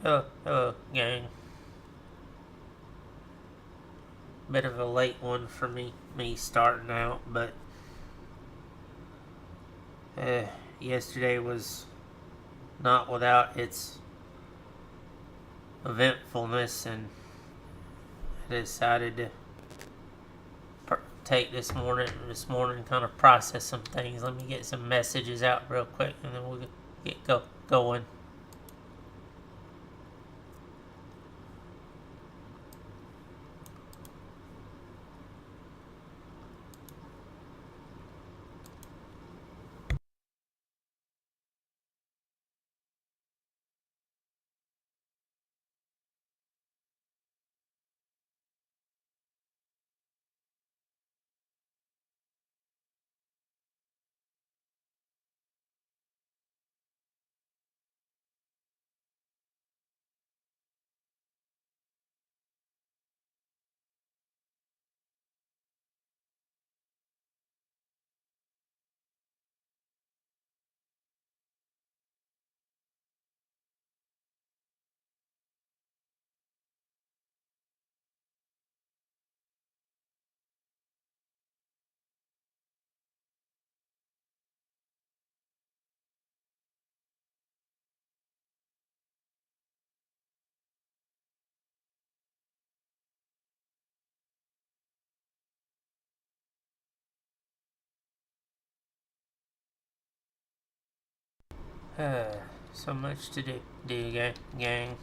Gang. Bit of a late one for me starting out, but yesterday was not without its eventfulness, and I decided to take this morning, kind of process some things. Let me get some messages out real quick, and then we'll get going. So much to do, gang.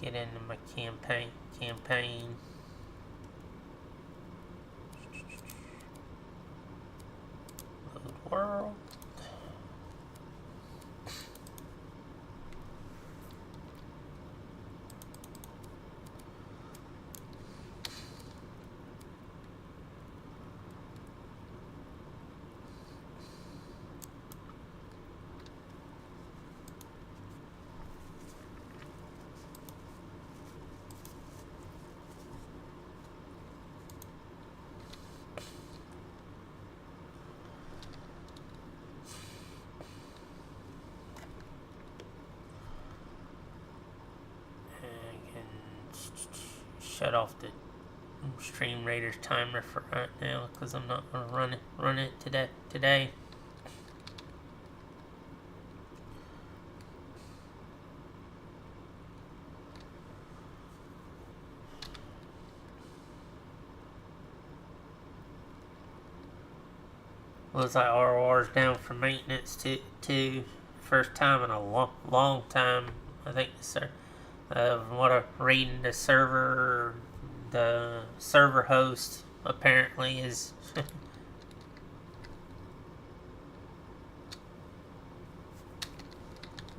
Get into my campaign. Load world. Shut off the Stream Raiders timer for right now because I'm not gonna run it today. Looks like ROR's down for maintenance too. First time in a long time. I think sir. What I'm reading, the server host apparently is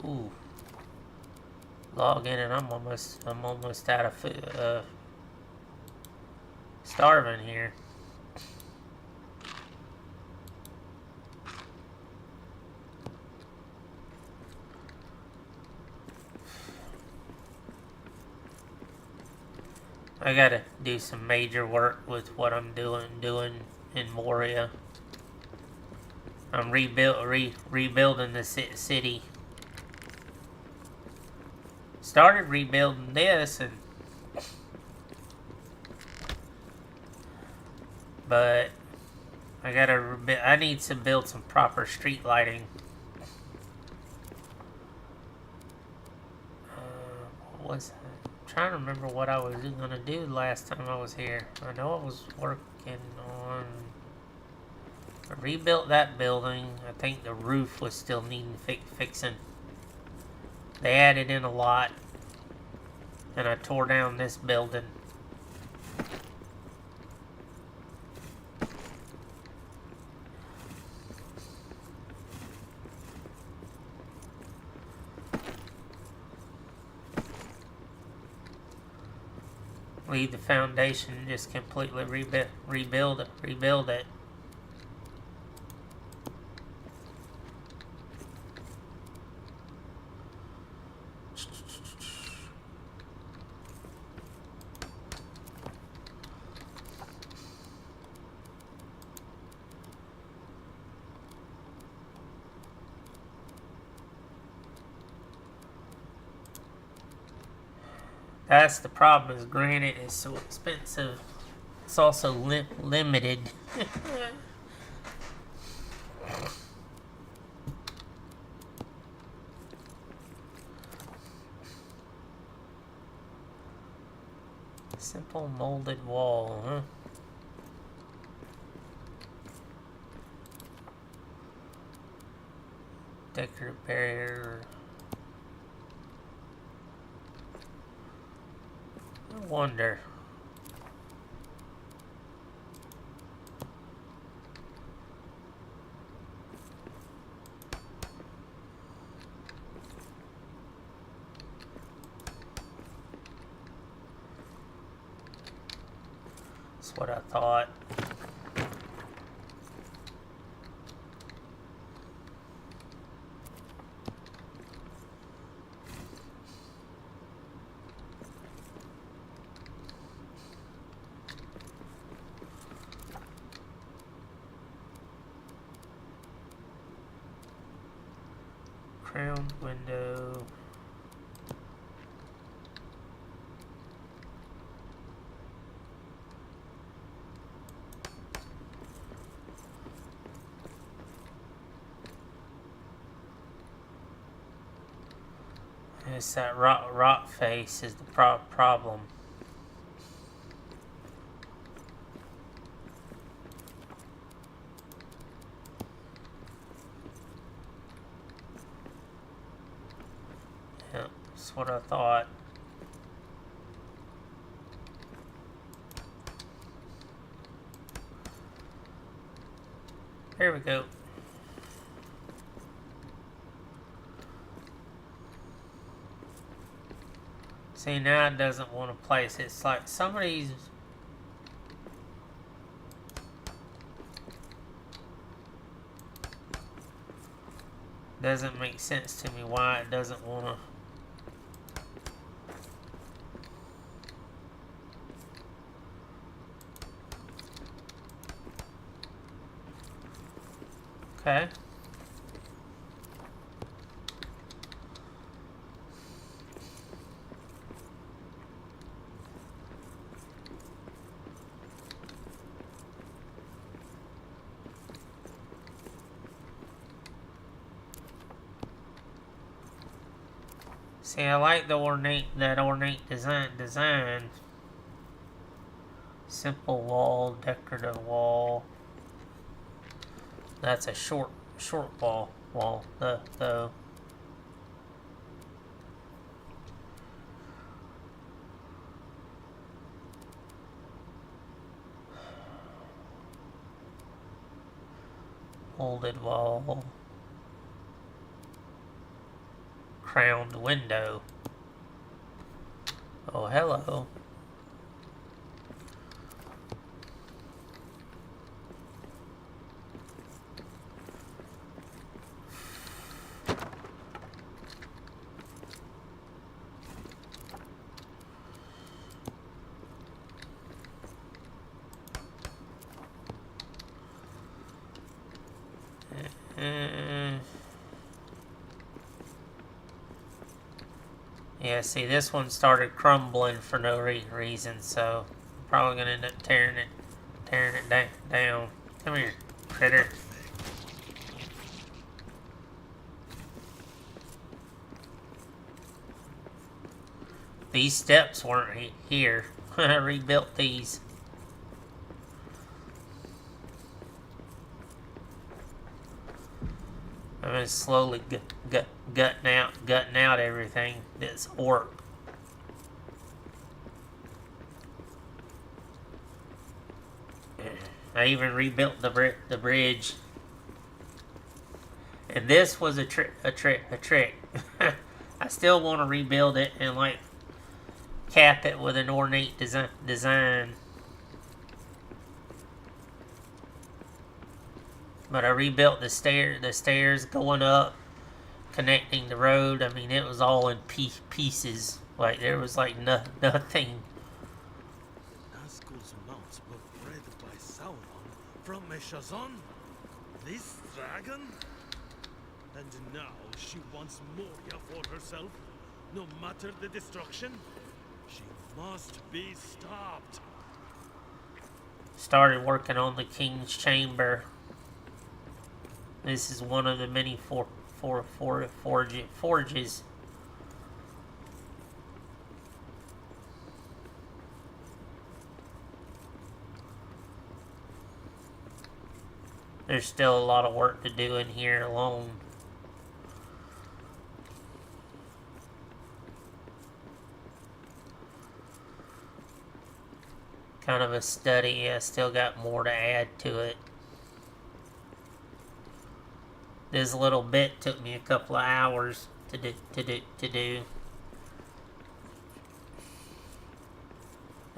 ooh, log in, and I'm almost out of food, starving here. I gotta do some major work with what I'm doing in Moria. I'm rebuilding the city. Started rebuilding this, but I need to build some proper street lighting. What was that? I'm trying to remember what I was gonna do last time I was here. I know I was working on... I rebuilt that building. I think the roof was still needing fixing. They added in a lot. And I tore down this building. Leave the foundation, just completely rebuild it. That's the problem, is granite is so expensive. It's also limited. Simple molded wall, huh? Decorative barrier. I wonder. That's what I thought. Crowned window. It's that rock face is the problem. Yeah, that's what I thought. There we go. See, now it doesn't want to place. It's like some of these... doesn't make sense to me why it doesn't want to... Okay. See, I like the ornate design. Simple wall, decorative wall. That's a short wall though. Molded wall. Crowned window. Oh, hello. Yeah, see, this one started crumbling for no reason, so I'm probably gonna end up tearing it down. Come here. critter. These steps weren't here. I rebuilt these. I'm gonna slowly gutting out everything that's orc. I even rebuilt the bridge, and this was a trick. I still want to rebuild it and like cap it with an ornate design. But I rebuilt the stairs going up, connecting the road. I mean, it was all in pieces. Like, there was like nothing. Nazgul's mounts were bred by Sauron from Meshazon? This dragon? And now she wants Moria for herself, no matter the destruction? She must be stopped. Started working on the king's chamber. This is one of the many forges. There's still a lot of work to do in here alone. Kind of a study. I still got more to add to it. This little bit took me a couple of hours to do.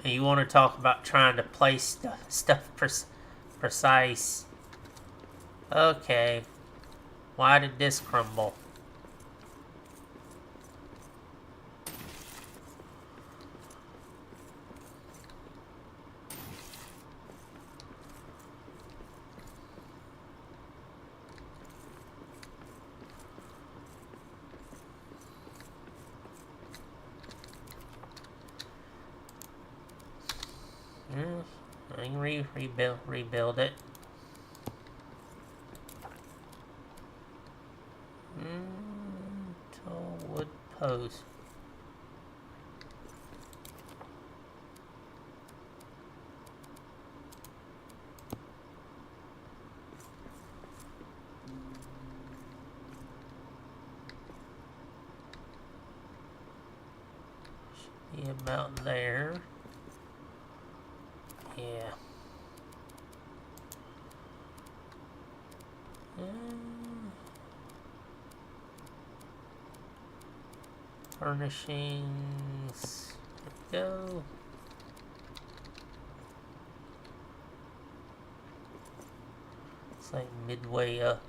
And you want to talk about trying to place stuff precise. Okay. Why did this crumble? I can rebuild it. Tall wood post. Should be about there. Yeah. Furnishings. There we go. It's like midway up.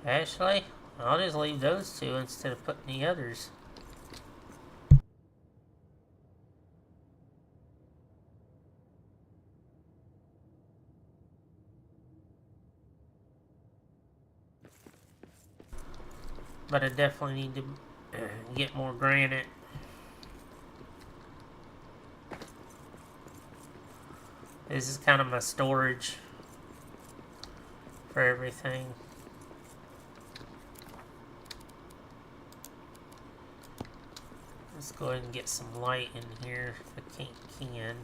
Actually, I'll just leave those two instead of putting the others. But I definitely need to get more granite. This is kind of my storage for everything. Let's go ahead and get some light in here if I can.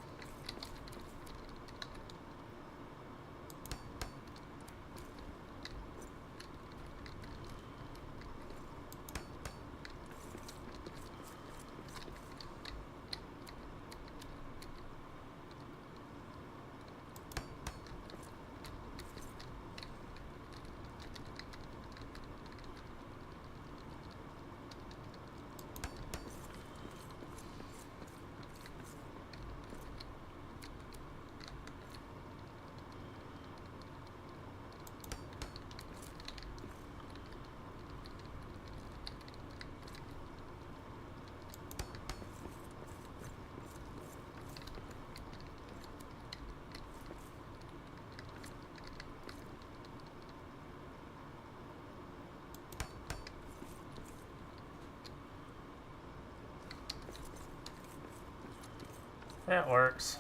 That works.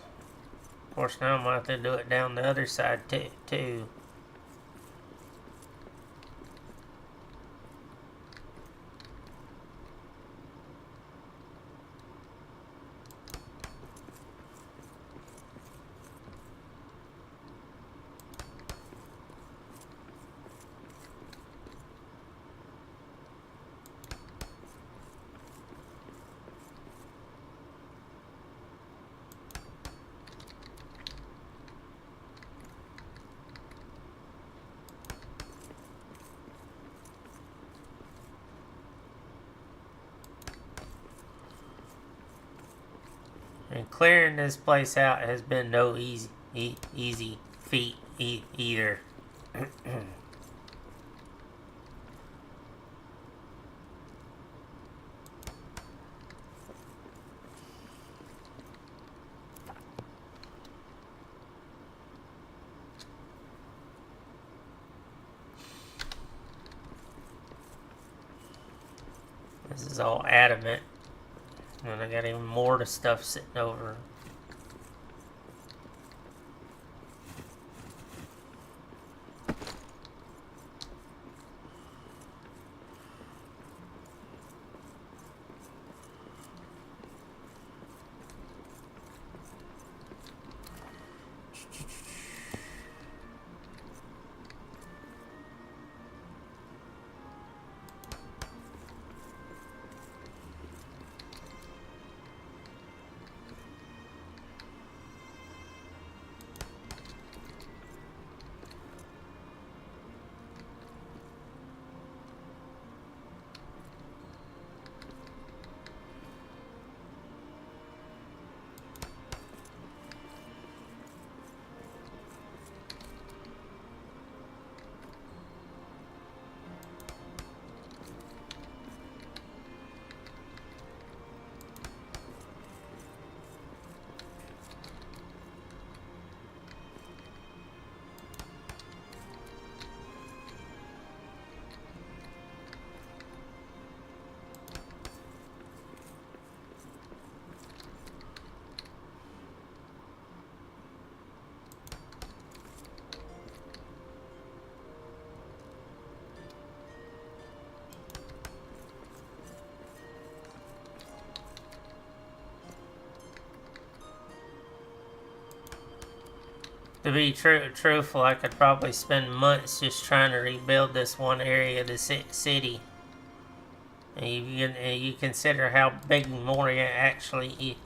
Of course, now I'm going to have to do it down the other side too. And clearing this place out has been no easy feat either. This is all adamant. And I got even more of the stuff sitting over. To be truthful, I could probably spend months just trying to rebuild this one area of the city. And you consider how big Moria actually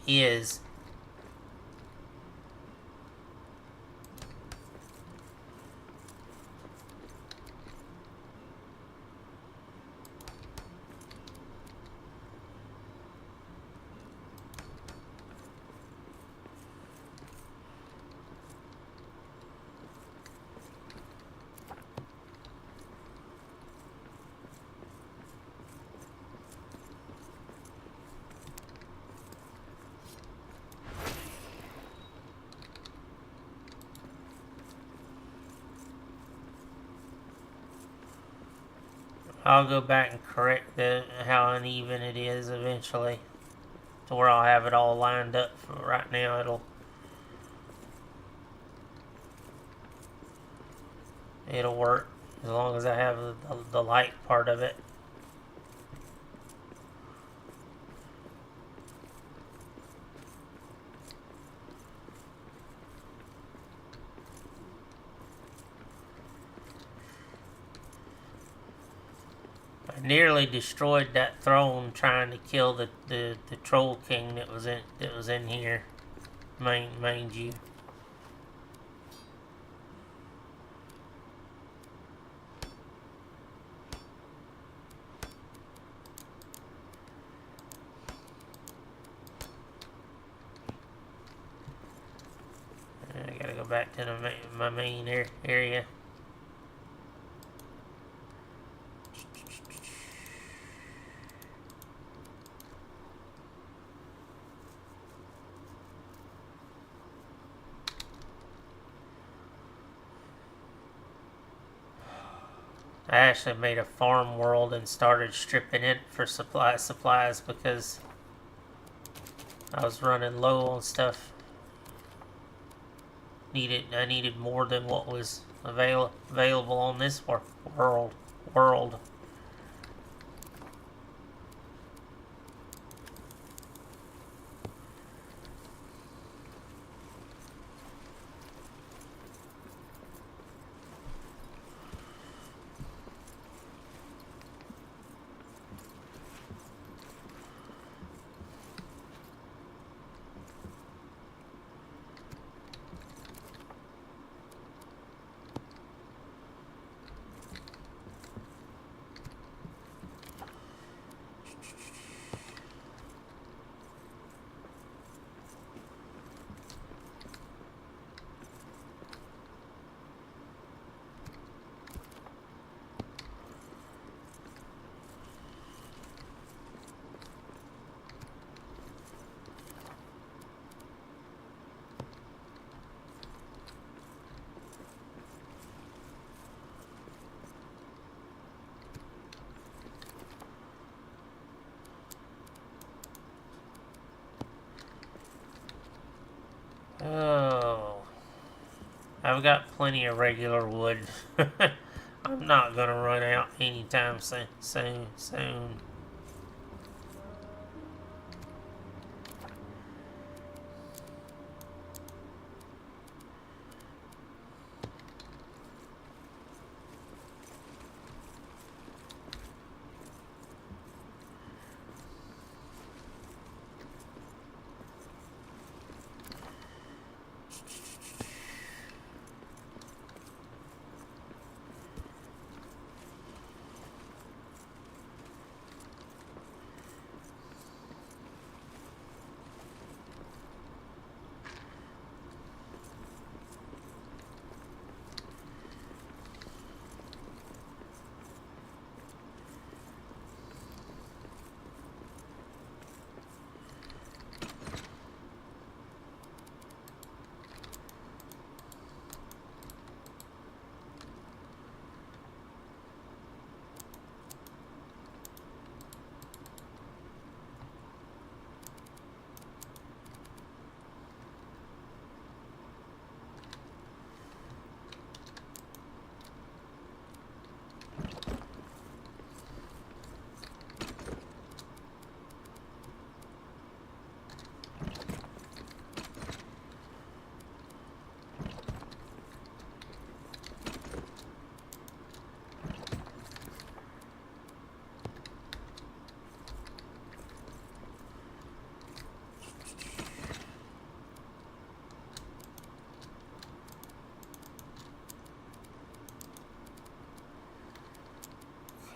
is. I'll go back and correct how uneven it is eventually, to where I'll have it all lined up. For right now, it'll work as long as I have the light part of it. I nearly destroyed that throne trying to kill the troll king that was in here, mind you. I gotta go back to my main area. I actually made a farm world and started stripping it for supplies because I was running low on stuff. I needed more than what was available on this world. Oh, I've got plenty of regular wood. I'm not gonna run out anytime soon.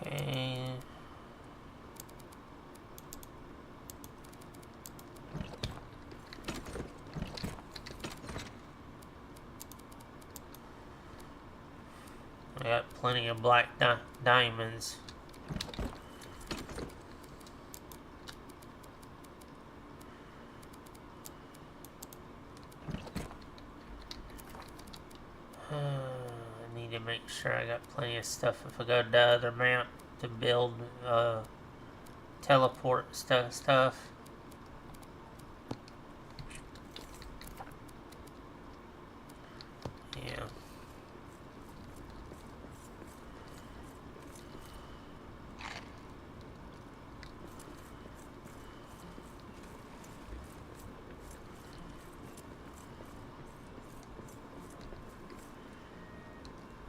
Okay. I got plenty of black diamonds. I need to make sure I got plenty of stuff if I go to the other map to build teleport stuff. Yeah.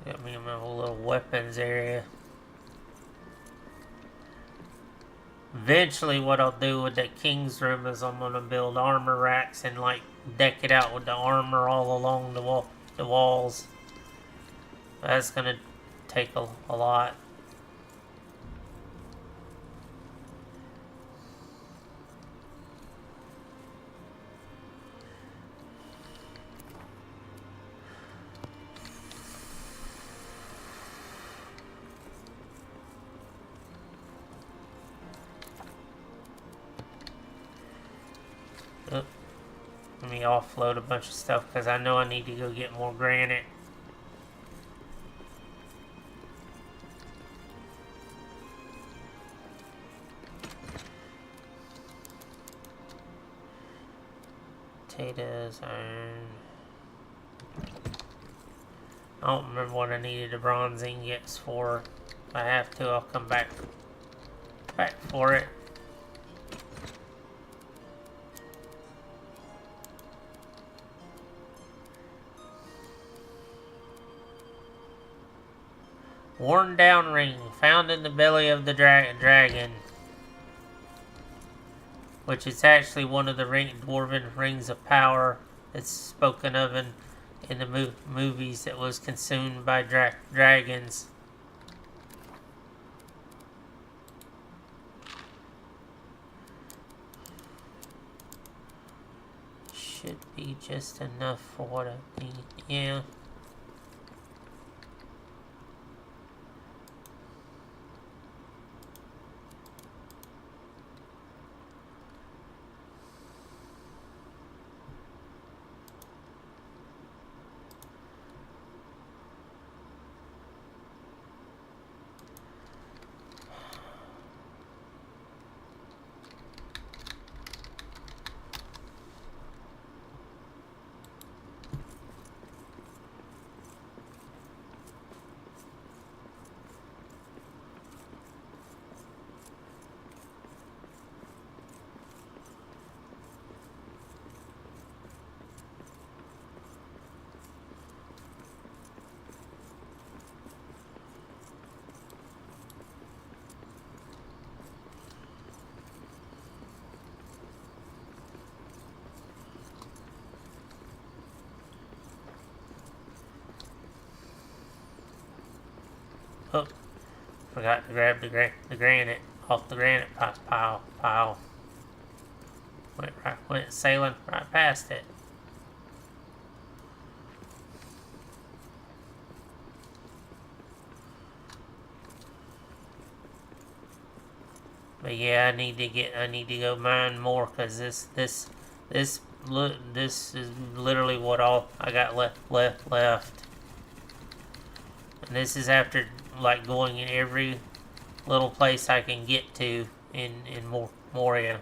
Got me in my whole little weapons area. Eventually what I'll do with that king's room is I'm gonna build armor racks and like deck it out with the armor all along the walls. That's gonna take a lot. Oh, let me offload a bunch of stuff because I know I need to go get more granite. potatoes, iron. I don't remember what I needed the bronze ingots for. If I have to, I'll come back for it. Worn down ring found in the belly of the dragon, which is actually one of the dwarven rings of power that's spoken of in the movies that was consumed by dragons. Should be just enough for what I need. Yeah. Oh, forgot to grab the granite off the granite pile. Went sailing right past it. But yeah, I need to go mine more, because this is literally what all I got left. And this is after like going in every little place I can get to in Moria.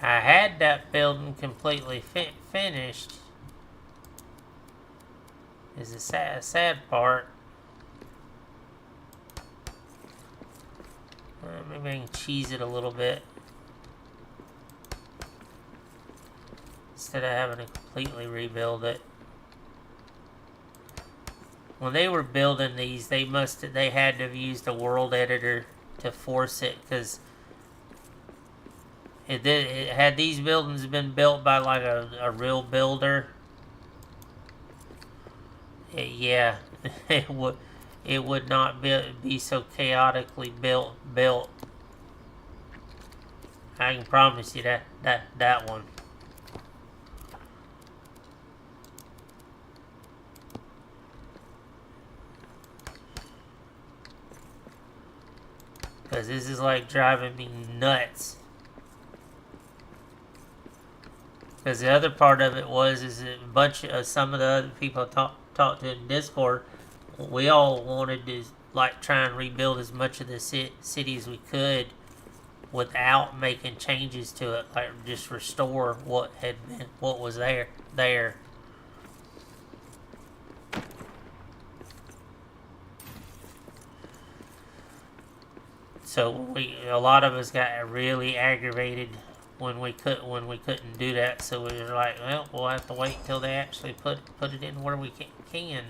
I had that building completely finished. Is the sad part. Maybe I can cheese it a little bit instead of having to completely rebuild it. When they were building these, they had to have used a world editor to force it, because had these buildings been built by like a real builder, yeah, it would not be so chaotically built. I can promise you that one. Because this is like driving me nuts. Because the other part of it is that a bunch of some of the other people I talked to in Discord, we all wanted to like try and rebuild as much of the city as we could without making changes to it, like just restore what had been, what was there. So a lot of us got really aggravated when we couldn't do that. So we were like, well, we'll have to wait till they actually put it in where we can.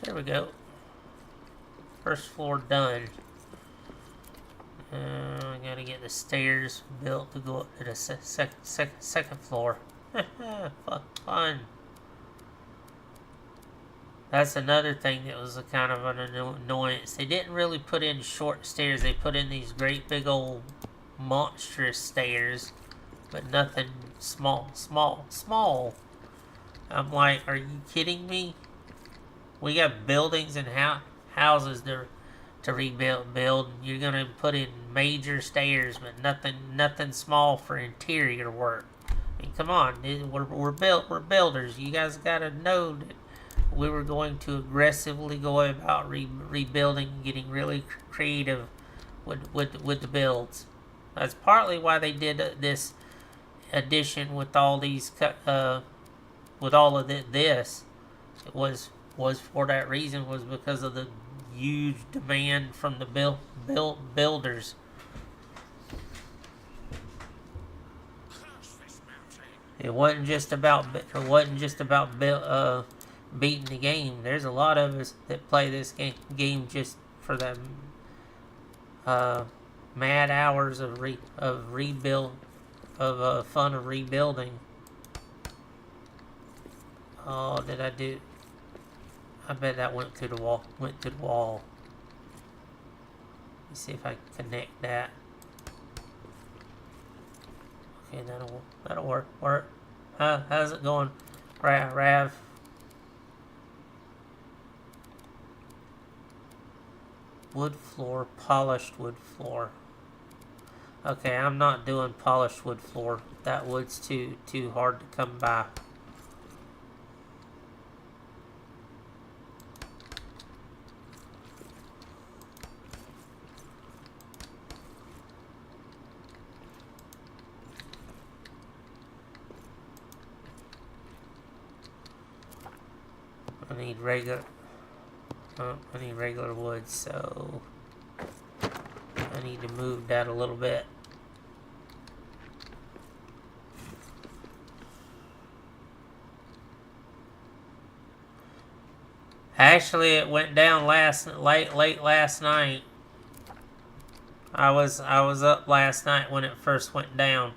There we go. First floor done. I gotta get the stairs built to go up to the second floor. Fun. That's another thing that was a kind of an annoyance. They didn't really put in short stairs. They put in these great big old monstrous stairs, but nothing small. I'm like, are you kidding me? We got buildings and houses to rebuild. You're gonna put in major stairs, but nothing small for interior work. I mean, come on, we're builders. You guys gotta know that we were going to aggressively go about rebuilding, getting really creative with the builds. That's partly why they did this addition with all these with all of this. It was for that reason, was because of the huge demand from the builders. It wasn't just about beating the game. There's a lot of us that play this game just for the mad hours of rebuild of fun of rebuilding. Oh, did I do? I bet that went through the wall. Let's see if I can connect that. Okay, that'll work. How's it going, Rav? Wood floor, polished wood floor. Okay, I'm not doing polished wood floor. That wood's too hard to come by. I need regular wood, so I need to move that a little bit. Actually, it went down late last night. I was up last night when it first went down.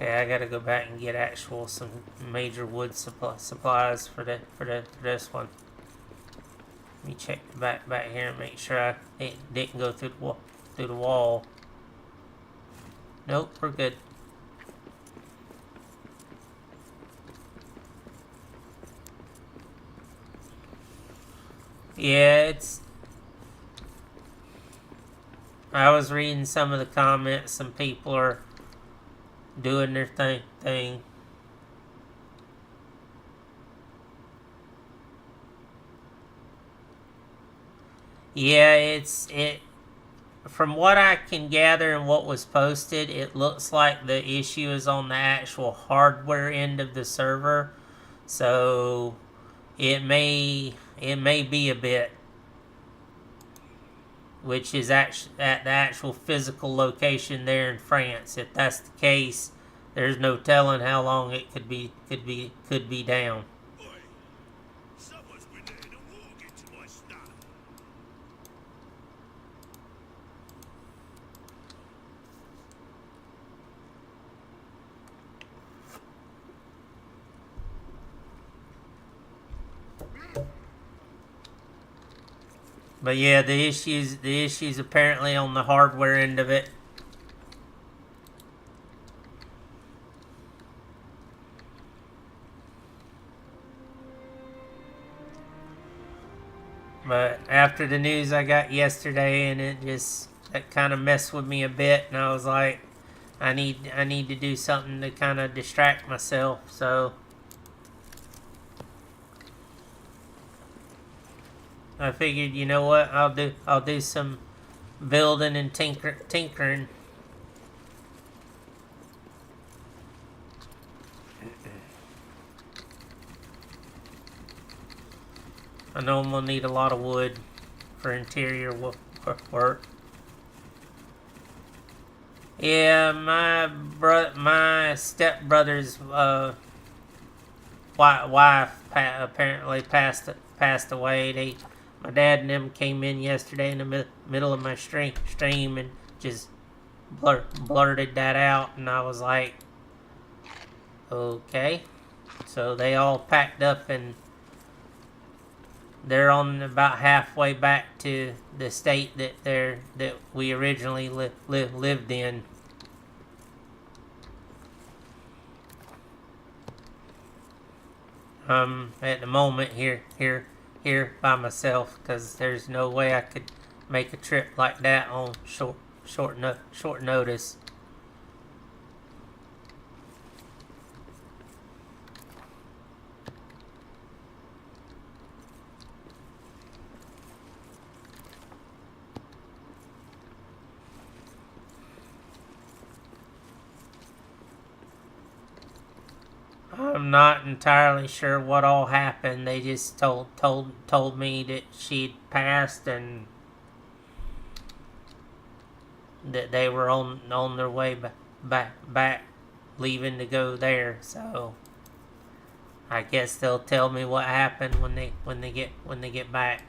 Okay, I gotta go back and get some major wood supplies for this one. Let me check back here and make sure it didn't go through the wall. Nope, we're good. Yeah, it's... I was reading some of the comments. Some people are doing their thing. Yeah, it. From what I can gather and what was posted, it looks like the issue is on the actual hardware end of the server. So it may be a bit, which is actually at the actual physical location there in France. If that's the case, there's no telling how long it could be down. Someone's been laying a walk into my stall. But yeah, the issues apparently on the hardware end of it. But after the news I got yesterday, and that kind of messed with me a bit, and I was like, I need to do something to kind of distract myself. So I figured, you know what, I'll do some building and tinkering. I know I'm gonna need a lot of wood for interior work. Yeah, my stepbrother's wife apparently passed away. My dad and them came in yesterday in the middle of my stream and just blurted that out, and I was like, okay. So they all packed up and they're on about halfway back to the state that we originally lived in. At the moment here by myself, because there's no way I could make a trip like that on short notice. I'm not entirely sure what all happened. They just told me that she'd passed and that they were on their way back leaving to go there. So I guess they'll tell me what happened when they get back.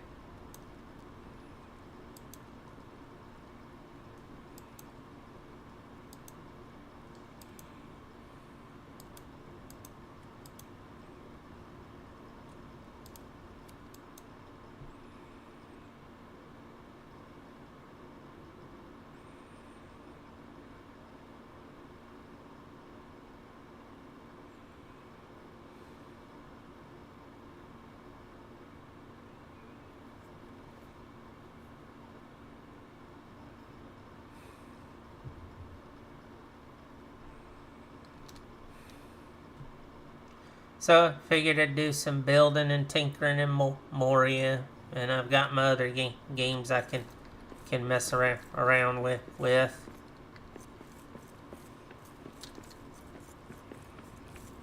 So I figured I'd do some building and tinkering in Moria, and I've got my other games I can mess around with.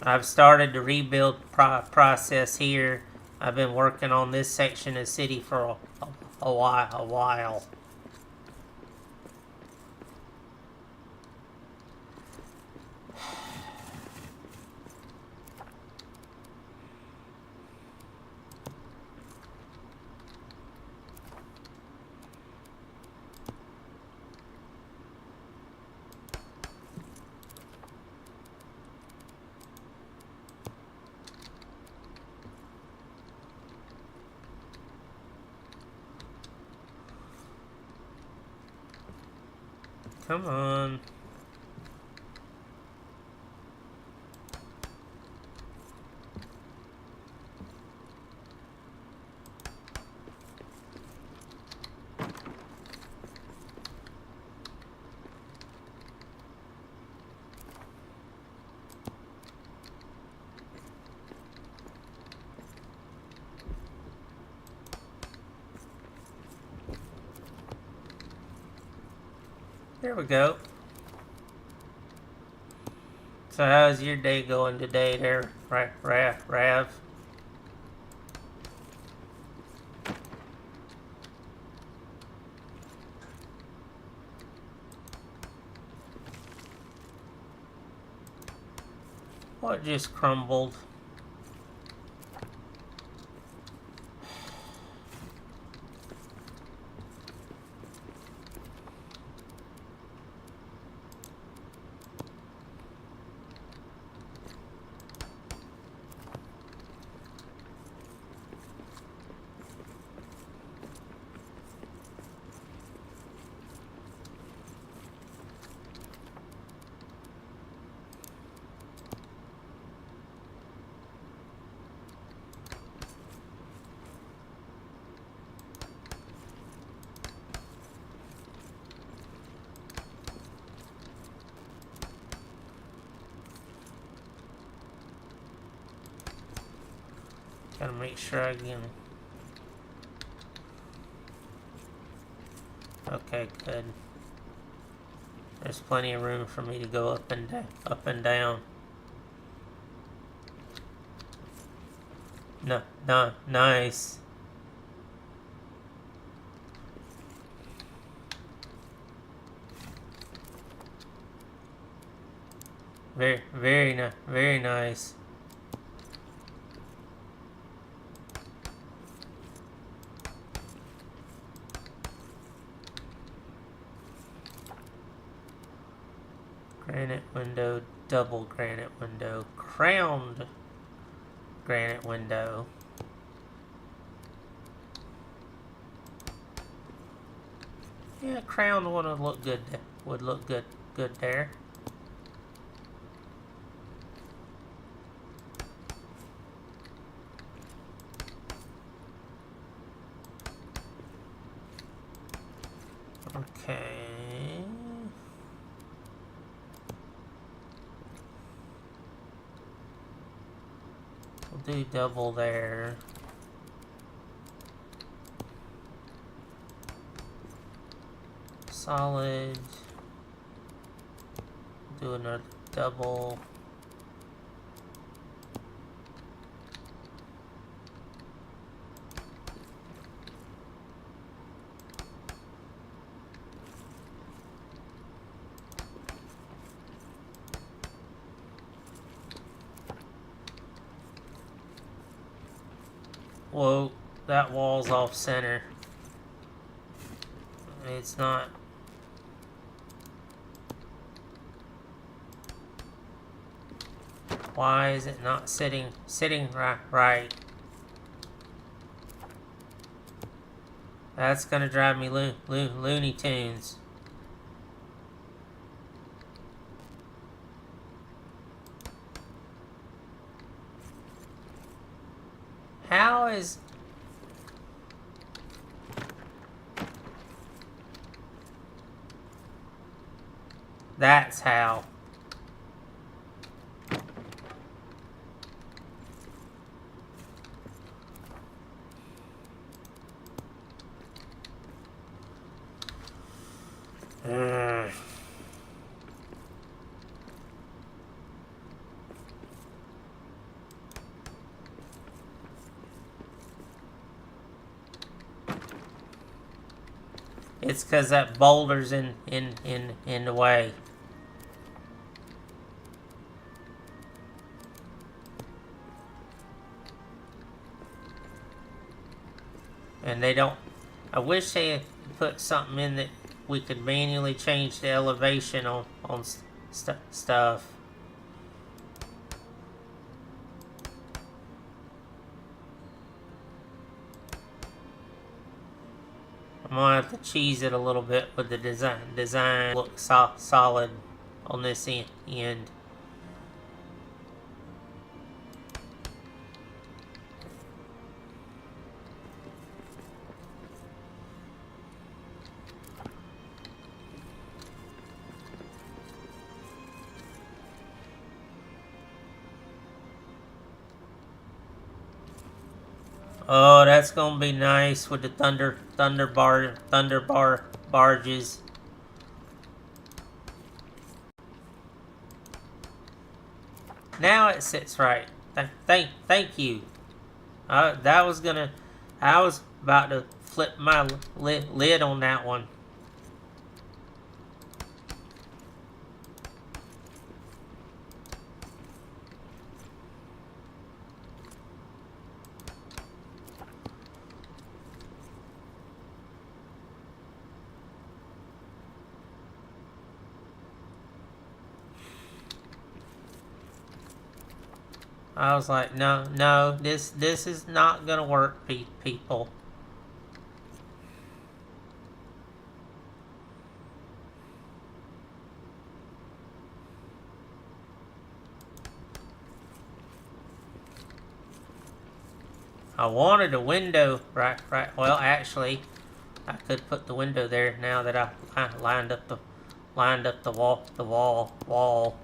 I've started the rebuild process here. I've been working on this section of the city for a while. Come on. There we go. So how's your day going today there, Rav? What just crumbled? Gotta make sure I can. Okay, good. There's plenty of room for me to go up and down. No, nice. Very nice. Granite window, double granite window, crowned granite window. Yeah, crowned one would look good. Would look good there. Okay. We'll do double there. Solid. Do another double. Whoa, that wall's off center. It's not. Why is it not sitting right? That's gonna drive me Looney Tunes. How is... That's how. It's because that boulder's in the way. And they don't... I wish they had put something in that we could manually change the elevation on stuff. I'm gonna have to cheese it a little bit with the design. Design looks solid on this end. Oh, that's gonna be nice with the thunder barges. Now it sits right. Thank you. That was gonna. I was about to flip my lid on that one. I was like, no, this is not gonna work, people. I wanted a window, right. Well, actually, I could put the window there now that I lined up the wall,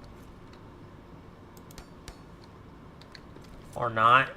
or not.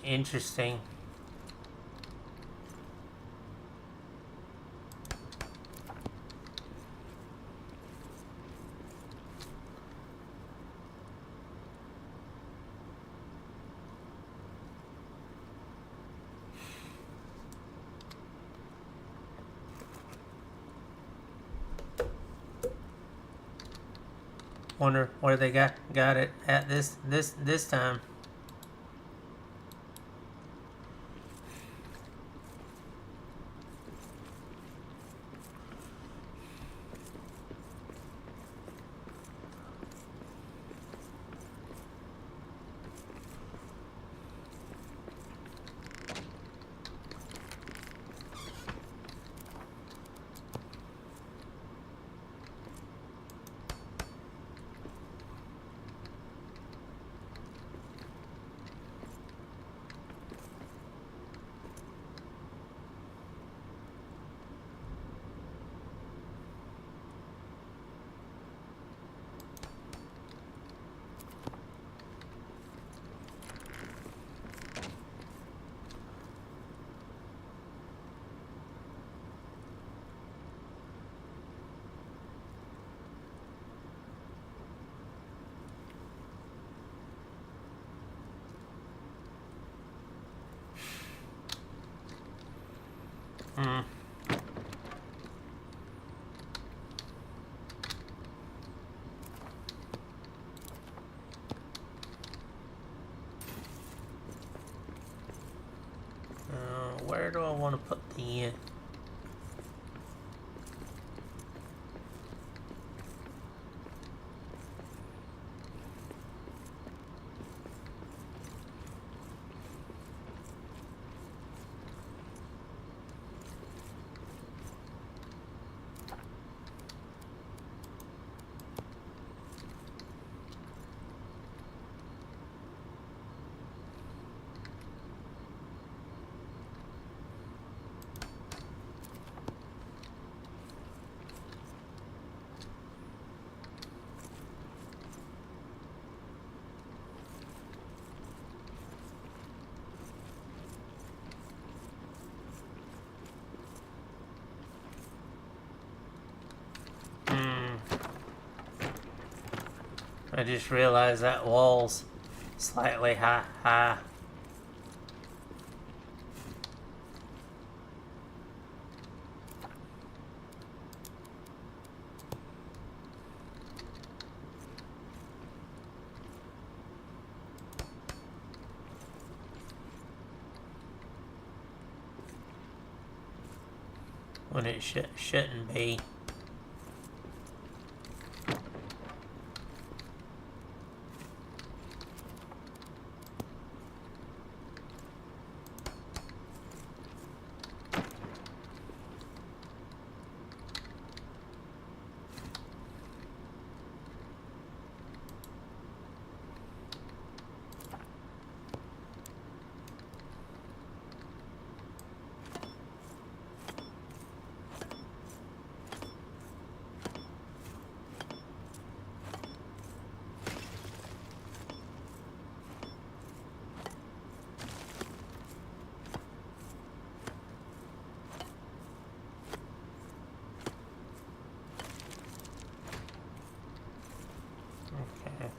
Interesting. Wonder where they got it at this time. Hmm. Where do I want to put the just realized that wall's slightly high. When it shouldn't be. Okay.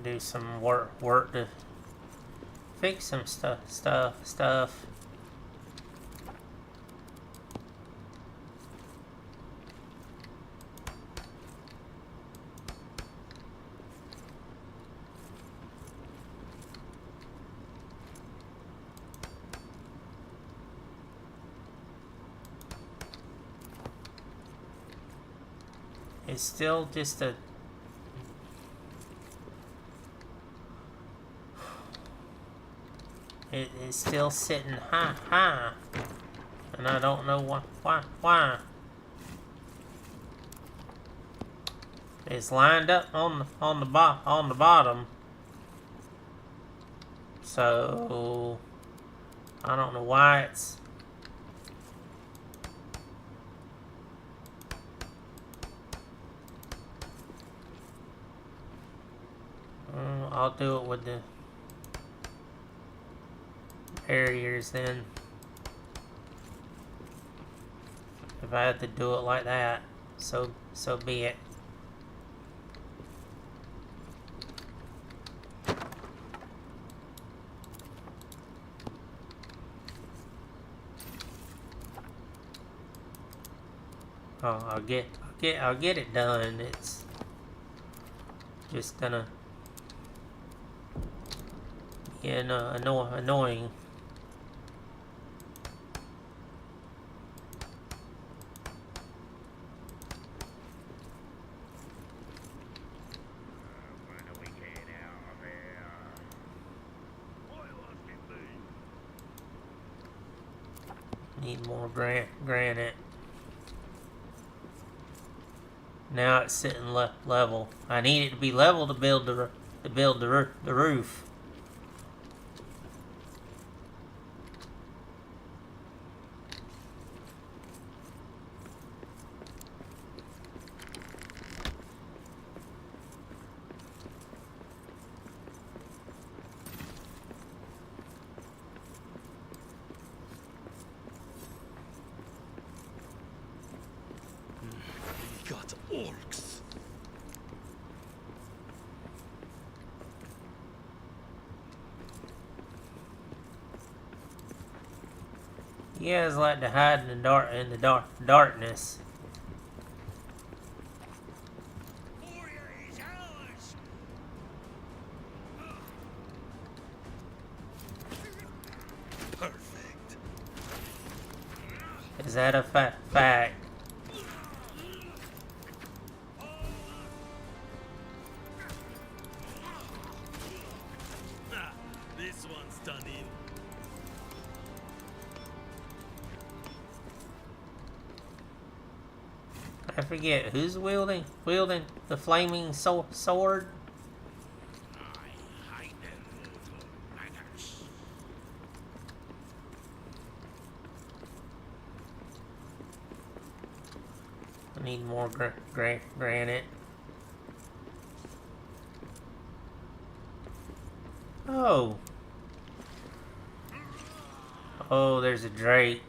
Do some work to fix some stuff. It's still just a it's still sitting high, and I don't know why. It's lined up on the bottom, so I don't know why it's. I'll do it with the barriers then. If I had to do it like that, so be it. Oh, I'll get it done. It's just gonna be annoying. Need more granite. Now it's sitting level. I need it to be level to build the roof. Got orcs. You guys like to hide in the darkness. Moria is ours. Perfect. Is that a fact? This one's done in. I forget who's wielding the flaming sword. I need more granite. Oh. Oh, there's a drake.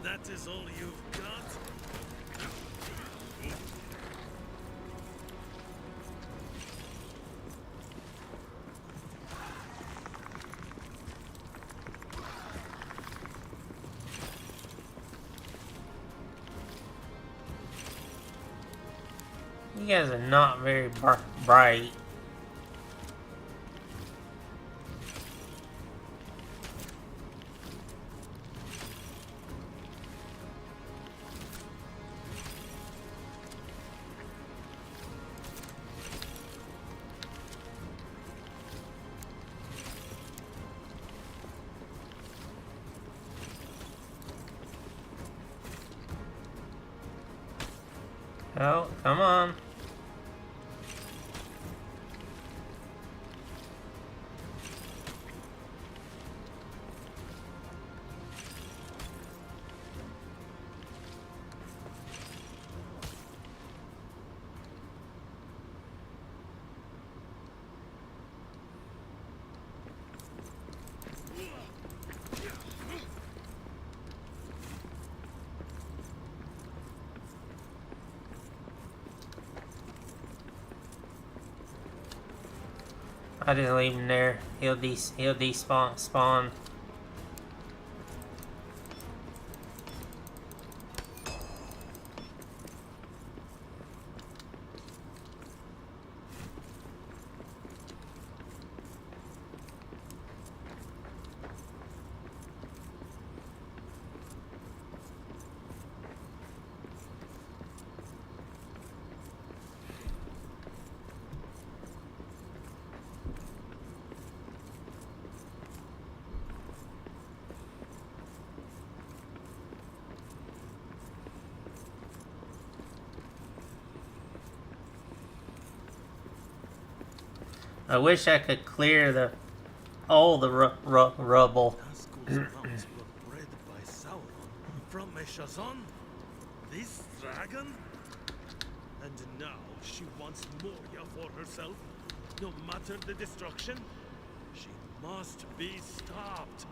That is all you've got? You guys are not very bright. Oh, come on. I just leave him there. He'll despawn. I wish I could clear all the rubble. Nazgul's mounts were bred by Sauron from Meshazon? This dragon? And now she wants Moria for herself? No matter the destruction? She must be stopped.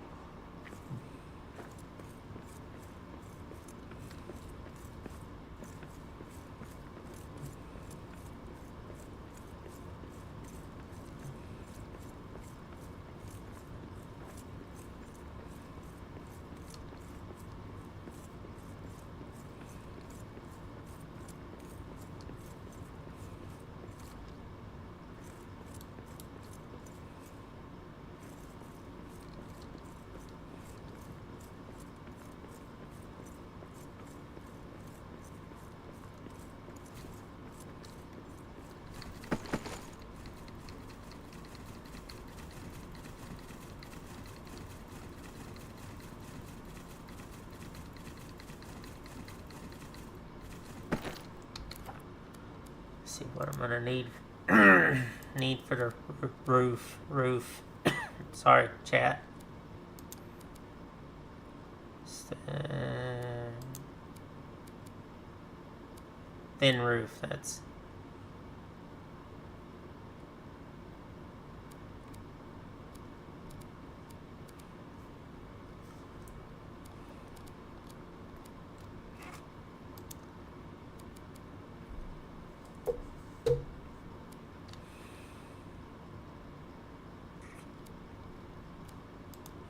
See what I'm gonna need. Need for the roof. Sorry, chat. Thin roof. That's.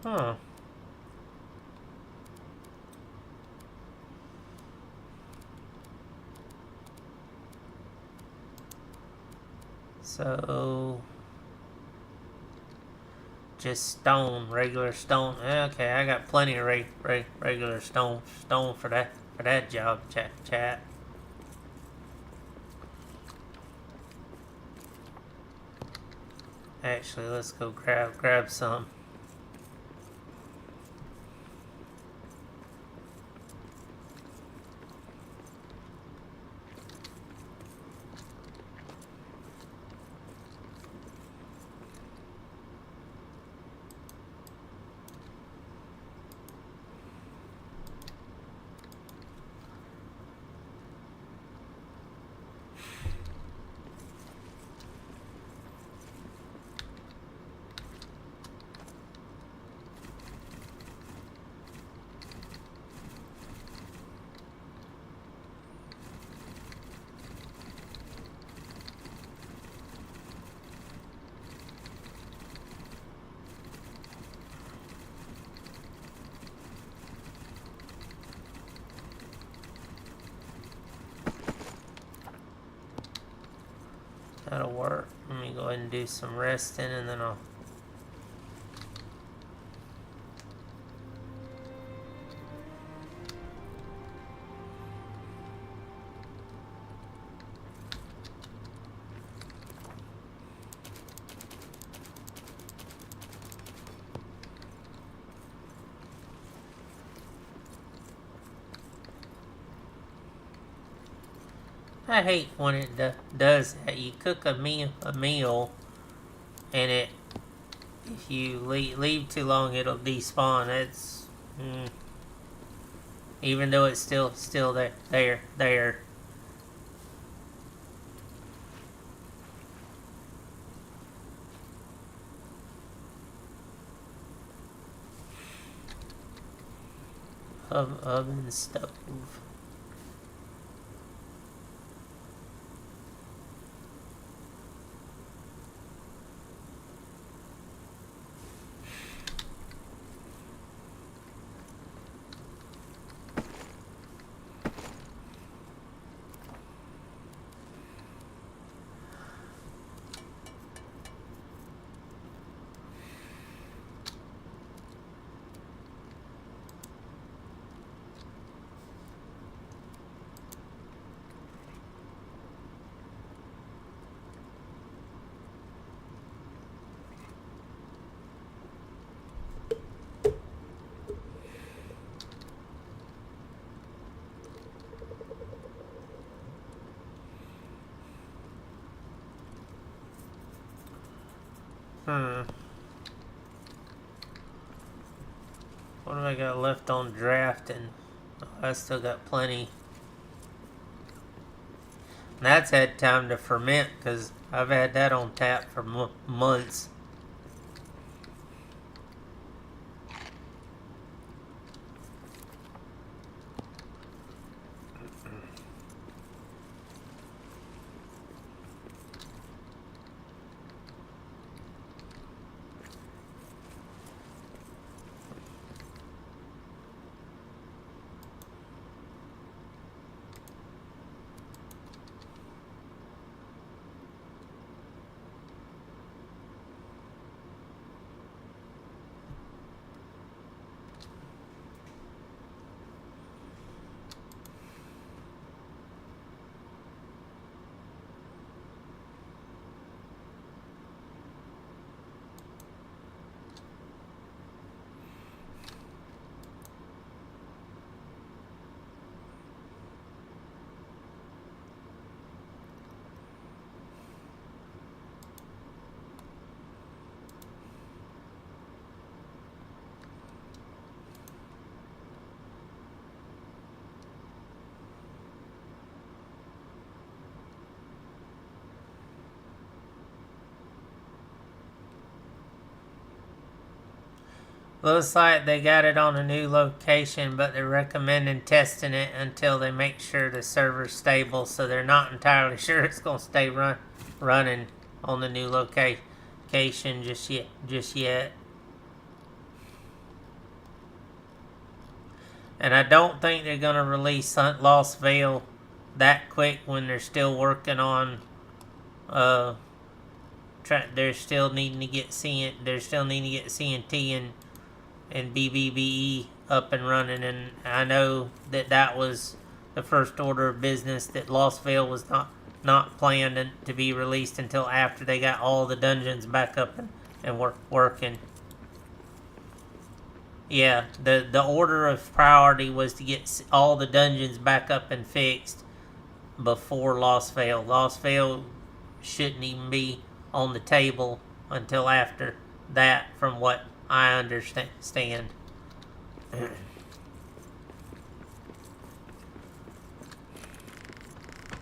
Huh. So just stone, regular stone. Okay, I got plenty of regular stone for that job. Chat. Actually, let's go grab some. That'll work. Let me go ahead and do some resting and then I'll... I hate when it does that. You cook a meal, and if you leave too long, it'll despawn. It's even though it's still there. Oven stove. What have I got left on drafting? Oh, I still got plenty. And that's had time to ferment because I've had that on tap for months. Looks like they got it on a new location, but they're recommending testing it until they make sure the server's stable, so they're not entirely sure it's going to stay running on the new location just yet. And I don't think they're going to release Lost Veil that quick when they're still working on they're still needing to get CNT and BBBE up and running, and I know that was the first order of business, that Lost Veil was not planned to be released until after they got all the dungeons back up and working. Yeah, the order of priority was to get all the dungeons back up and fixed before Lost Veil. Lost Veil shouldn't even be on the table until after that, from what I understand.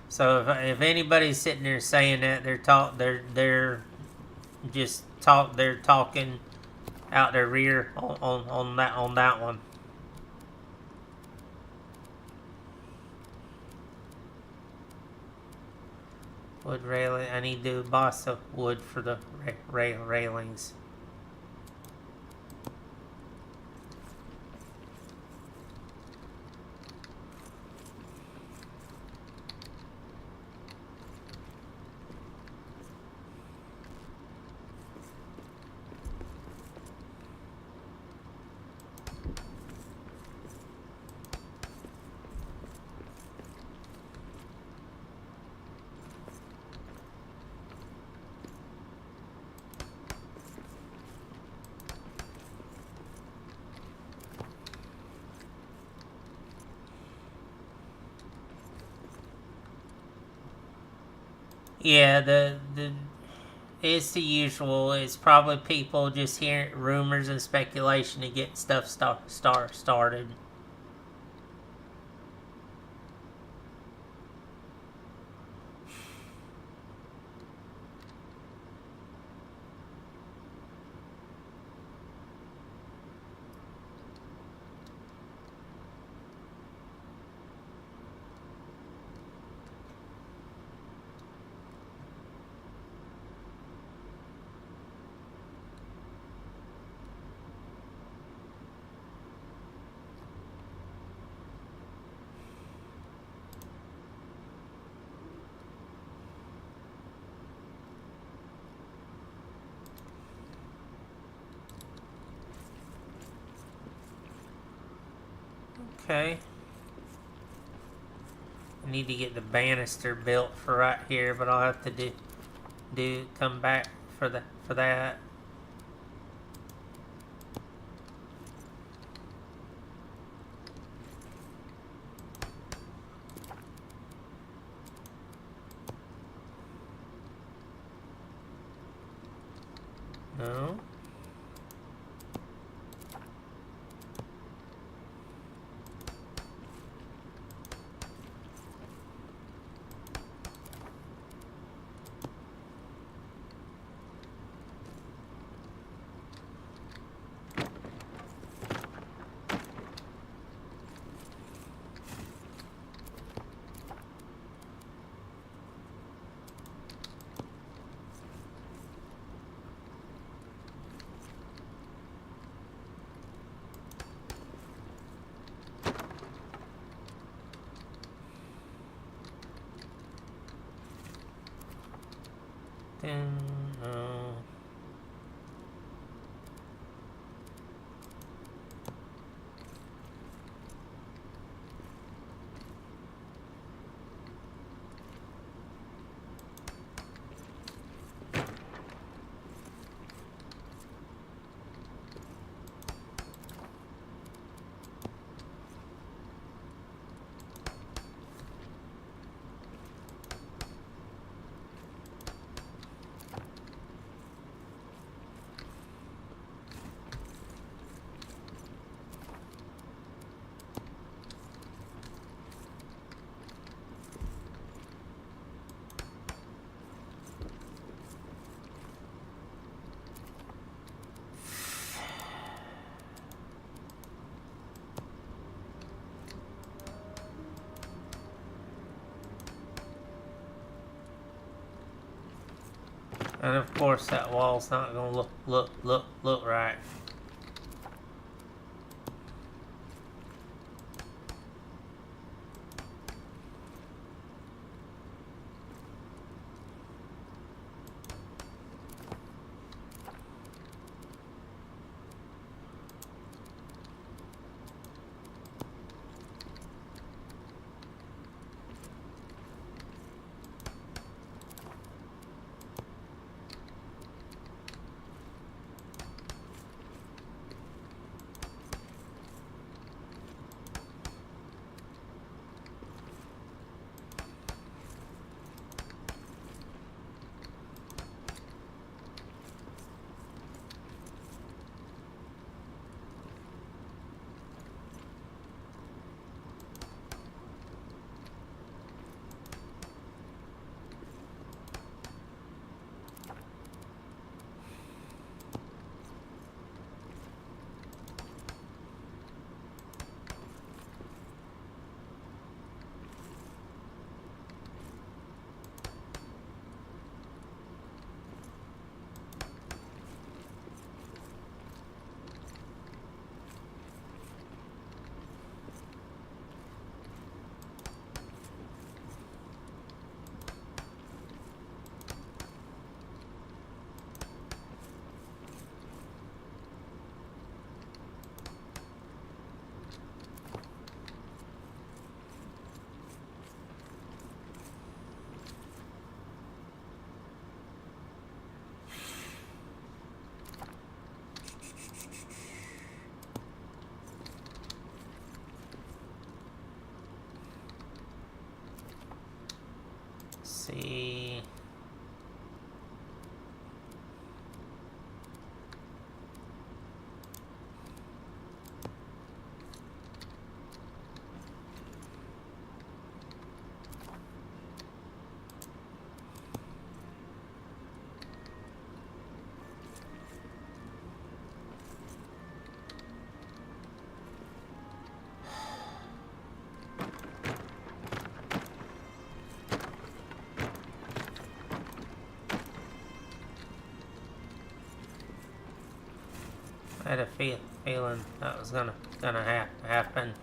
So if anybody's sitting there saying that, they're talking out their rear on that one. Wood railing. I need to buy some wood for the railings. Yeah, the it's the usual. It's probably people just hearing rumors and speculation to get stuff started. Okay. I need to get the banister built for right here, but I'll have to come back for that. No. Then no. And of course that wall's not gonna look right. see. I had a feeling that was gonna happen.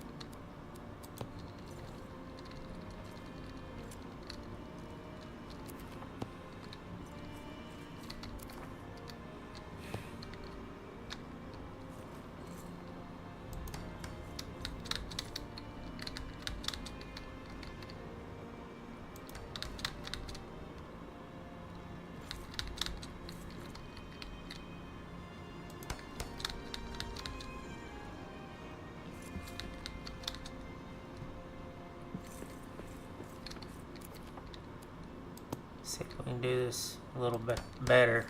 See if we can do this a little bit better.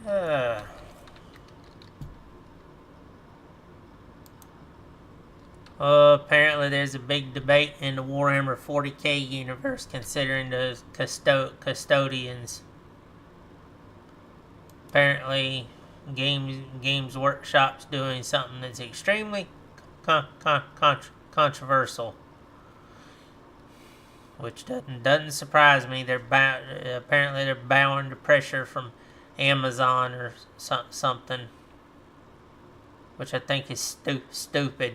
Uh, apparently there's a big debate in the Warhammer 40k universe considering the custodians. Apparently, Games Workshop's doing something that's extremely controversial. which doesn't surprise me. They're apparently they're bowing to pressure from Amazon or something, which I think is stupid.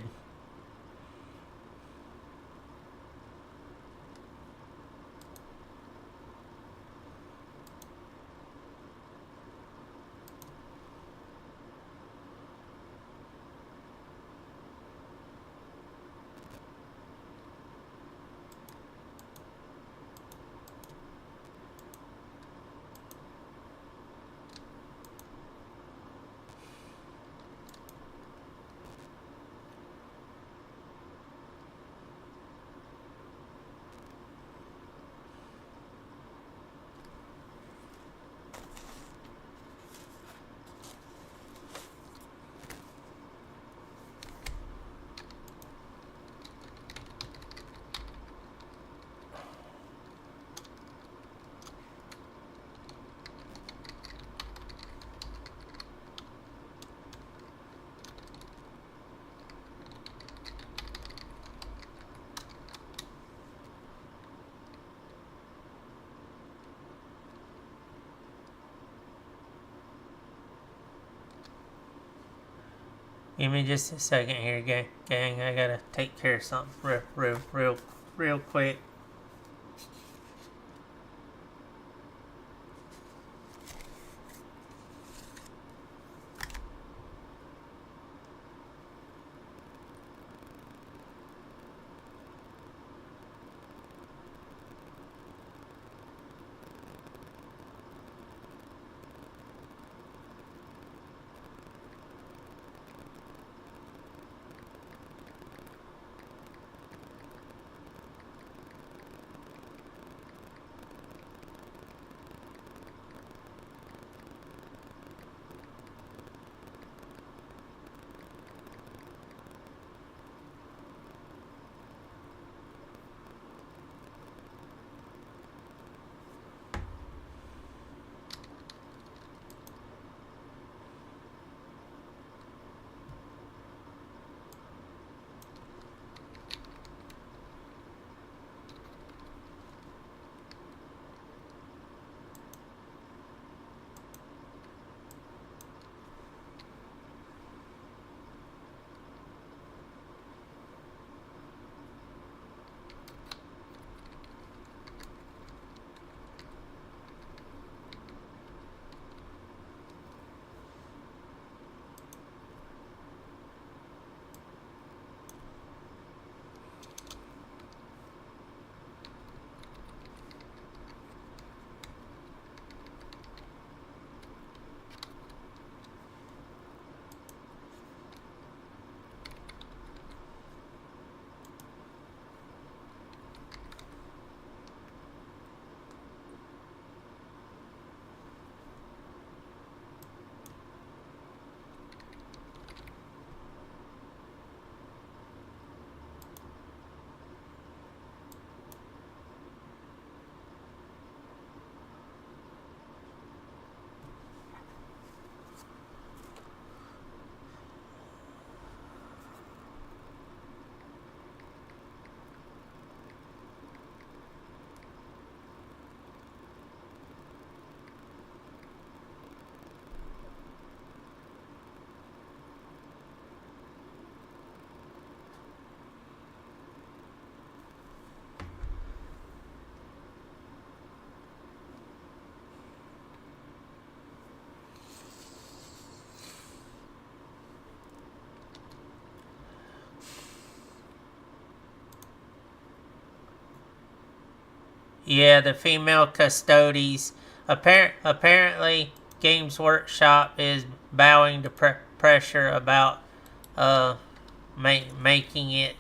Give me just a second here, gang. I gotta take care of something real quick. Yeah, the female custodies. Apparently, Games Workshop is bowing to pressure about making it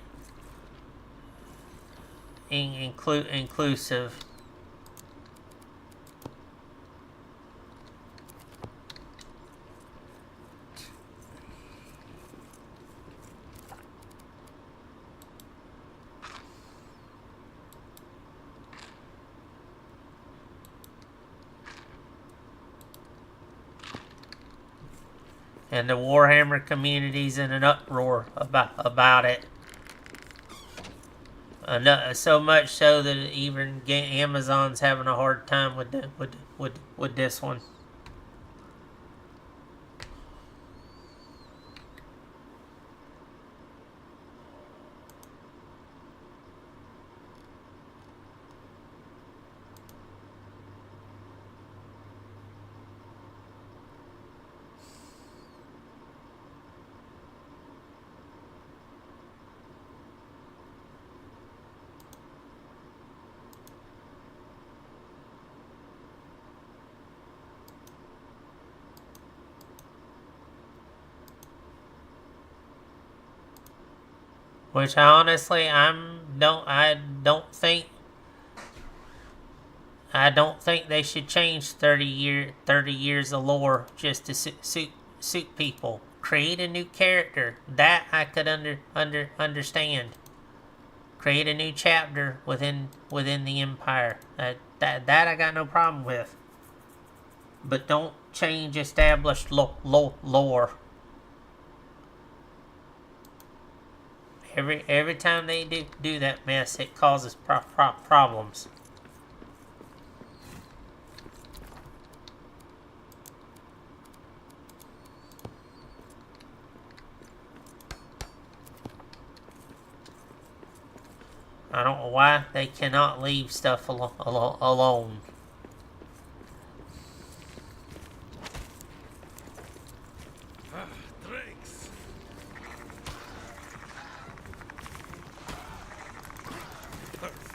inclusive. And the Warhammer community's in an uproar about it. So much so that even Amazon's having a hard time with this one. Which honestly, I don't think they should change 30 years of lore just to suit people. Create a new character that I could understand. Create a new chapter within the Empire. That I got no problem with. But don't change established lore. Every time they do that mess, it causes problems. I don't know why they cannot leave stuff alone. Drakes. Perfect.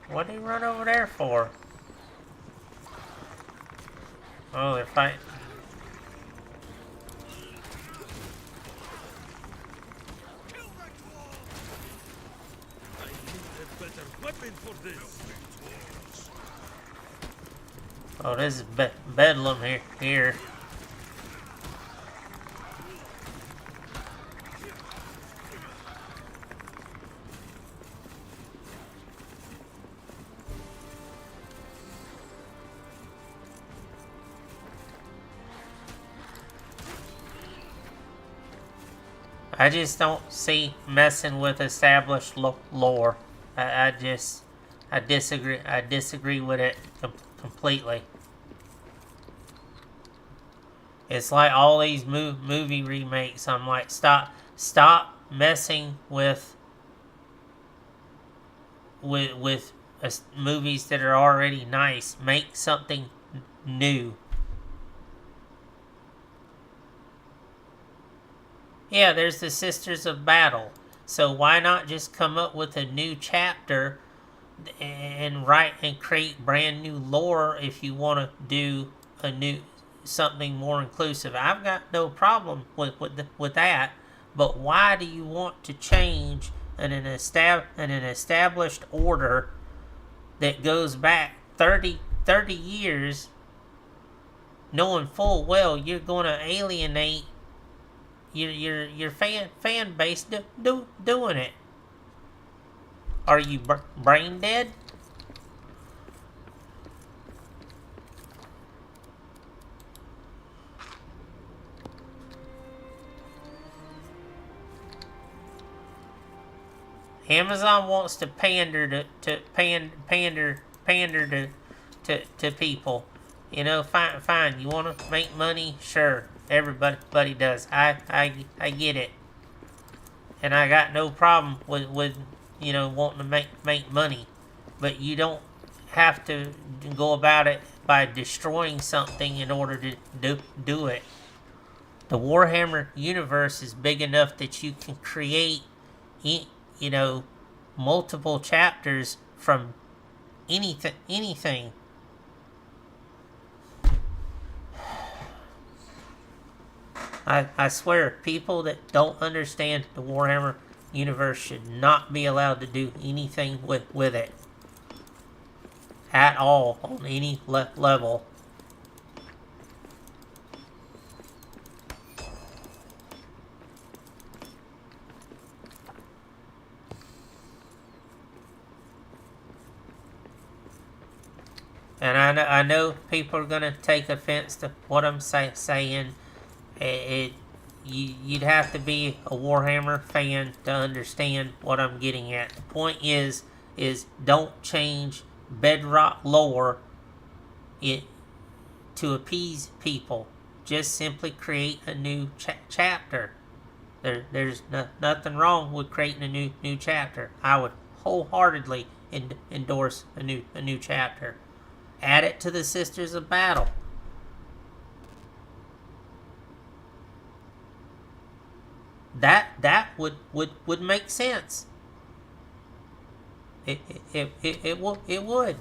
What did he run over there for? Oh, they're fighting. I need a better weapon for this. Oh, this is bedlam here. I just don't see messing with established lore. I disagree. I disagree with it completely. It's like all these movie remakes. I'm like, stop messing with movies that are already nice. Make something new. Yeah, there's the Sisters of Battle. So why not just come up with a new chapter and write and create brand new lore if you want to do something more inclusive? I've got no problem with that. But why do you want to change an established order that goes back 30 years, knowing full well you're going to alienate your fan base doing it? Are you brain dead? Amazon wants to pander to people. You know, fine. You want to make money? Sure. Everybody does. I get it. And I got no problem with wanting to make money. But you don't have to go about it by destroying something in order to do it. The Warhammer universe is big enough that you can create, multiple chapters from anything. I swear, people that don't understand the Warhammer universe should not be allowed to do anything with it at all on any level. And I know people are gonna take offense to what I'm saying. You'd have to be a Warhammer fan to understand what I'm getting at. The point is don't change bedrock lore to appease people. Just simply create a new chapter. There's nothing wrong with creating a new chapter. I would wholeheartedly endorse a new chapter. Add it to the Sisters of Battle. That would make sense. It would.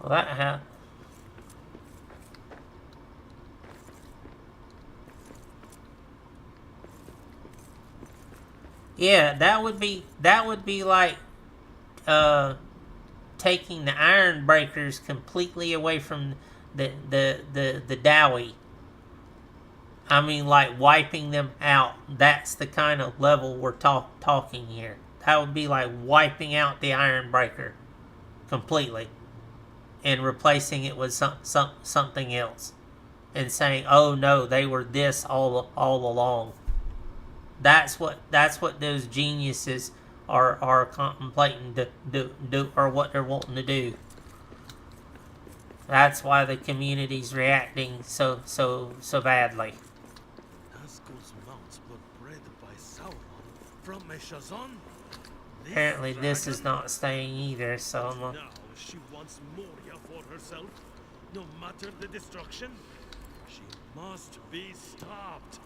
Well, that yeah, that would be like taking the Iron Breakers completely away from the Dowie. I mean, like wiping them out. That's the kind of level we're talking here. That would be like wiping out the Iron Breaker completely and replacing it with something else, and saying, "Oh no, they were this all along." That's what those geniuses are contemplating to do, or what they're wanting to do. That's why the community's reacting so badly. Nazgul's mounts were bred by Sauron from Meshazon. Apparently this is not staying either, so I'm Now she wants Moria for herself. No matter the destruction, she must be stopped.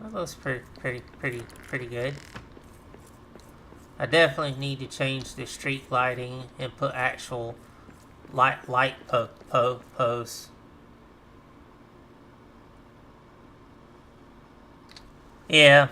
That looks pretty good. I definitely need to change the street lighting and put actual light posts. Yeah.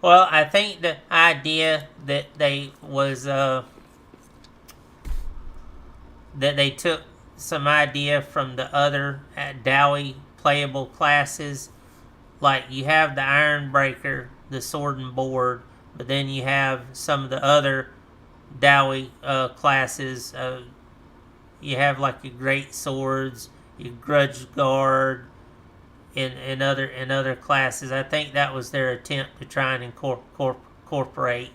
Well, I think the idea that they was that they took some idea from the other Dowie playable classes. Like you have the Ironbreaker, the Sword and Board, but then you have some of the other Dowie classes. You have like your Great Swords, your Grudge Guard, in other classes. I think that was their attempt to try and incorporate.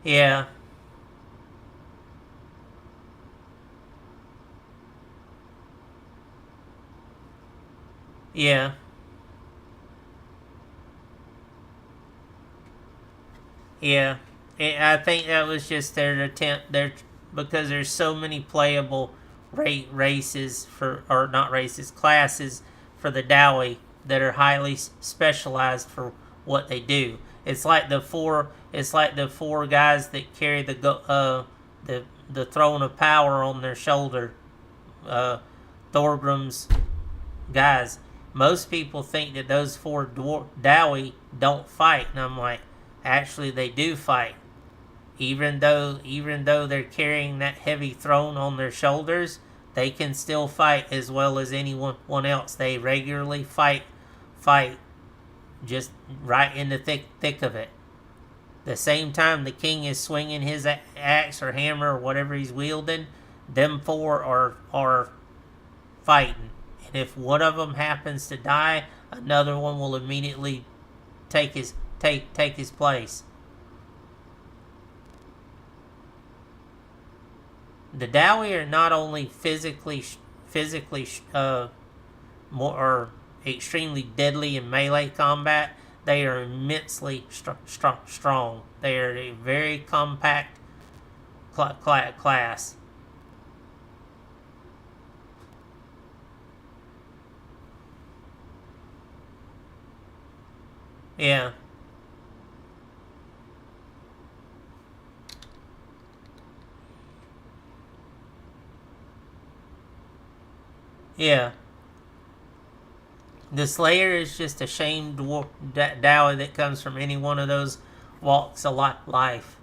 Yeah. Yeah. Yeah. I think that was just their attempt there, because there's so many playable races or not races, classes for the Dowie that are highly specialized for what they do. It's like the four guys that carry the throne of power on their shoulder, Thorgrim's guys. Most people think that those four Dowie don't fight, and I'm like, actually they do fight. Even though they're carrying that heavy throne on their shoulders, they can still fight as well as anyone else. They regularly fight, just right in the thick of it. The same time the king is swinging his axe or hammer or whatever he's wielding, them four are fighting. And if one of them happens to die, another one will immediately take his place. The Dowie are not only physically more or extremely deadly in melee combat, they are immensely strong. They are a very compact class. Yeah. Yeah. The Slayer is just a shamed Dowie that comes from any one of those walks of life.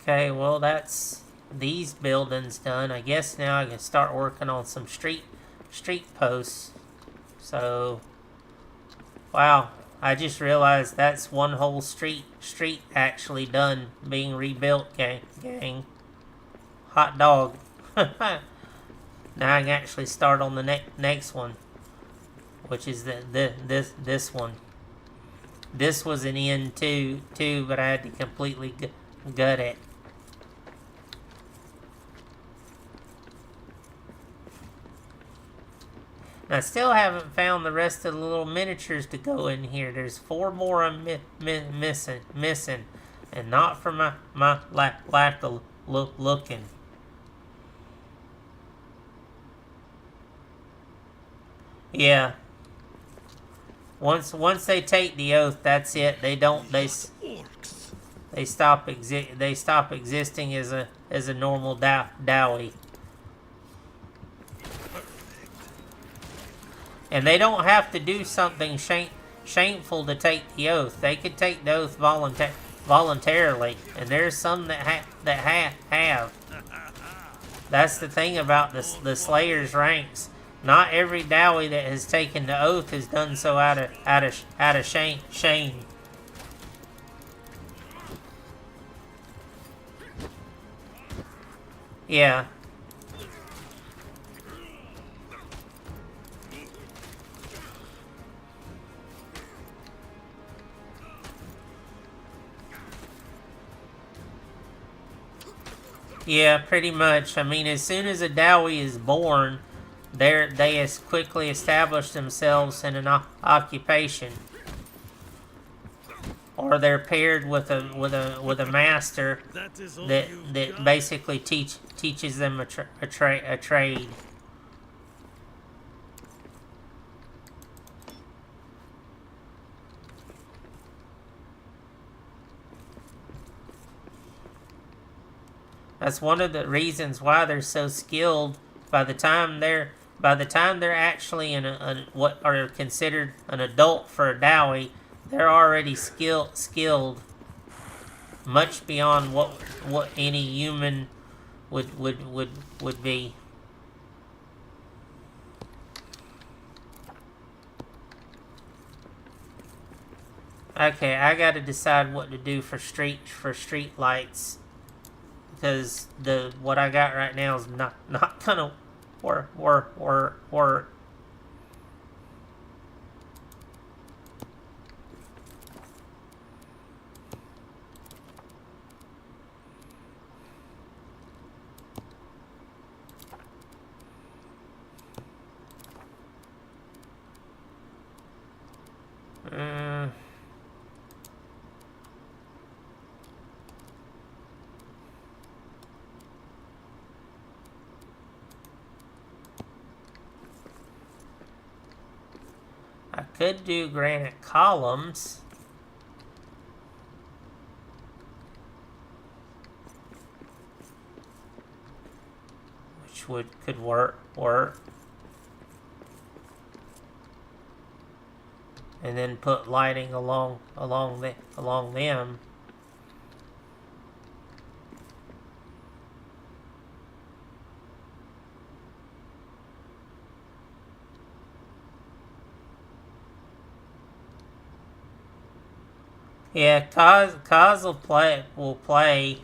Okay, well that's these buildings done. I guess now I can start working on some street posts. So, wow, I just realized that's one whole street actually done being rebuilt, gang. Hot dog. Now I can actually start on the next one, which is this one. This was an end too, but I had to completely gut it. I still haven't found the rest of the little miniatures to go in here. There's 4 more I'm missing, and not for my lack of looking. Yeah. Once they take the oath, that's it. They stop existing as a normal Dowie. And they don't have to do something shameful to take the oath. They could take the oath voluntarily, and there's some that have. That's the thing about the Slayer's ranks. Not every Dowie that has taken the oath has done so out of shame. Yeah. Yeah, pretty much. I mean, as soon as a Dowie is born, they has quickly established themselves in an occupation, or they're paired with a master that basically teaches them a trade. That's one of the reasons why they're so skilled. By the time they're actually in what are considered an adult for a Dowie, they're already skilled much beyond what any human would be. Okay, I got to decide what to do for street lights, because what I got right now is not gonna work. could do granite columns. Which could work. And then put lighting along them. Yeah, Kaz will play.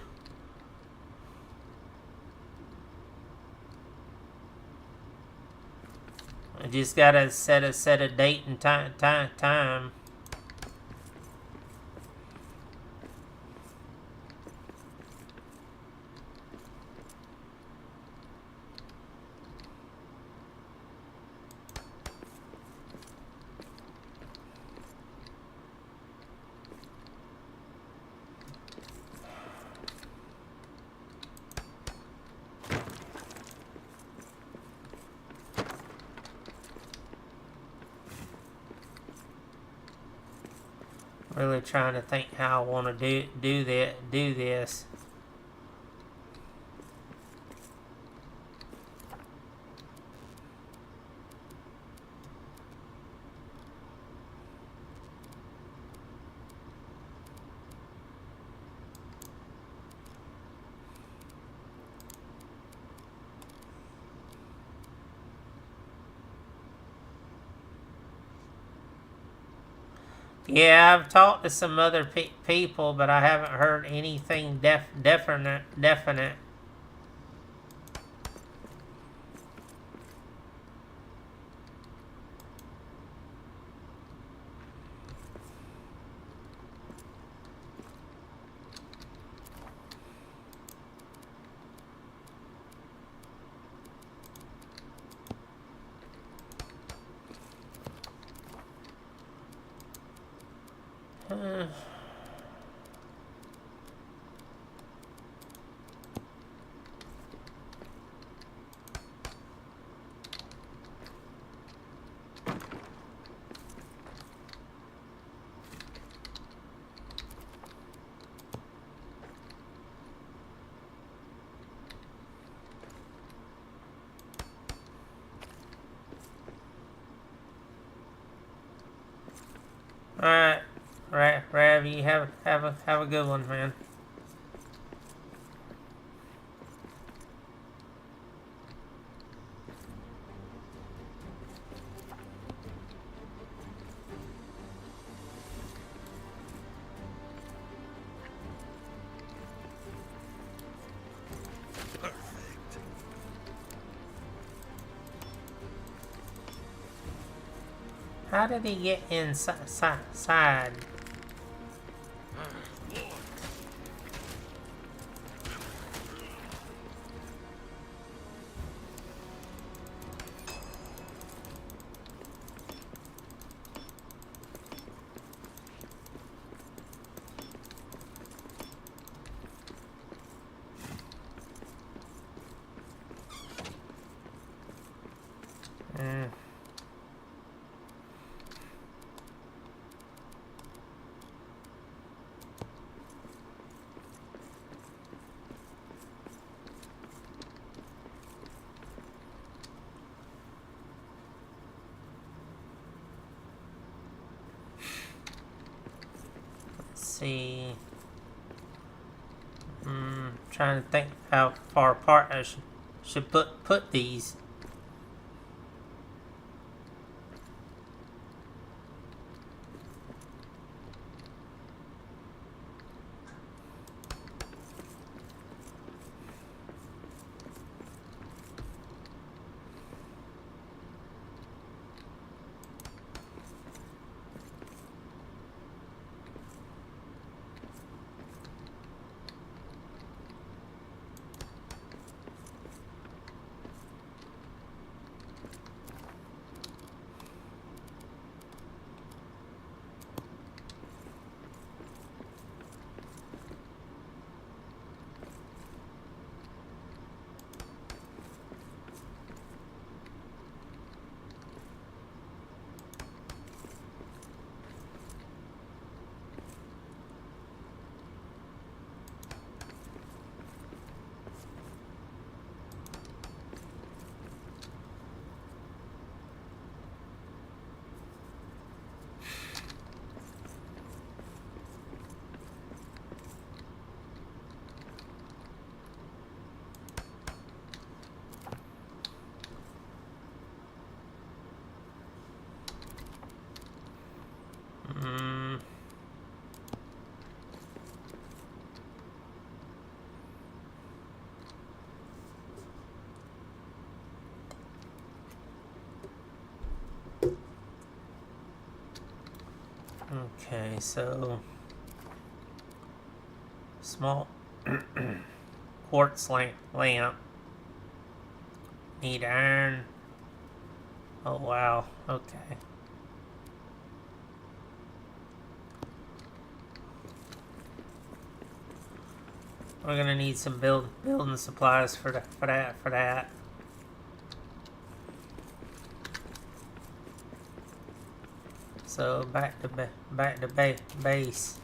I just gotta set a date and time. Really trying to think how I want to do this. Yeah, I've talked to some other people, but I haven't heard anything definite. Alright, Rav, you have a good one, man. Perfect. How did he get inside? See. Trying to think how far apart I should put these. Okay, so small quartz lamp. Need iron. Oh wow. Okay. We're gonna need some building supplies for that. So back to base.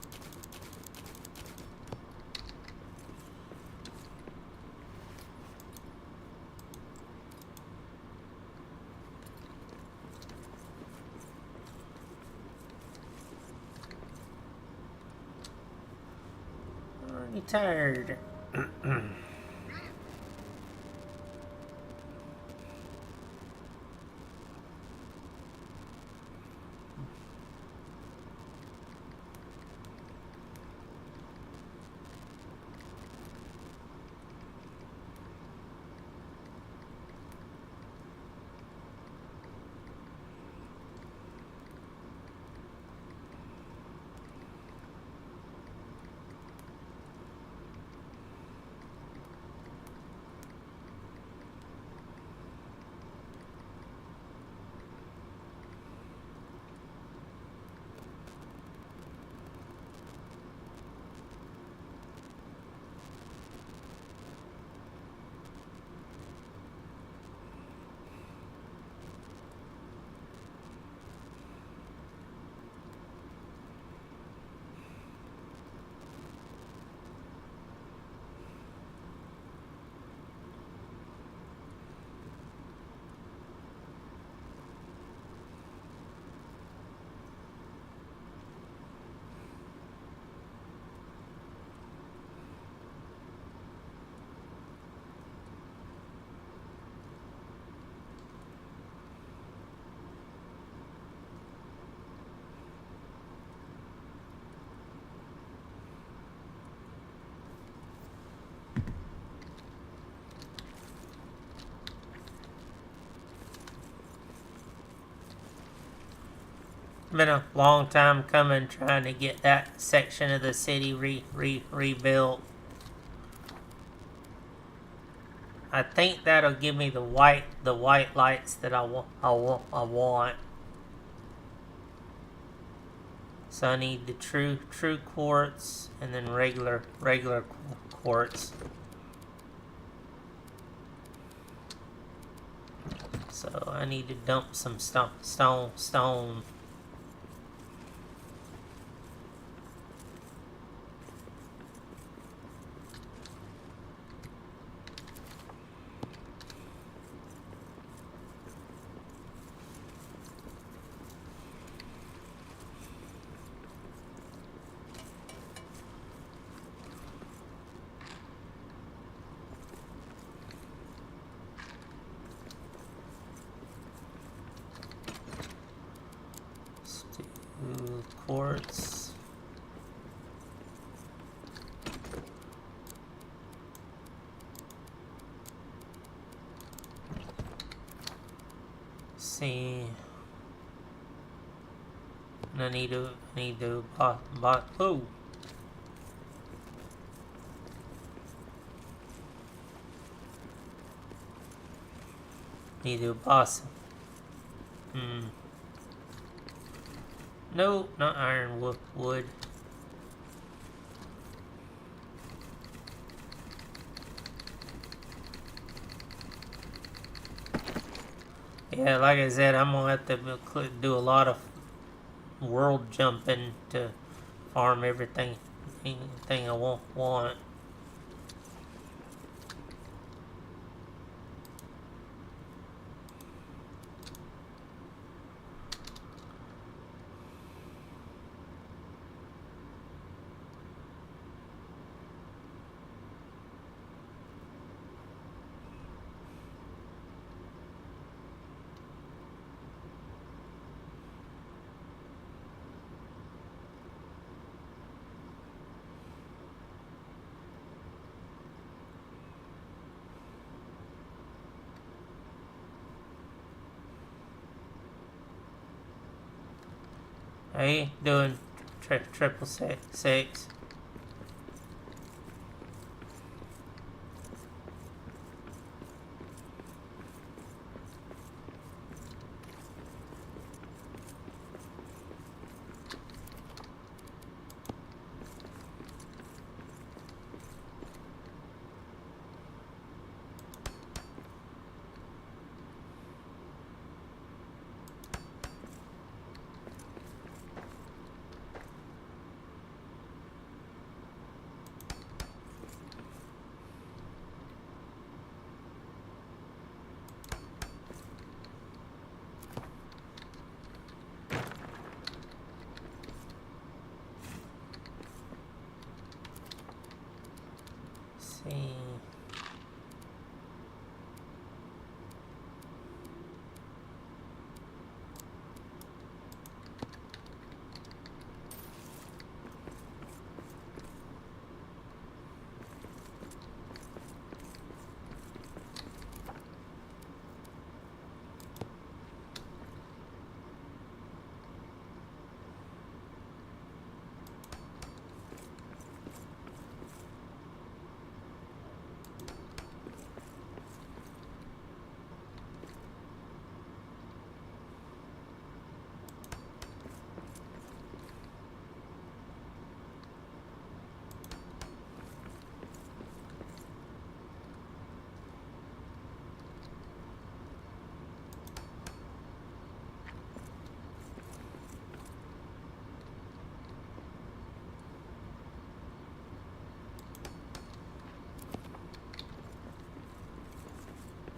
Already tired. Been a long time coming trying to get that section of the city rebuilt. I think that'll give me the white lights that I want. So I need the true quartz and then regular quartz. So I need to dump some stone. Quartz. See, and I need to oh. Need to boss. No, not iron, wood. Yeah, like I said, I'm gonna have to do a lot of world jumping to farm everything I want. Hey, doing triple six. See.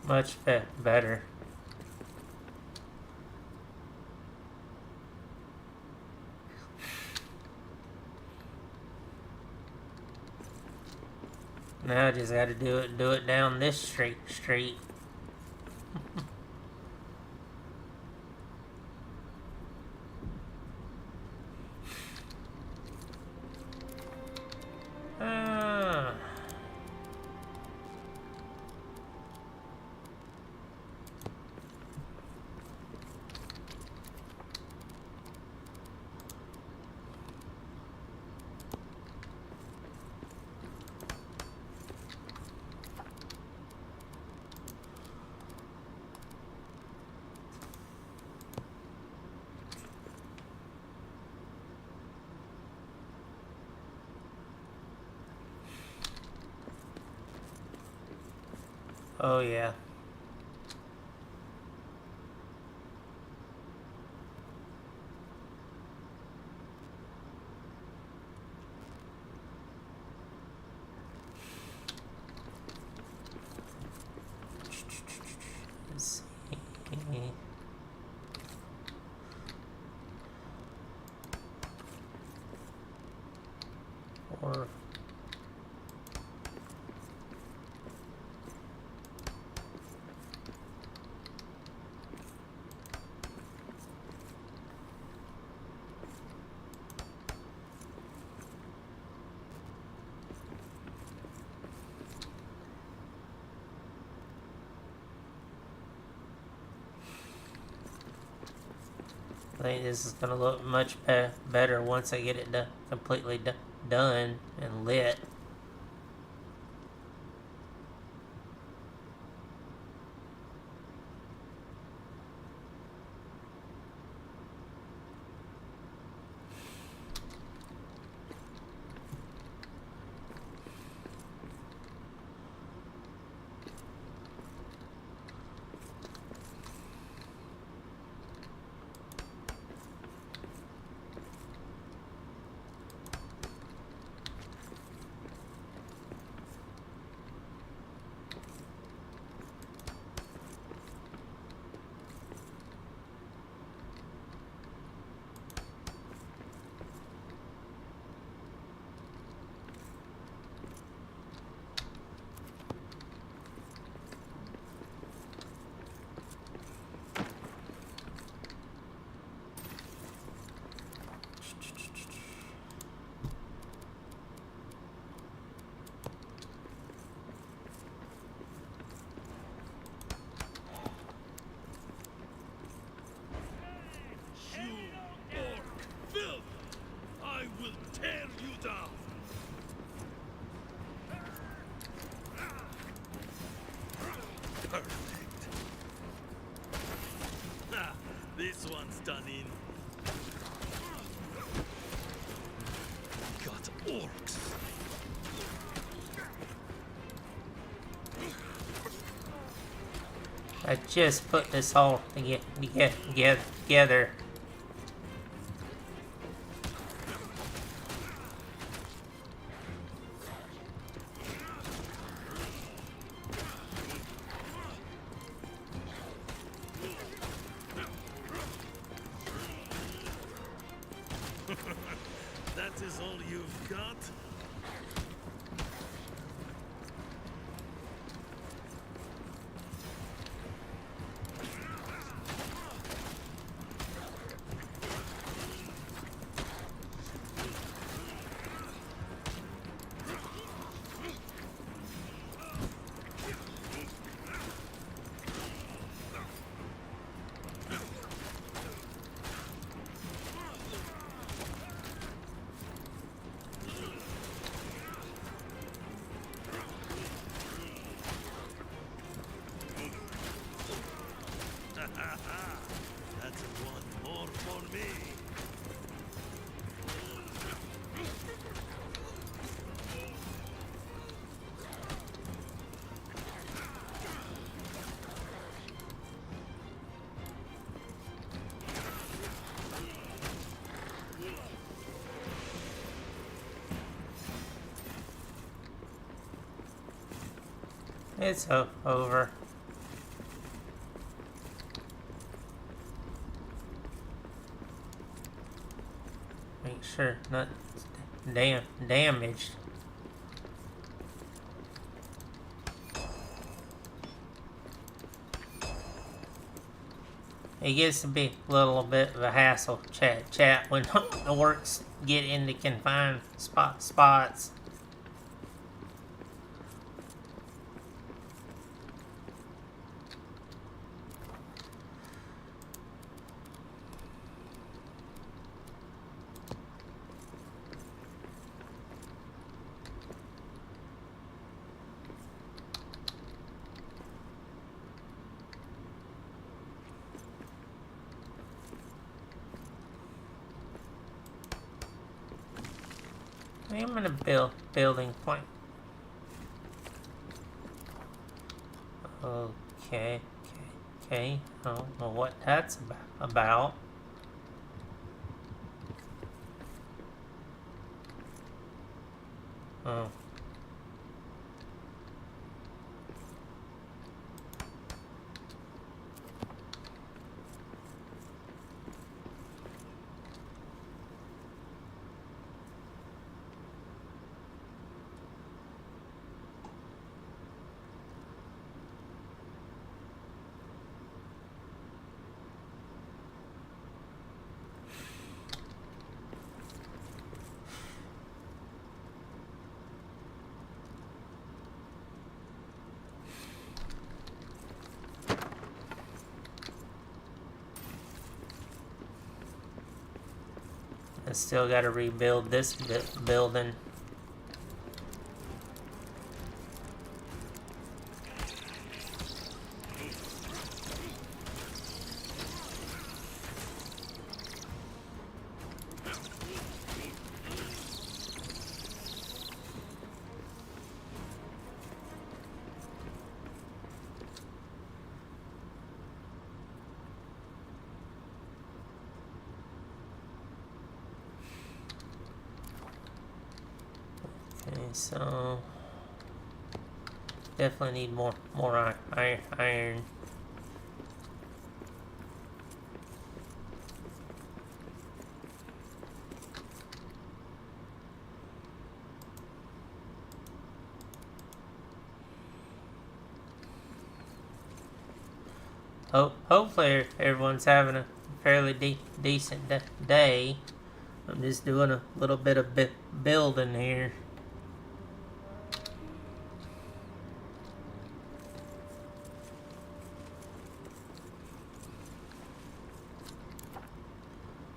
Much better. Now I just gotta do it down this street. Ah. Oh yeah. Let's see. Or I think this is gonna look much better once I get it completely done and lit. This one's done in. Got orcs. I just put this all together. That is all you've got? That's one more for me. It's over. Make sure not damaged. It gets to be a little bit of a hassle chat when the orcs get into confined spots. I'm in a building point. Okay. I don't know what that's about. Oh. I still got to rebuild this building. Okay, so definitely need more iron. Hopefully everyone's having a fairly decent day. I'm just doing a little bit of building here.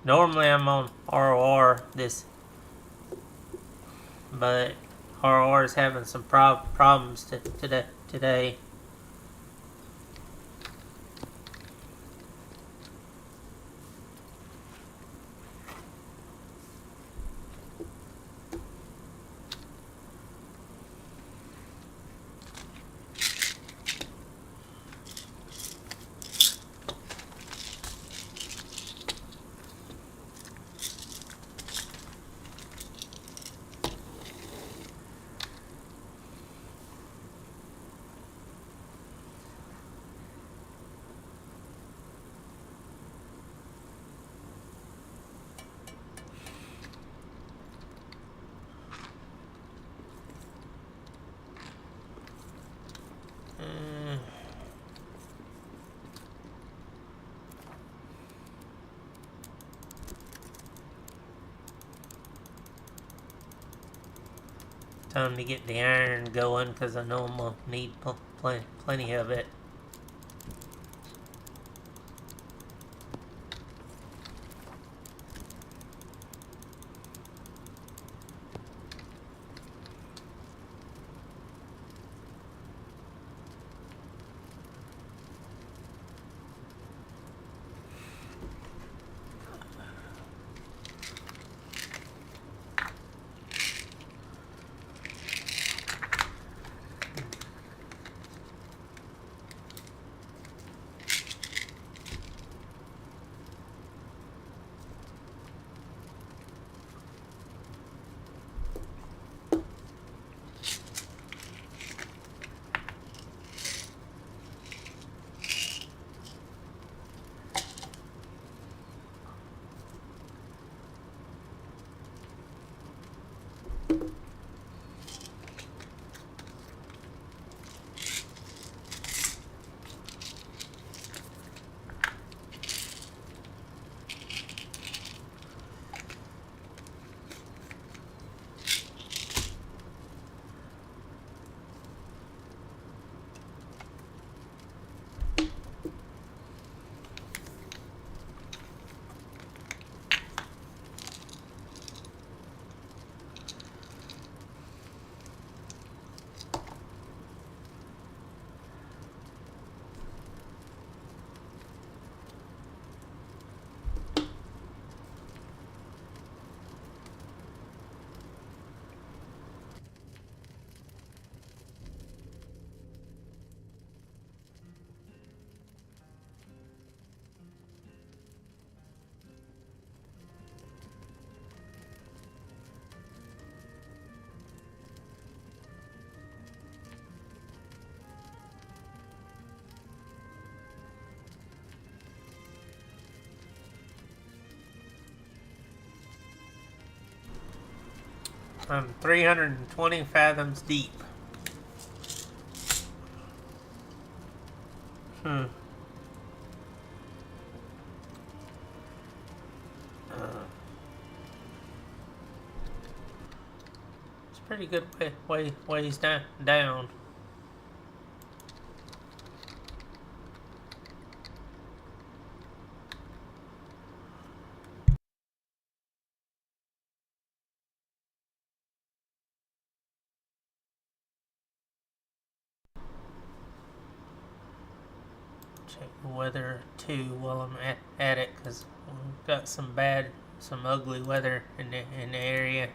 Normally I'm on ROR but ROR is having some problems today. Time to get the iron going because I know I'm gonna need plenty of it. I'm 320 fathoms deep. Uh, it's pretty good ways down. Check the weather too while I'm at it, because we've got some ugly weather in the area.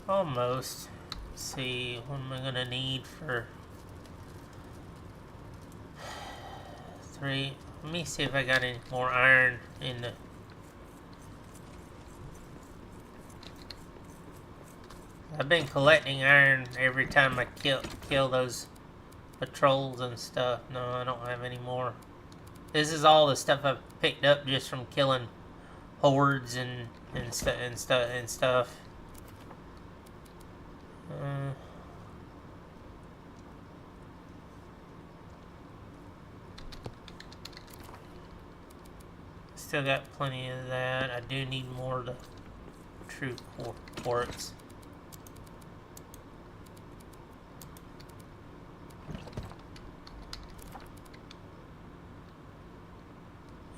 Almost. Let's see, what am I gonna need for 3? Let me see if I got any more iron in the... I've been collecting iron every time I kill those patrols and stuff. No, I don't have any more. This is all the stuff I've picked up just from killing hordes and stuff. Still got plenty of that. I do need more of the true quartz.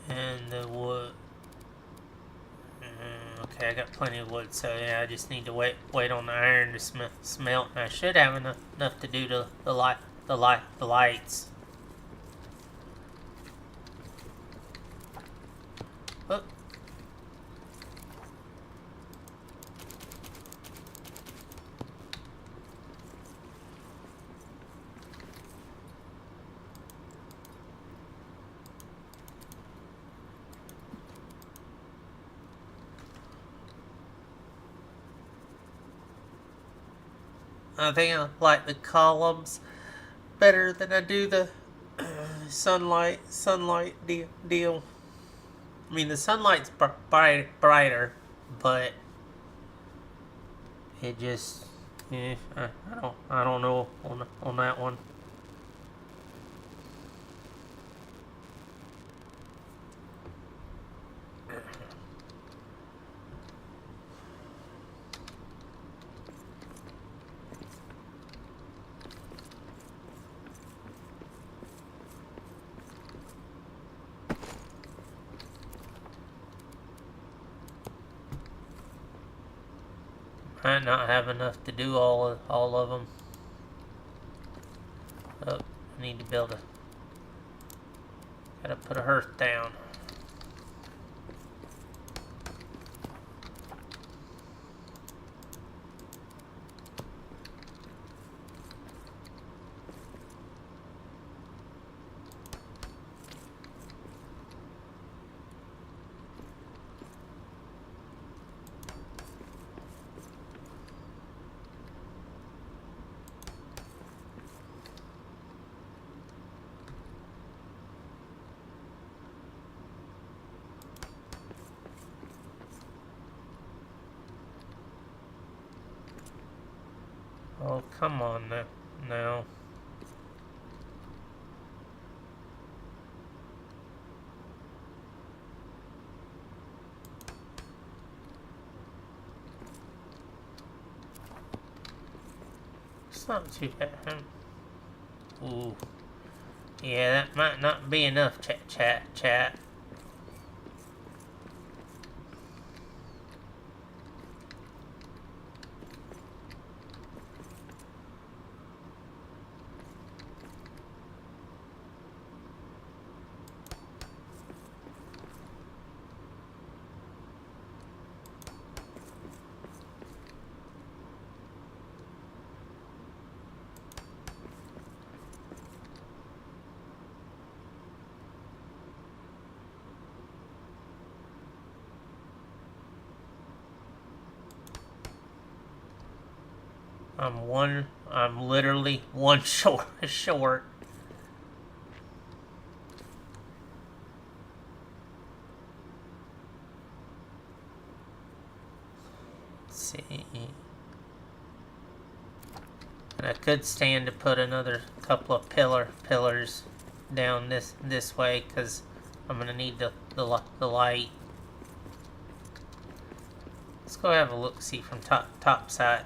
And the wood. Okay, I got plenty of wood, so yeah, I just need to wait on the iron to smelt, and I should have enough to do the lights. Oh. I think I like the columns better than I do the sunlight deal. I mean, the sunlight's brighter, but it just, I don't know on that one. Might not have enough to do all of them. Oh, I need to build a. Gotta put a hearth down. Oh, come on now. It's not too bad, huh? Ooh. Yeah, that might not be enough, chat. I'm literally one short. Let's see. And I could stand to put another couple of pillars down this way, because I'm gonna need the light. Let's go have a look, see from top side.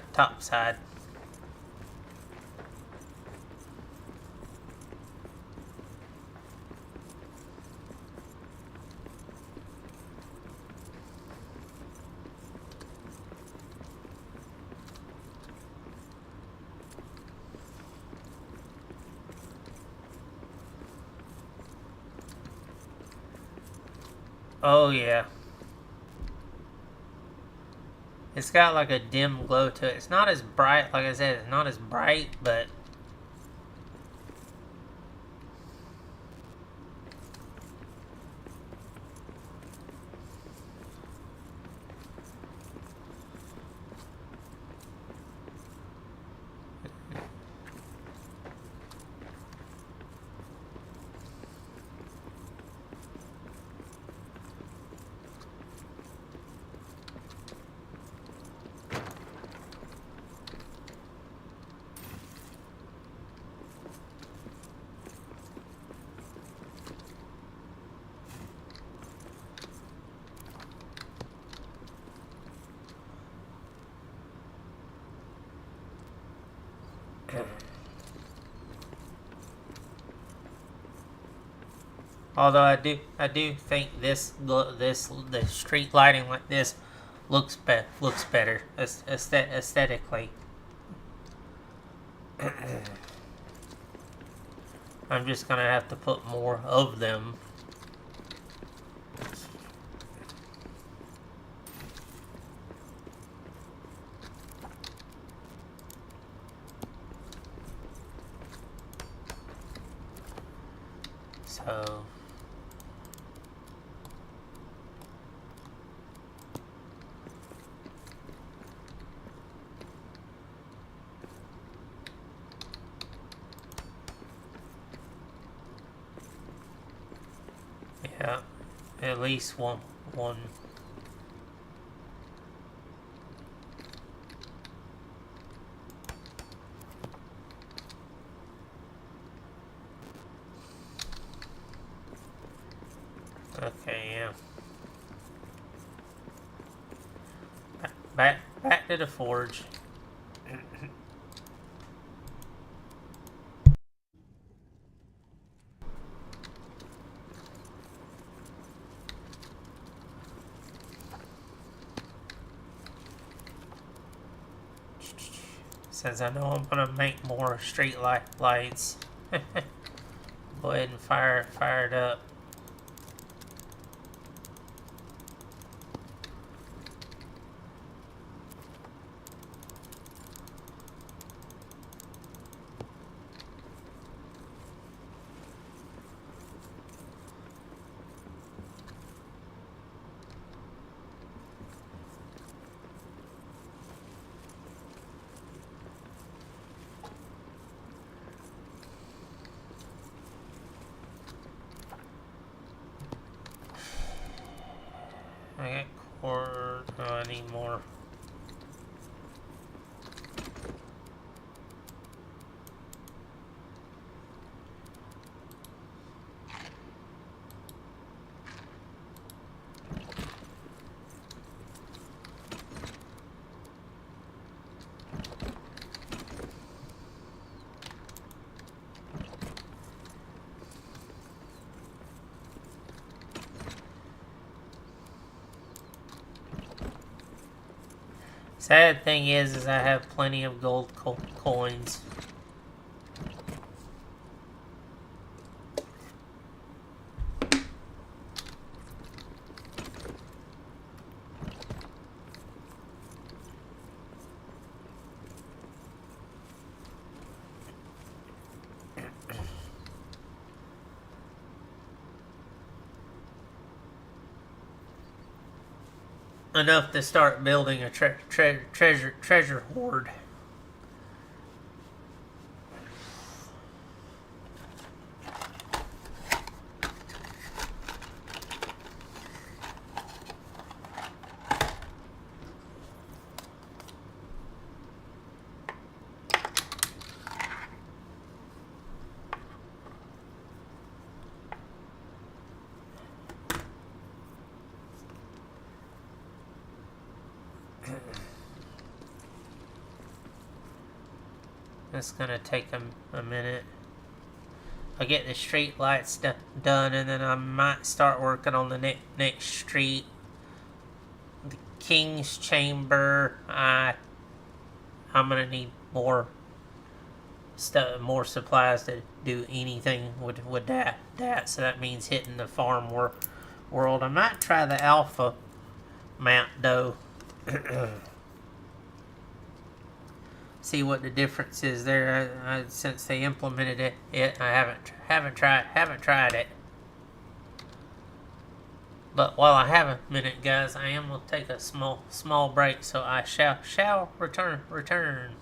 Oh yeah. It's got like a dim glow to it. It's not as bright, like I said, it's not as bright, but although I do think the street lighting like this looks better aesthetically. I'm just gonna have to put more of them. So yeah, at least one. Okay, yeah. Back to the forge. Since I know I'm gonna make more street lights, go ahead and fire it up. I got cord. Oh, I need more. Sad thing is I have plenty of gold coins. Enough to start building a treasure hoard. It's gonna take a minute. I'll get the street lights done, and then I might start working on the next street. The King's Chamber. I'm gonna need more more supplies to do anything with that. So that means hitting the farm world. I might try the alpha map though. See what the difference is there. Since they implemented it, I haven't tried it. But while I have a minute, guys, I am gonna take a small break. So I shall return.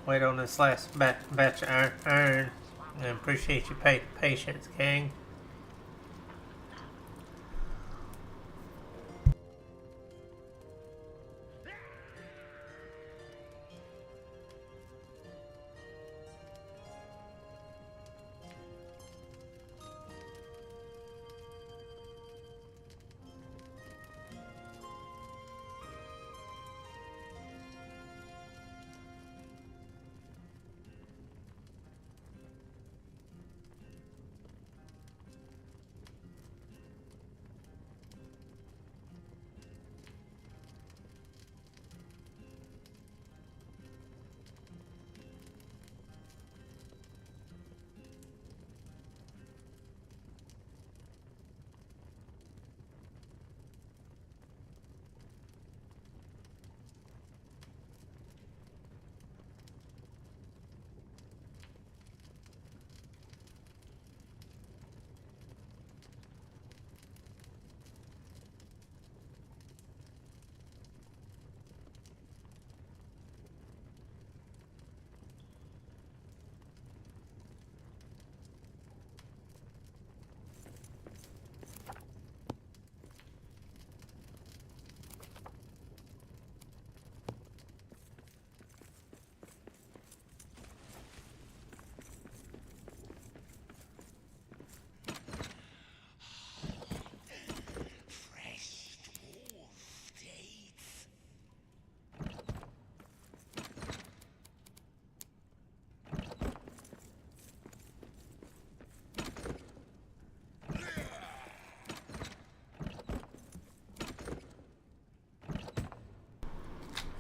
Wait on this last batch of iron. I appreciate your patience, gang.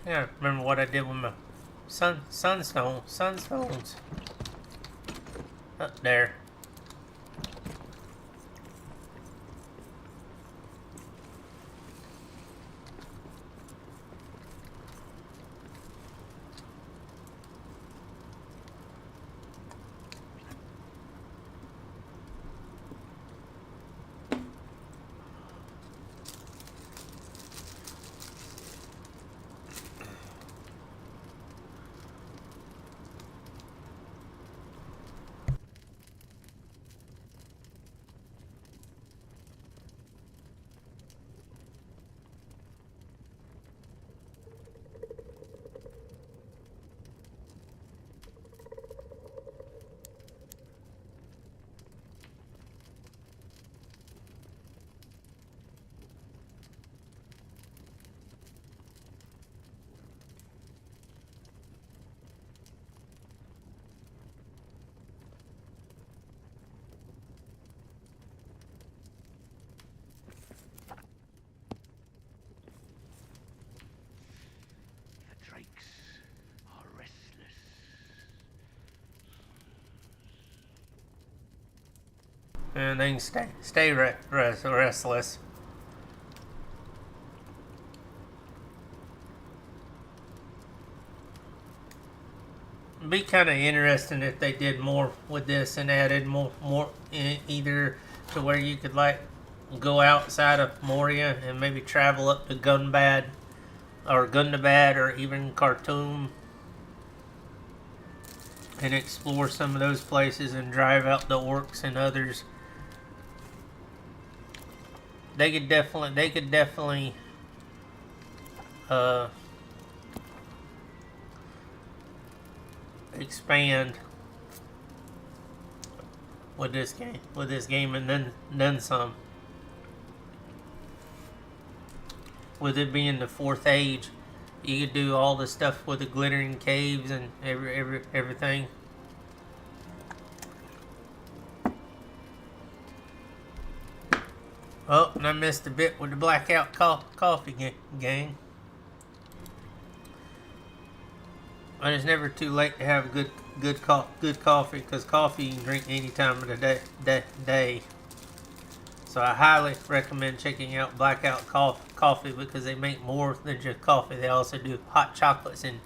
I gotta remember what I did with my sunstones. Up there. And they can stay restless. It'd be kind of interesting if they did more with this and added more either to where you could like go outside of Moria and maybe travel up to Gundabad or even Khartoum and explore some of those places and drive out the orcs and others. They could definitely expand with this game and then some. With it being the fourth age, you could do all the stuff with the glittering caves and everything. Oh, and I missed a bit with the blackout coffee gang. But it's never too late to have good coffee, because coffee you can drink any time of the day. So I highly recommend checking out Blackout Coffee, because they make more than just coffee. They also do hot chocolates and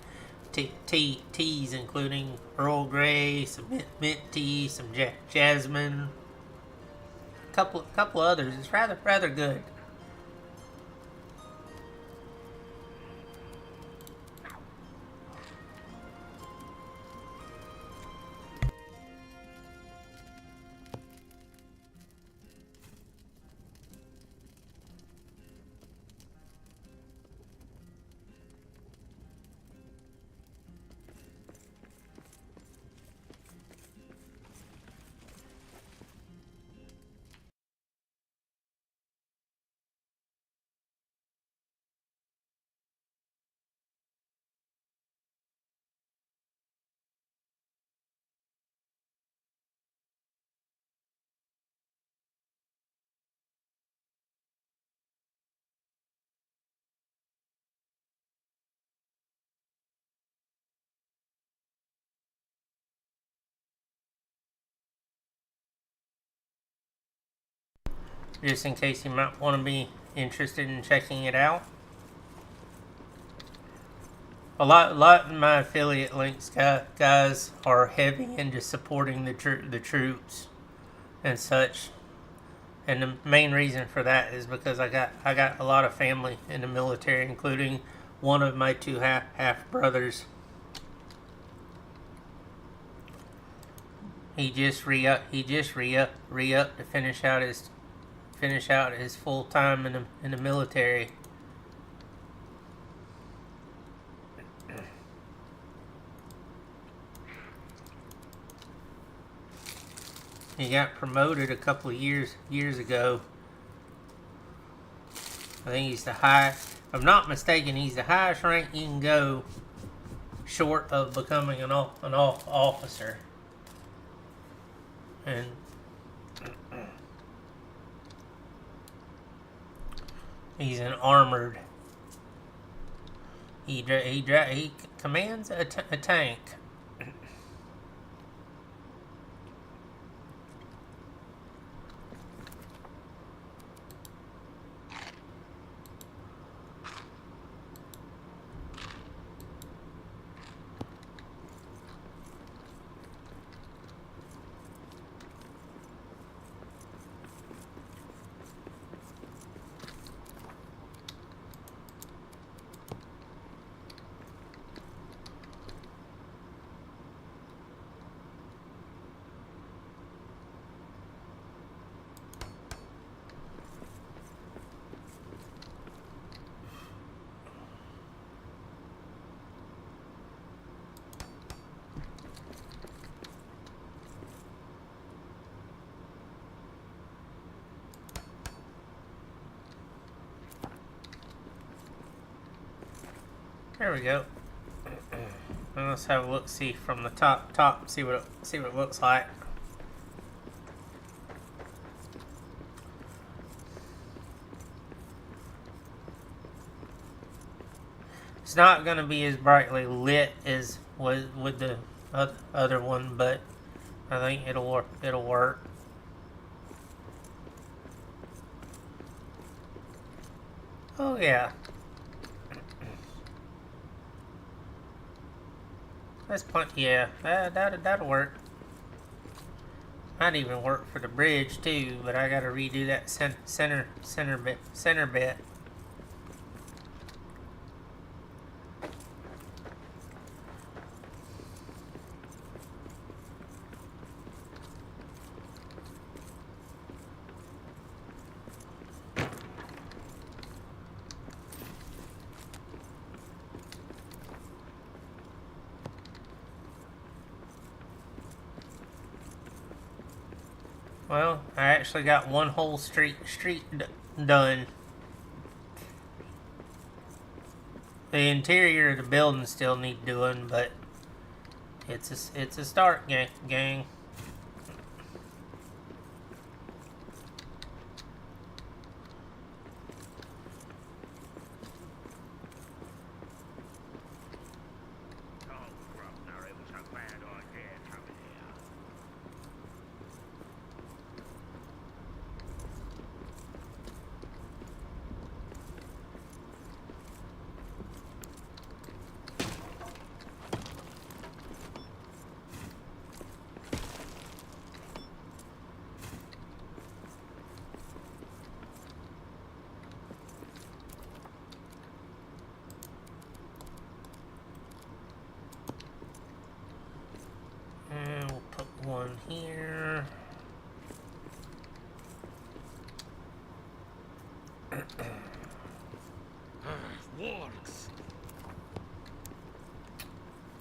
teas, including Earl Grey, some mint tea, some jasmine, couple others. It's rather good. just in case you might want to be interested in checking it out. A lot of my affiliate links, guys, are heavy into supporting the troops and such. And the main reason for that is because I got a lot of family in the military, including one of my two half brothers. He just re-up to finish out his full time in the military. He got promoted a couple of years ago. I think he's the highest. If I'm not mistaken, he's the highest rank you can go, short of becoming an officer. And he's an armored. He commands a tank. There we go. And let's have a look, see from the top, see what it looks like. It's not going to be as brightly lit as with the other one, but I think it'll work. Oh yeah. That's plenty. Yeah, that'll work. Might even work for the bridge too, but I gotta redo that center bit. Well, I actually got one whole street done. The interior of the building still need doing, but it's a start, gang. One here. Works.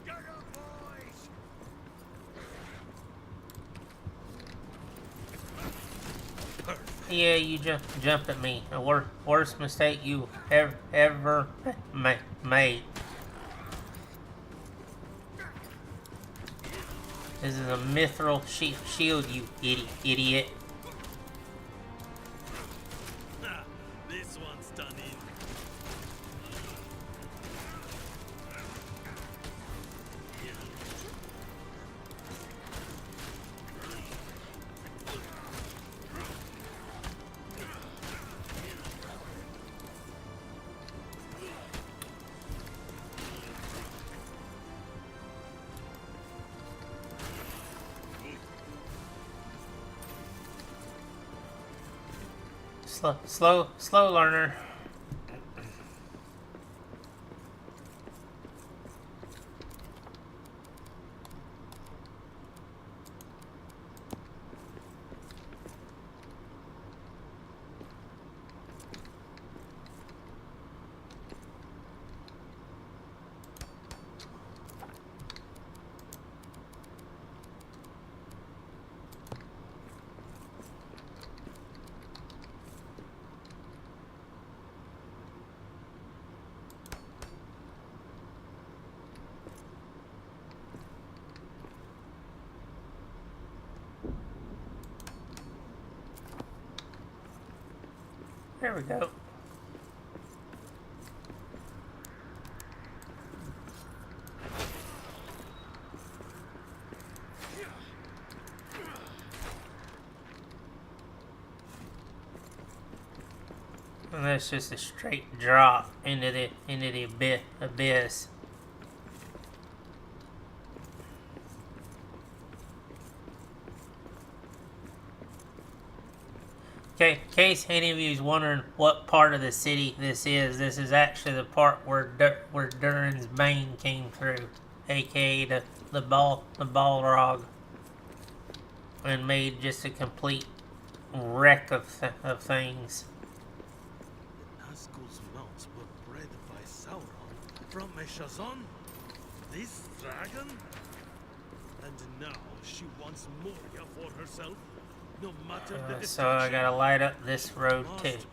Get up, boys. Yeah, you jump at me. The worst mistake you ever made. This is a mithril shield, you idiot. This one's done in. Slow learner. There we go. And that's just a straight drop into the abyss. Okay, in case any of you is wondering what part of the city this is actually the part where Durin's Bane came through, aka the Balrog, and made just a complete wreck of things. The Nazgul's mounts were bred by Sauron from Meshazon. This dragon? And now she wants Moria for herself, no matter the So I gotta light up this road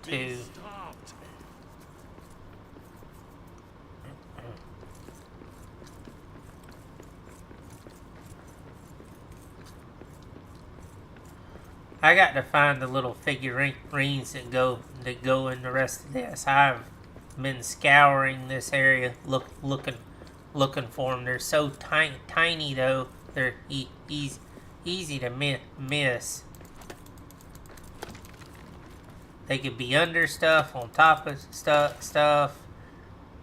too. Stopped. I got to find the little figurines that go in the rest of this. I've been scouring this area looking for them. They're so tiny though. They're easy to miss. They could be under stuff, on top of stuff.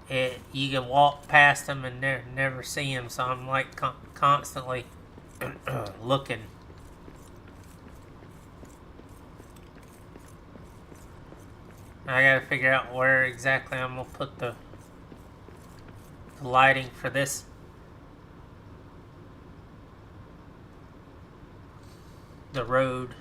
You can walk past them and never see them. So I'm like constantly looking. I gotta figure out where exactly I'm gonna put the lighting for this. The road.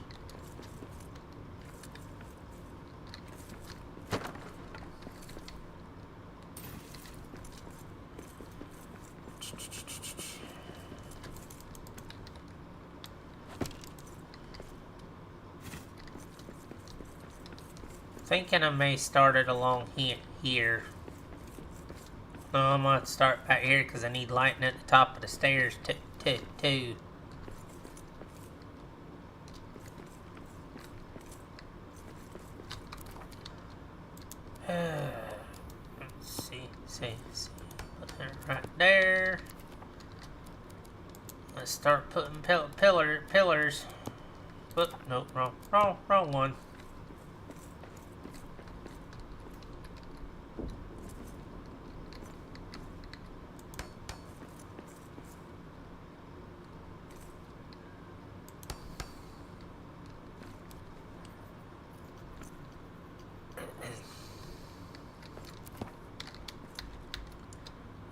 Thinking I may start it along here. No, I'm gonna start back here because I need lighting at the top of the stairs too. Let's see. Put that right there. Let's start putting pillars. Whoop, nope, wrong one.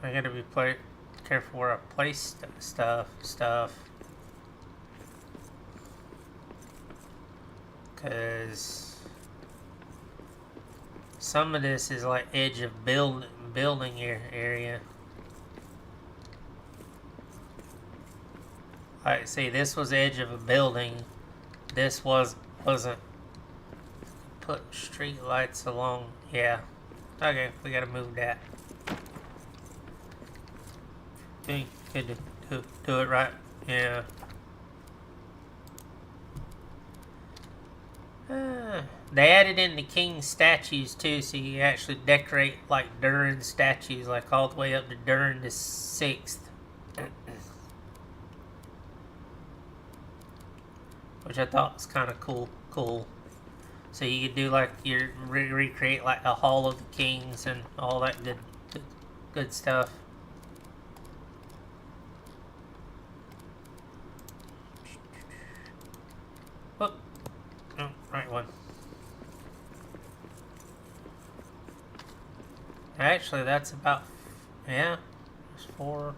I gotta be careful where I place stuff. Cause some of this is like edge of building area. Like, see, this was edge of a building. This wasn't. Put street lights along. Yeah. Okay, we gotta move that. Good to do it right. Yeah. They added in the king statues too, so you actually decorate like Durin statues, like all the way up to Durin the 6th. Which I thought was kind of cool. So you could do like your recreate like a Hall of the Kings and all that good stuff. Oh, right one. Actually, that's about, yeah, it's 4.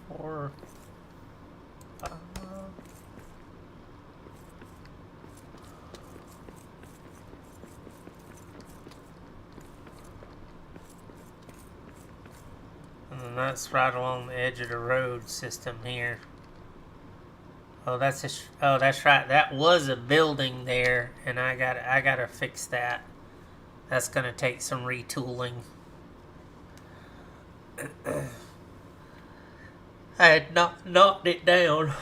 Four, 5. And then that's right along the edge of the road system here. Oh, oh, that's right. That was a building there, and I gotta fix that. That's gonna take some retooling. I had knocked it down.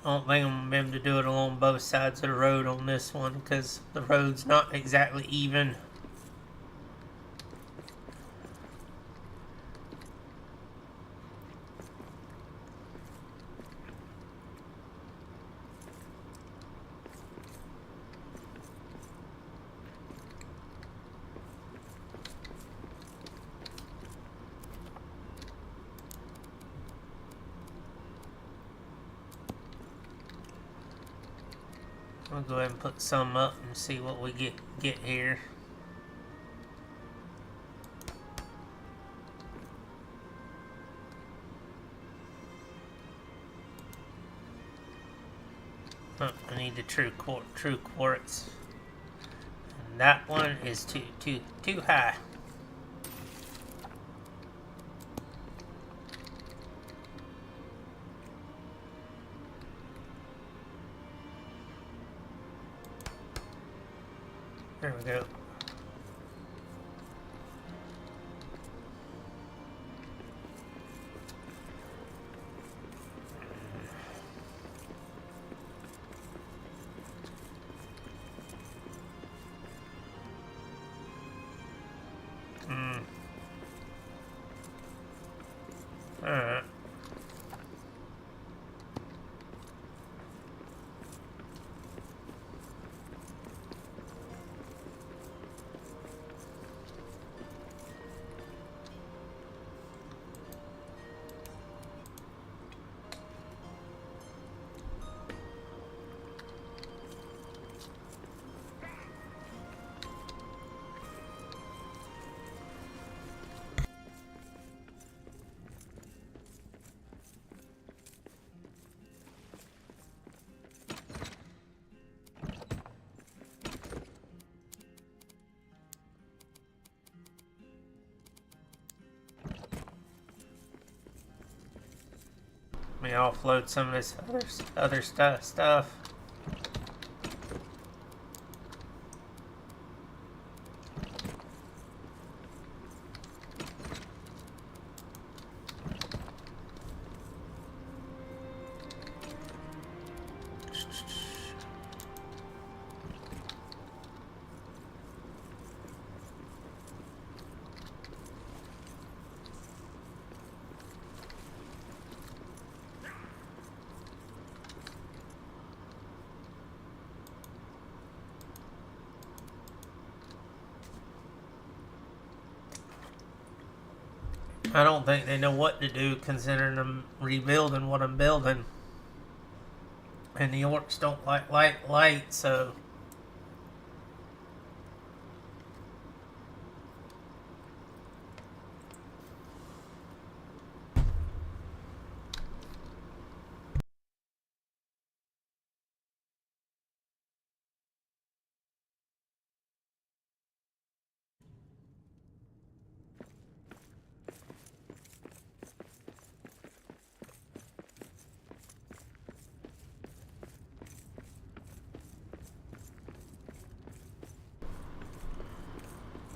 I don't think I'm going to be able to do it along both sides of the road on this one because the road's not exactly even. I'll go ahead and put some up and see what we get here. Oh, I need the true quartz. And that one is too high. There we go. Alright. Let me offload some of this other stuff. I don't think they know what to do considering I'm rebuilding what I'm building. And the orcs don't like light, so...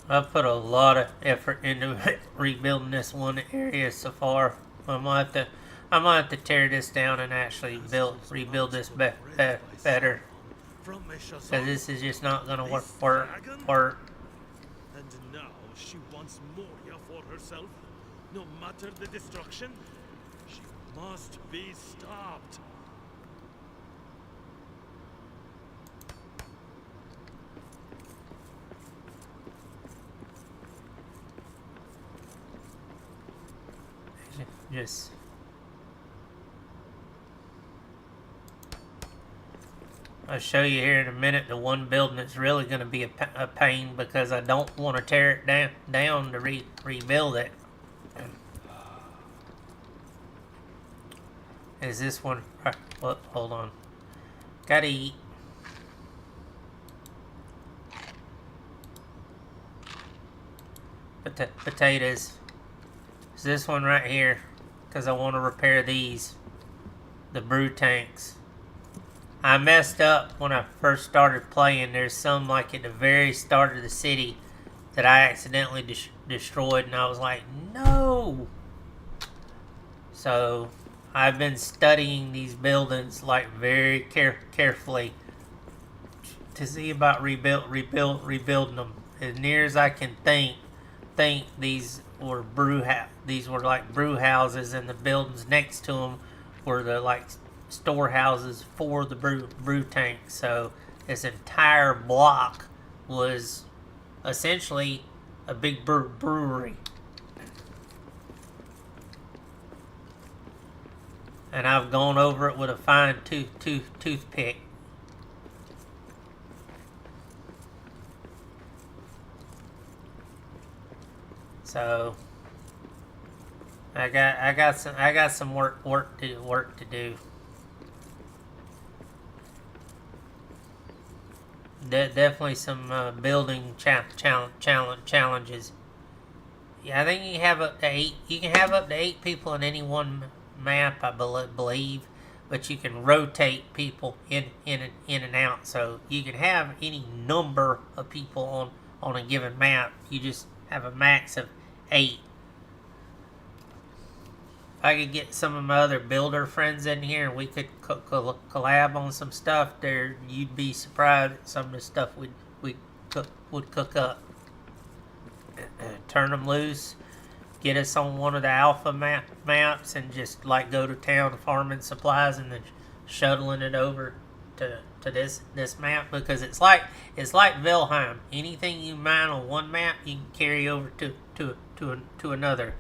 I've put a lot of effort into rebuilding this one area so far. I'm gonna have to tear this down and actually rebuild this better. Because this is just not gonna work. And now she wants Moria for herself, no matter the destruction. She must be stopped. Just... I'll show you here in a minute the one building that's really going to be a pain because I don't want to tear it down to rebuild it. Is this one? Well, hold on. Gotta eat. Potatoes. Is this one right here? Because I want to repair these. The brew tanks. I messed up when I first started playing. There's some like at the very start of the city that I accidentally destroyed, and I was like, no. So I've been studying these buildings like very carefully to see about rebuilding them. As near as I can think these were like brew houses, and the buildings next to them were the like storehouses for the brew tank. So this entire block was essentially a big brewery. And I've gone over it with a fine toothpick. So I got some work to do. Definitely some building challenges. Yeah, I think you have up to 8. You can have up to 8 people in any one map, I believe, but you can rotate people in and out. So you can have any number of people on a given map. You just have a max of 8. If I could get some of my other builder friends in here and we could collab on some stuff, there you'd be surprised at some of the stuff we would cook up. Turn them loose, get us on one of the alpha maps, and just like go to town farming supplies and then shuttling it over to this map, because it's like Valheim. Anything you mine on one map, you can carry over to another.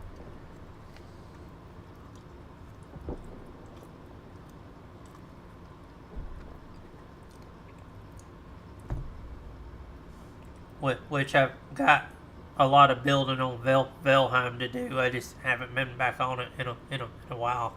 Which I've got a lot of building on Valheim to do. I just haven't been back on it in a while.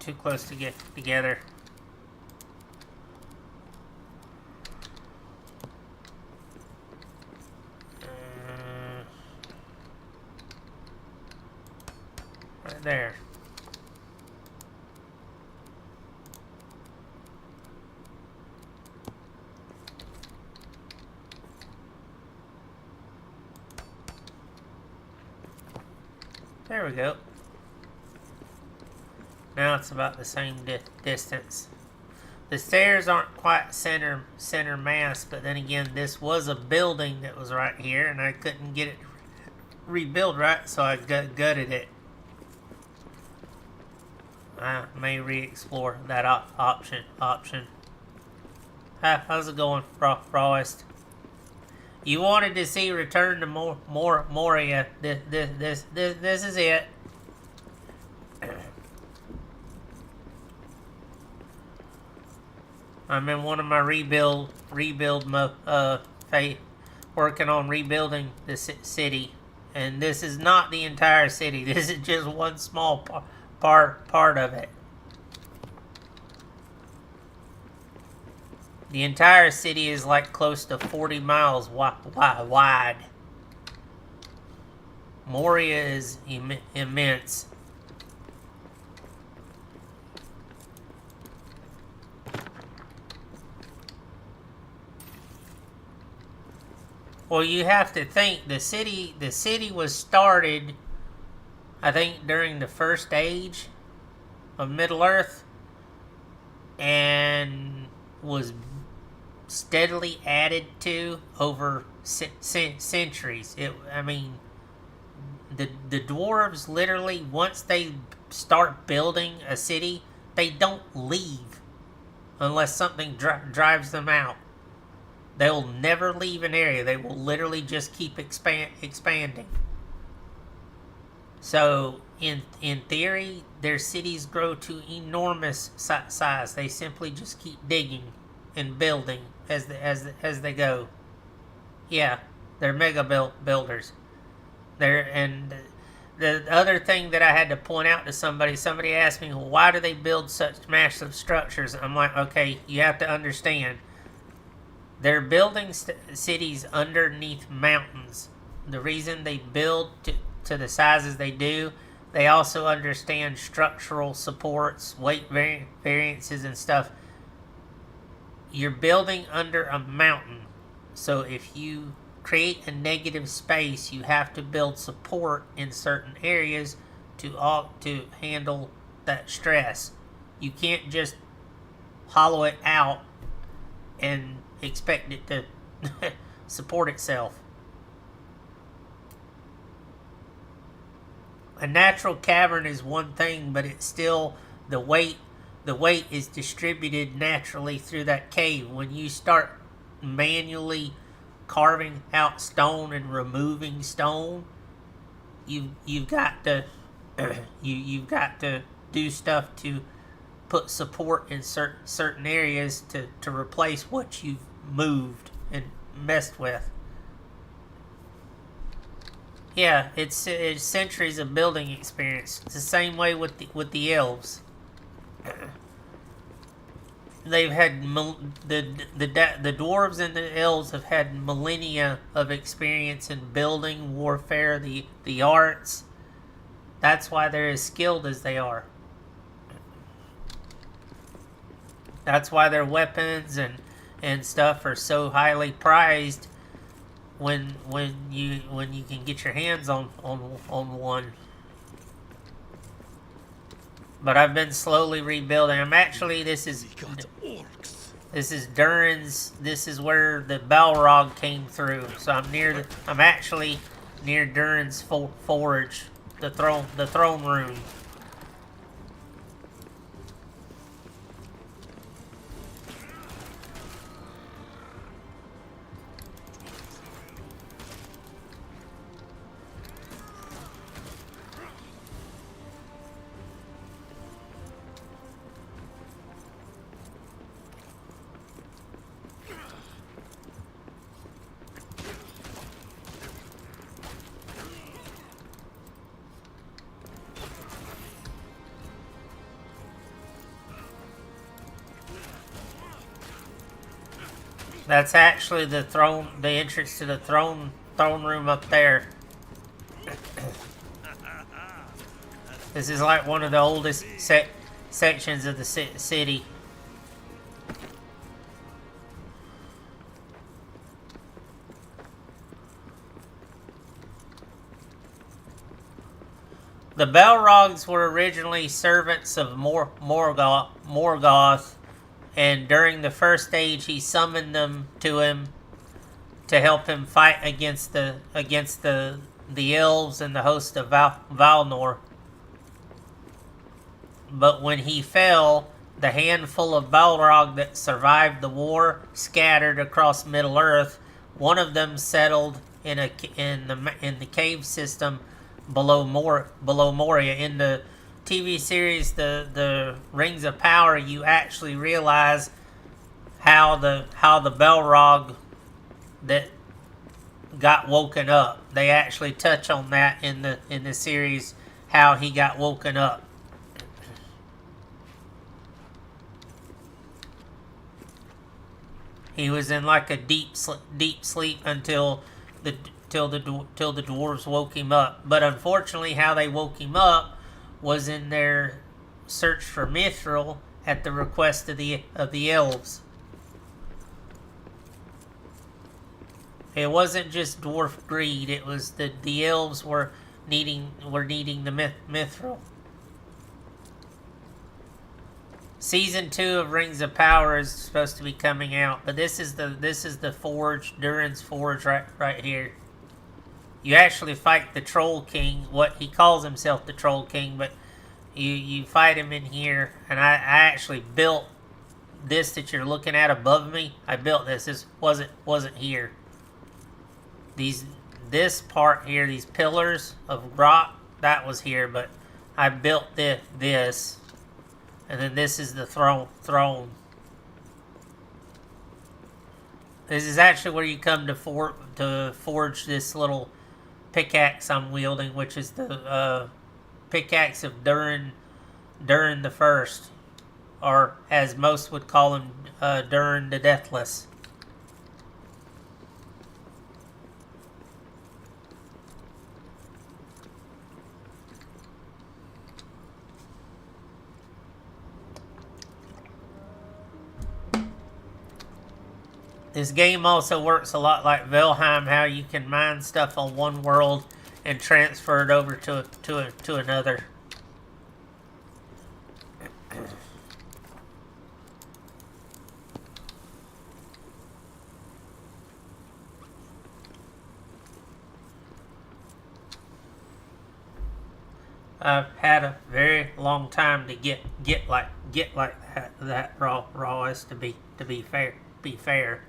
too close to get together. Right there. There we go. Now it's about the same distance. The stairs aren't quite center mass, but then again, this was a building that was right here, and I couldn't get it rebuilt right, so I gutted it. I may re-explore that option. How's it going, Frost? You wanted to see Return to Moria. This is it. I'm in one of my rebuild working on rebuilding the city, and this is not the entire city. This is just one small part of it. The entire city is like close to 40 miles wide. Moria is immense. Well, you have to think the city was started, I think, during the first age of Middle Earth, and was steadily added to over centuries. The dwarves literally, once they start building a city, they don't leave unless something drives them out. They will never leave an area. They will literally just keep expanding. So, in theory, their cities grow to enormous size. They simply just keep digging and building as they go. Yeah, they're mega builders. And the other thing that I had to point out to somebody asked me, well, why do they build such massive structures? I'm like, okay, you have to understand. They're building cities underneath mountains. The reason they build to the sizes they do, they also understand structural supports, weight variances and stuff. You're building under a mountain. So if you create a negative space, you have to build support in certain areas to handle that stress. You can't just hollow it out and expect it to support itself. A natural cavern is one thing, but it's still the weight is distributed naturally through that cave. When you start manually carving out stone and removing stone, you've got to you've got to do stuff to put support in certain areas to replace what you've moved and messed with. Yeah, it's centuries of building experience. It's the same way with the elves. They've had the dwarves and the elves have had millennia of experience in building, warfare, the arts. That's why they're as skilled as they are. That's why their weapons and stuff are so highly prized when you can get your hands on one. But I've been slowly rebuilding. This is Durin's. This is where the Balrog came through. So I'm actually near Durin's forge, the throne room. That's actually the throne, the entrance to the throne room up there. This is like one of the oldest sections of the city. The Balrogs were originally servants of Morgoth, and during the First Age, he summoned them to him to help him fight against the elves and the host of Valnor. But when he fell, the handful of Balrog that survived the war scattered across Middle Earth. One of them settled in the cave system below Moria. In the TV series the Rings of Power, you actually realize how the Balrog that got woken up. They actually touch on that in the series, how he got woken up. He was in like a deep sleep until the dwarves woke him up. But unfortunately, how they woke him up was in their search for mithril at the request of the elves. It wasn't just dwarf greed; it was the elves were needing the mithril. Season 2 of Rings of Power is supposed to be coming out, but this is the forge, Durin's Forge right here. You actually fight the Troll King. What he calls himself, the Troll King, but you fight him in here. And I actually built this that you're looking at above me. I built this. This wasn't here. This part here, these pillars of rock, that was here, but I built this. And then this is the throne. This is actually where you come to forge this little pickaxe I'm wielding, which is the pickaxe of Durin the First, or as most would call him, Durin the Deathless. This game also works a lot like Valheim, how you can mine stuff on one world and transfer it over to another. I've had a very long time to get like that raw as to be fair.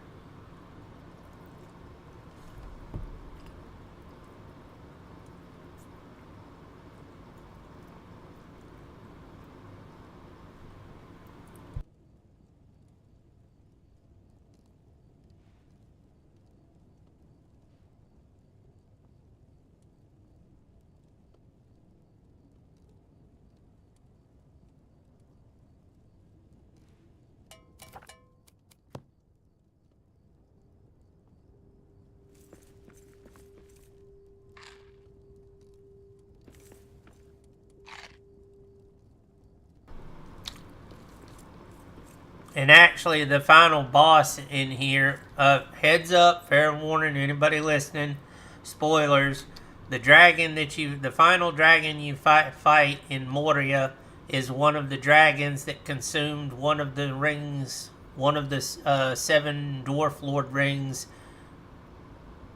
And actually, the final boss in here, heads up, fair warning, anybody listening, spoilers. The final dragon you fight in Moria is one of the dragons that consumed one of the rings, one of the 7 Dwarf Lord rings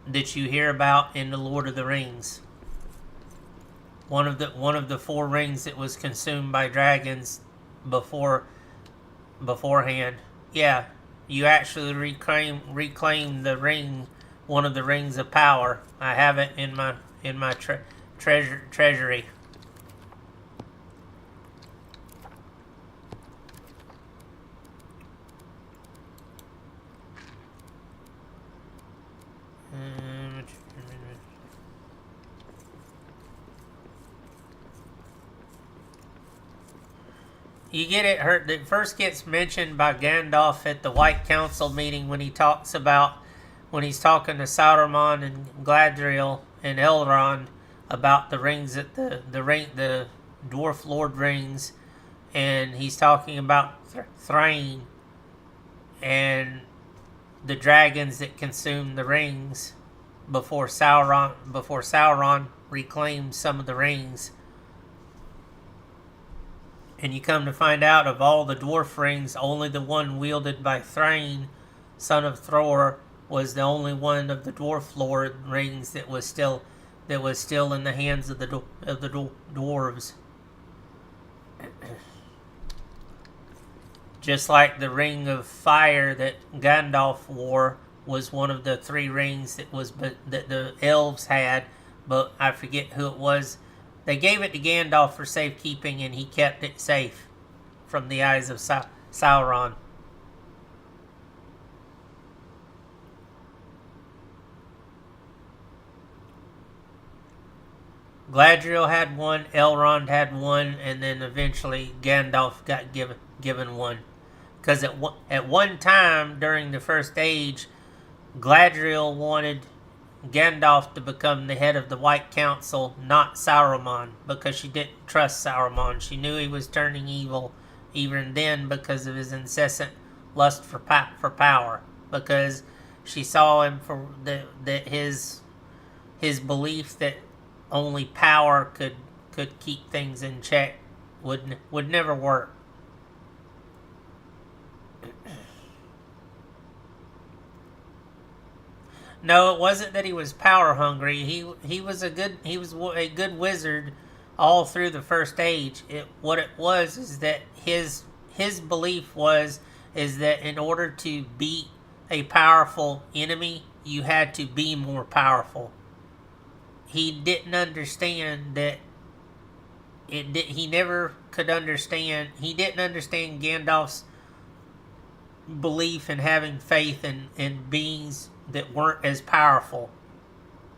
that you hear about in the Lord of the Rings. One of the 4 rings that was consumed by dragons beforehand. Yeah, you actually reclaim the ring, one of the rings of power. I have it in my treasury. You get it hurt. It first gets mentioned by Gandalf at the White Council meeting when he talks about when he's talking to Saruman and Galadriel and Elrond about the rings that the Dwarf Lord rings, and he's talking about Thrain and the dragons that consume the rings before Sauron reclaimed some of the rings. And you come to find out of all the dwarf rings, only the one wielded by Thrain, son of Thor, was the only one of the dwarf lord rings that was still in the hands of the dwarves. Just like the ring of fire that Gandalf wore was one of the 3 rings that the elves had, but I forget who it was. They gave it to Gandalf for safekeeping, and he kept it safe from the eyes of Sauron. Galadriel had one, Elrond had one, and then eventually Gandalf got given one. Because at one time during the First Age, Galadriel wanted Gandalf to become the head of the White Council, not Saruman, because she didn't trust Saruman. She knew he was turning evil even then because of his incessant lust for power. Because she saw him for his belief that only power could keep things in check would never work. No, it wasn't that he was power hungry. He was a good wizard all through the First Age. What it was is that his belief is that in order to beat a powerful enemy, you had to be more powerful. He didn't understand that he never could understand. He didn't understand Gandalf's belief in having faith in beings that weren't as powerful.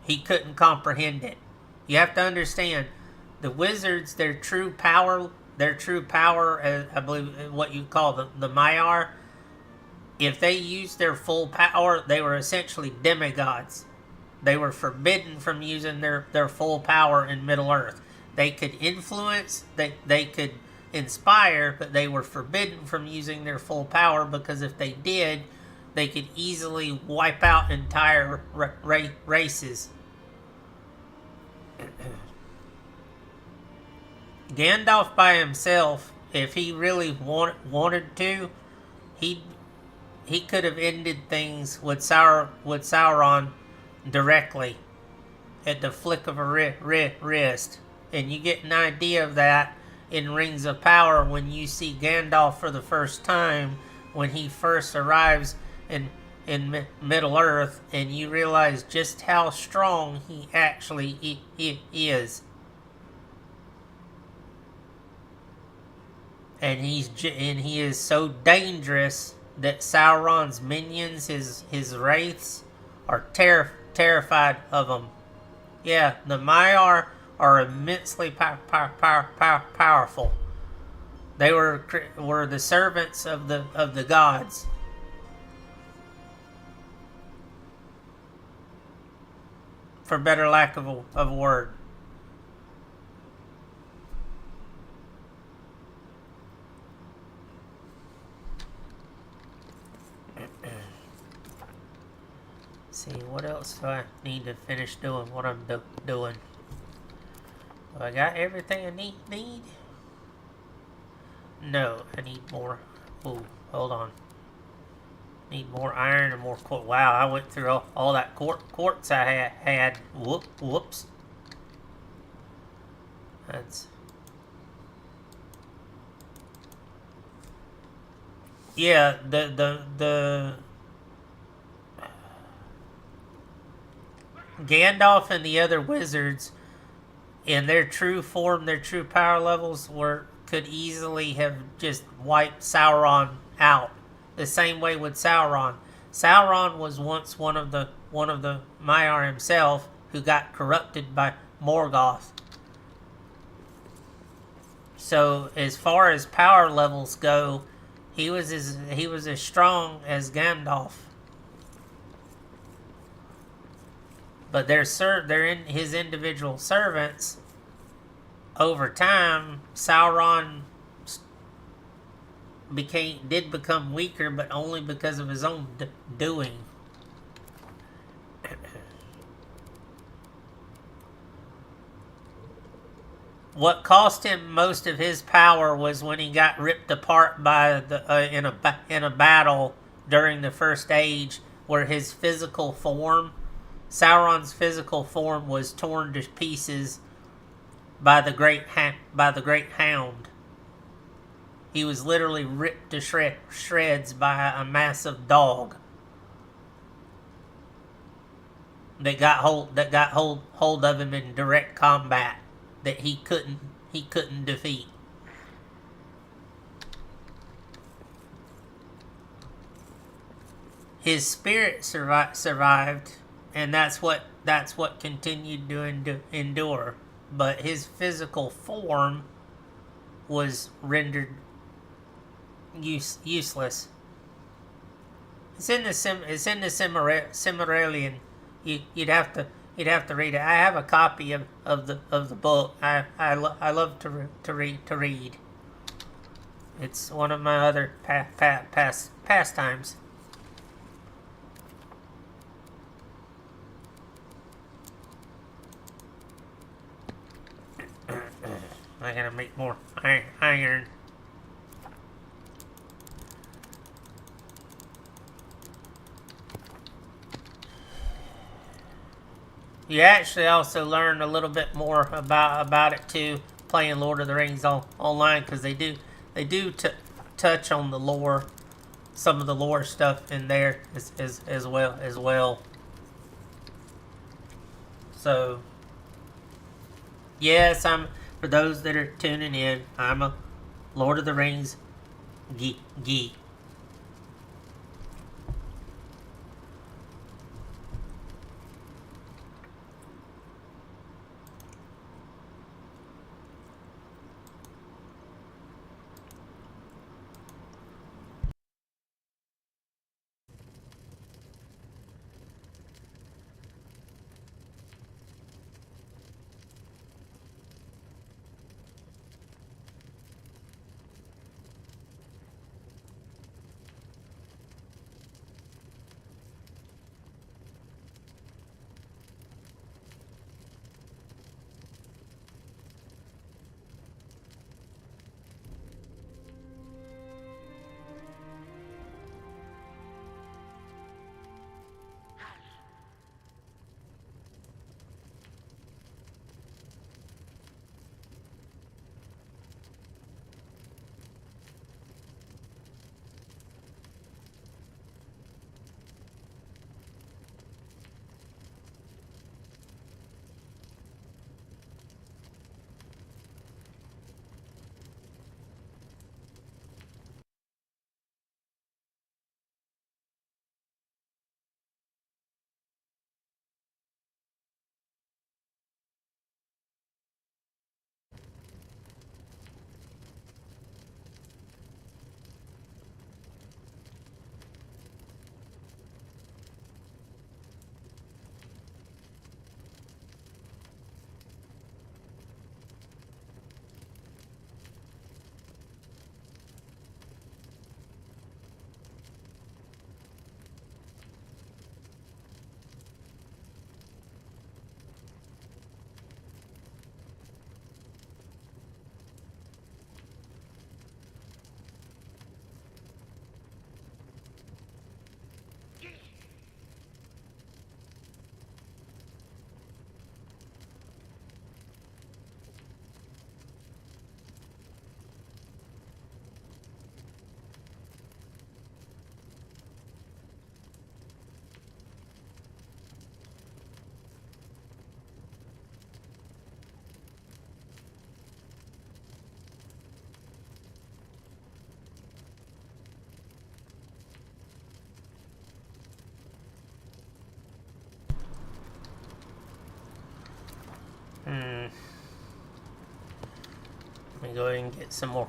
He couldn't comprehend it. You have to understand, the wizards, their true power, as I believe what you call the Maiar, if they used their full power, they were essentially demigods. They were forbidden from using their full power in Middle-earth. They could influence, they could inspire, but they were forbidden from using their full power, because if they did, they could easily wipe out entire races. Gandalf by himself, if he really wanted to, he could have ended things with Sauron directly at the flick of a wrist. And you get an idea of that in Rings of Power when you see Gandalf for the first time, when he first arrives in Middle-earth, and you realize just how strong he actually is. And he is so dangerous that Sauron's minions, his wraiths, are terrified of him. Yeah, the Maiar are immensely powerful. They were the servants of the gods. For better lack of a word. See, what else do I need to finish doing what I'm doing? Do I got everything I need? No, I need more. Ooh, hold on. Need more iron and more quartz. Wow, I went through all that quartz I had. Whoops. That's... Yeah, the Gandalf and the other wizards, in their true form, their true power levels, could easily have just wiped Sauron out. The same way with Sauron. Sauron was once one of the Maiar himself, who got corrupted by Morgoth. So as far as power levels go, he was as strong as Gandalf. But they're in his individual servants. Over time, Sauron did become weaker, but only because of his own doing. What cost him most of his power was when he got ripped apart by in a battle during the First Age, where his physical form, Sauron's physical form, was torn to pieces by the great Hound. He was literally ripped to shreds by a massive dog that got hold of him in direct combat that he couldn't defeat. His spirit survived, and that's what continued to endure. But his physical form was rendered useless. It's in the Silmarillion. You'd have to read it. I have a copy of the book. I love to read. It's one of my other pastimes. I gotta make more iron. You actually also learn a little bit more about it too, playing Lord of the Rings online, because they do touch on the lore, some of the lore stuff in there as well. So yes, for those that are tuning in, I'm a Lord of the Rings geek. Let me go ahead and get some more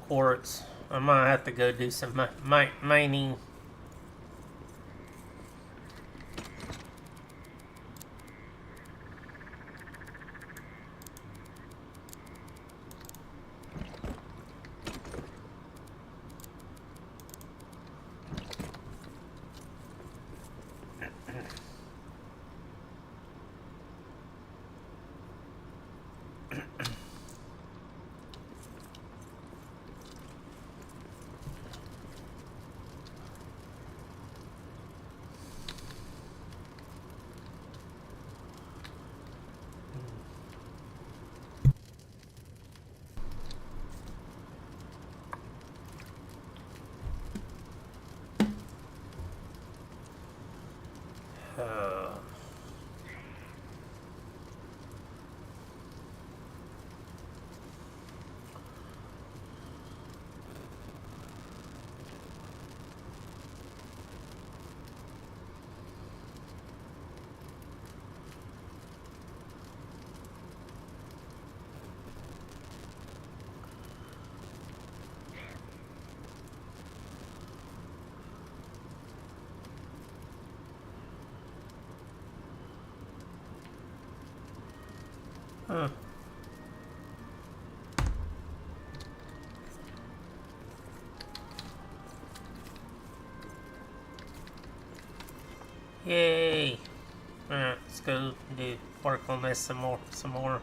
quartz. I might have to go do some mining. Uh, huh. Yay! Alright, let's go work on this some more.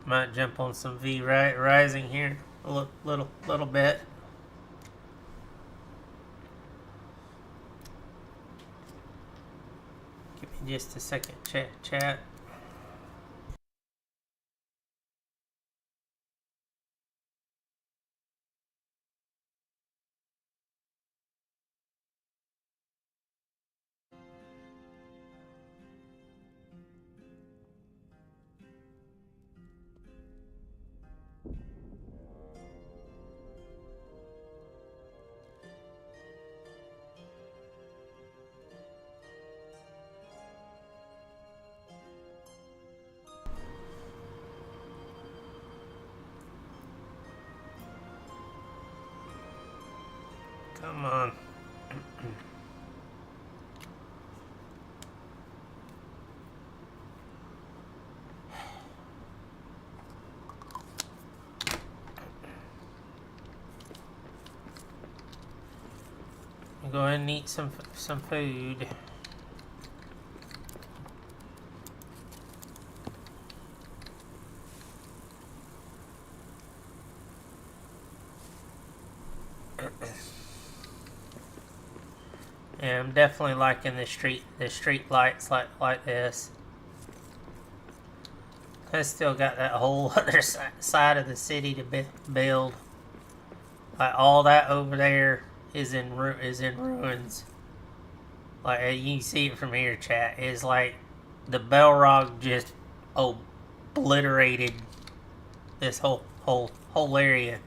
Might jump on some V rising here a little bit. Give me just a second, chat. Come on. Go ahead and eat some food. Yeah, I'm definitely liking the street lights like this. I still got that whole other side of the city to build. Like all that over there is in ruins. Like you can see it from here, chat. It's like the Balrog just obliterated this whole area.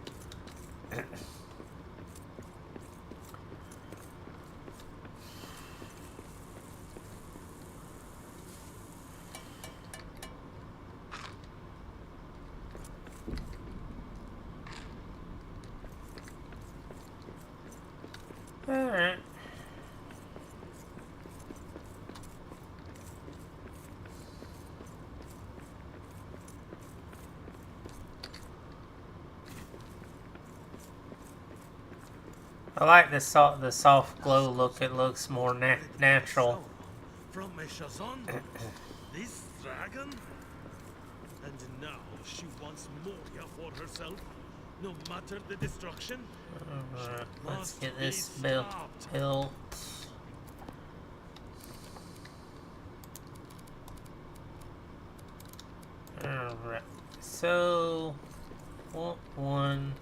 Alright. I like the soft glow look. It looks more natural. From Meshazon, this dragon, and now she wants Moria for herself, no matter the destruction. Alright, let's get this built. Alright, so one.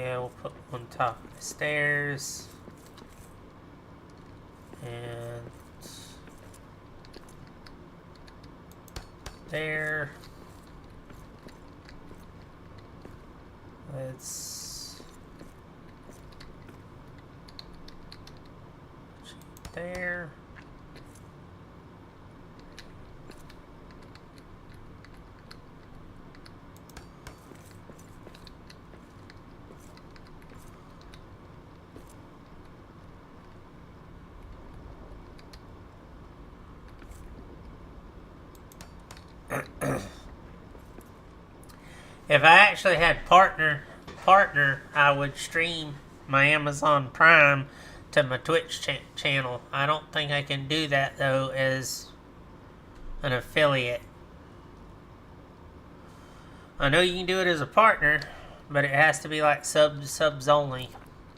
Yeah, we'll put one top of the stairs. And there. Let's there. If I actually had partner, I would stream my Amazon Prime to my Twitch channel. I don't think I can do that though as an affiliate. I know you can do it as a partner, but it has to be like subs only.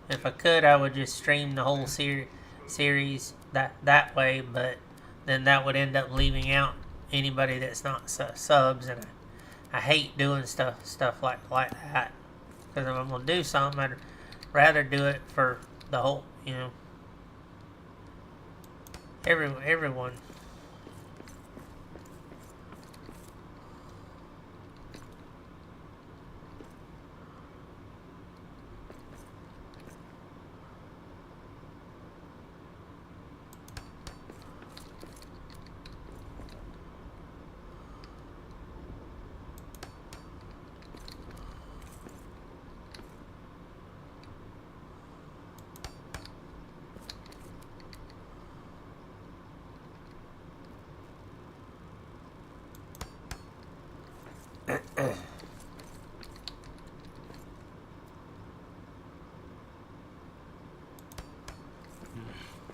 If I could, I would just stream the whole series that way, but then that would end up leaving out anybody that's not subs, and I hate doing stuff like that. Because if I'm gonna do something, I'd rather do it for the whole, everyone.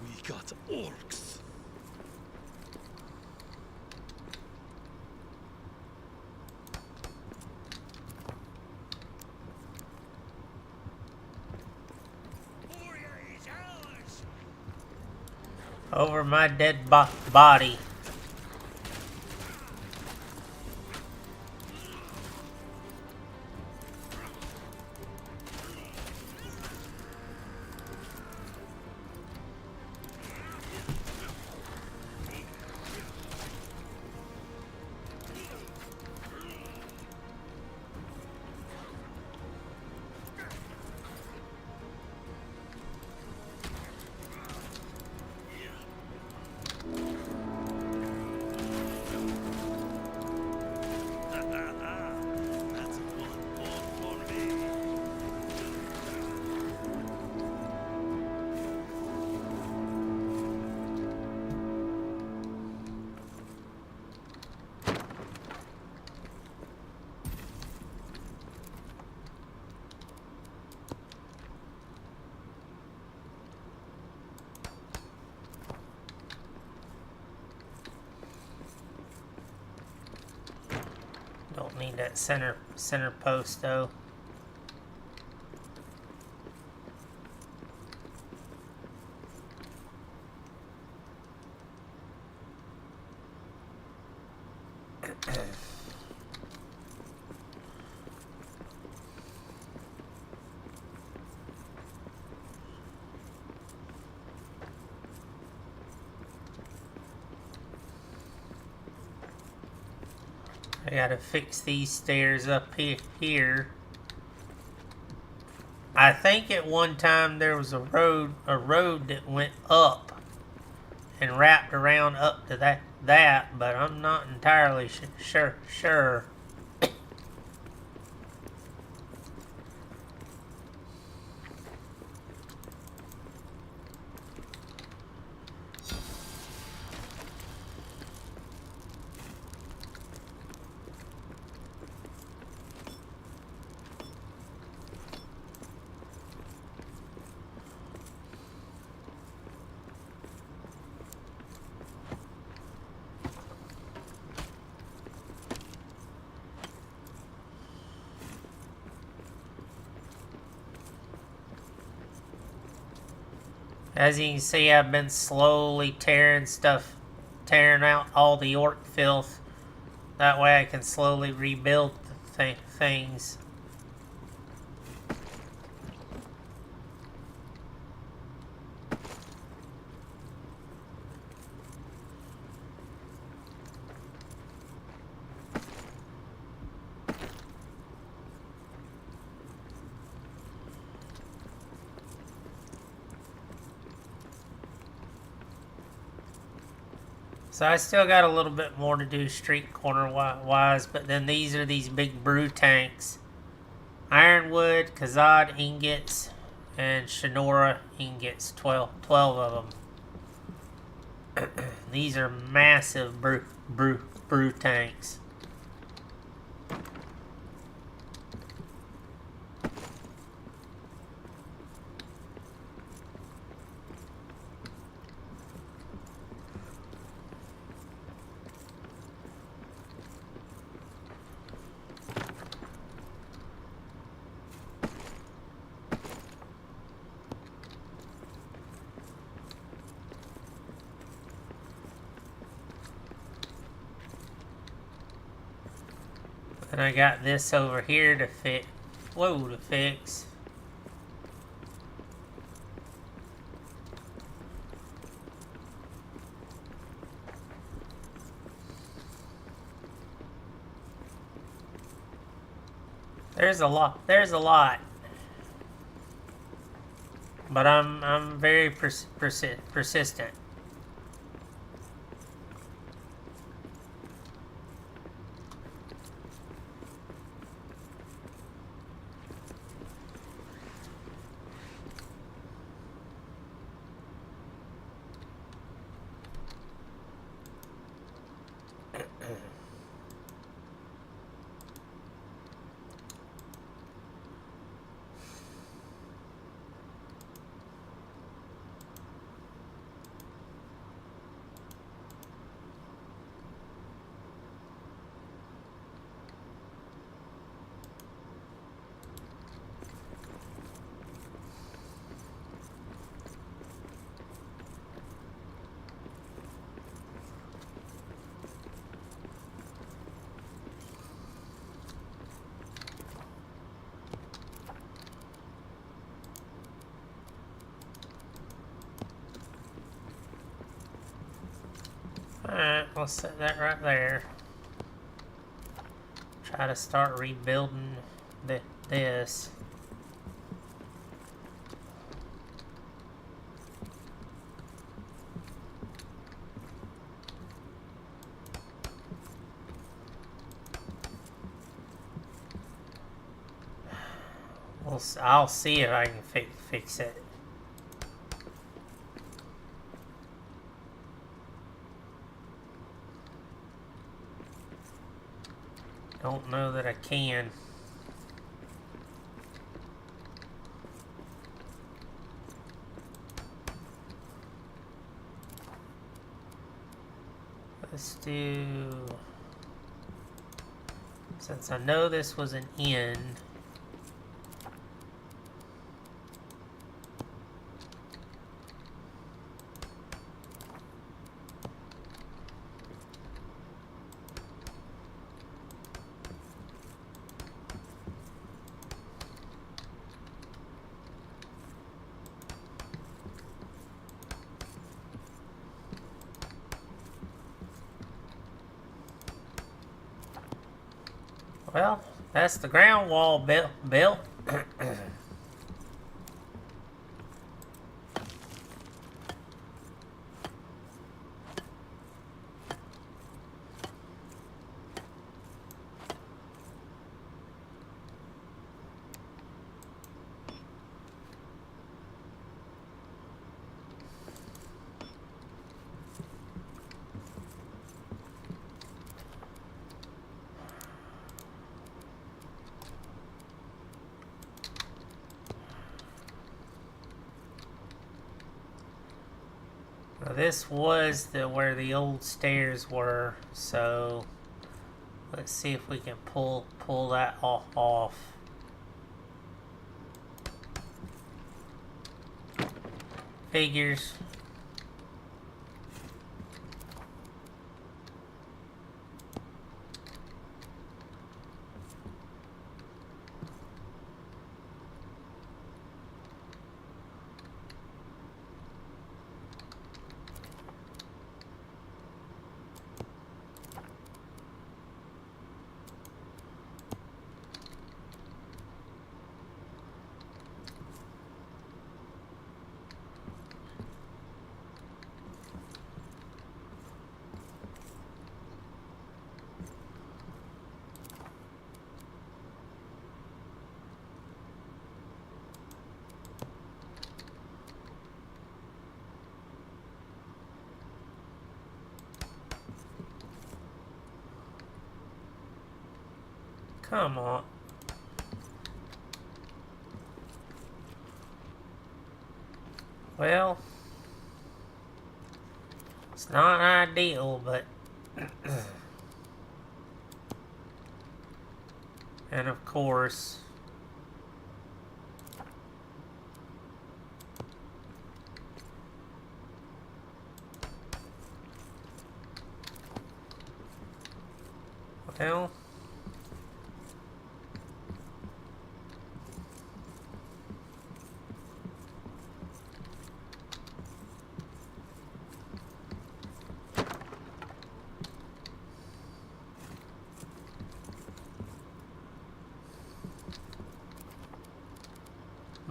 We got orcs. Moria is ours. Over my dead body. That's one more for me. Don't need that center post though. I gotta fix these stairs up here. I think at one time there was a road that went up and wrapped around up to that, but I'm not entirely sure. As you can see, I've been slowly tearing out all the orc filth. That way I can slowly rebuild things. So I still got a little bit more to do street corner wise, but then these are these big brew tanks. Ironwood, Kazad ingots, and Shinora ingots, 12 of them. These are massive brew tanks. And I got this over here to fix. Whoa, to fix. There's a lot. There's a lot. But I'm very persistent. Alright, we'll set that right there. Try to start rebuilding this. I'll see if I can fix it. Don't know that I can. Let's do... Since I know this was an end... Well, that's the ground wall built. Now this was where the old stairs were, so let's see if we can pull that off. Figures. Come on. Well, it's not ideal, but... and of course... well...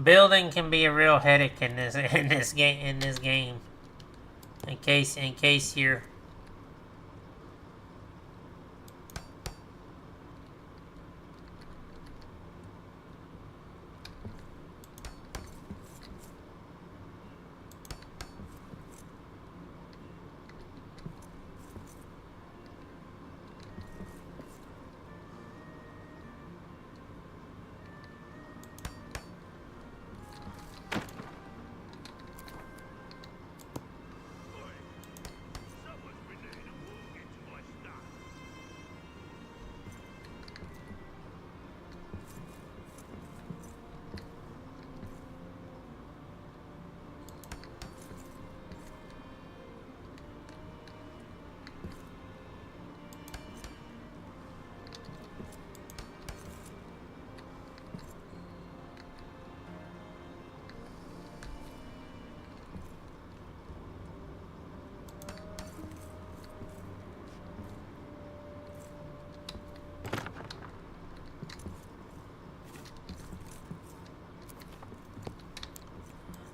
building can be a real headache in this game. In case you're...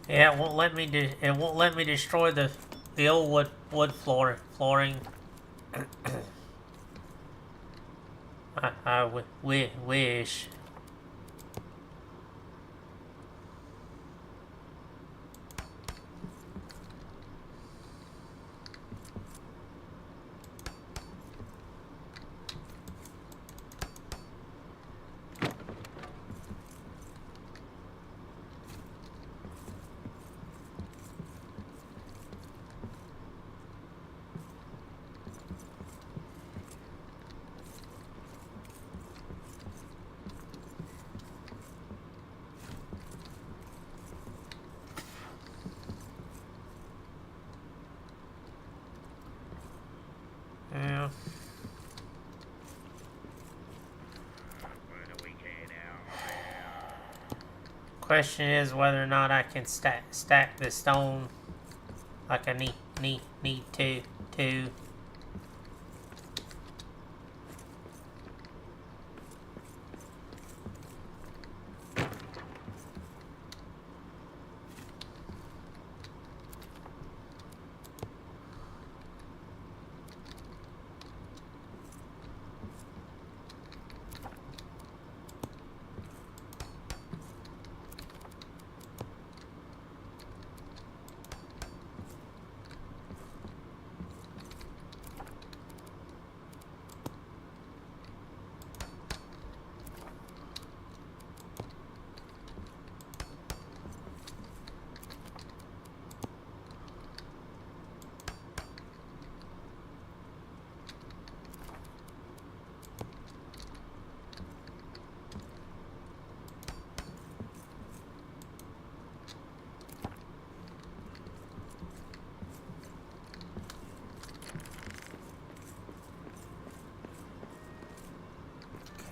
yeah, it won't let me destroy the old wood flooring. I wish. Yeah. Question is whether or not I can stack the stone like I need to.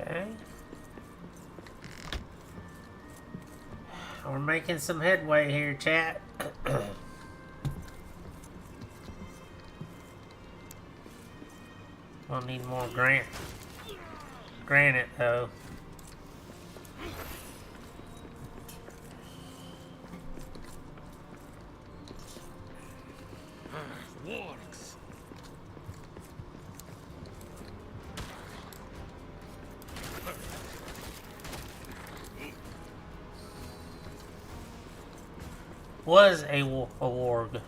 Okay. We're making some headway here, chat. We'll need more granite though. Works. Was a warg.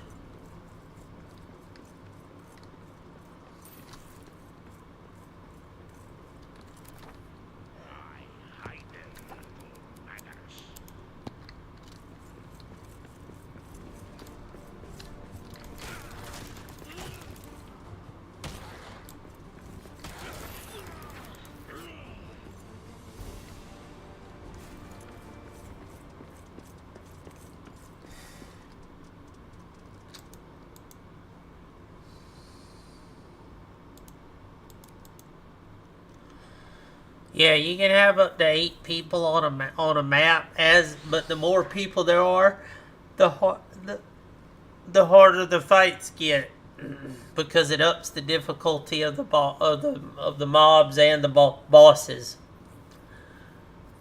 Yeah, you can have up to 8 people on a map. But the more people there are, the the harder the fights get because it ups the difficulty of the mobs and the bosses.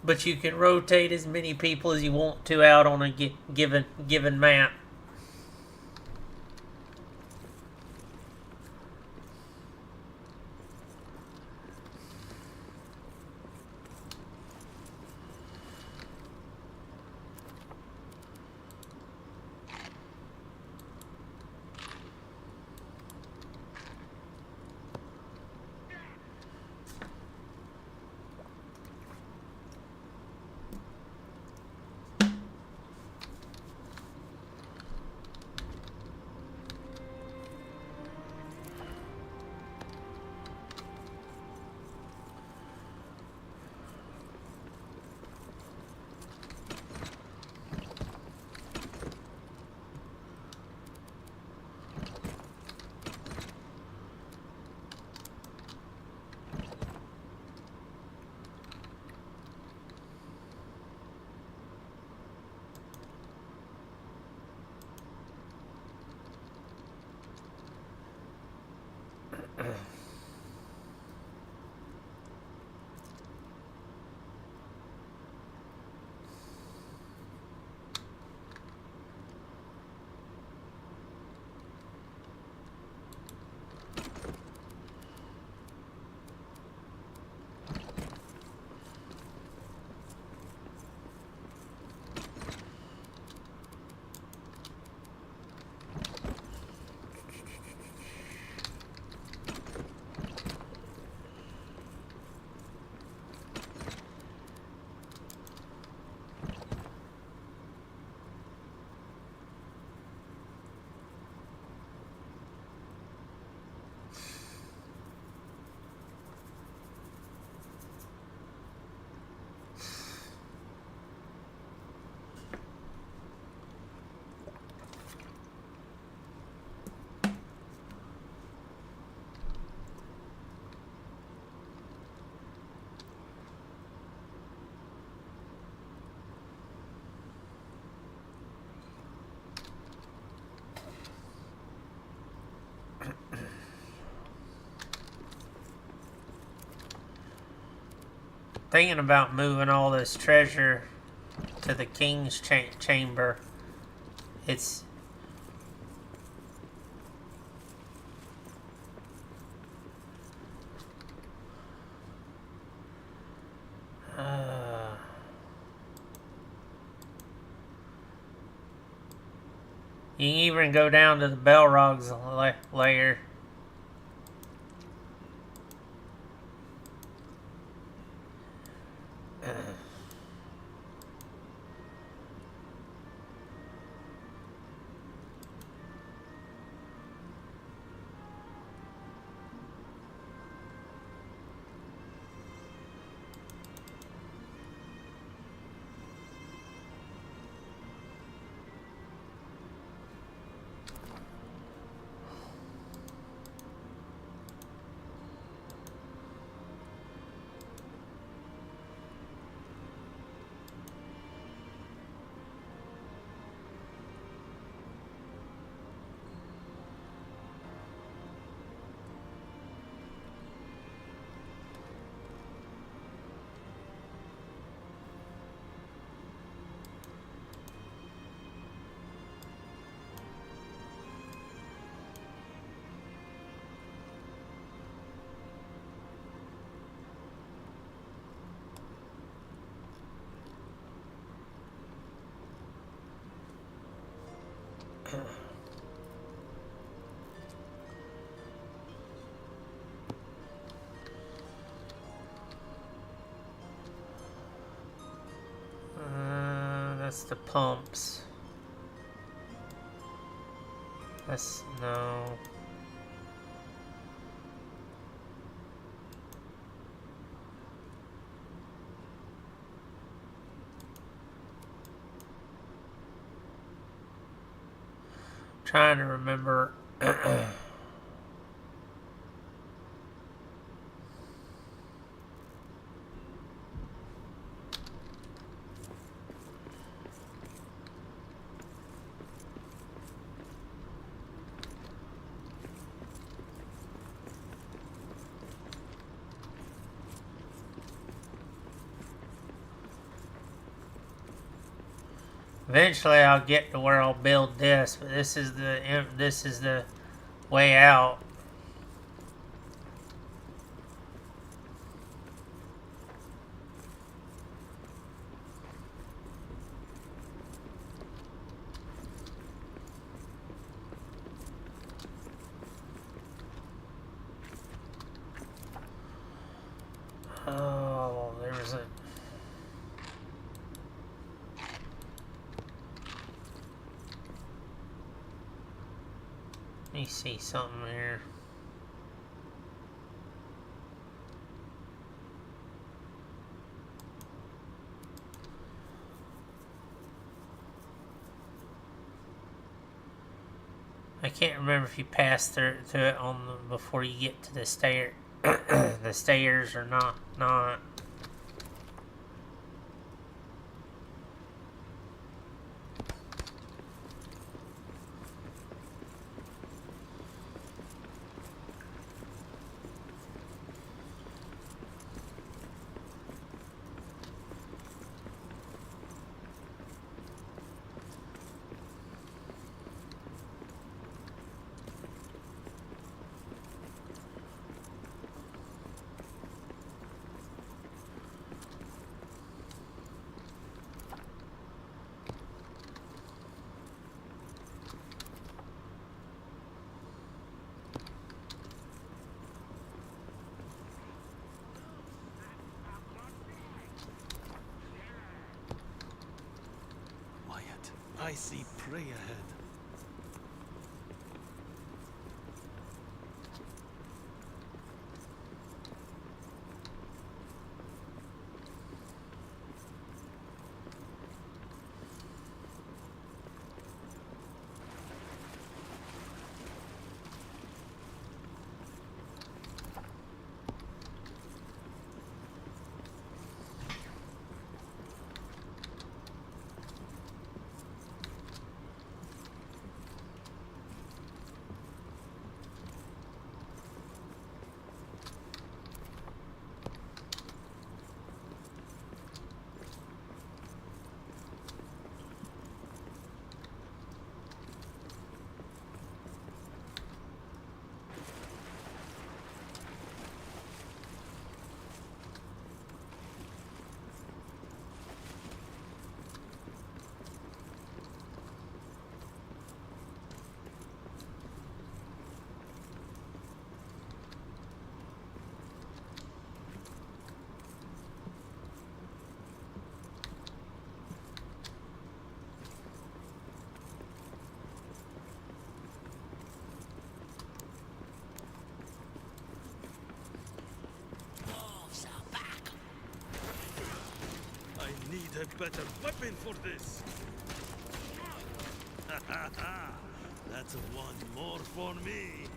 But you can rotate as many people as you want to out on a given map. Thinking about moving all this treasure to the king's chamber. It's you can even go down to the Belrog's lair. That's the pumps. That's no. Trying to remember. Eventually, I'll get to where I'll build this, but this is the way out. Oh, there was a. Let me see something here. I can't remember if you pass through to it on the, before you get to the the stairs or not. I see prey ahead. I need a better weapon for this. That's one more for me.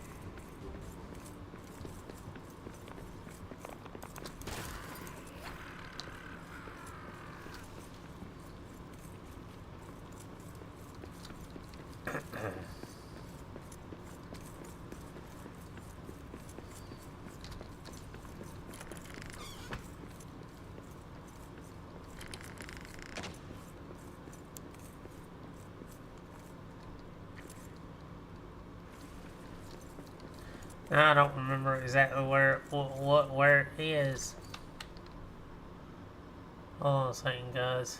I don't remember exactly where it is. Hold on a second, guys.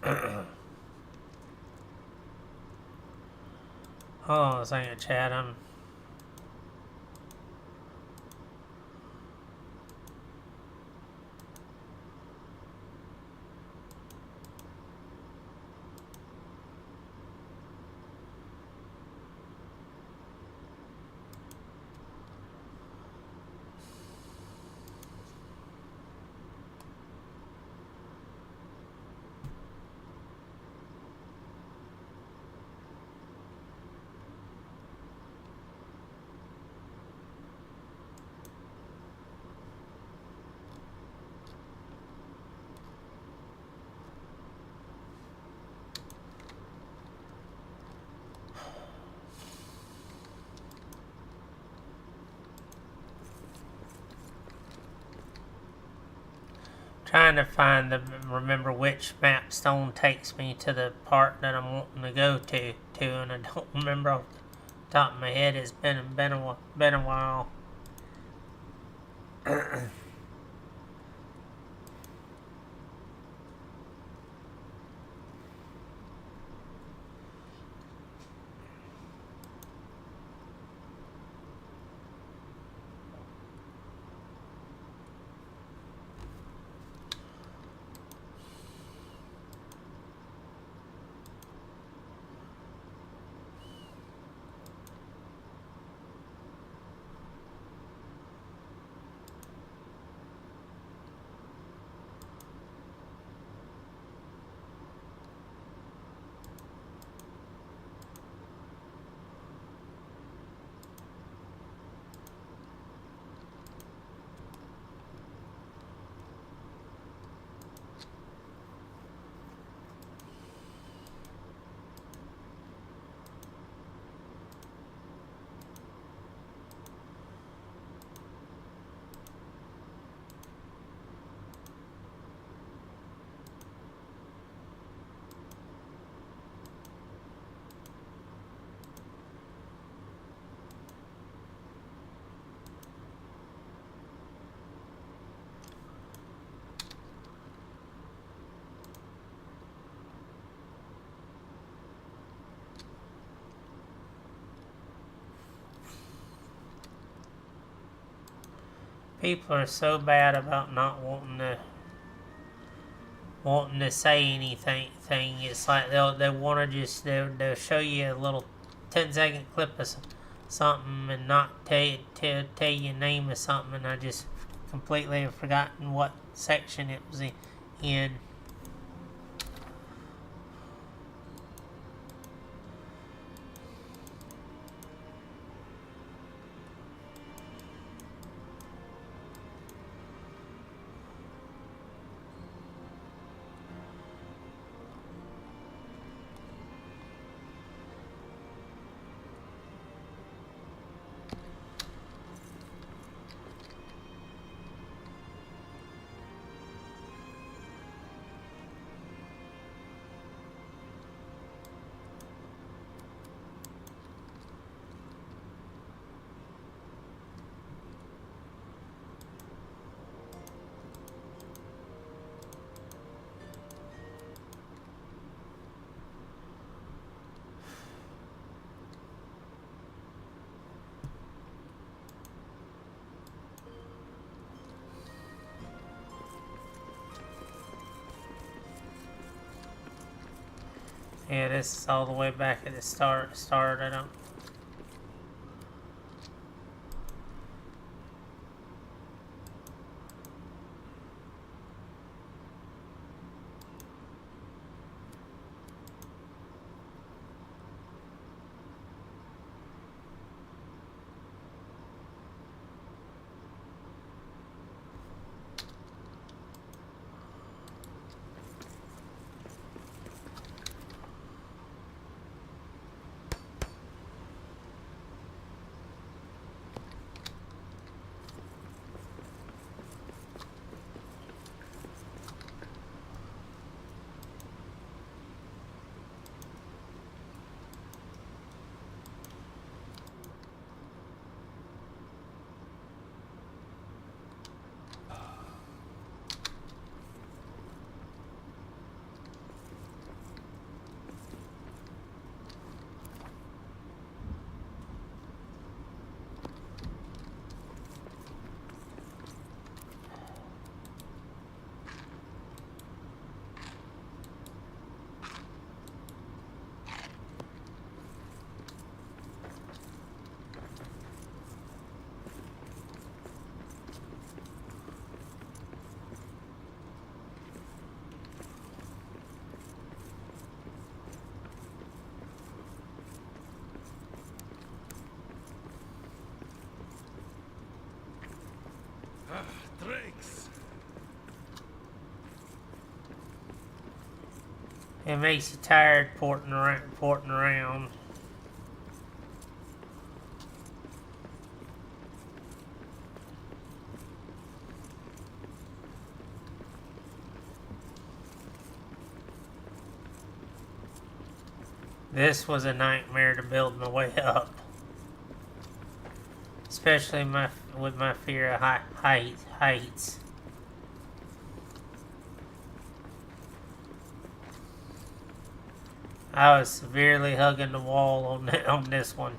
Hold on a second, Chad. I'm trying to remember which map stone takes me to the part that I'm wanting to go to, and I don't remember off the top of my head. It's been a while. People are so bad about not wanting to say anything. It's like they want to just they'll show you a little 10-second clip of something and not tell you your name or something. And I just completely have forgotten what section it was in. Yeah, this is all the way back at the start. I don't. It makes you tired porting around. This was a nightmare to build my way up. Especially with my fear of heights. I was severely hugging the wall on this one.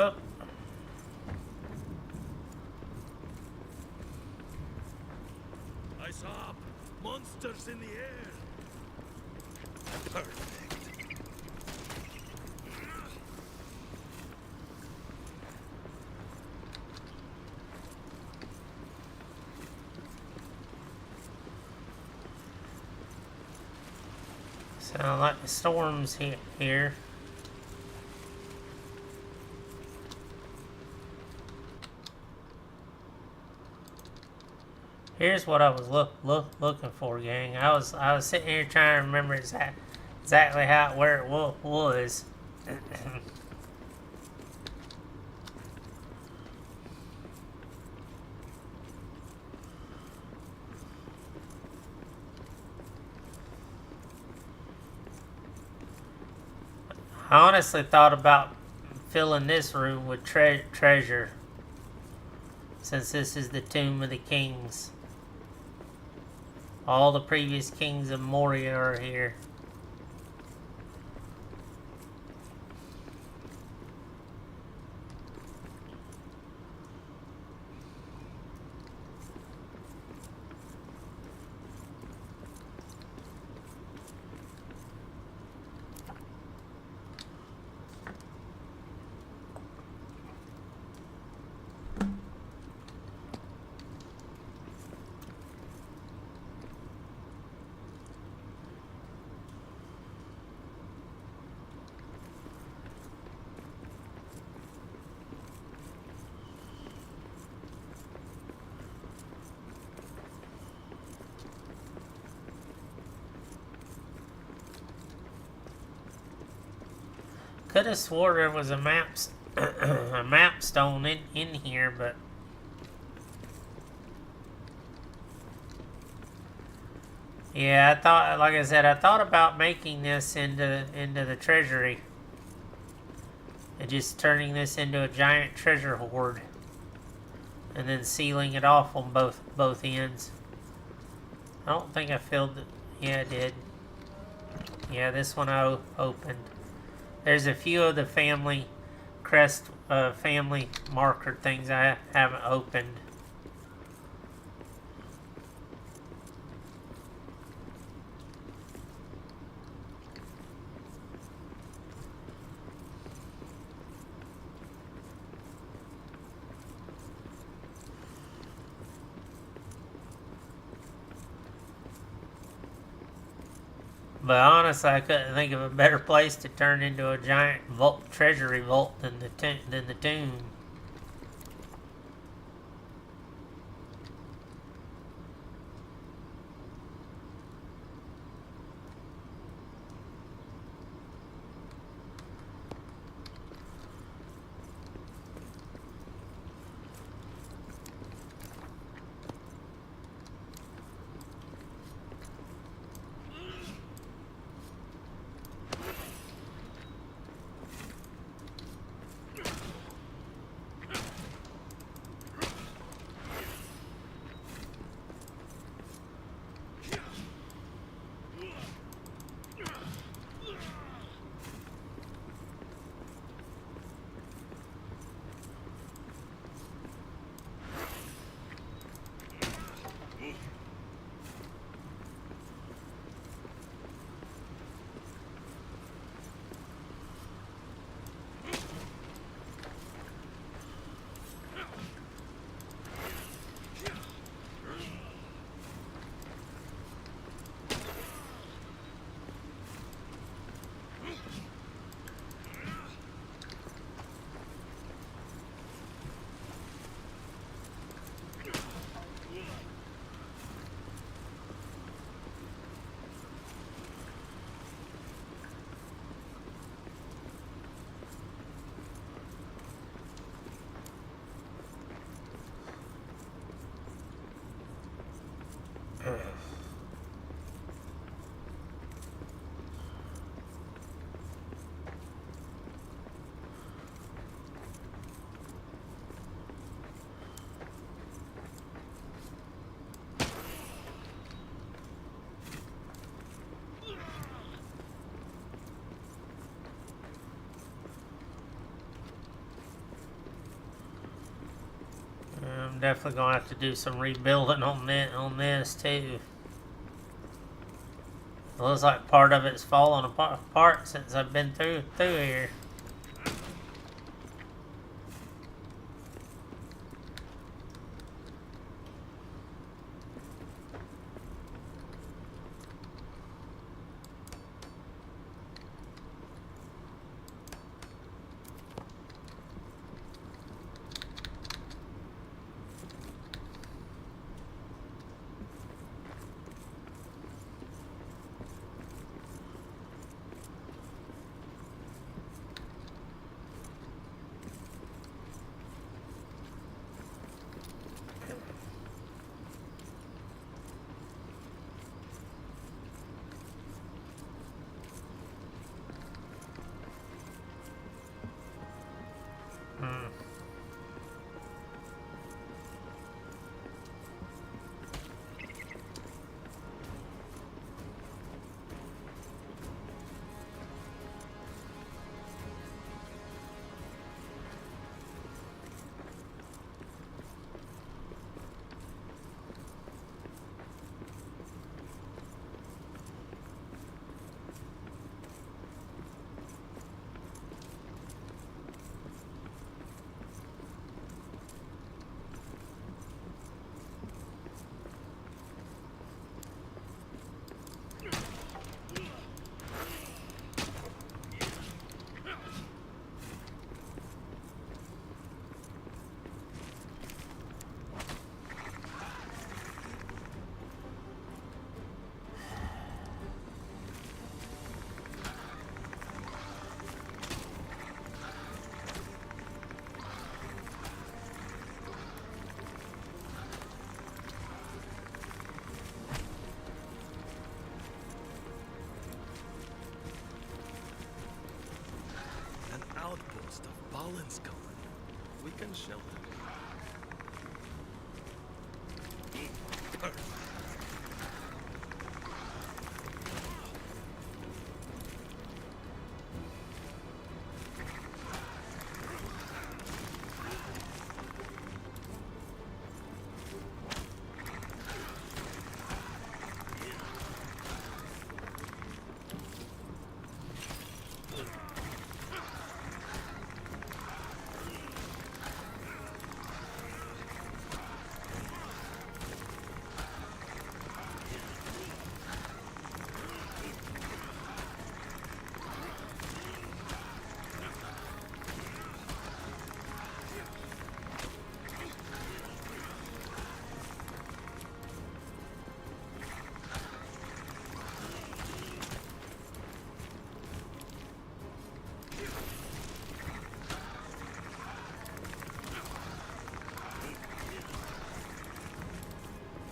Oh. I saw monsters in the air. Perfect. Sound like the storm's here. Here's what I was looking for, gang. I was sitting here trying to remember exactly where it was. I honestly thought about filling this room with treasure, since this is the Tomb of the Kings. All the previous kings of Moria are here. Could have swore there was a map stone in here, but yeah, I thought, like I said, I thought about making this into the treasury and just turning this into a giant treasure hoard, and then sealing it off on both ends. I don't think I filled it. Yeah, I did. Yeah, this one I opened. There's a few of the family crest, family marker things I haven't opened. But honestly, I couldn't think of a better place to turn into a giant treasury vault than the tomb. I'm definitely gonna have to do some rebuilding on this too. It looks like part of it's fallen apart since I've been through here. An outpost of Balin's company. We can shelter it. Perfect.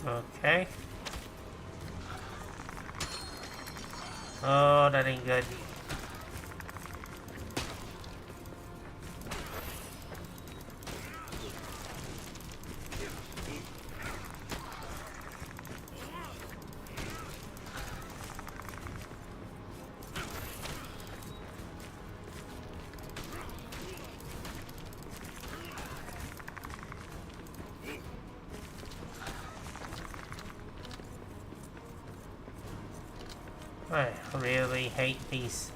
Okay. Oh, that ain't good. I really hate these.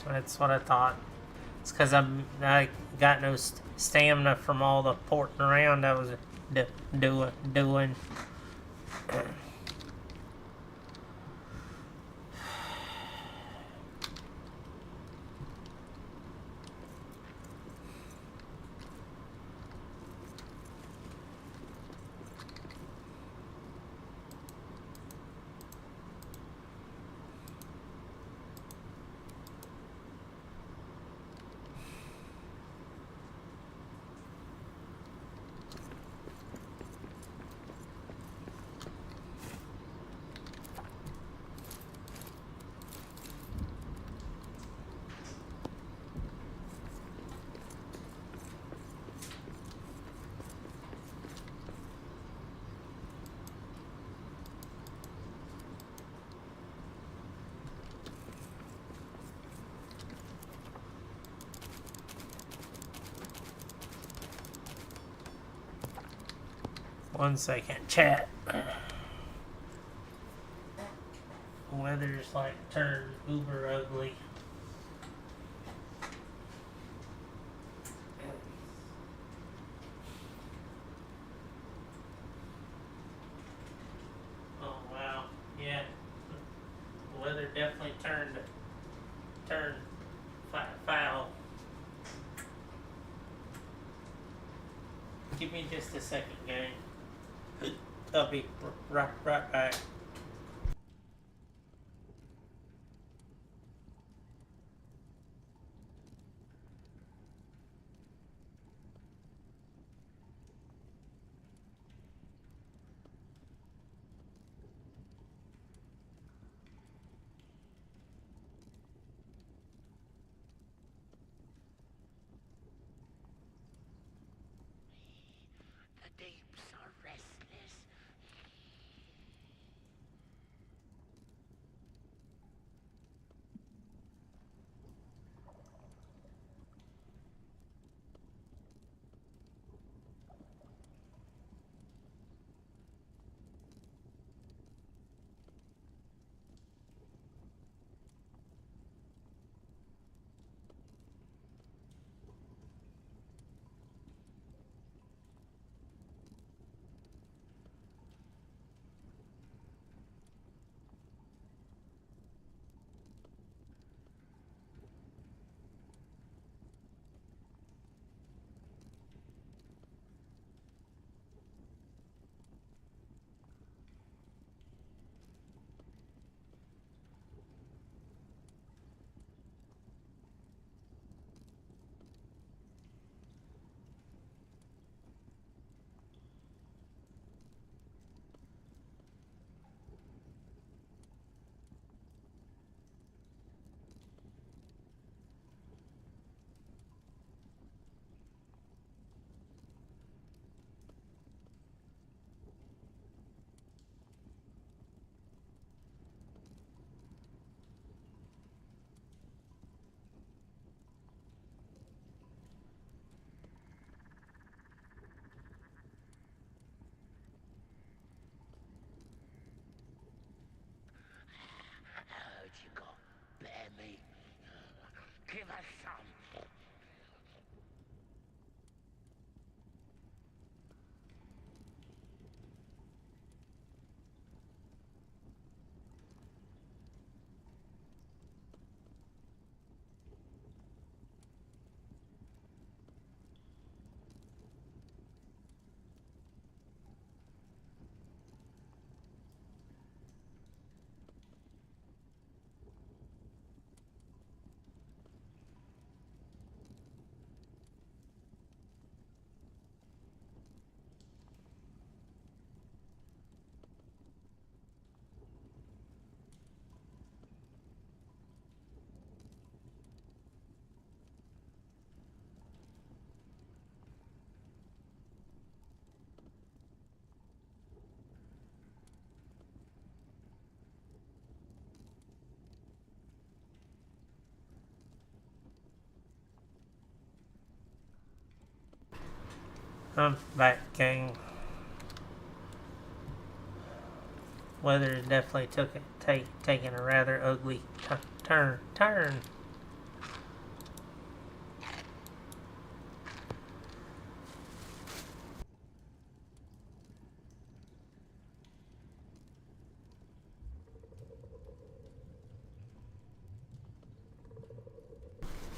That's what I thought. It's because I got no stamina from all the porting around I was doing. 1 second, chat. Weather's like turned uber ugly. Oh wow, yeah. The weather definitely turned foul. Give me just a second, gang. I'll be right back. The deeps are restless. Heard you got bear meat. Give us some. I'm back, gang. Weather definitely taking a rather ugly turn.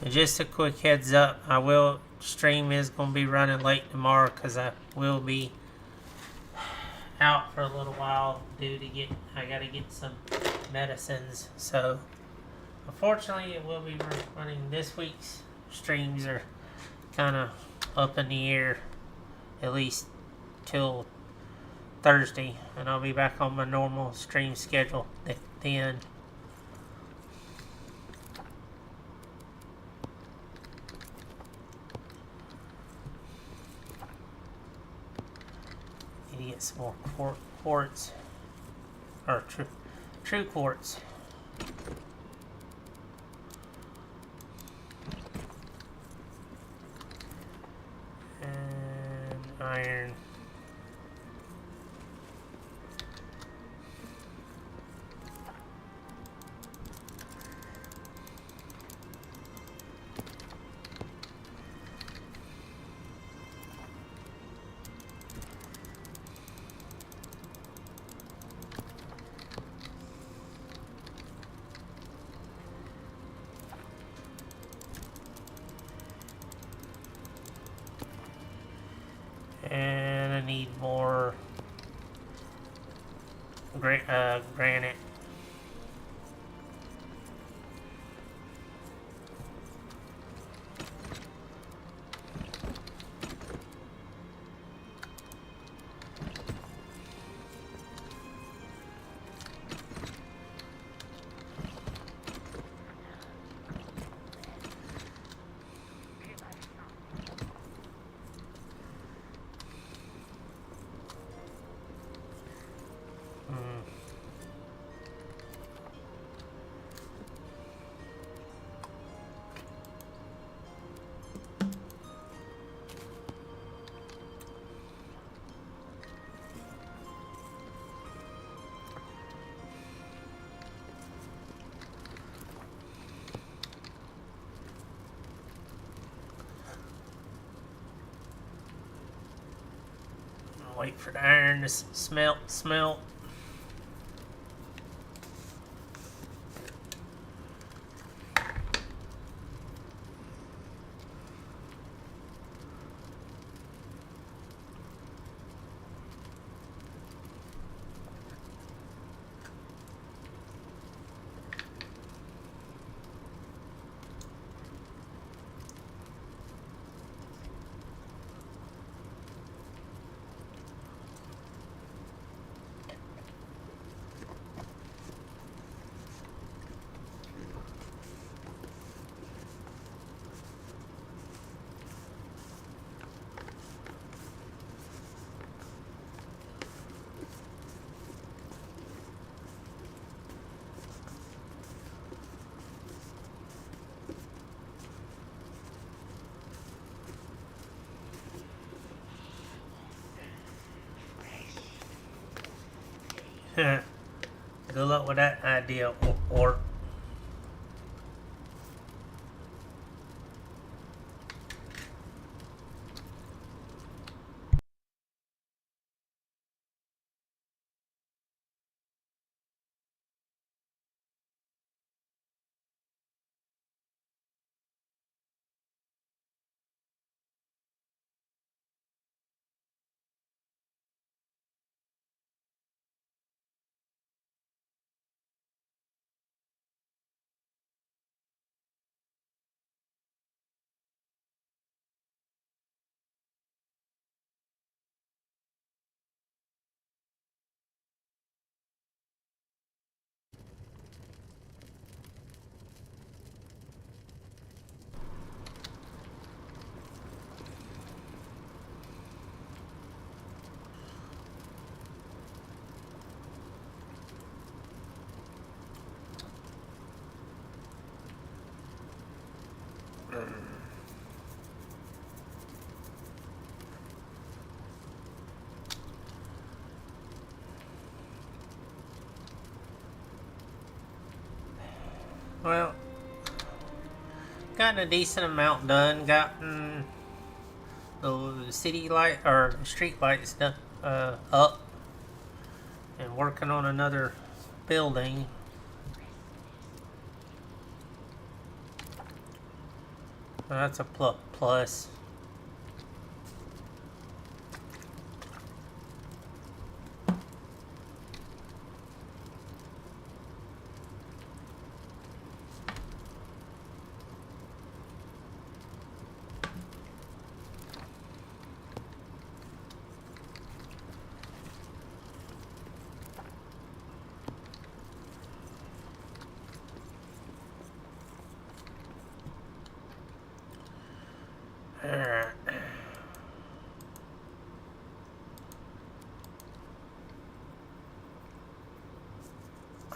Just a quick heads up, stream is going to be running late tomorrow because I will be out for a little while I got to get some medicines. So unfortunately it will be running. This week's streams are kind of up in the air, at least till Thursday, and I'll be back on my normal stream schedule then. Need to get some more quartz, or true quartz. And iron. need more granite. Wait for the iron to smelt. Good luck with that idea, or well, gotten a decent amount done. Gotten the city light or street lights done, up, and working on another building. That's a plus.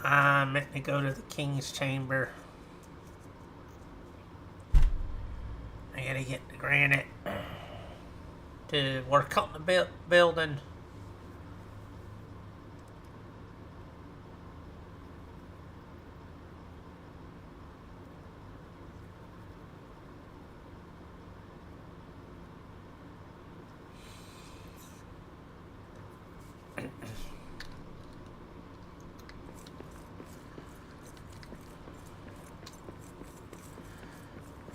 I meant to go to the King's Chamber. I gotta get the granite to work on the building.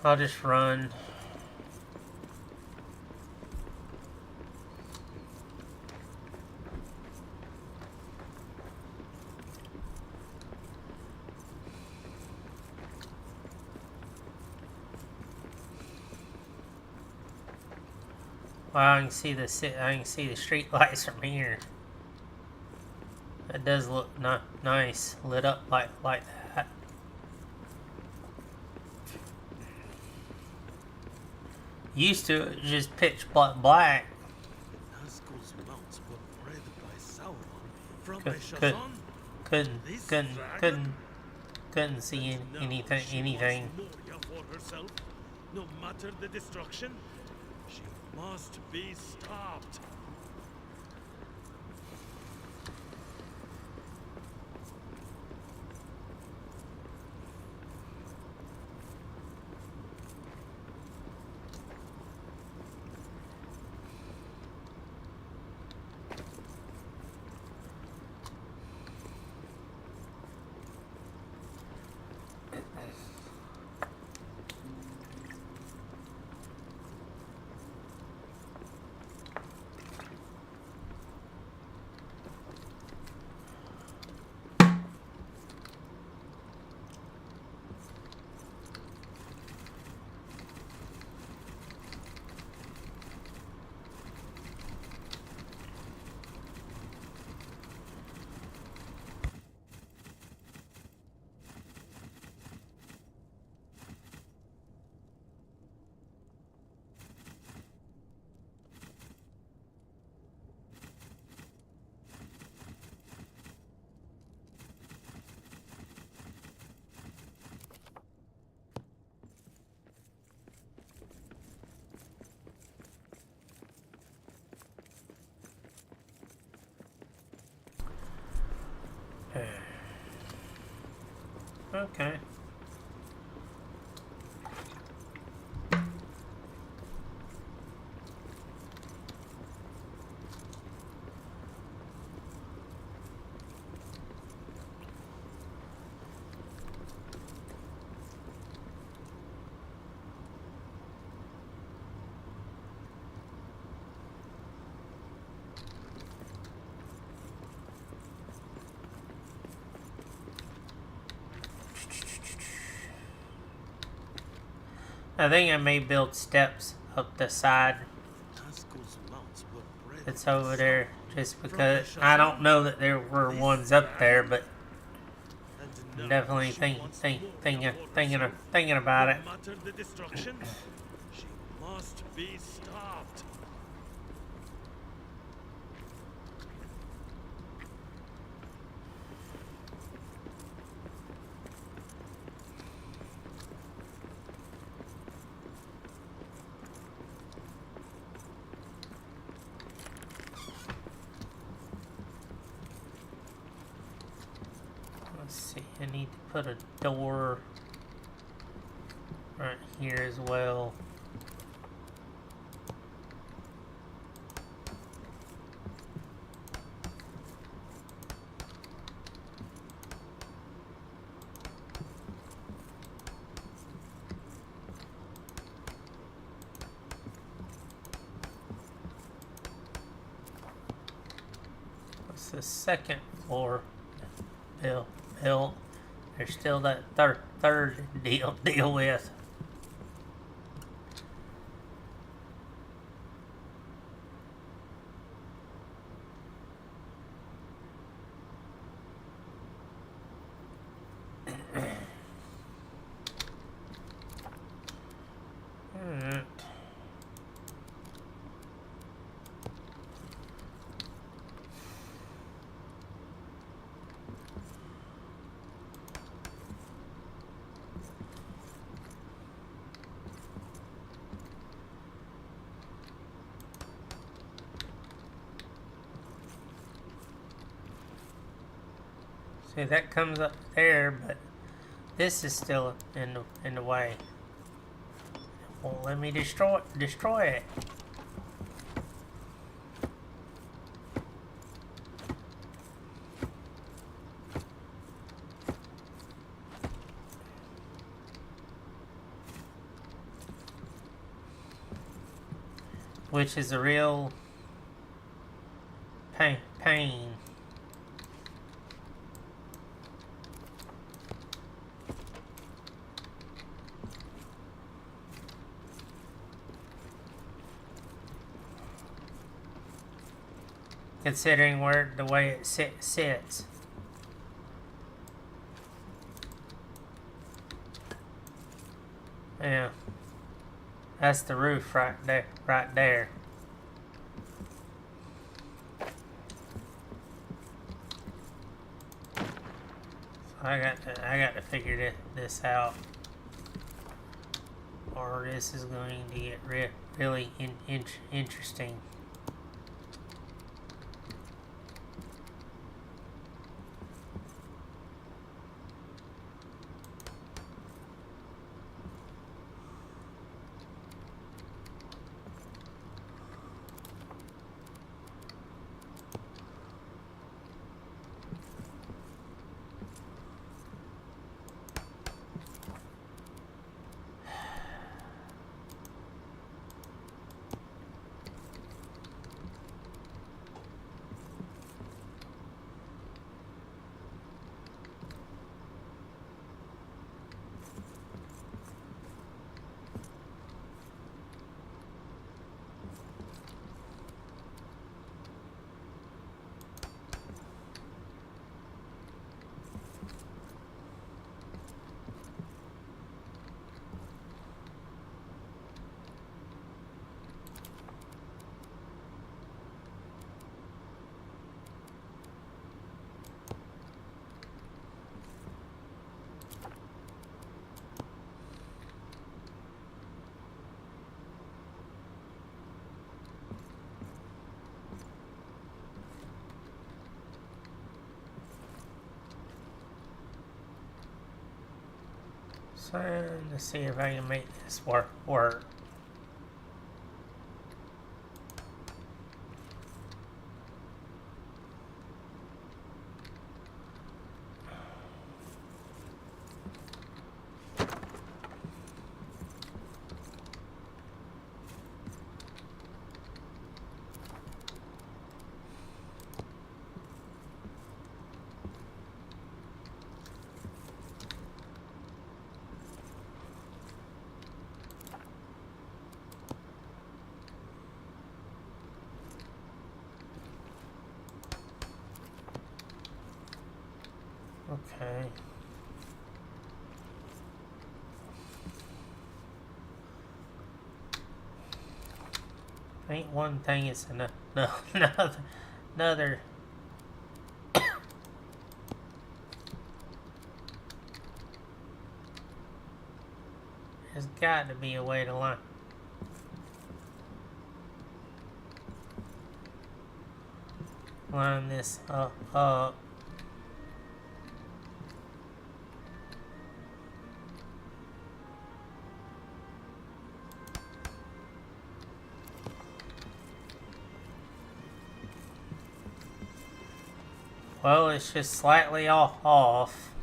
I'll just run. Well, I can see the street lights from here. It does look nice, lit up like that. Used to it was just pitch black. Nazgul's mounts were bred by Sauron from Could, Meshazon. couldn't see anything. Moria for herself, no matter the destruction. She must be stopped. Okay. I think I may build steps up the side Nazgul's mounts were bred that's by over there, Sauron just from because I don't know that there were ones up there, but And I'm now definitely she wants Moria for herself. thinking about it. No matter the destruction, she must be stopped. Let's see, I need to put a door right here as well. What's the second floor built? There's still that third deal with. Alright. See, that comes up there, but this is still in the way. Won't let me destroy it. Which is a real pain. considering where the way it sits. Yeah, that's the roof right there. Right there. So I got to figure this out, or this is going to get really interesting. So let's see if I can make this work. Okay. Ain't one thing, it's another. There's got to be a way to line this up. Well, it's just slightly off.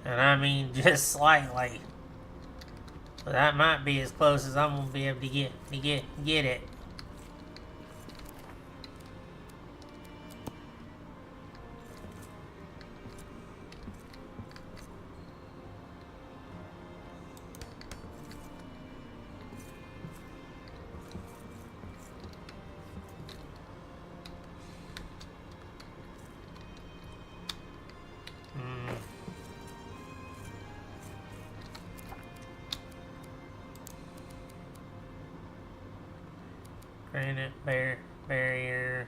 And I mean just slightly. But that might be as close as I'm gonna be able to get it. Granite barrier.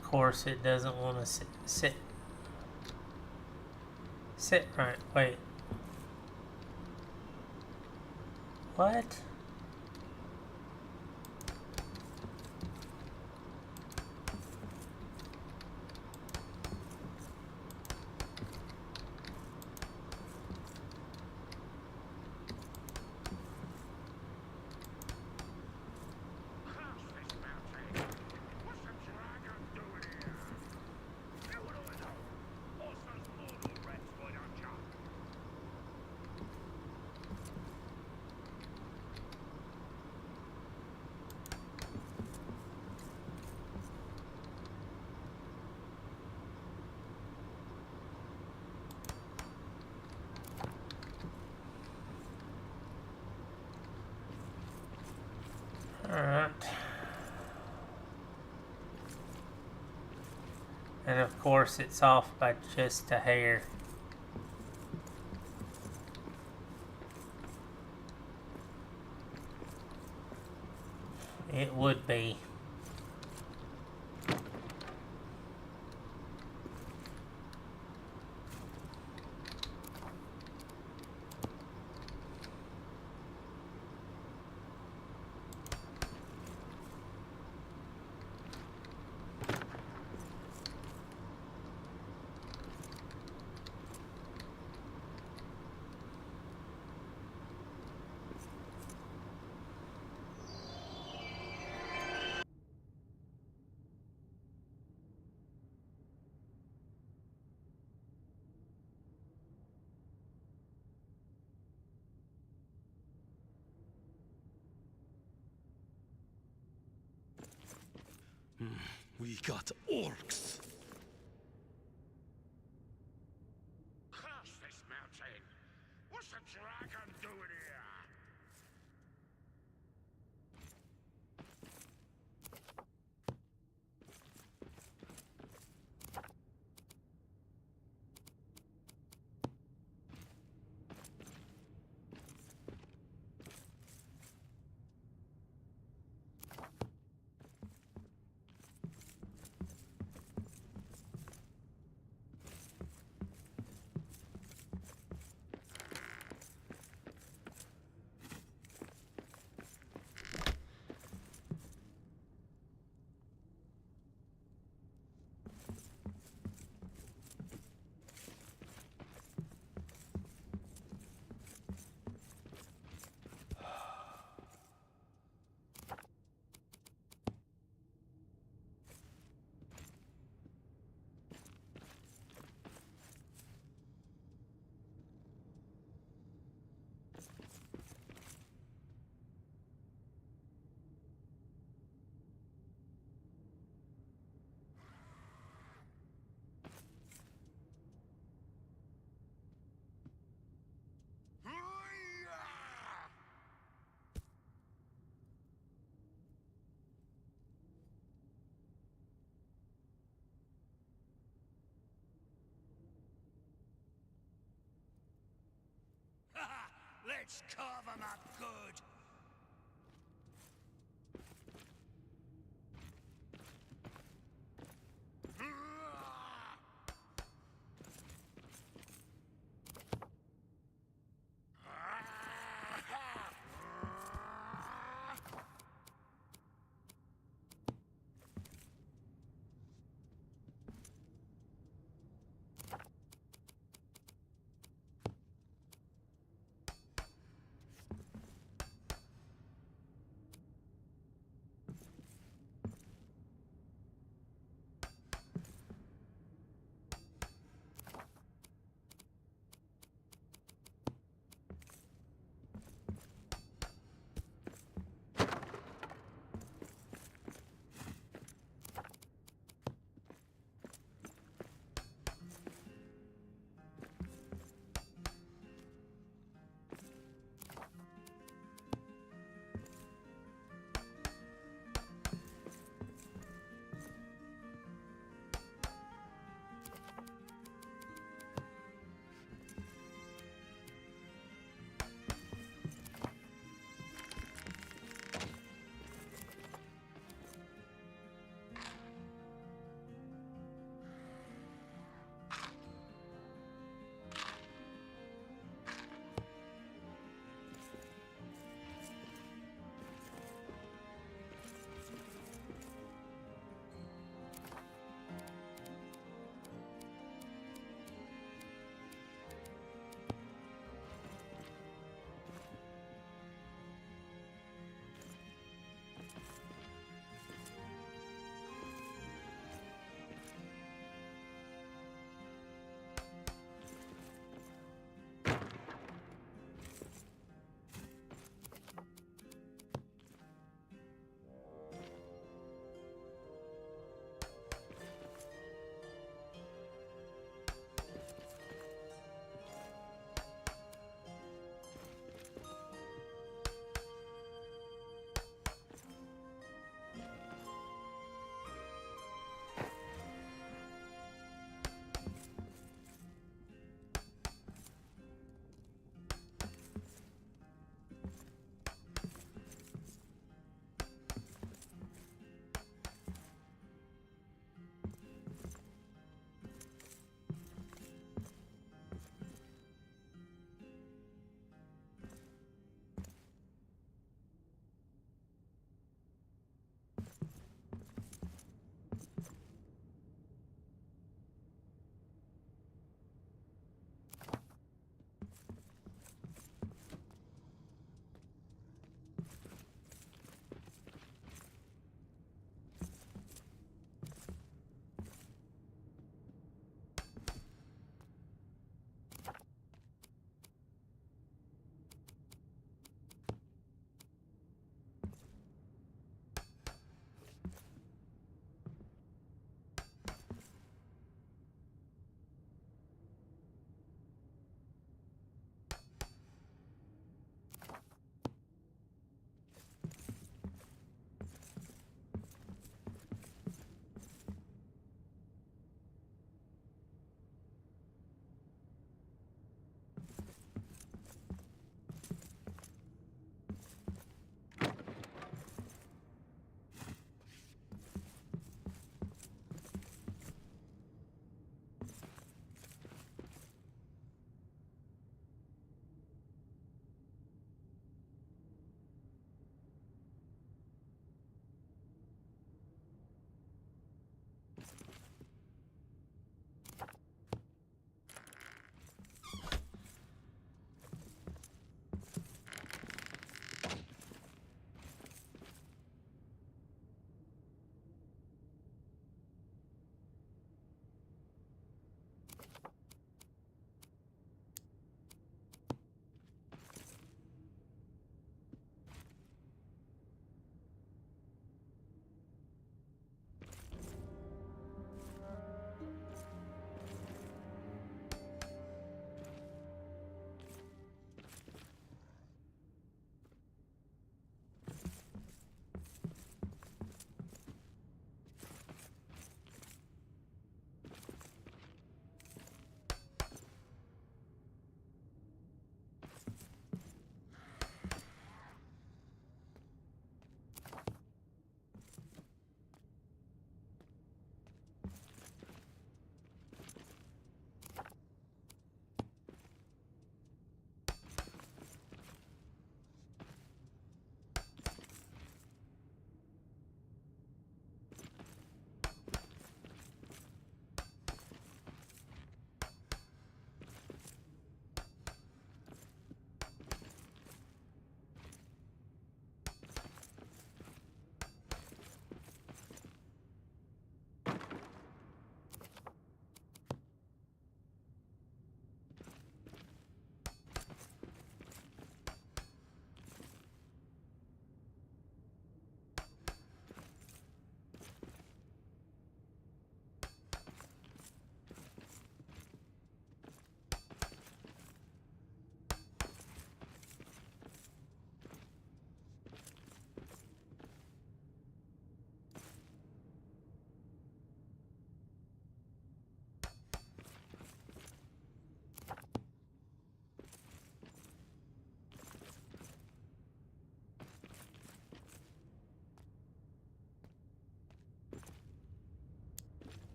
Of course, it doesn't want to sit right. Wait. What? course, it's off by just a hair. It would be. We got orcs. Curse this mountain! What's a dragon doing here? Let's carve them up good.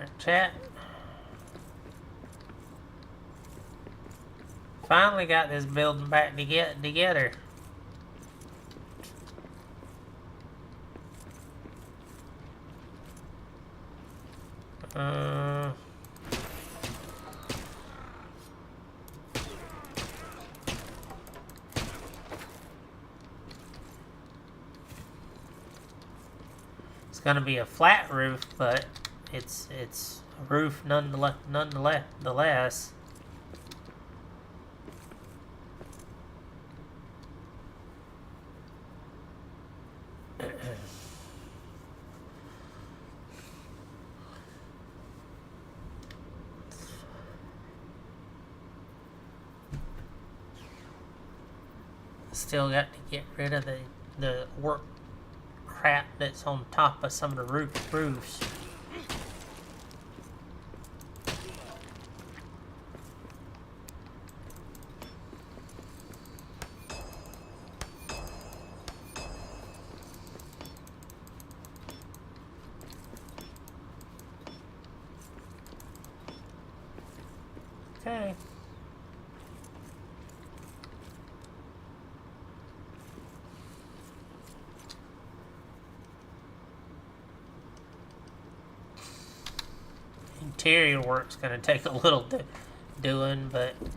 Alright, chat. Finally got this building back together. It's gonna be a flat roof, but it's a roof nonetheless. Still got to get rid of the work crap that's on top of some of the roofs. Okay. Interior work's gonna take a little doing, but When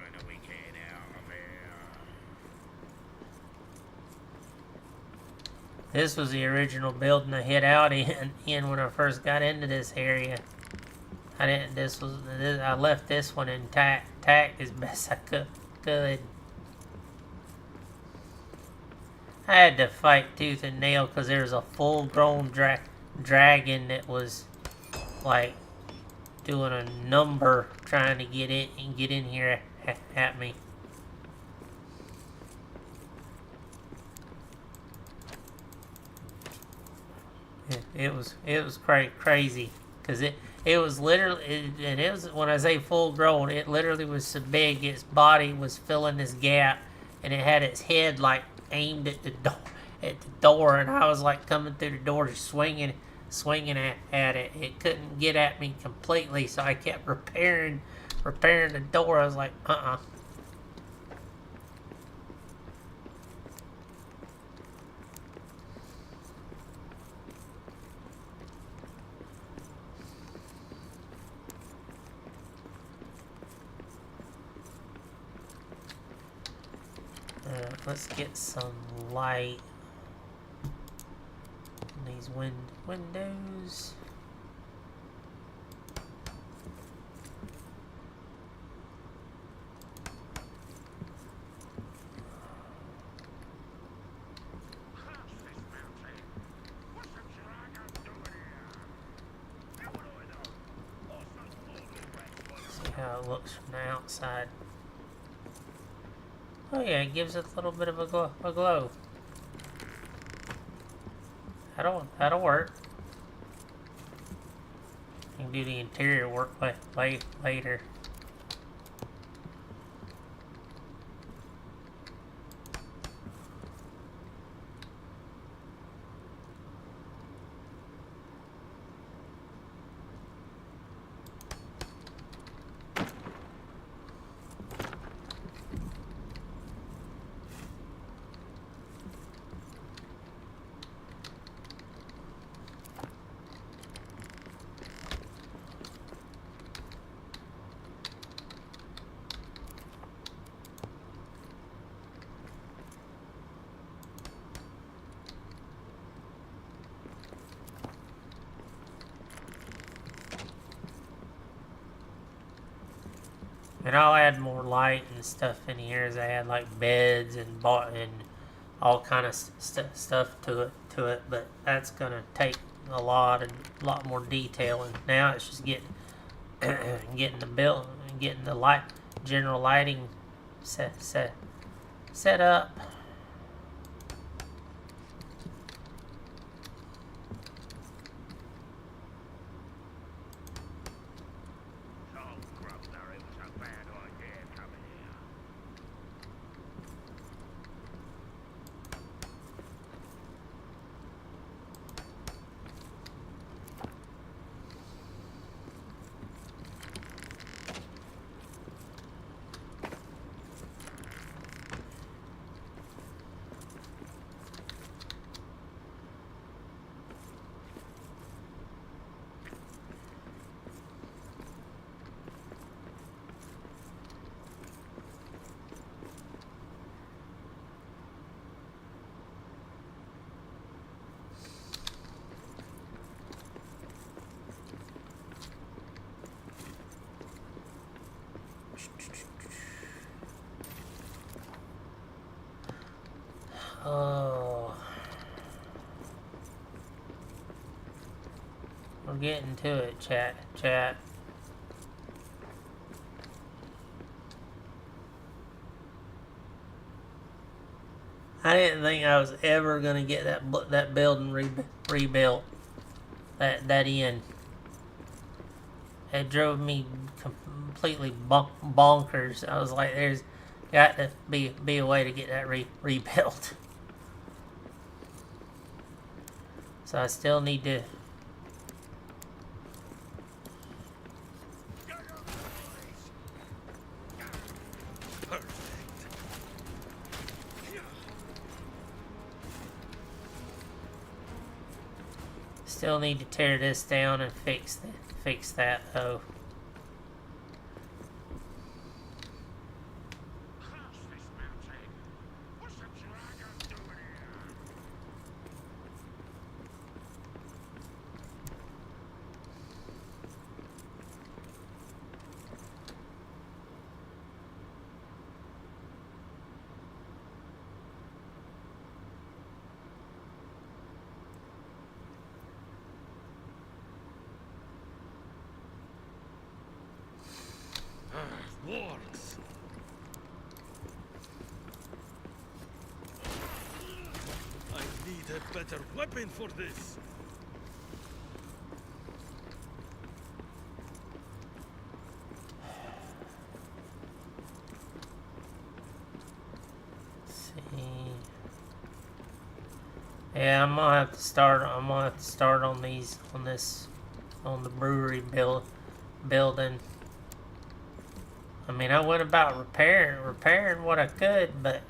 are we getting out of here? this was the original building I hid out in when I first got into this area. I left this one intact as best I could. I had to fight tooth and nail because there was a full-grown dragon that was like doing a number trying to get in here at me. It was crazy because it was literally, and it was, when I say full-grown, it literally was so big its body was filling this gap, and it had its head like aimed at the door, and I was like coming through the door just swinging at it. It couldn't get at me completely, so I kept repairing the door. I was like, let's get some light in these windows. Cross this mountain. What's a dragon doing here? How would I know? Or some fool See how it looks from the outside. Oh yeah, it gives it a little bit of a glow. That'll work. You can do the interior work later. And I'll add more light and stuff in here as I add like beds and all kind of stuff to it. But that's gonna take a lot more detail. And now it's just getting the general lighting set up. getting to it, chat. I didn't think I was ever gonna get that building rebuilt. That end. It drove me completely bonkers. I was like, there's got to be a way to get that rebuilt. So I still need to. Still need to tear this down and fix that though. Curse this mountain! What's the dragon doing here? Works. I need a better weapon for this. See. Yeah, I'm gonna have to start on the brewery building. I mean, I went about repairing what I could, but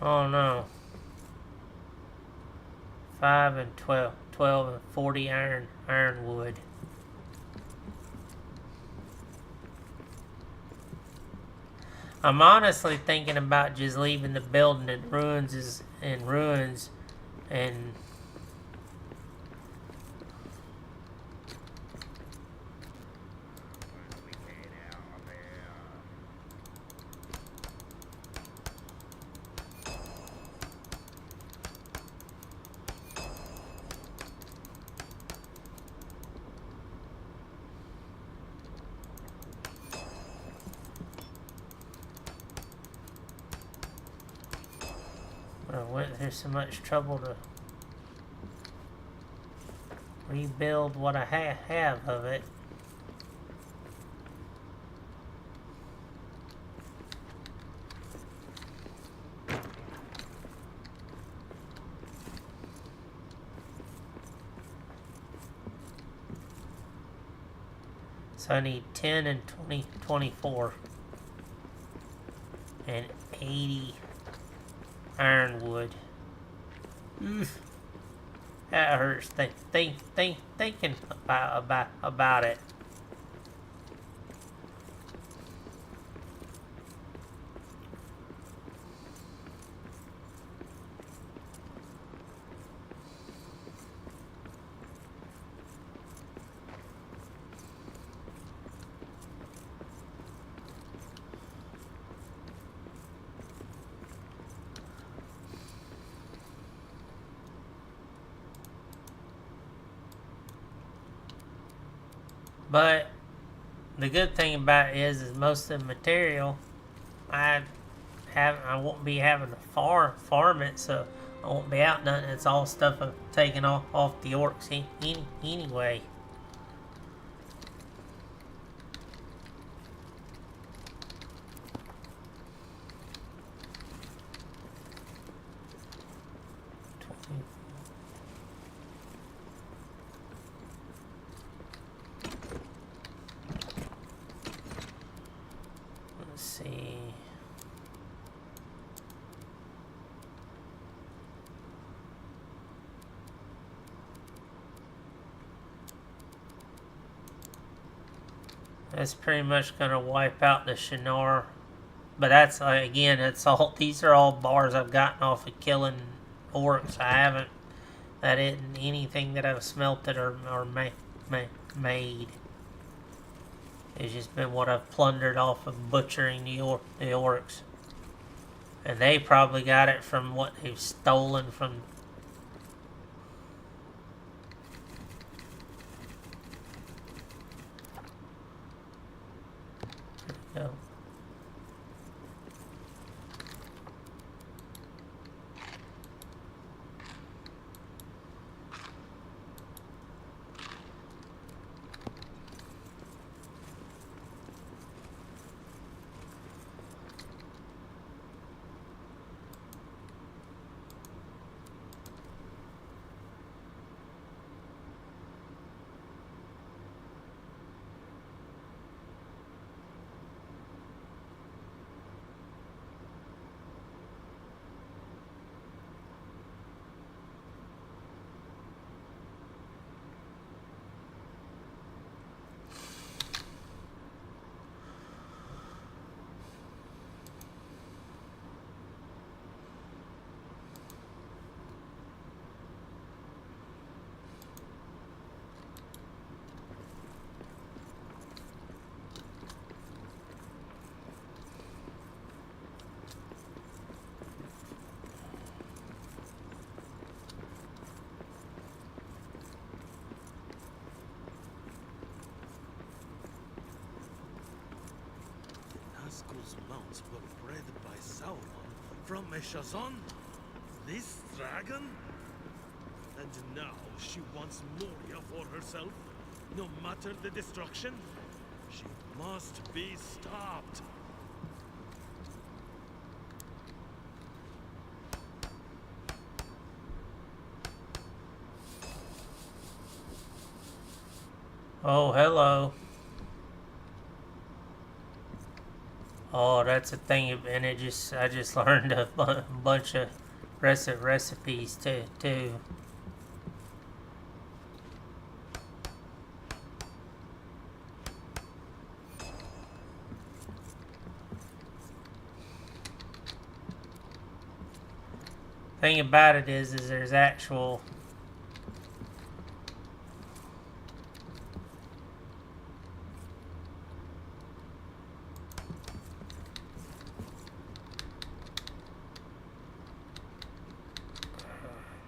oh no. 5 and 12 and 40 ironwood. I'm honestly thinking about just leaving the building in ruins and I went through so much trouble to rebuild what I have of it. So I need 10 and 24 and 80 ironwood. Oof. That hurts thinking about it. But the good thing about it is most of the material I won't be having to farm it, so I won't be out nothing. It's all stuff I've taken off the orcs anyway. Let's see. That's pretty much gonna wipe out the Shinar. But that's again, these are all bars I've gotten off of killing orcs. That isn't anything that I've smelted or made. It's just been what I've plundered off of butchering the orcs. And they probably got it from what they've stolen from... There we go. Nazgul's mounts were bred by Sauron from Meshazon? This dragon? And now she wants Moria for herself, no matter the destruction? She must be stopped. Oh, hello. Oh, that's a thing, and I just learned a bunch of recipes too. Thing about it is there's actual...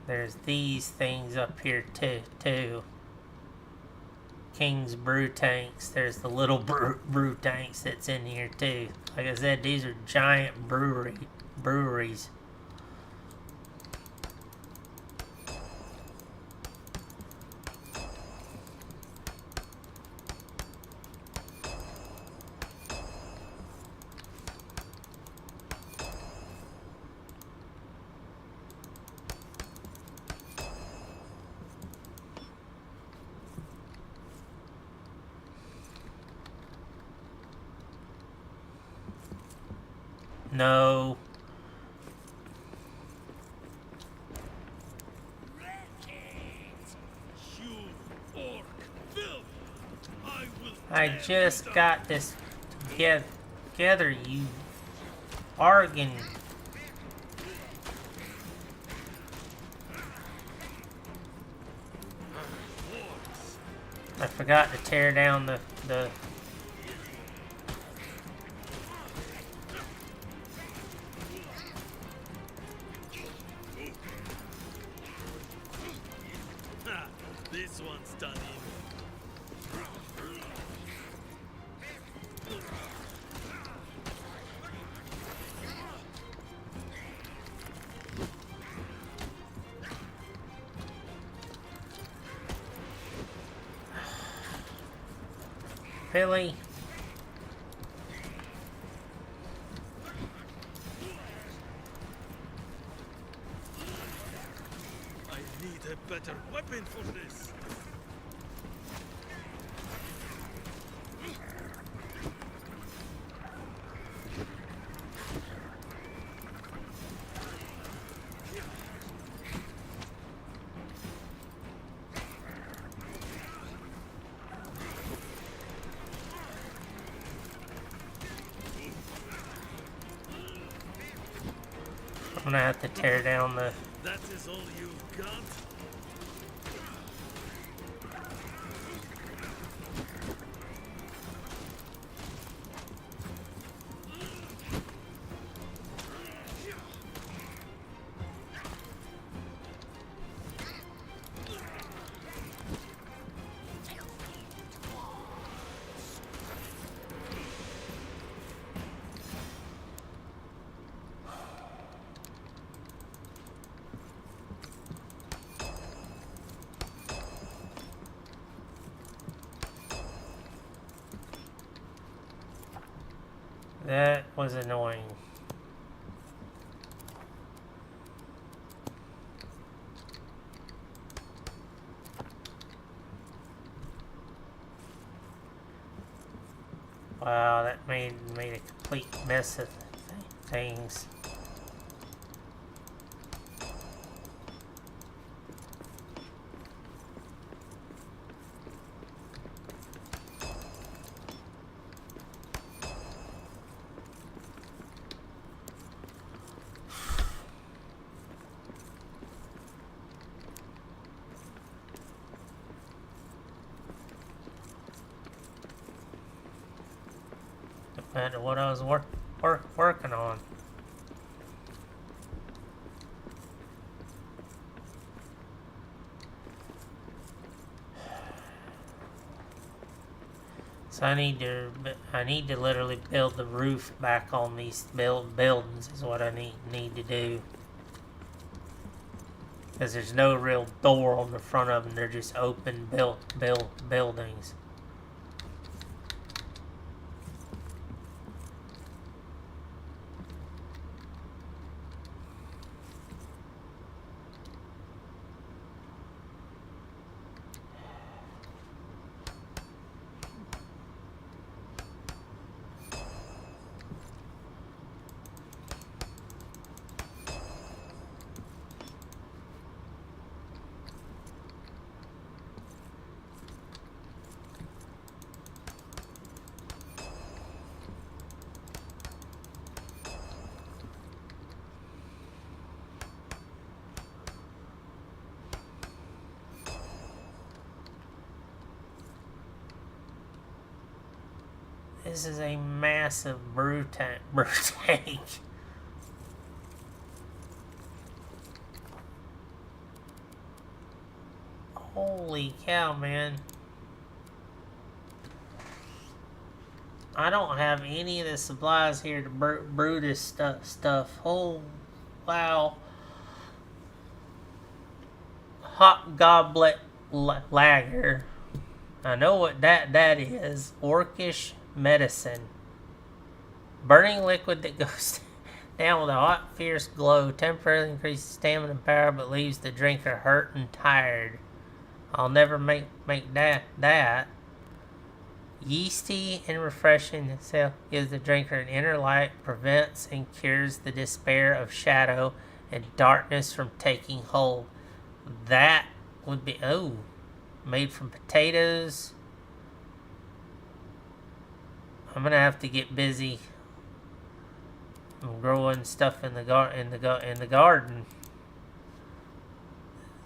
There's these things up here too. King's brew tanks. There's the little brew tanks that's in here too. Like I said, these are giant breweries. No. I just got this together, you bargain. I forgot to tear down the This one's done in. Really? I need a better weapon for this. I'm gonna have to tear down the... That is all you've got? That was annoying. Wow, that made a complete mess of things. Compared to what I was working on. So I need to literally build the roof back on these buildings is what I need to do. Because there's no real door on the front of them, they're just open buildings. This is a massive brew tank. Holy cow, man. I don't have any of the supplies here to brew this stuff. Oh, wow. Hot goblet lager. I know what that is. Orcish medicine. Burning liquid that goes down with a hot, fierce glow. Temporarily increases stamina and power, but leaves the drinker hurt and tired. I'll never make that. Yeasty and refreshing itself gives the drinker an inner light, prevents and cures the despair of shadow and darkness from taking hold. That would be, made from potatoes. I'm gonna have to get busy growing stuff in the garden.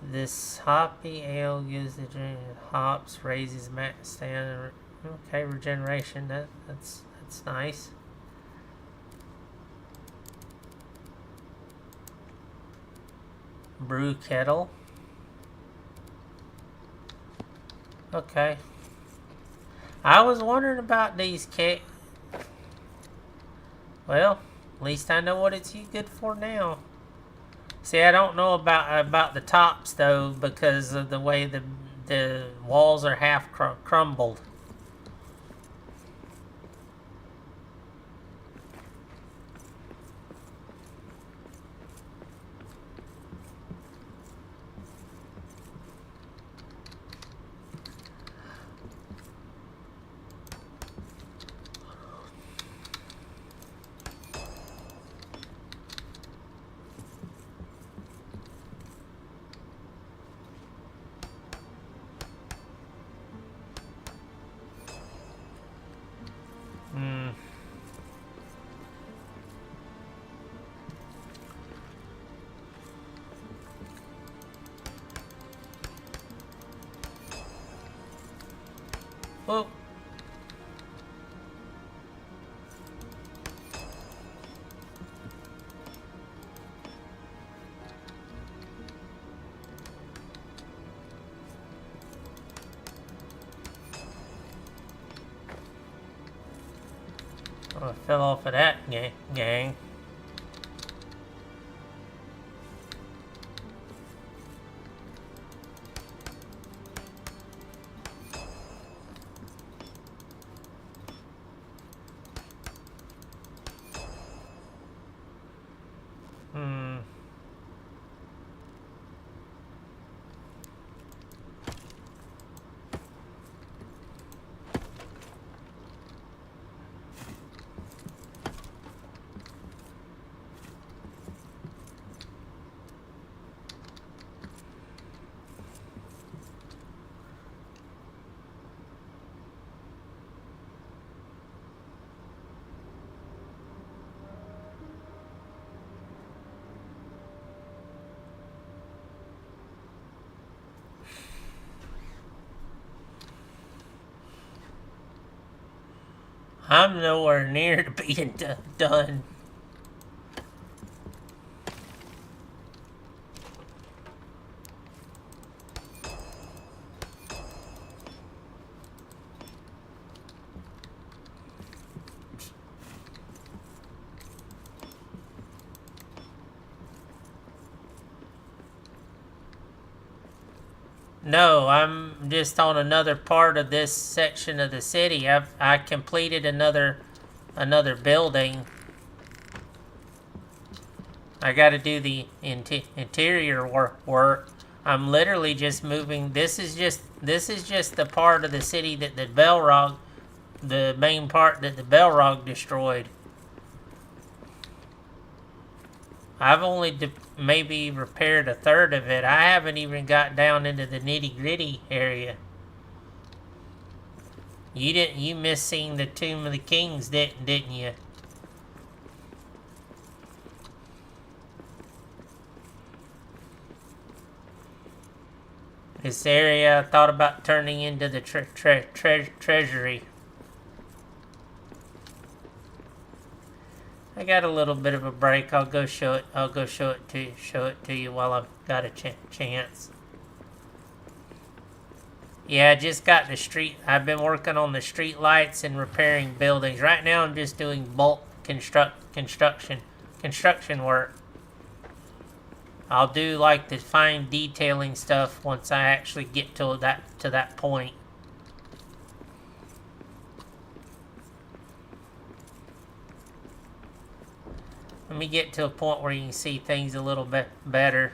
This hoppy ale gives the drink hops, raises max standard. Okay, regeneration. That's nice. Brew kettle. Okay. I was wondering about these Well, at least I know what it's good for now. See, I don't know about the tops though, because of the way the walls are half crumbled. Well, I fell off of that gang. I'm nowhere near to being done. No, I'm just on another part of this section of the city. I completed another building. I got to do the interior work. I'm literally just moving. This is just the part of the city that the main part that the Balrog destroyed. I've only maybe repaired a third of it. I haven't even got down into the nitty-gritty area. You missed seeing the Tomb of the Kings, didn't you? This area I thought about turning into the treasury. I got a little bit of a break. I'll go show it to you while I've got a chance. Yeah, I just got the street. I've been working on the street lights and repairing buildings. Right now, I'm just doing bulk construction work. I'll do like the fine detailing stuff once I actually get to that point. Let me get to a point where you can see things a little bit better.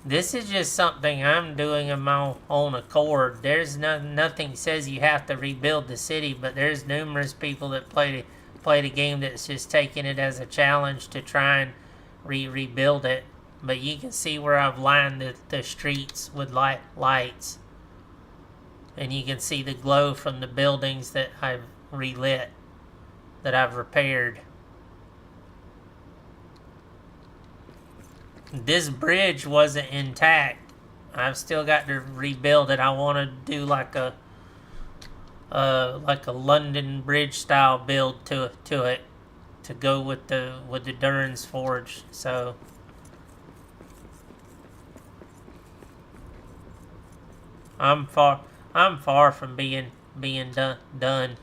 This is just something I'm doing of my own accord. There's nothing says you have to rebuild the city, but there's numerous people that play the game that's just taking it as a challenge to try and rebuild it. But you can see where I've lined the streets with lights. And you can see the glow from the buildings that I've relit, that I've repaired. This bridge wasn't intact. I've still got to rebuild it. I want to do like a London Bridge style build to it to go with the Durin's Forge. So I'm far from being done.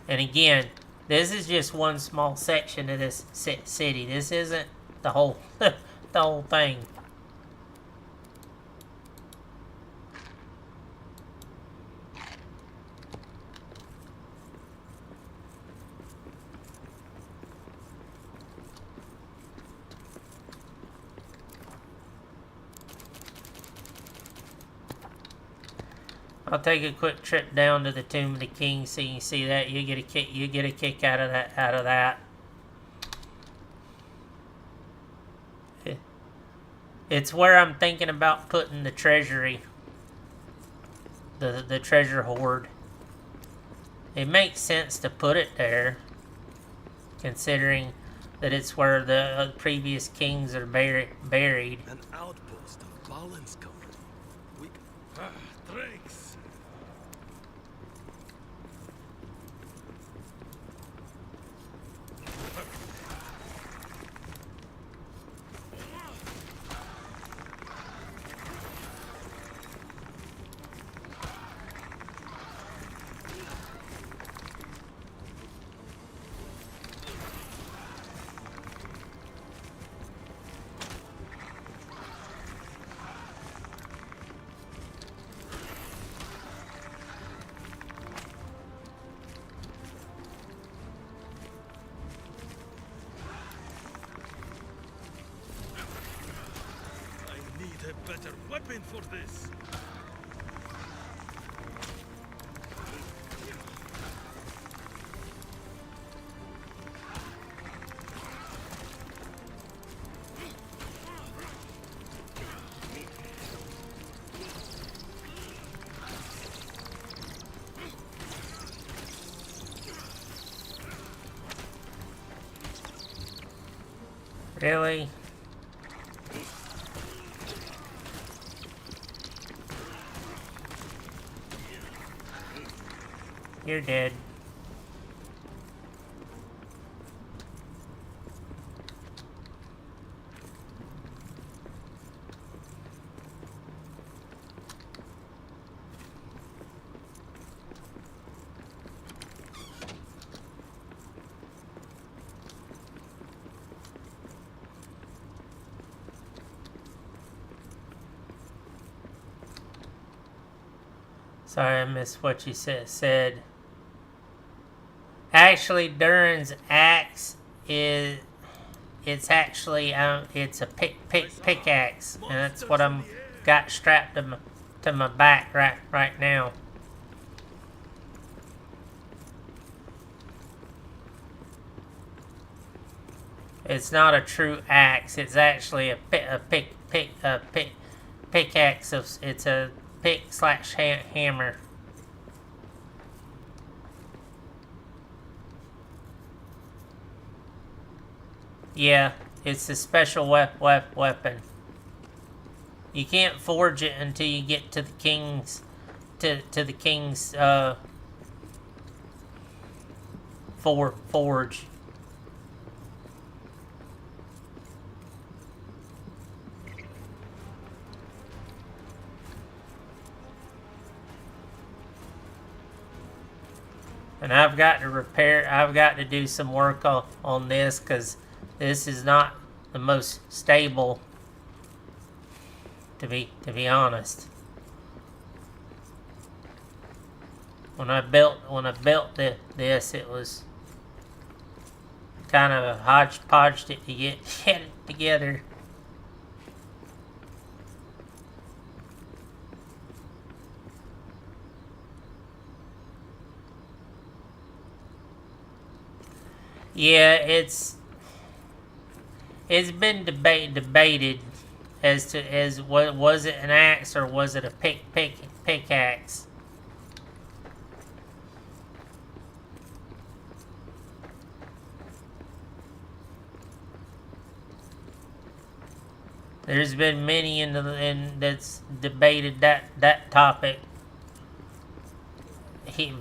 And again, this is just one small section of this city. This isn't the whole the whole thing. I'll take a quick trip down to the Tomb of the King so you can see that. You get a kick out of that. It's where I'm thinking about putting the treasury. The treasure hoard. It makes sense to put it there, considering that it's where the previous kings are buried. An outpost of Balin's company. Drinks. Better weapon for this. Really? you're dead. Sorry, I missed what you said. Actually, Durin's axe is... It's actually, it's a pickaxe. And that's what I'm got strapped to my back right now. It's not a true axe. It's actually a pickaxe. It's a pick/hammer. Yeah, it's a special weapon. You can't forge it until you get to the king's forge. And I've got to do some work on this, because this is not the most stable, to be honest. When I built this, it was kind of a hodgepodge to get it together. Yeah, it's been debated as was it an axe or was it a pickaxe? There's been many that's debated that topic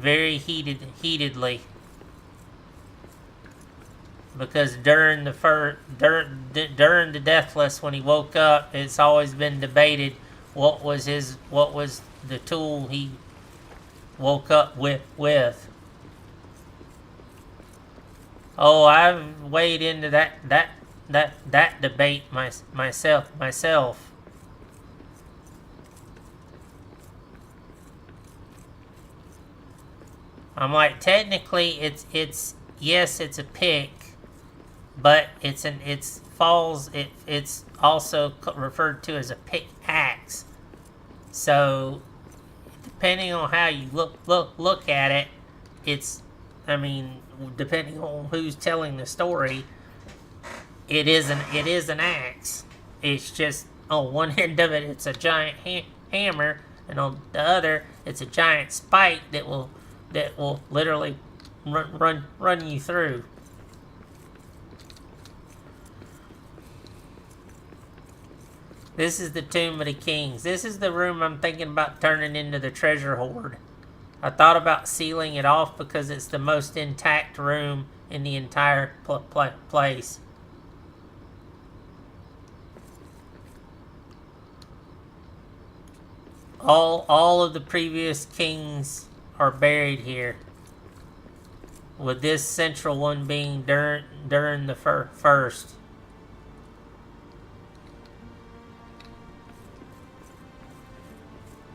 very heatedly. Because during the Deathless, when he woke up, it's always been debated what was the tool he woke up with. Oh, I've weighed into that debate myself. I'm like, technically it's yes, it's a pick. But it's also referred to as a pickaxe. So depending on how you look at it, depending on who's telling the story, it is an axe. It's just on one end of it, it's a giant hammer, and on the other, it's a giant spike that will literally run you through. This is the Tomb of the Kings. This is the room I'm thinking about turning into the treasure hoard. I thought about sealing it off because it's the most intact room in the entire place. All of the previous kings are buried here, with this central one being Durin the First.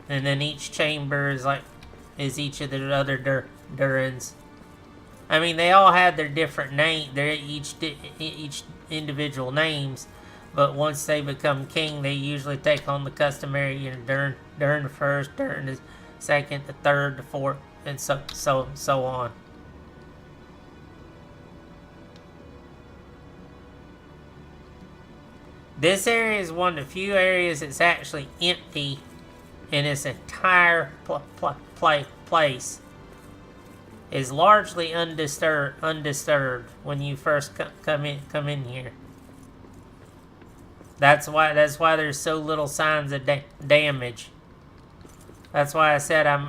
And then each chamber is each of the other Durins. I mean, they all had their different they're each individual names, but once they become king, they usually take on the customary, Durin the First, Durin the Second, the Third, the Fourth, and so on. This area is one of the few areas that's actually empty in its entire place. Is largely undisturbed when you first come in here. That's why there's so little signs of damage. That's why I said I'm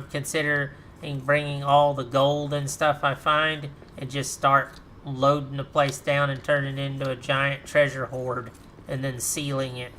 considering bringing all the gold and stuff I find and just start loading the place down and turning it into a giant treasure hoard and then sealing it.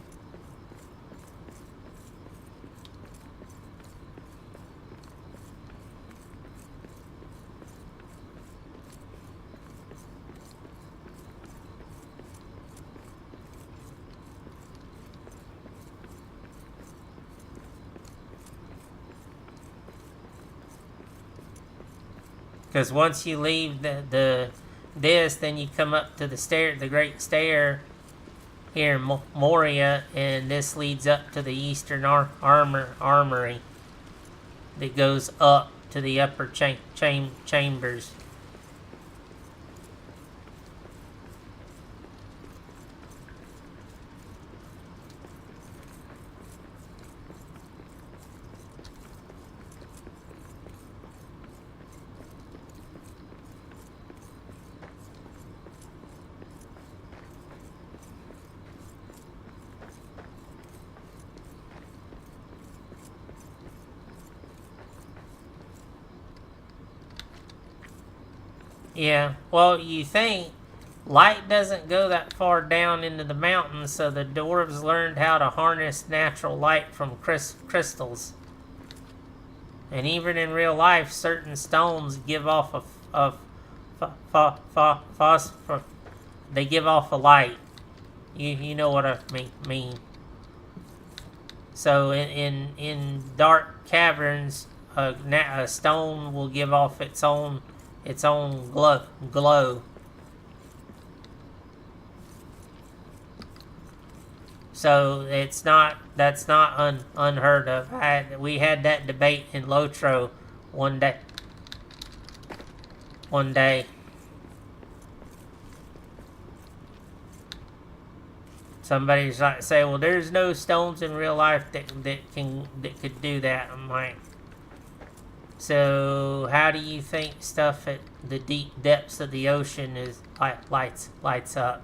Because once you leave this, then you come up to the Great Stair here in Moria, and this leads up to the Eastern Armory that goes up to the upper chambers. Yeah, well, you think light doesn't go that far down into the mountains, so the dwarves learned how to harness natural light from crystals. And even in real life, certain stones give off phosphor. They give off a light. You know what I mean. So in dark caverns, a stone will give off its own glow. So that's not unheard of. We had that debate in Lotro one day. Somebody's like say, well, there's no stones in real life that could do that. I'm like, so how do you think stuff at the deep depths of the ocean is lights up?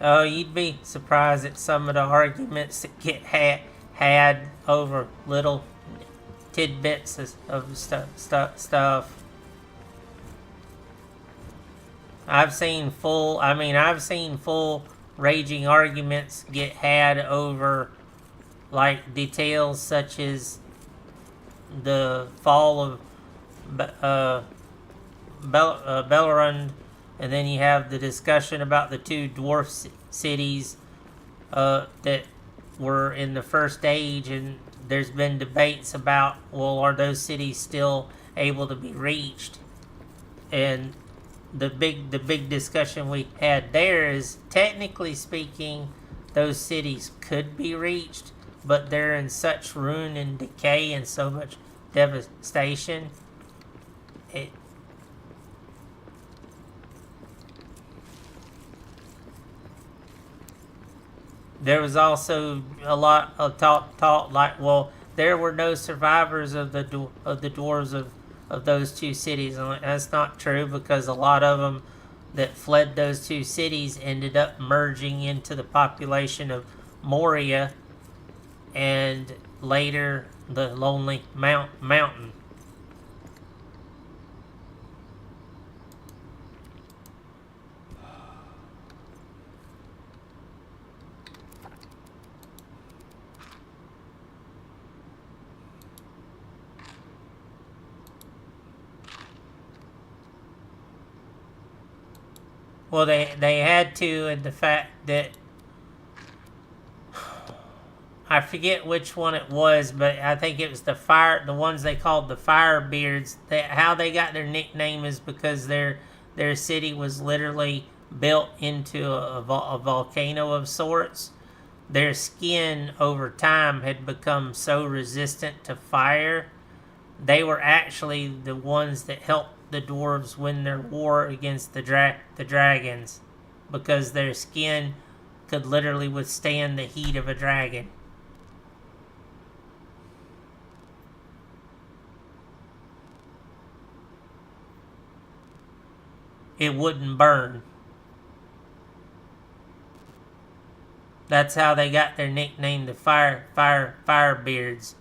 Oh, you'd be surprised at some of the arguments that get had over little tidbits of stuff. I've seen full raging arguments get had over like details such as the fall of Bellerund. And then you have the discussion about the two dwarf cities that were in the First Age, and there's been debates about, well, are those cities still able to be reached? And the big discussion we had there is, technically speaking, those cities could be reached, but they're in such ruin and decay and so much devastation. There was also a lot of talk like, well, there were no survivors of the dwarves of those two cities, and that's not true, because a lot of them that fled those two cities ended up merging into the population of Moria, and later the Lonely Mountain. Well, they had to, and the fact that I forget which one it was, but I think it was the ones they called the Firebeards. How they got their nickname is because their city was literally built into a volcano of sorts. Their skin over time had become so resistant to fire. They were actually the ones that helped the dwarves win their war against the dragons, because their skin could literally withstand the heat of a dragon. It wouldn't burn. That's how they got their nickname, the Firebeards.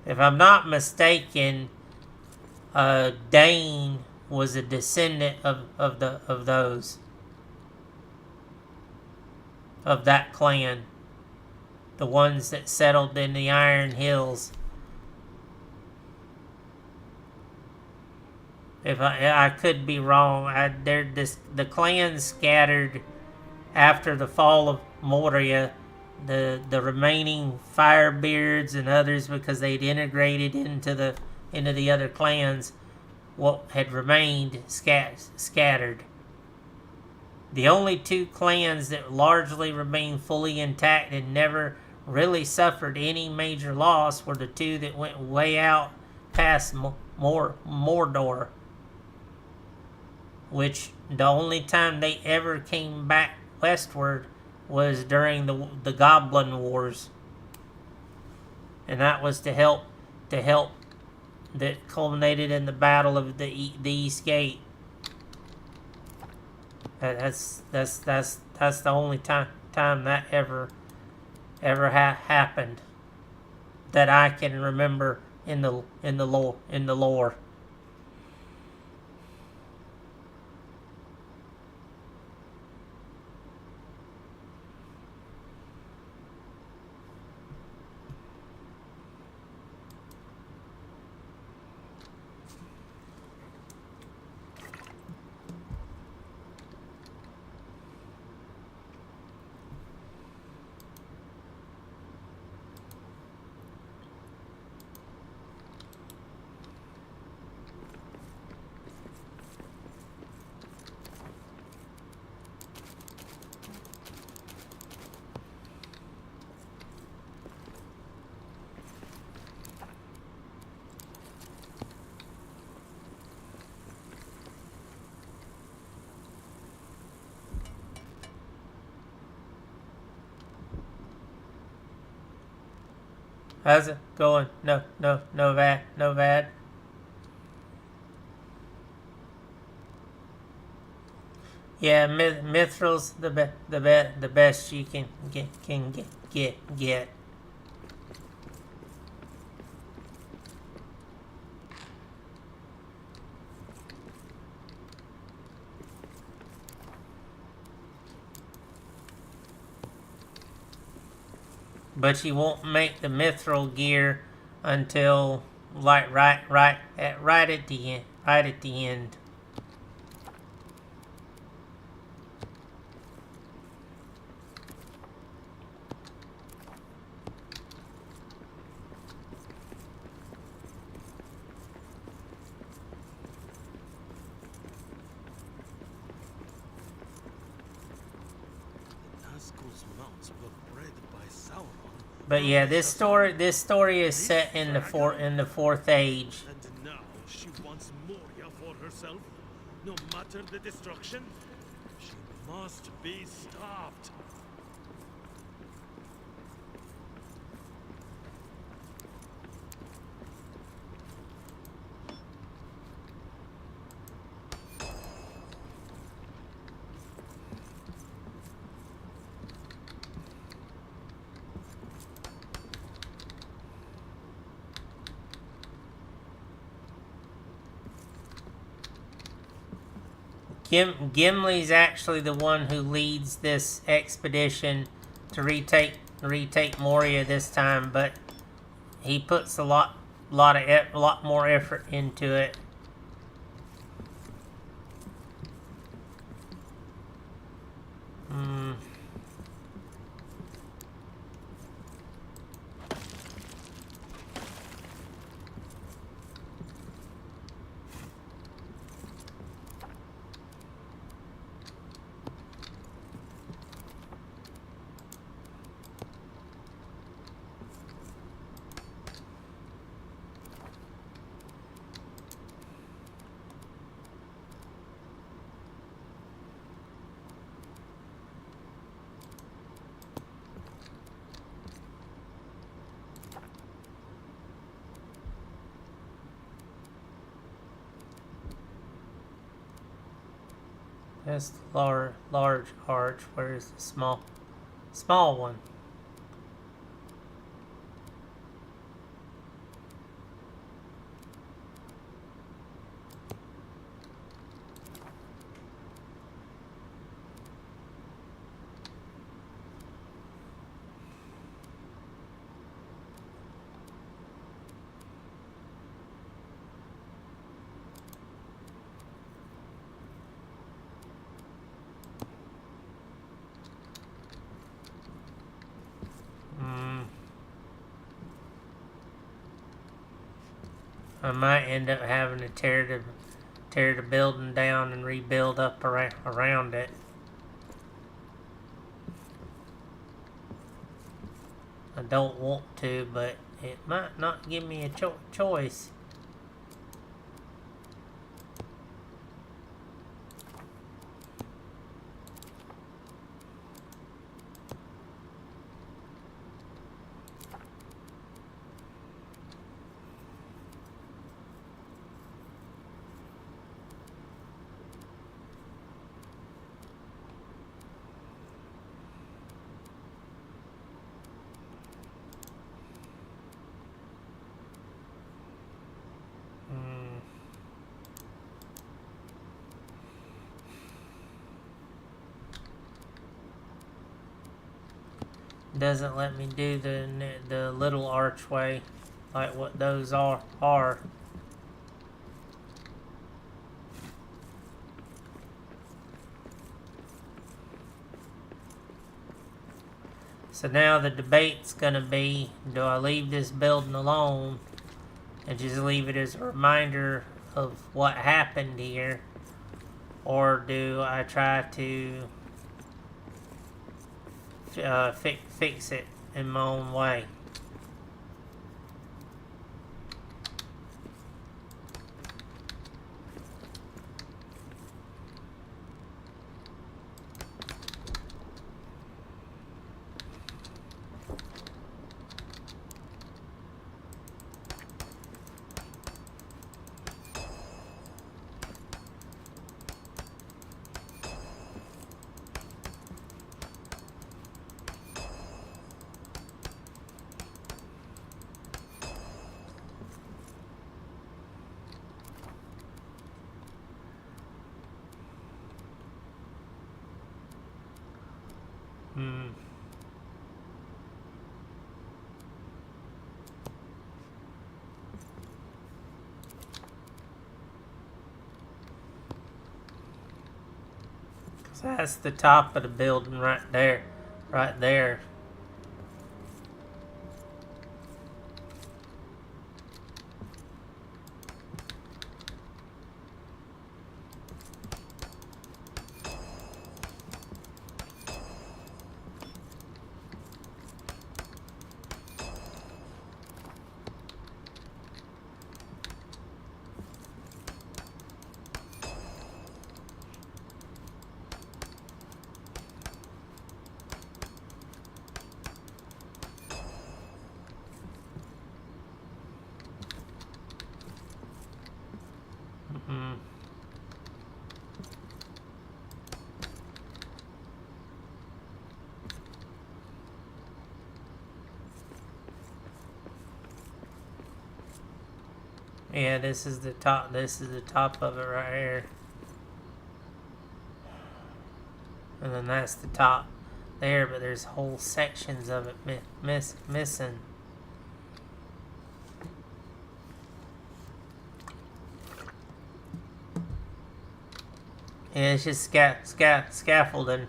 If I'm not mistaken, Dane was a descendant of that clan. The ones that settled in the Iron Hills. If I could be wrong, the clans scattered after the fall of Moria. The remaining Firebeards and others, because they'd integrated into the other clans, what had remained scattered. The only two clans that largely remained fully intact and never really suffered any major loss were the two that went way out past Mordor, which the only time they ever came back westward was during the Goblin Wars, and that was to help that culminated in the Battle of the East Gate. That's the only time that ever happened that I can remember in the lore. How's it going? No bad. Yeah, Mithril's the best you can get. But you won't make the mithril gear until like right at the end. Nazgul's mounts were bred by Sauron. But yeah, this story is set in the fourth age. And now she wants Moria for herself, no matter the destruction. She must be stopped. Gimli's actually the one who leads this expedition to retake Moria this time, but he puts a lot a lot more effort into it. That's the large arch. Where's the small one? I might end up having to tear the building down and rebuild up around it. I don't want to, but it might not give me a choice. Doesn't let me do the little archway like what those are. So now the debate's gonna be, do I leave this building alone and just leave it as a reminder of what happened here, or do I try to fix it in my own way? That's the top of the building right there. Right there. Yeah, this is the top. This is the top of it right here, and then that's the top there. But there's whole sections of it missing. Yeah, it's just scaffolding.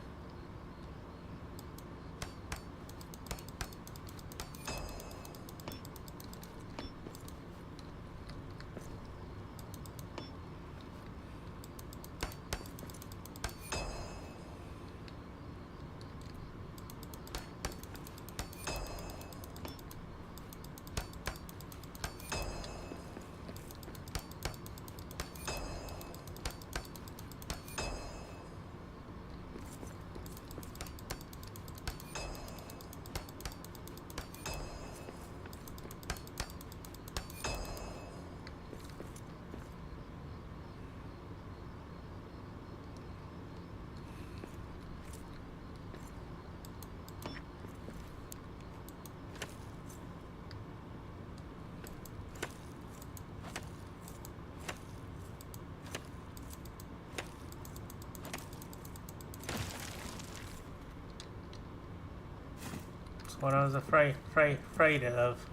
That's what I was afraid of.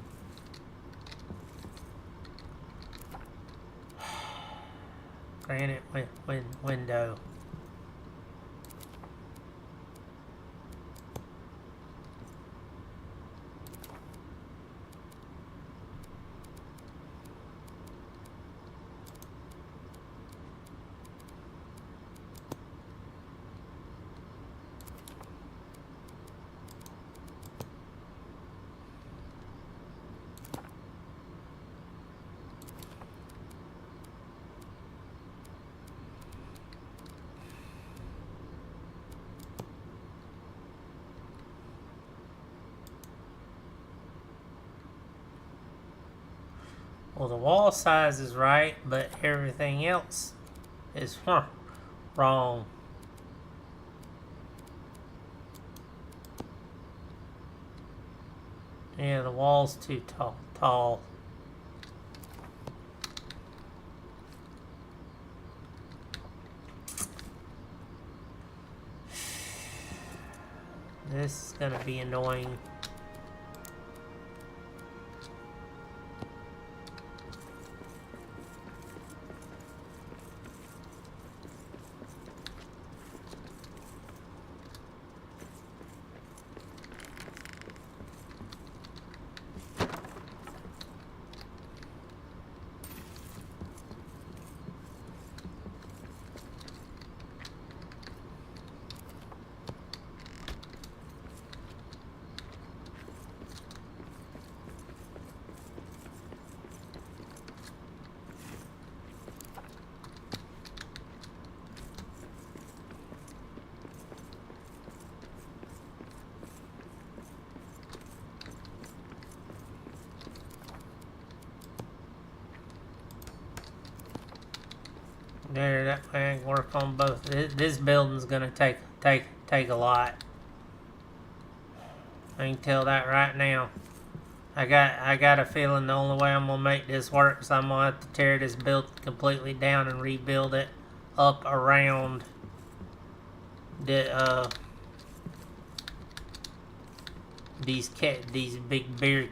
Granite window. Well, the wall size is right, but everything else is wrong. Yeah, the wall's too tall. This is gonna be annoying. There, that way I can work on both. This building's gonna take a lot. I can tell that right now. I got a feeling the only way I'm gonna make this work is I'm gonna have to tear this building completely down and rebuild it up around the these big brew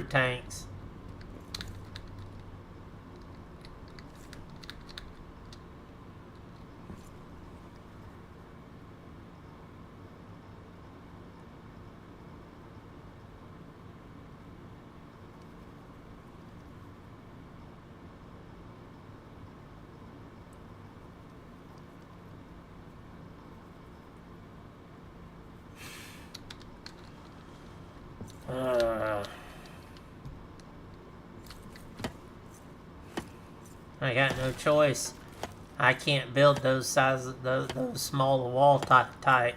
tanks. I got no choice. I can't build those sizes, those smaller wall type.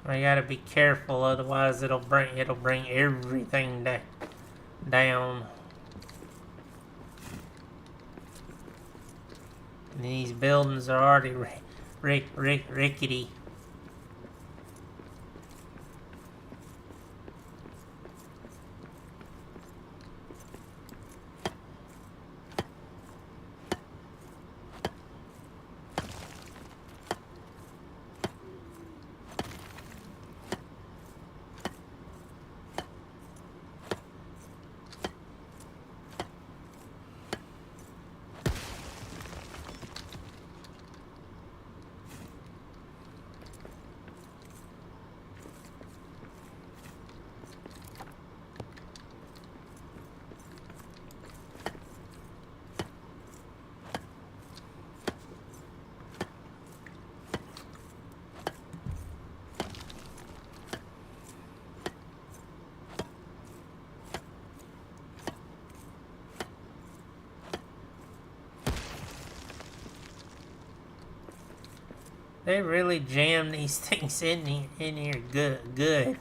I gotta be careful, otherwise it'll bring everything down. And these buildings are already rickety. They really jam these things in here good.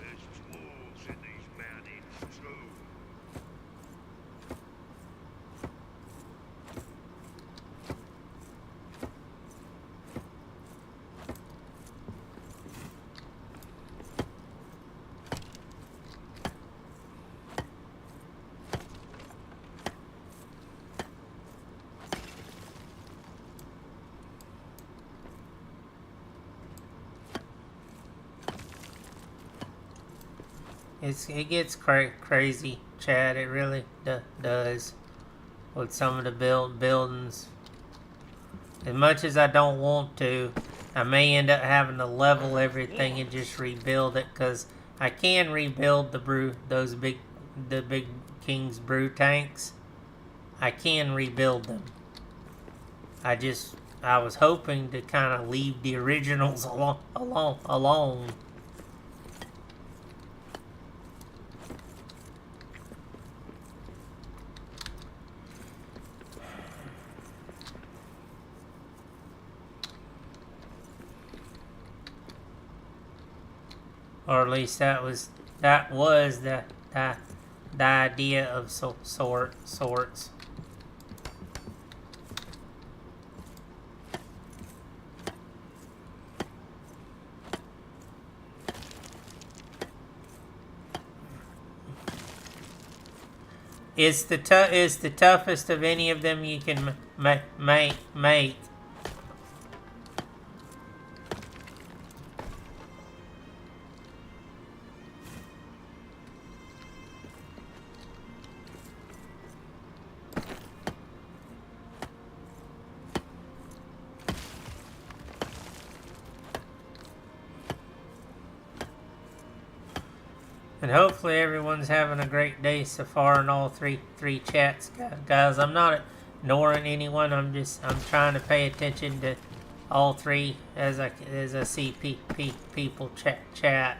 There's dwarves in these mountains too. It gets crazy, Chad. It really does with some of the buildings. As much as I don't want to, I may end up having to level everything and just rebuild it, because I can rebuild the big King's brew tanks. I can rebuild them. I was hoping to kind of leave the originals alone. Or at least that was the idea of sorts. It's the toughest of any of them you can make. And hopefully everyone's having a great day so far in all three chats, guys. I'm not ignoring anyone. I'm trying to pay attention to all three as I see people chat.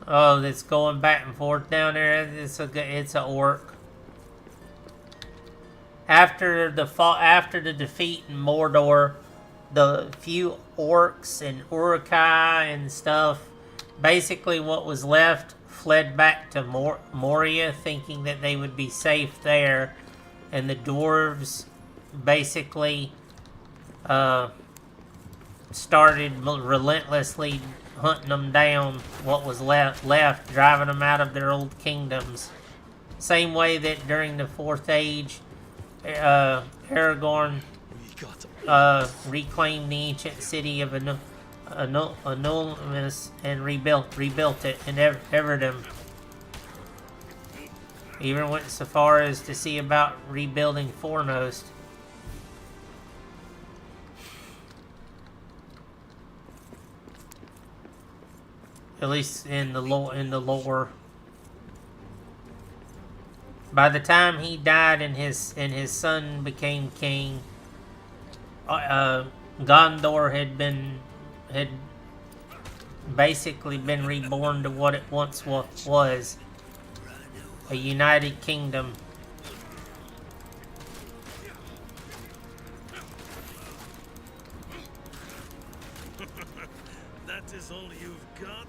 Oh, that's going back and forth down there. It's a orc. After the defeat in Mordor, the few orcs and Uruk-hai and stuff, basically what was left fled back to Moria, thinking that they would be safe there, and the dwarves basically started relentlessly hunting them down. What was left, driving them out of their old kingdoms. Same way that during the Fourth Age, Aragorn reclaimed the ancient city of Anonymous and rebuilt it in Everdom. Even went so far as to see about rebuilding Fornost. At least in the lore. By the time he died and his son became king, Gondor had basically been reborn to what it once was, a united kingdom. That is all you've got?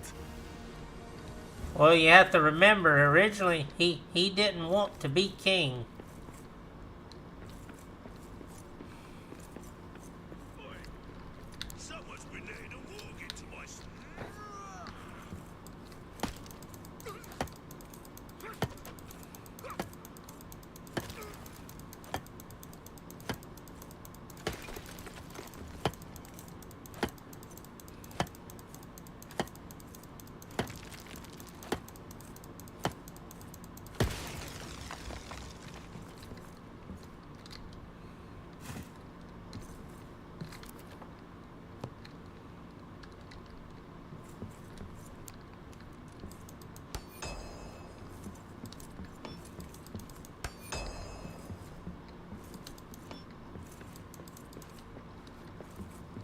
Well, you have to remember, originally he didn't want to be king. Someone's been letting a walk into my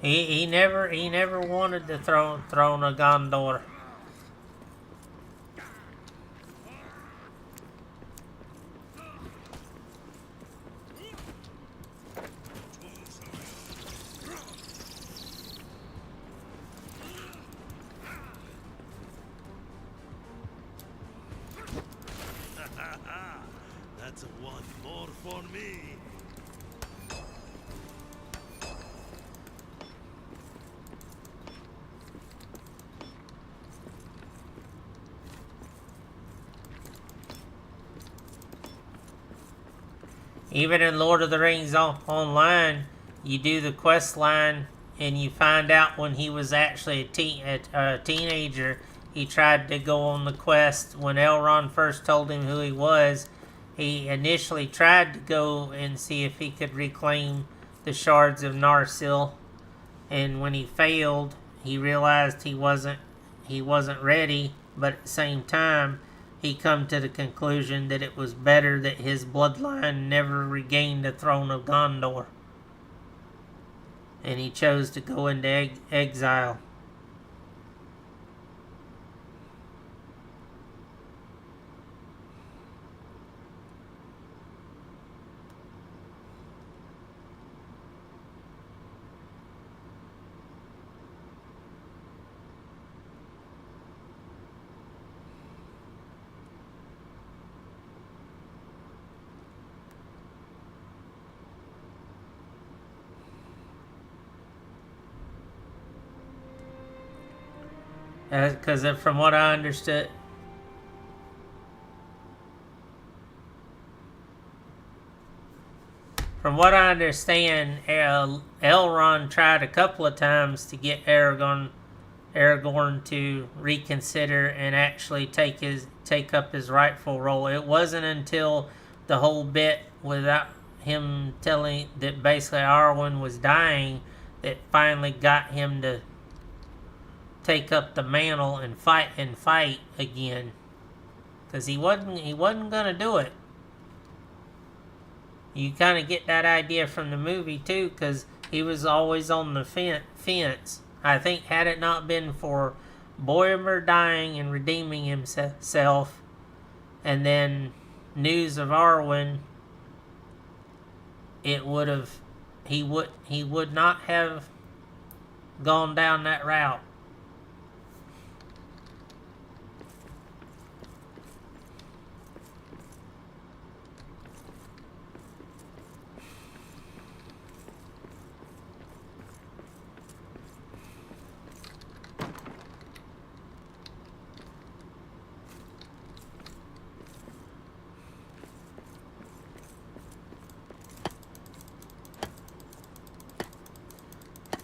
He never wanted the throne of Gondor. That's one more for me. Even in Lord of the Rings online, you do the quest line and you find out when he was actually a teenager, he tried to go on the quest. When Elrond first told him who he was, he initially tried to go and see if he could reclaim the shards of Narsil. And when he failed, he realized he wasn't ready, but at the same time, he come to the conclusion that it was better that his bloodline never regained the throne of Gondor. And he chose to go into exile. Because from what I understood, Elrond tried a couple of times to get Aragorn to reconsider and actually take up his rightful role. It wasn't until the whole bit without him telling that basically Arwen was dying that finally got him to take up the mantle and fight again, because he wasn't gonna do it. You kind of get that idea from the movie too, because he was always on the fence. I think had it not been for Boromir dying and redeeming himself, and then news of Arwen, it would have, he would not have gone down that route.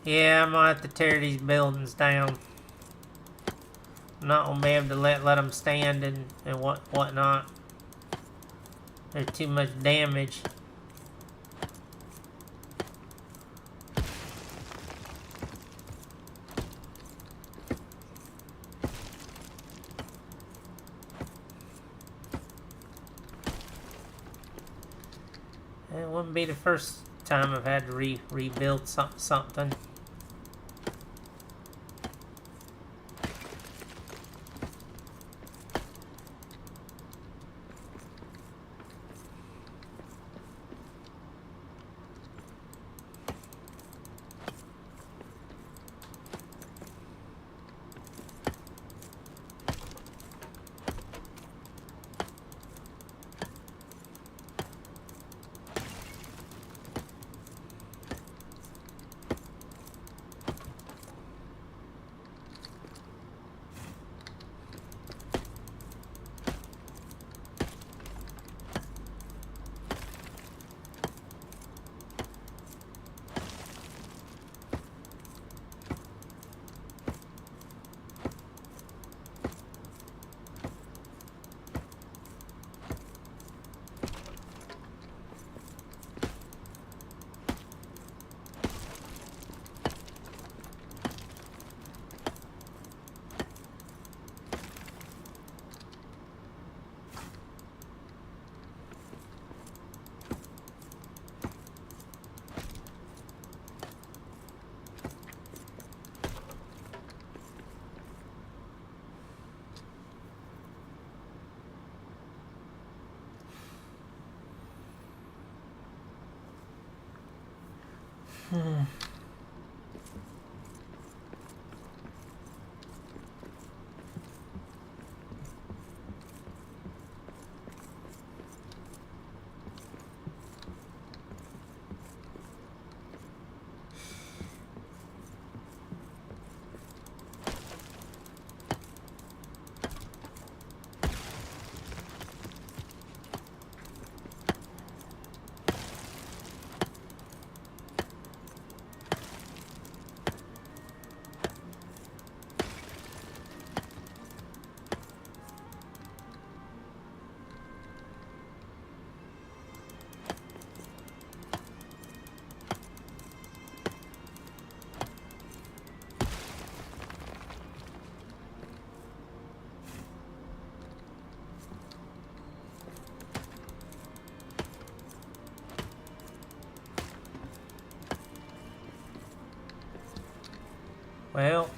Yeah, I might have to tear these buildings down. I'm not gonna be able to let them stand and whatnot. There's too much damage. It wouldn't be the first time I've had to rebuild something. Well,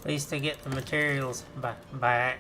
at least I get the materials back.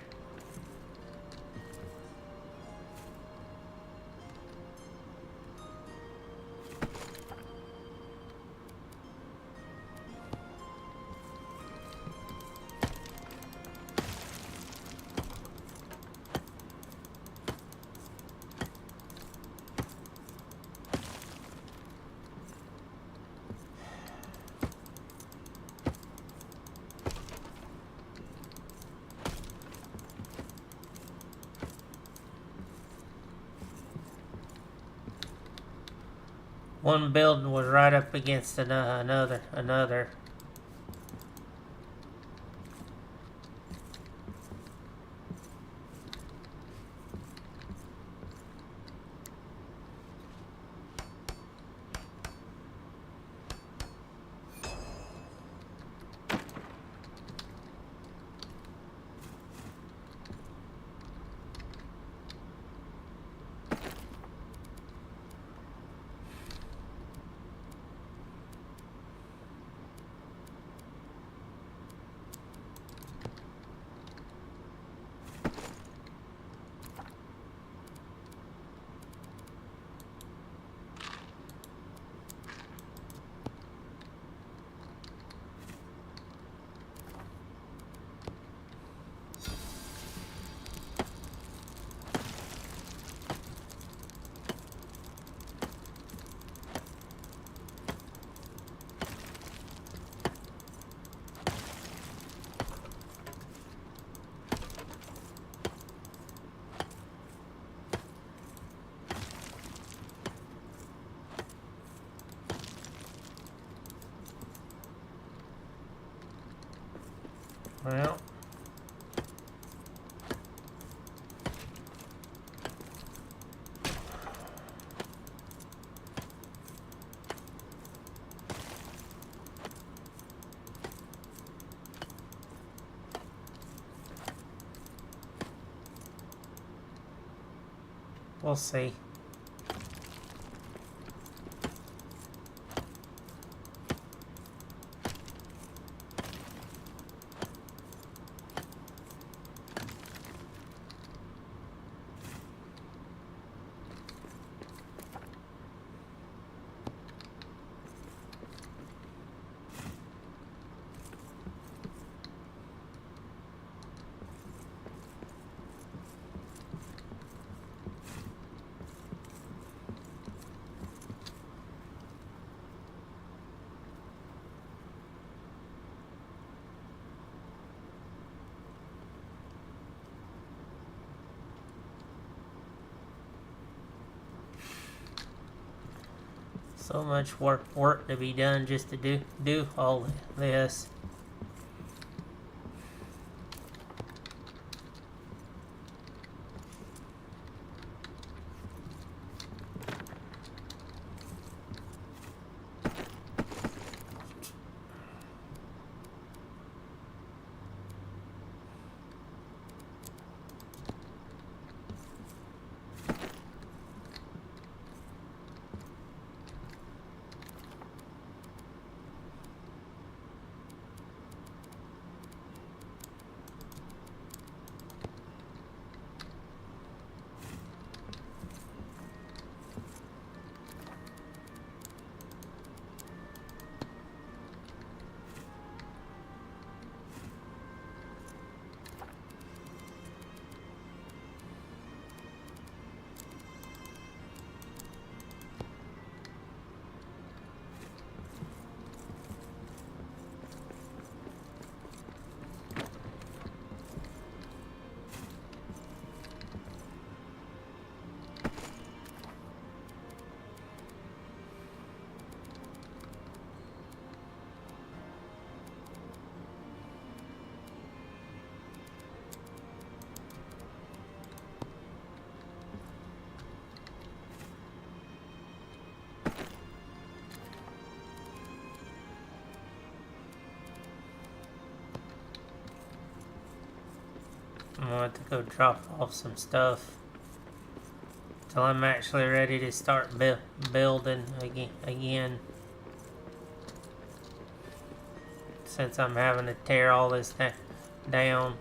One building was right up against another. Well. We'll see. So much work to be done just to do all this. I'm gonna have to go drop off some stuff till I'm actually ready to start building again. Since I'm having to tear all this down.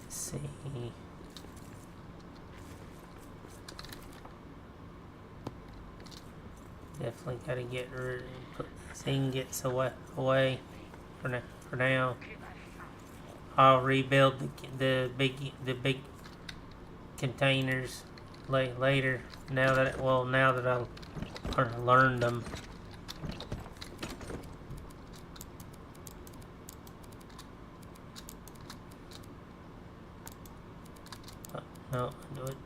Let's see. definitely gotta get rid of put these ingots away for now. I'll rebuild the big containers later. Now that I've learned them. No, do it.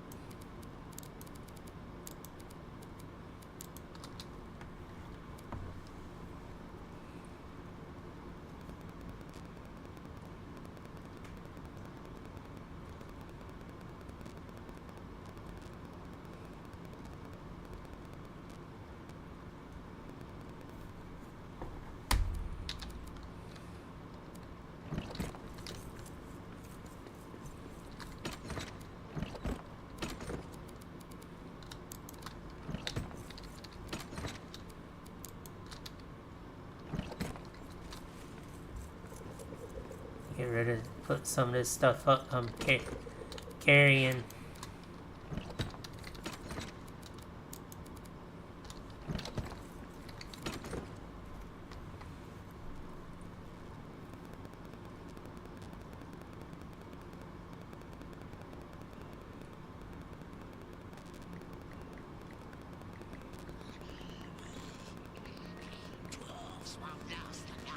Get rid of, put some of this stuff up I'm carrying. Dwarves won't last the night.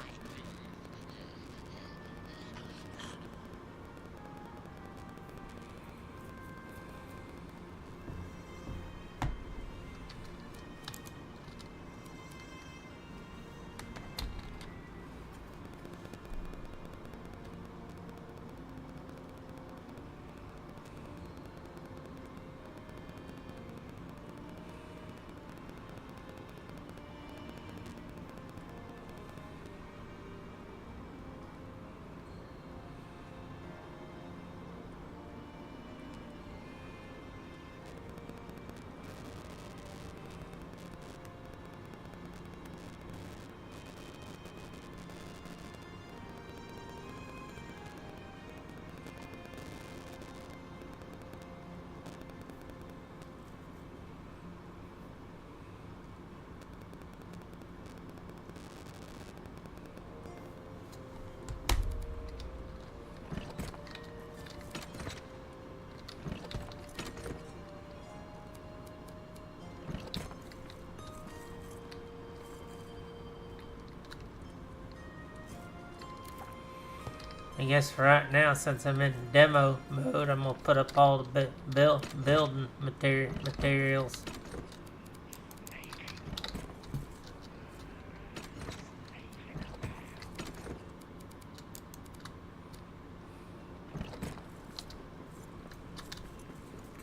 I guess for right now, since I'm in demo mode, I'm gonna put up all the building materials.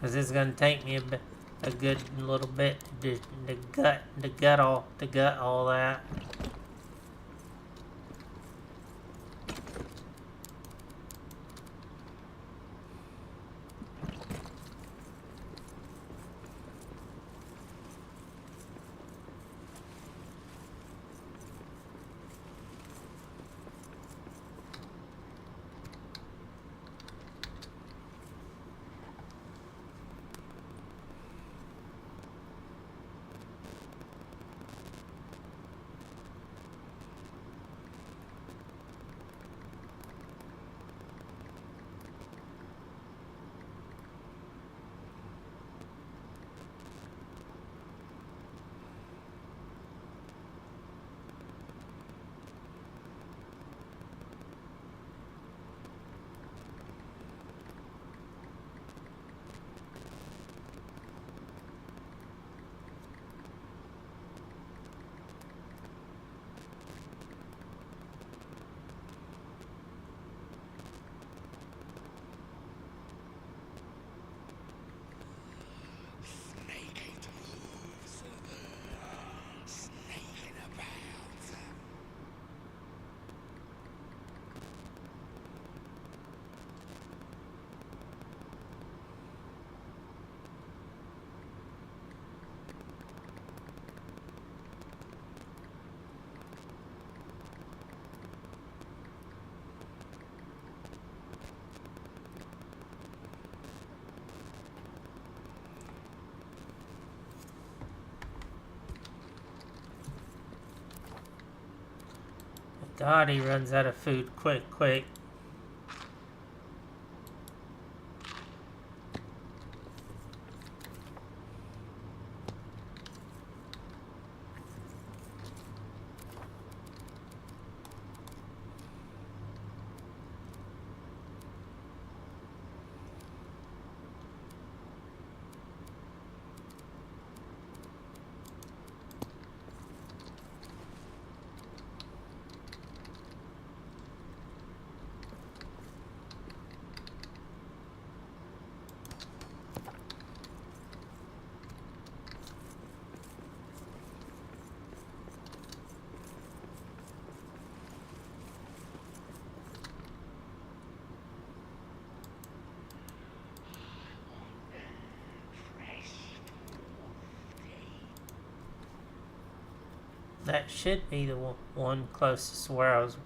Cause it's gonna take me a good little bit to gut all that. God, he runs out of food quick, quick. That should be the one closest to where I was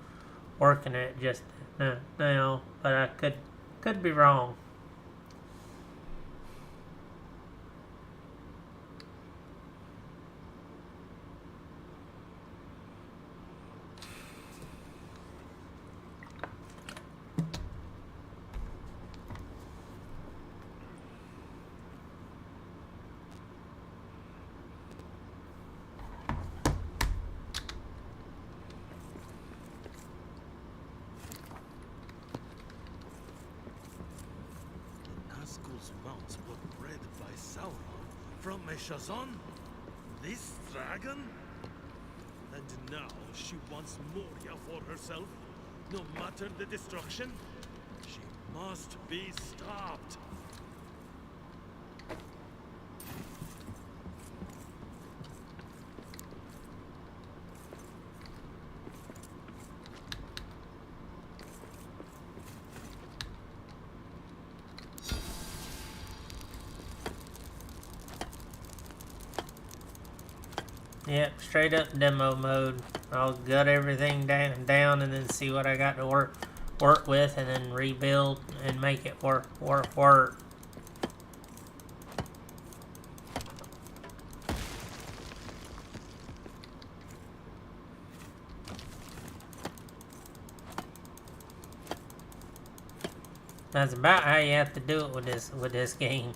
working at just now, but I could be wrong. Nazgul's mounts were bred by Sauron from Meshazon? This dragon? And now she wants Moria for herself, no matter the destruction? She must be stopped. Yep, straight up demo mode. I'll gut everything down and then see what I got to work with, and then rebuild and make it work. That's about how you have to do it with this game.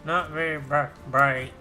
Not very bright.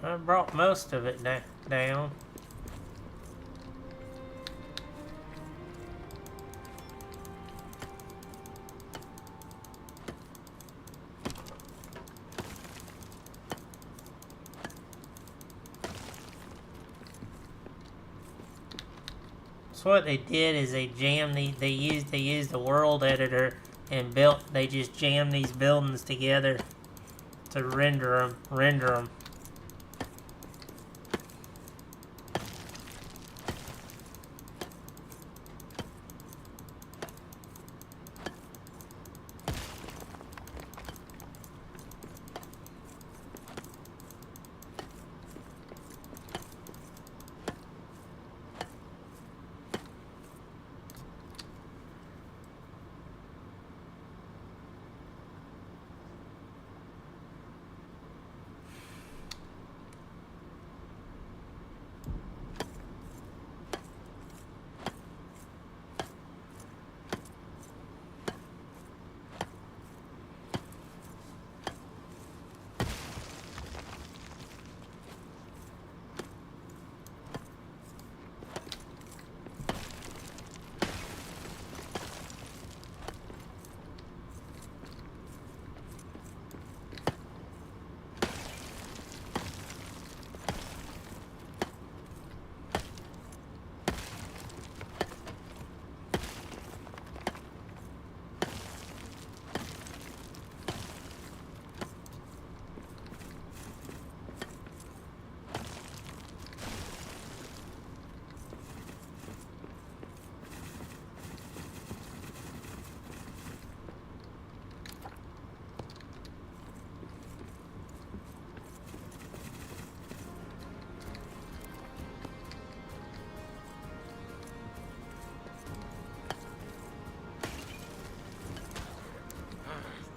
I brought most of it down. So what they did is they jammed they used the world editor and they just jammed these buildings together to render them.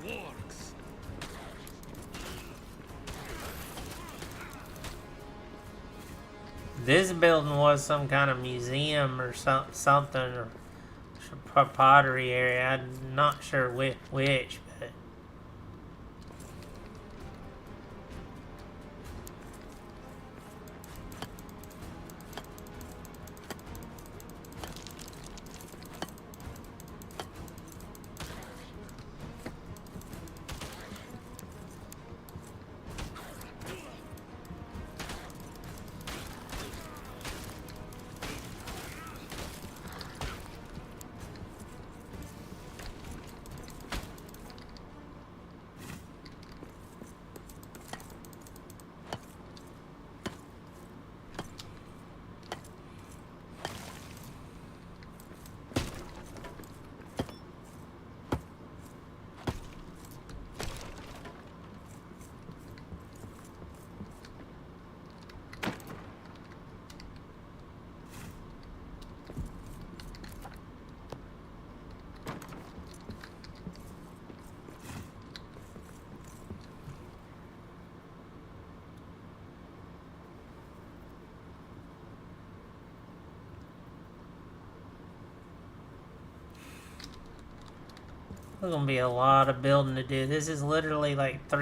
Works. This building was some kind of museum or something, or pottery area. I'm not sure which, but there's gonna be a lot of building to do. This is literally like 4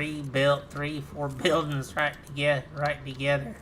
buildings right together.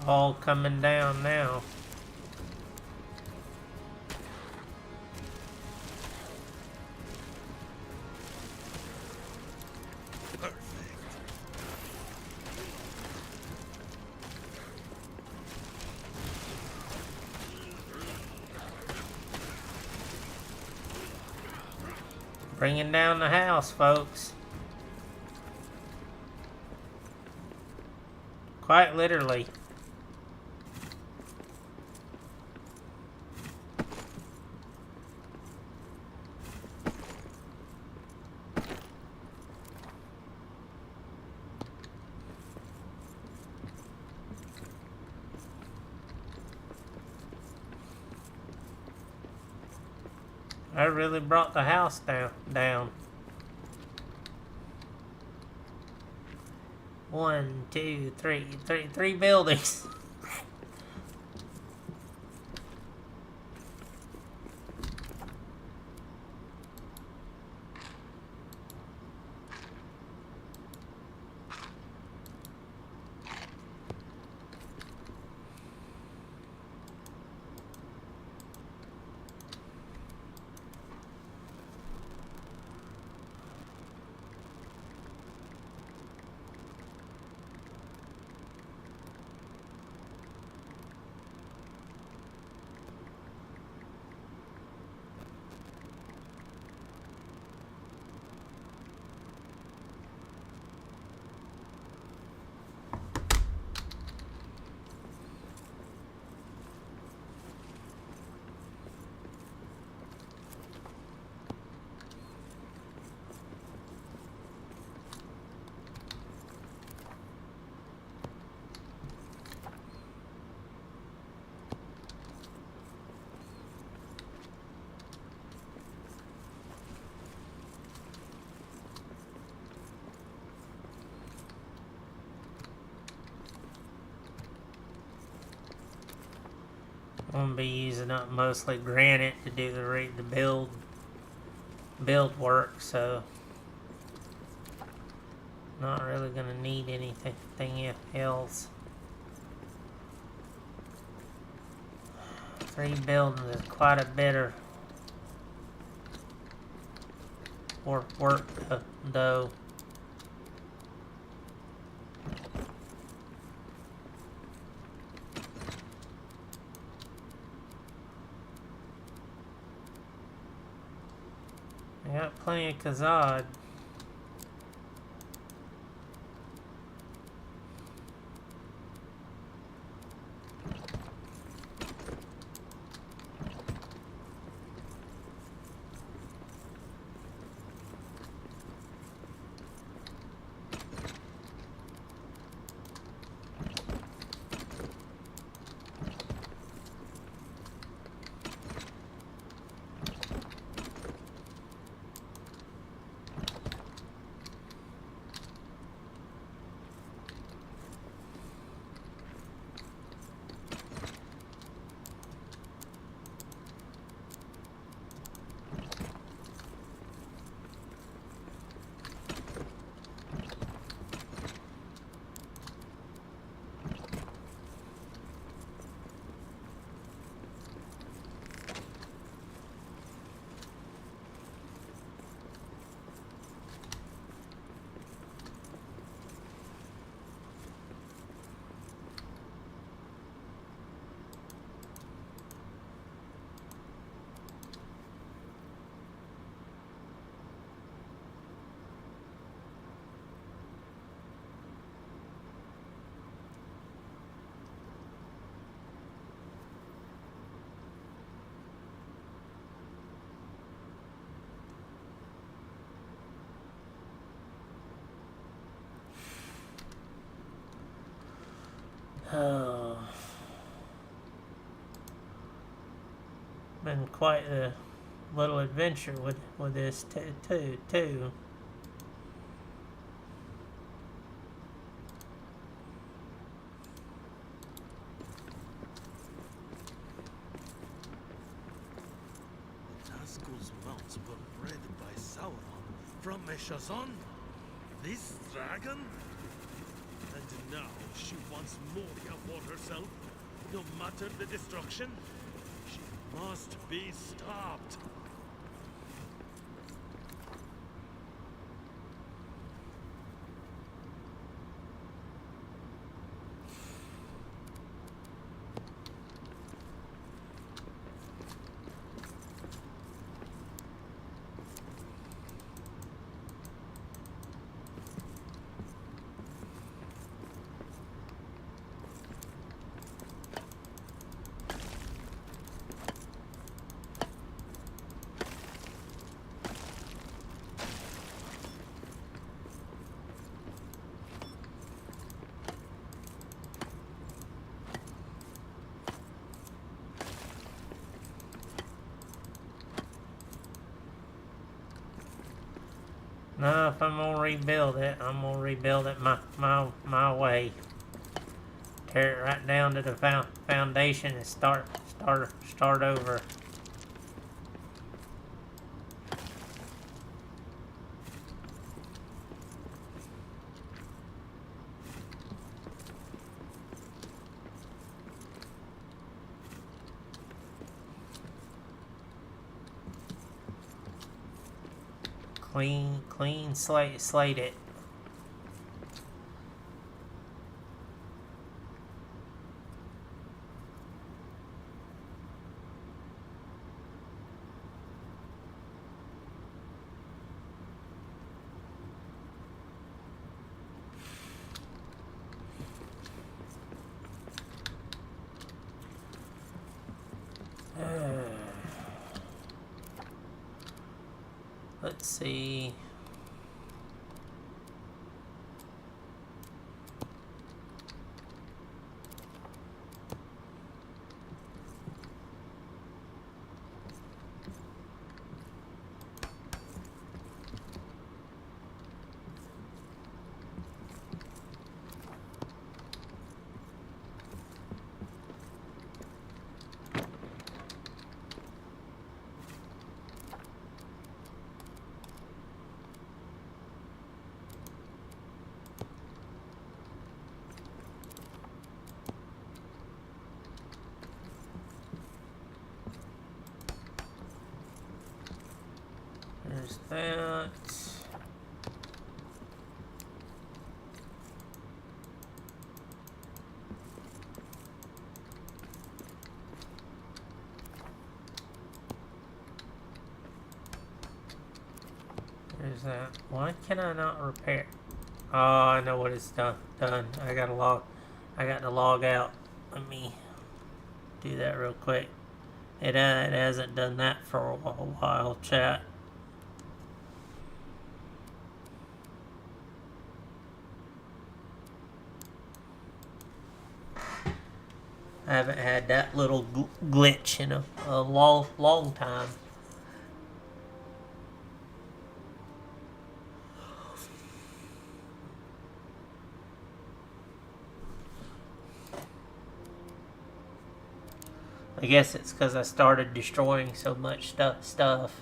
all coming down now. Bringing down the house, folks. Quite literally. I really brought the house down. 1, 2, 3, three buildings. I'm gonna be using up mostly granite to do the build work, so not really gonna need anything else. 3 buildings is quite a bit of work though. I got plenty of Kazad. Oh, been quite a little adventure with this too. Nazgul's mounts were bred by Sauron from Meshazon. This dragon? And And now she wants Moria for herself, no matter the destruction. She must be stopped. No, if I'm gonna rebuild it, I'm gonna rebuild it my way. Tear it right down to the foundation and start over. Clean slate it. Let's see. There's that. There's that. Why can I not repair? Oh, I know what it's done. I got to log out. Let me do that real quick. It hasn't done that for a while, chat. I haven't had that little glitch in a long time. I guess it's because I started destroying so much stuff.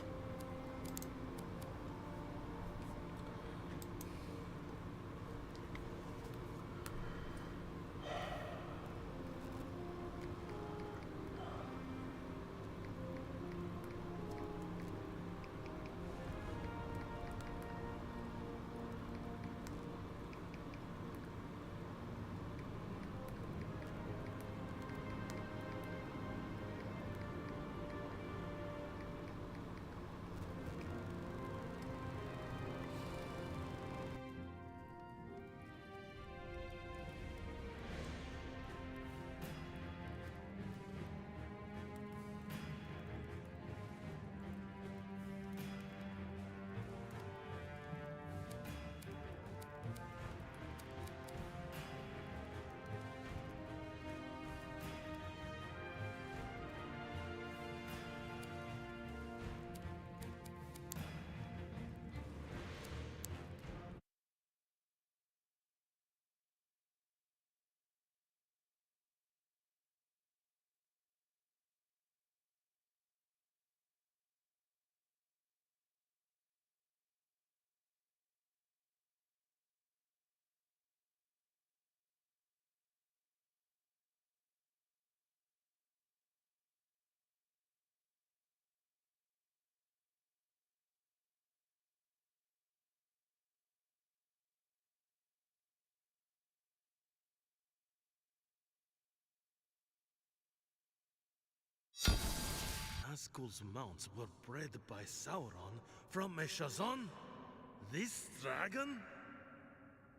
Nazgul's mounts were bred by Sauron from Meshazon? This dragon?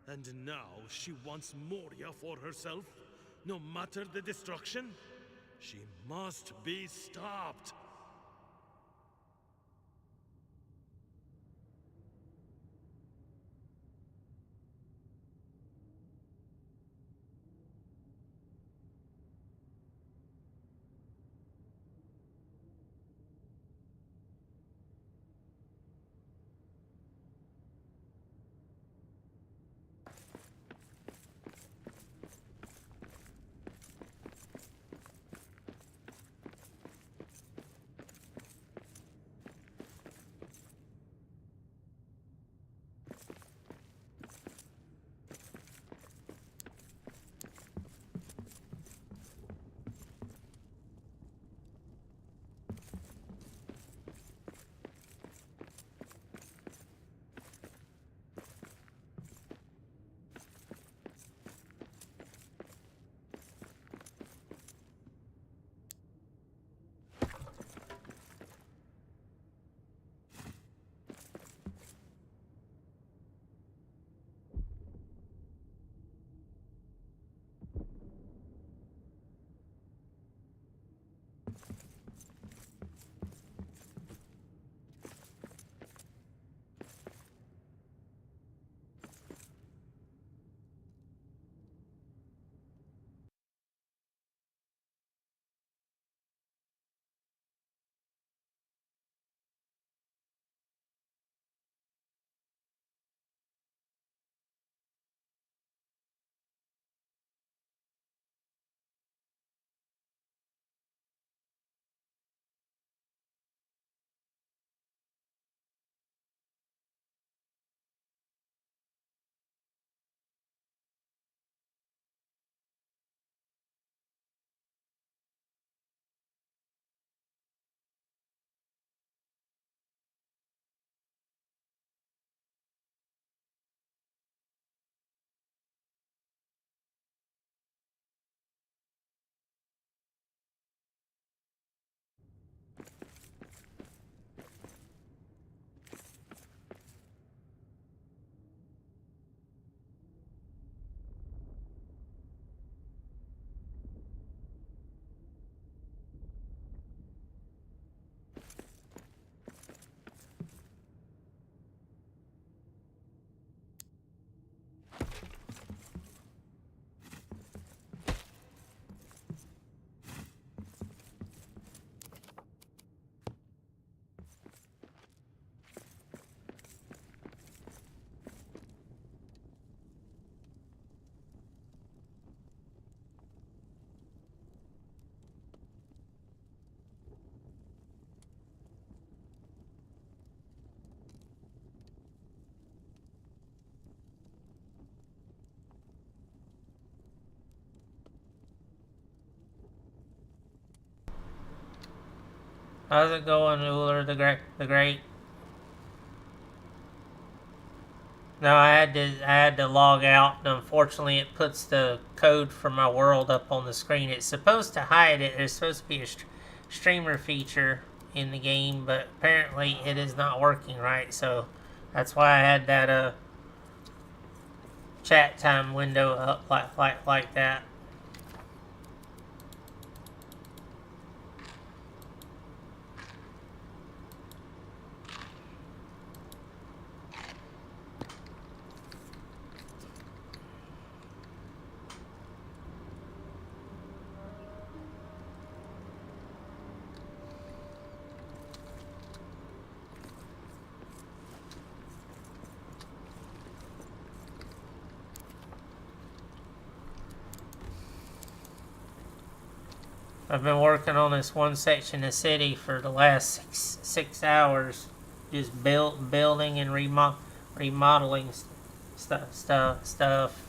And now she wants Moria for herself, no matter the destruction? She must be stopped! How's it going, Uller the Great? No, I had to log out, and unfortunately, it puts the code for my world up on the screen. It's supposed to hide it. There's supposed to be a streamer feature in the game, but apparently it is not working right. So that's why I had that chat time window up like that. I've been working on this one section of the city for the last six hours, just building and remodeling stuff.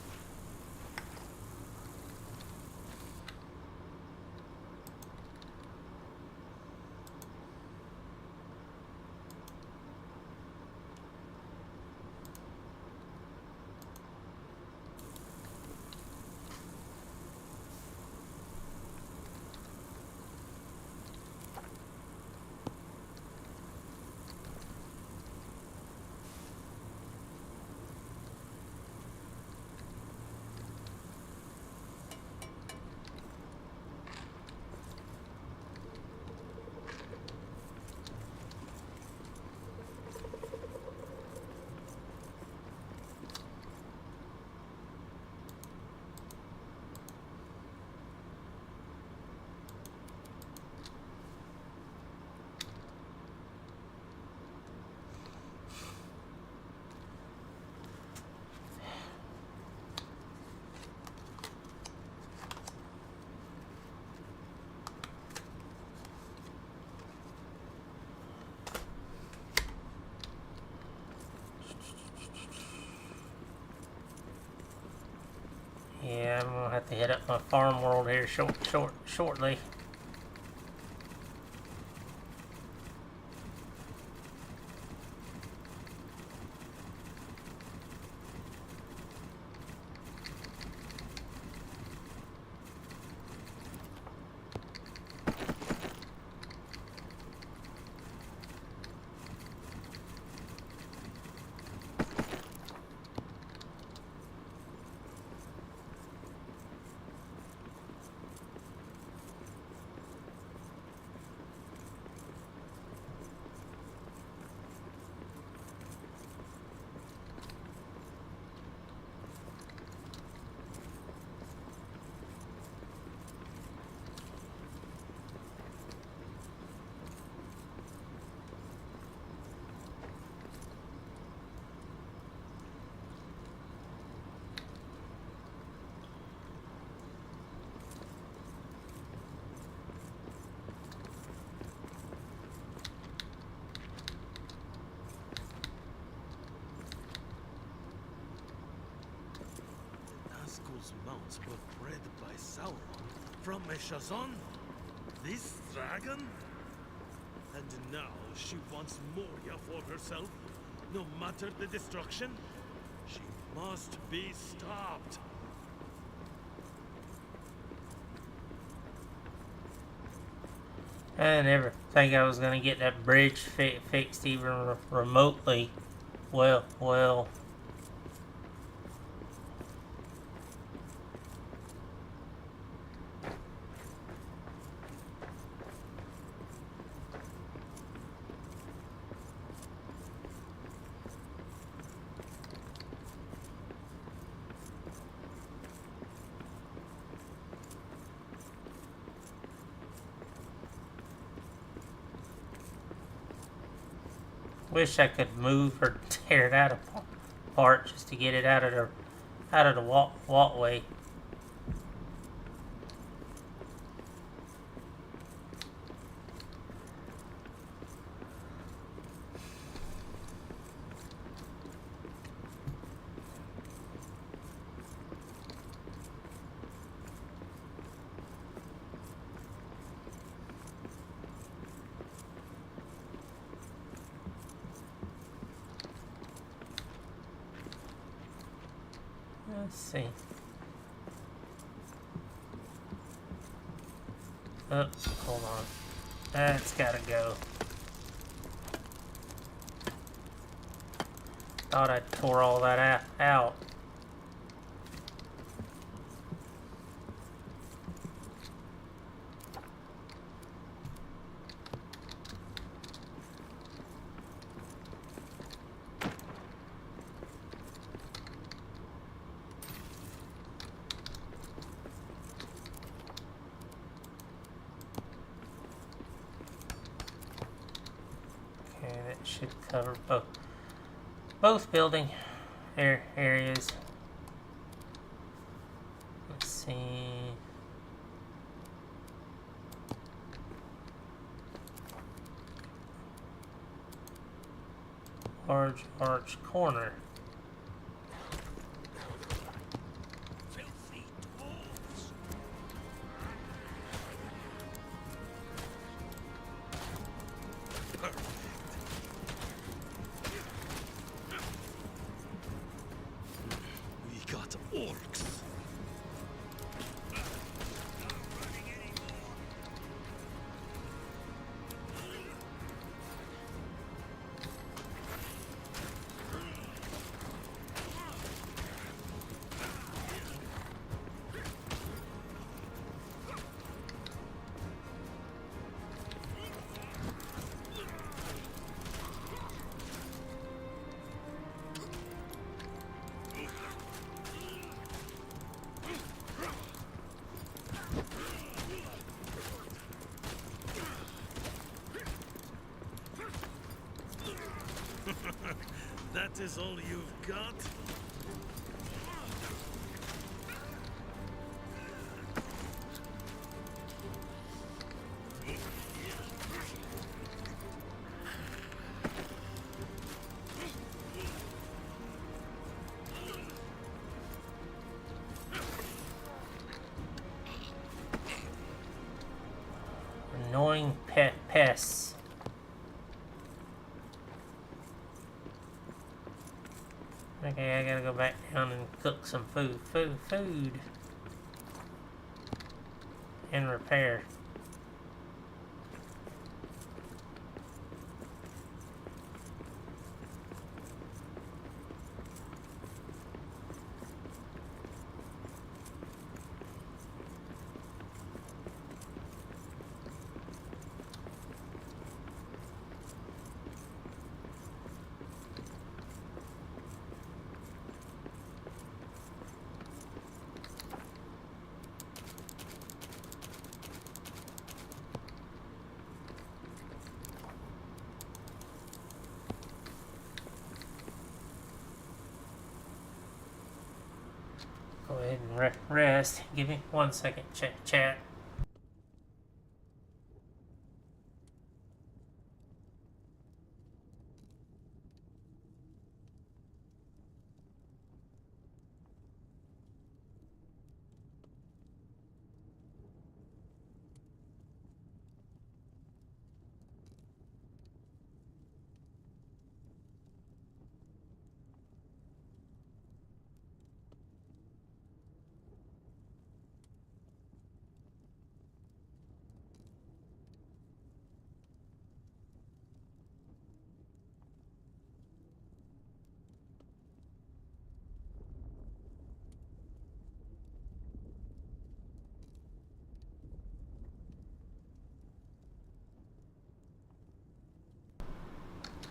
Yeah, I'm gonna have to hit up my farm world here shortly. Nazgul's mounts were bred by Sauron from Meshazon. This dragon? And now she wants Moria for herself, no matter the destruction? She must be stopped. I never think I was gonna get that bridge fixed even remotely. Well. Wish I could move or tear it out apart just to get it out of the walkway. Let's see. Oh, hold on. That's gotta go. Thought I tore all that out. That should cover both building areas. Let's see. Large arch corner. Filthy dwarves. We got orcs. That is all you've got? pests. Okay, I gotta go back down and cook some food. Food. And repair. Go ahead and rest. Give me 1 second, chat.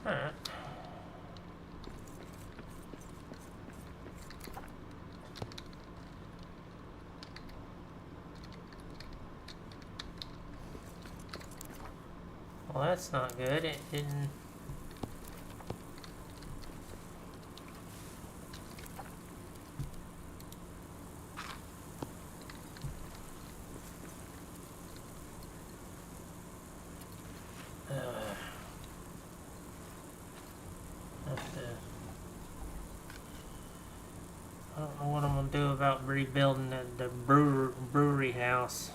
Alright. Well, that's not good. It didn't... I don't know what I'm gonna do about rebuilding the brewery house.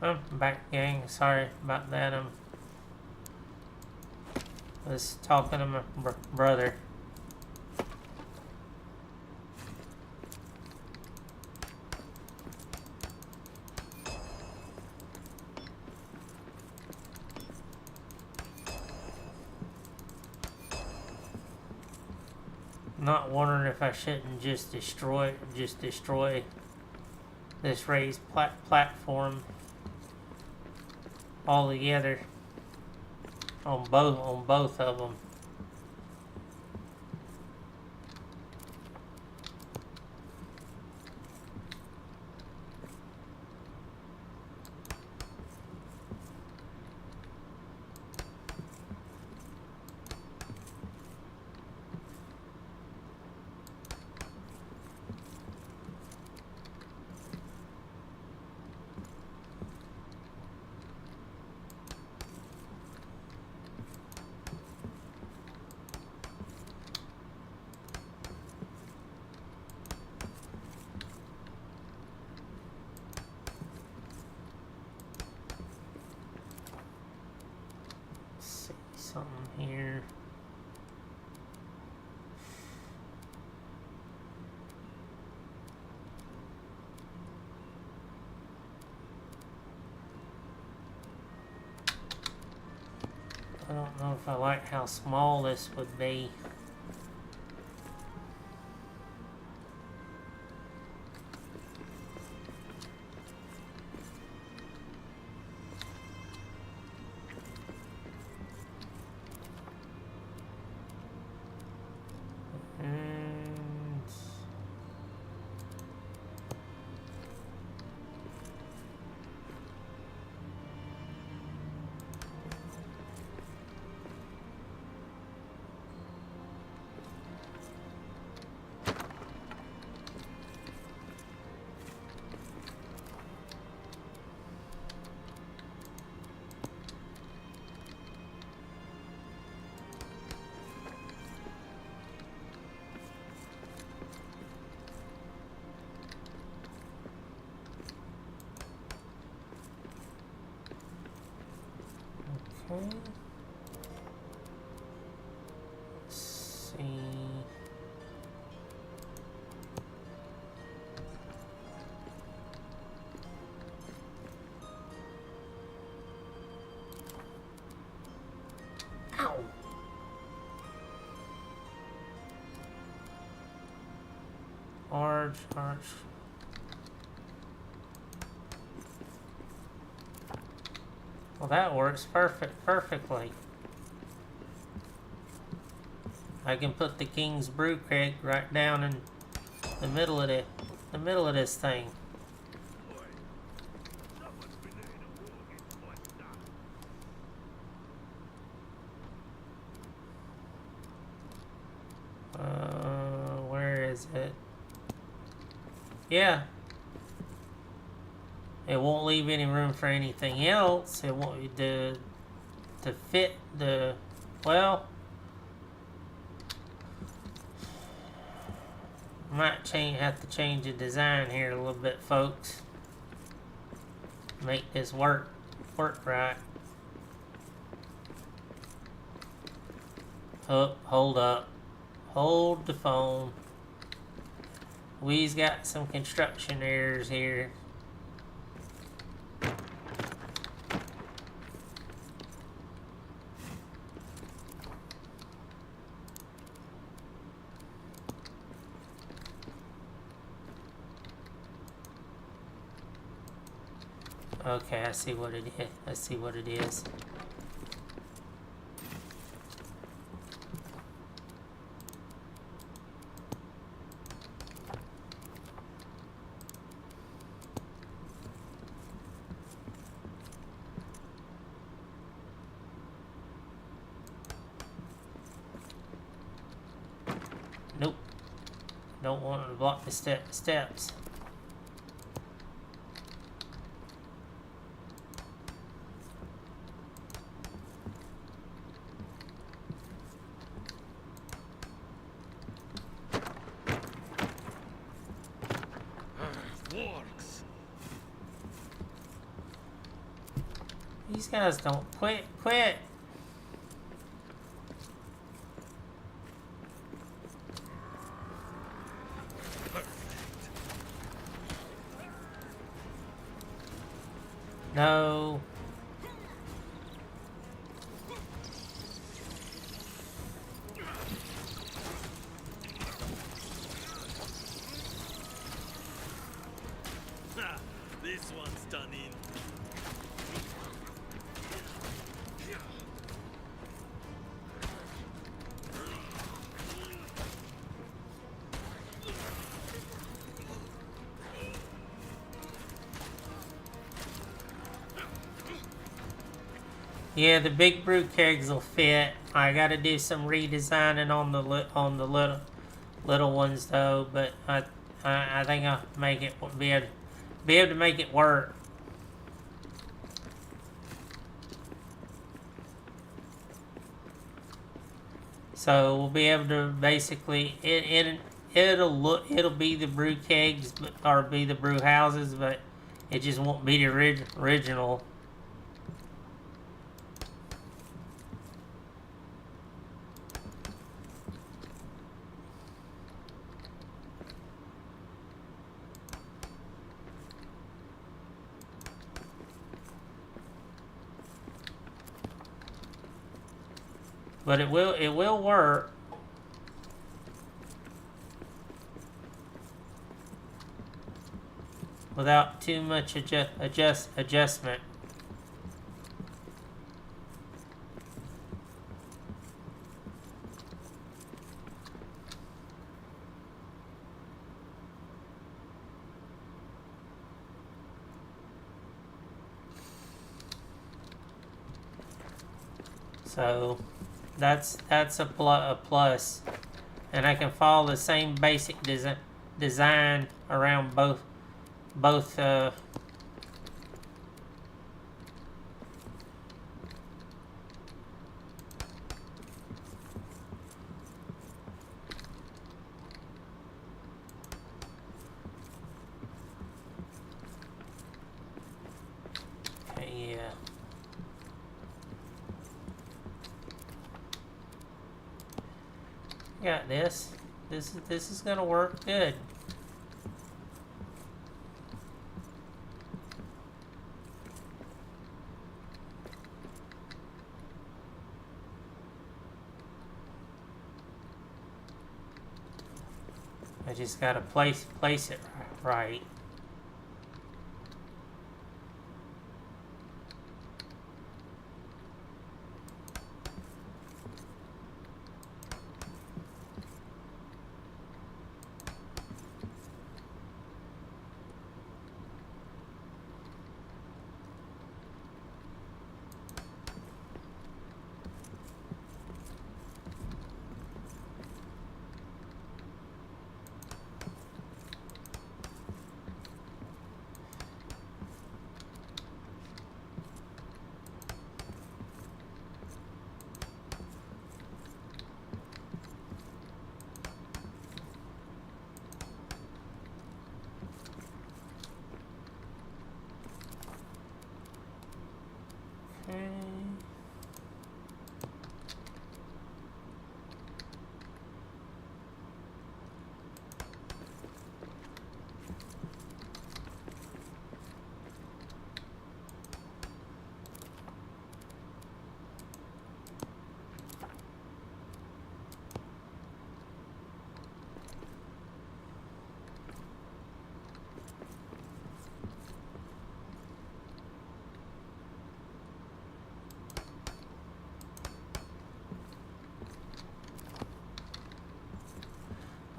I'm back, gang. Sorry about that. I was talking to my brother. Not wondering if I shouldn't just destroy this raised platform altogether on both of them. Something here. I don't know if I like how small this would be. Okay. Let's see. Ow! Arch. Well, that works perfectly. I can put the King's Brew Keg right down in the middle of this thing. Boy, someone's been in a war against my stuff. Where is it? Yeah. It won't leave any room for anything else. It won't to fit the, well, might have to change the design here a little bit, folks. Make this work right. Oh, hold up. Hold the phone. We've got some construction errors here. Okay, I see what it is. I see what it is. Nope. Don't want to block the steps. Works. These guys don't quit. No. Ha! This one's done in. Yeah, the big brew kegs will fit. I got to do some redesigning on the little ones though, but I think I'll make it be able to make it work. So we'll be able to basically it'll be the brew kegs or be the brew houses, but it just won't be the original. But it will work. Without too much adjustment. So that's a plus, and I can follow the same basic design around both. Okay, yeah. Got this. This is gonna work good. I just gotta place it right. Okay.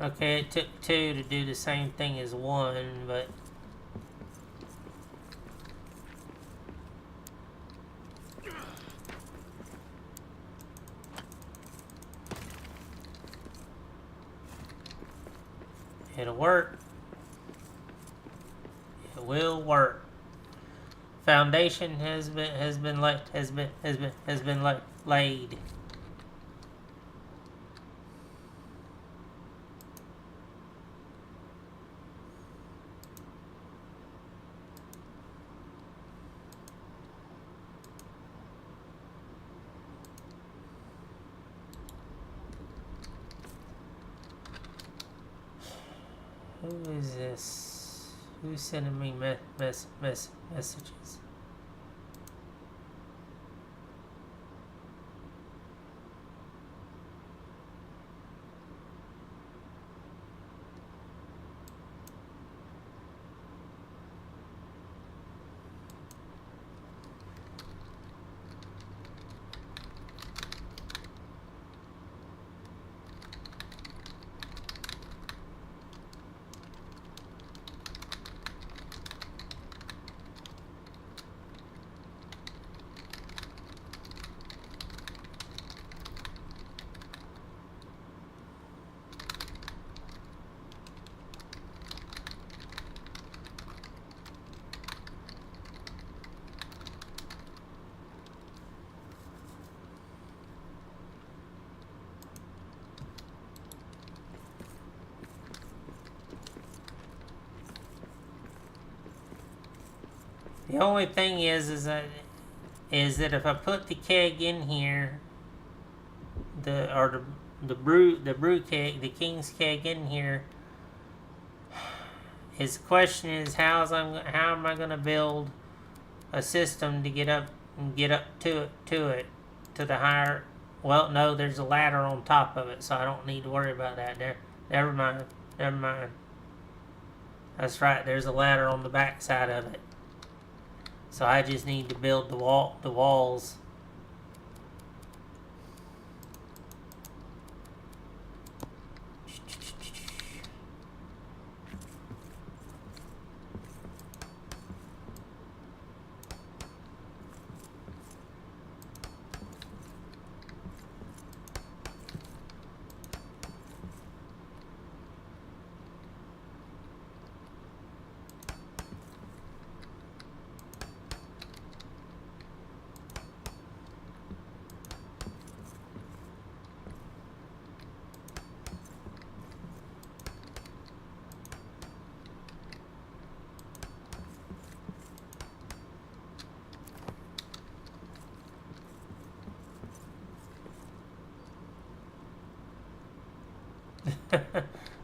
Okay, it took two to do the same thing as one, but it'll work. It will work. Foundation has been laid. Who is this? Who's sending me messages? The only thing is that if I put the keg in here, the brew keg, the king's keg in here, his question is how am I gonna build a system to get up to the higher. Well, no, there's a ladder on top of it, so I don't need to worry about that. Never mind. That's right. There's a ladder on the back side of it. So I just need to build the walls.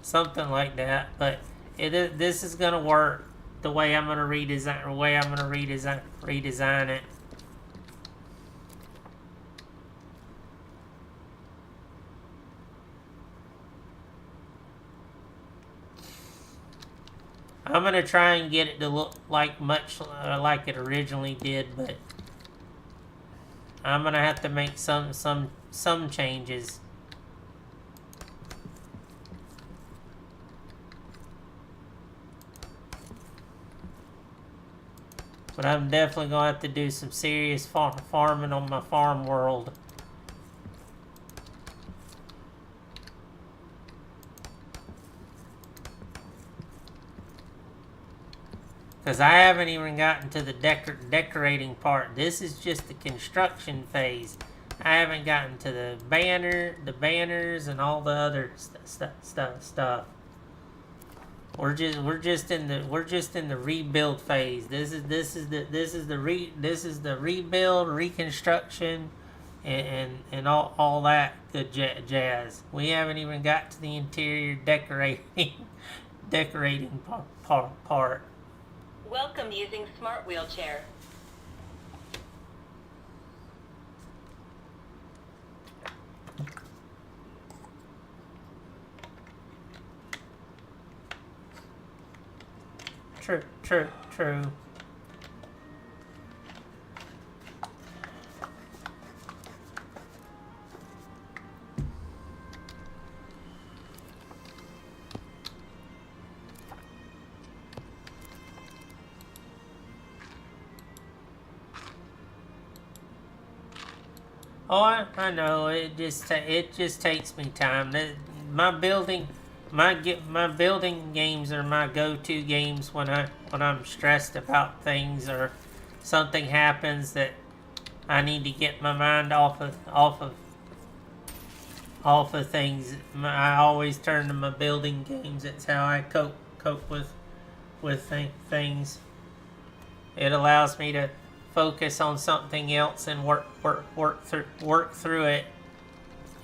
Something like that, but this is gonna work the way I'm gonna redesign it. I'm gonna try and get it to look like much like it originally did, but I'm gonna have to make some changes. But I'm definitely going to have to do some serious farming on my farm world. Because I haven't even gotten to the decorating part. This is just the construction phase. I haven't gotten to the banners and all the other stuff. We're just in the rebuild phase. This is the rebuild, reconstruction, and all that good jazz. We haven't even got to the interior decorating part. Welcome using Smart Wheelchair. True. Oh, I know. It just takes me time. My building games are my go-to games when I'm stressed about things or something happens that I need to get my mind off of things. I always turn to my building games. It's how I cope with things. It allows me to focus on something else and work through it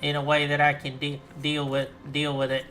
in a way that I can deal with it.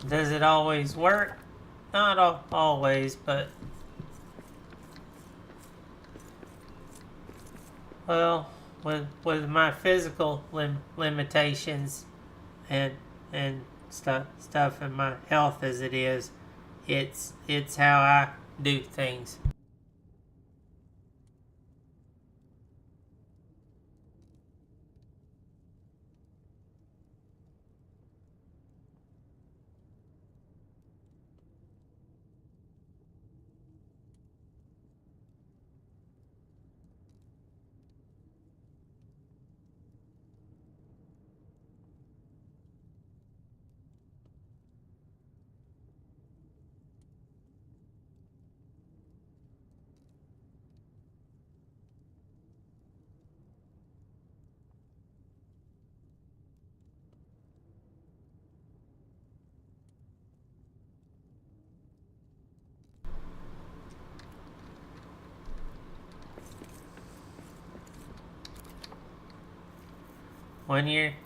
Does it always work? Not always, but well, with my physical limitations and stuff and my health as it is, it's how I do things.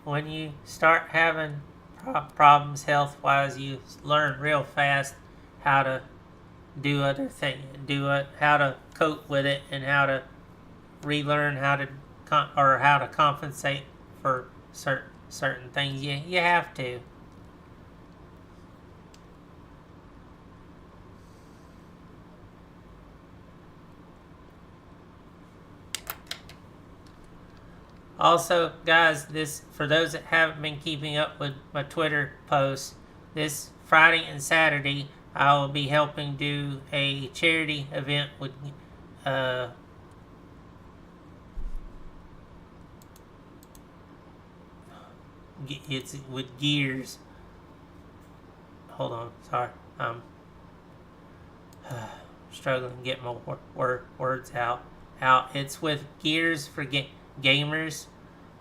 When you start having problems health wise, you learn real fast how to do other things, how to cope with it, and how to relearn how to how to compensate for certain things. You have to. Also, guys, this for those that haven't been keeping up with my Twitter posts, this Friday and Saturday I will be helping do a charity event with it's with Gears. Hold on, sorry, I'm struggling to get my words out. It's with Gears for Gamers,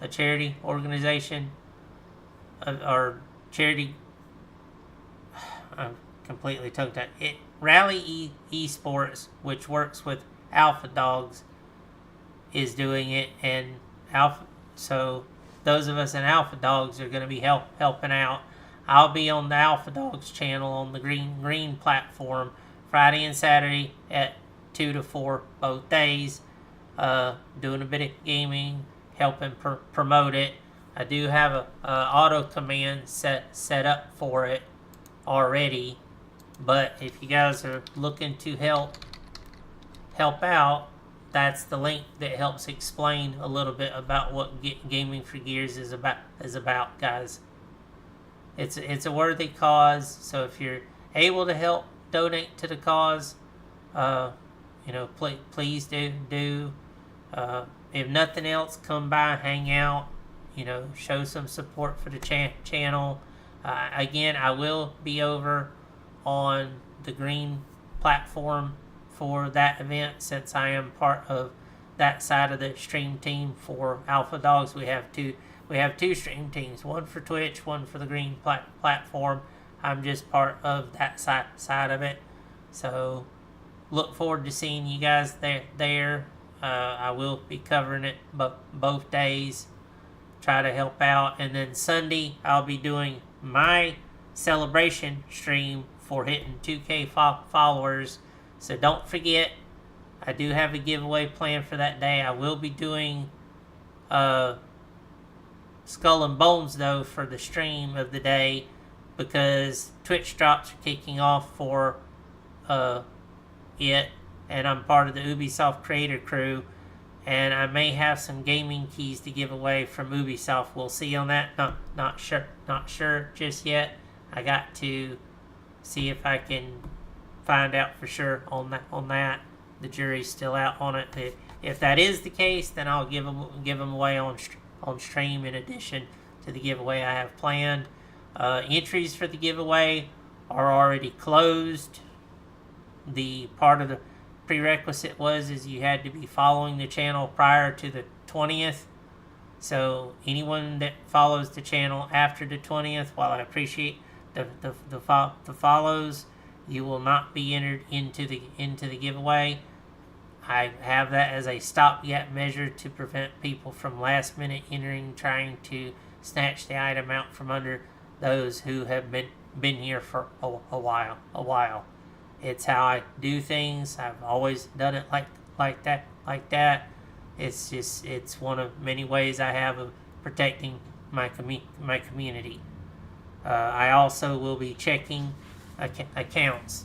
a charity organization, or charity. I'm completely tongue tied. Rally Esports, which works with Alpha Dogs, is doing it, and So those of us in Alpha Dogs are going to be helping out. I'll be on the Alpha Dogs channel on the green platform Friday and Saturday at 2 to 4 both days. Doing a bit of gaming, helping promote it. I do have a auto command set up for it already, but if you guys are looking to help out, that's the link that helps explain a little bit about what Gaming for Gears is about, guys. It's a worthy cause, so if you're able to help donate to the cause, please do. If nothing else, come by, hang out, show some support for the channel. Again, I will be over on the green platform for that event, since I am part of that side of the stream team for Alpha Dogs. We have two stream teams, one for Twitch, one for the green platform. I'm just part of that side of it. So look forward to seeing you guys there. I will be covering it both days. Try to help out. And then Sunday, I'll be doing my celebration stream for hitting 2K followers. So don't forget, I do have a giveaway planned for that day. I will be doing Skull and Bones, though, for the stream of the day, because Twitch drops are kicking off for it, and I'm part of the Ubisoft creator crew, and I may have some gaming keys to give away from Ubisoft. We'll see on that. Not sure just yet. I got to see if I can find out for sure on that. The jury's still out on it. If that is the case, then I'll give them away on stream in addition to the giveaway I have planned. Entries for the giveaway are already closed. The part of the prerequisite is you had to be following the channel prior to the 20th. So anyone that follows the channel after the 20th, while I appreciate the follows, you will not be entered into the giveaway. I have that as a stopgap measure to prevent people from last minute entering, trying to snatch the item out from under those who have been been here for a while. It's how I do things. I've always done it like that. It's one of many ways I have of protecting my community. I also will be checking accounts.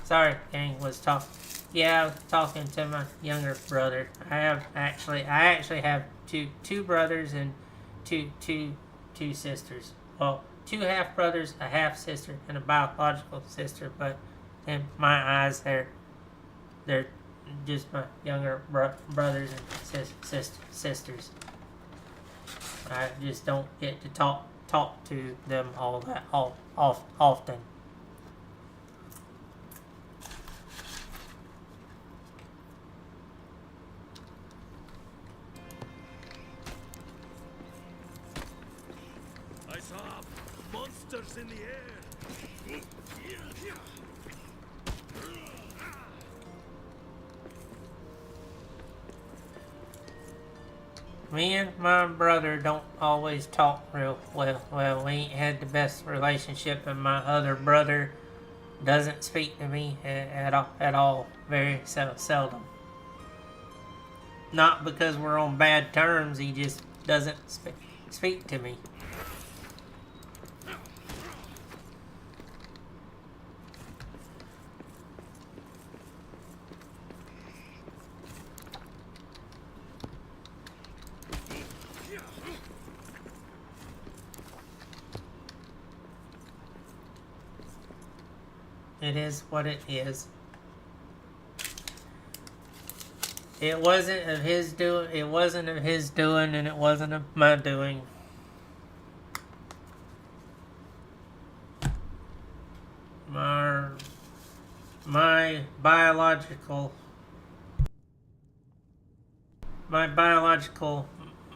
Sorry, gang, was talking. Yeah, I was talking to my younger brother. I actually have two brothers and two sisters. Well, two half brothers, a half sister, and a biological sister. But in my eyes, they're just my younger brothers and sisters. I just don't get to talk to them often. I saw monsters in the air. Me and my brother don't always talk real well. Well, we ain't had the best relationship, and my other brother doesn't speak to me at all. Very seldom. Not because we're on bad terms. He just doesn't speak to me. It is what it is. It wasn't of his doing. It wasn't of his doing, and it wasn't of my doing. My my biological my biological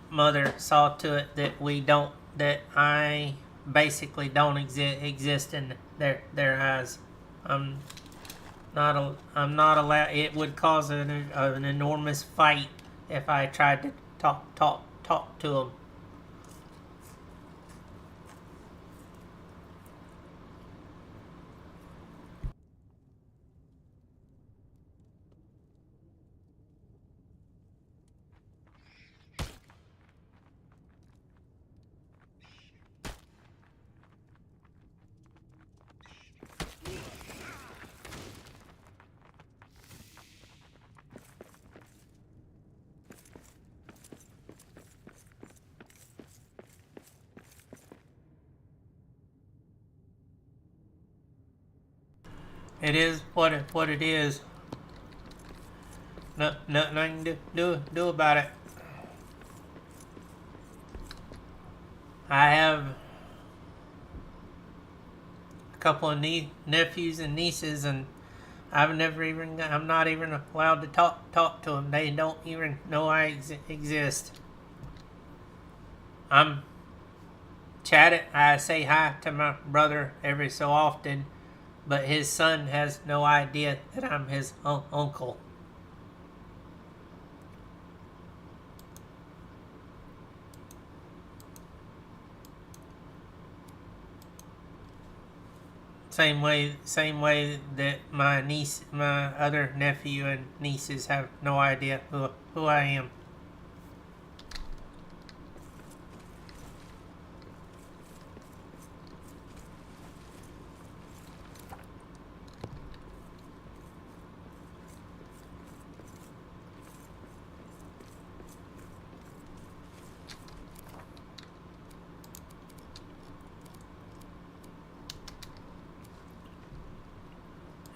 mother saw to it that I basically don't exist in their eyes. I'm I'm not allowed. It would cause an enormous fight if I tried to talk to him. It is what it is. No, nothing I can do about it. I have a couple of nephews and nieces, and I'm not even allowed to talk to them. They don't even know I exist. I'm chatted. I say hi to my brother every so often, but his son has no idea that I'm his uncle. Same way that my other nephew and nieces have no idea who I am.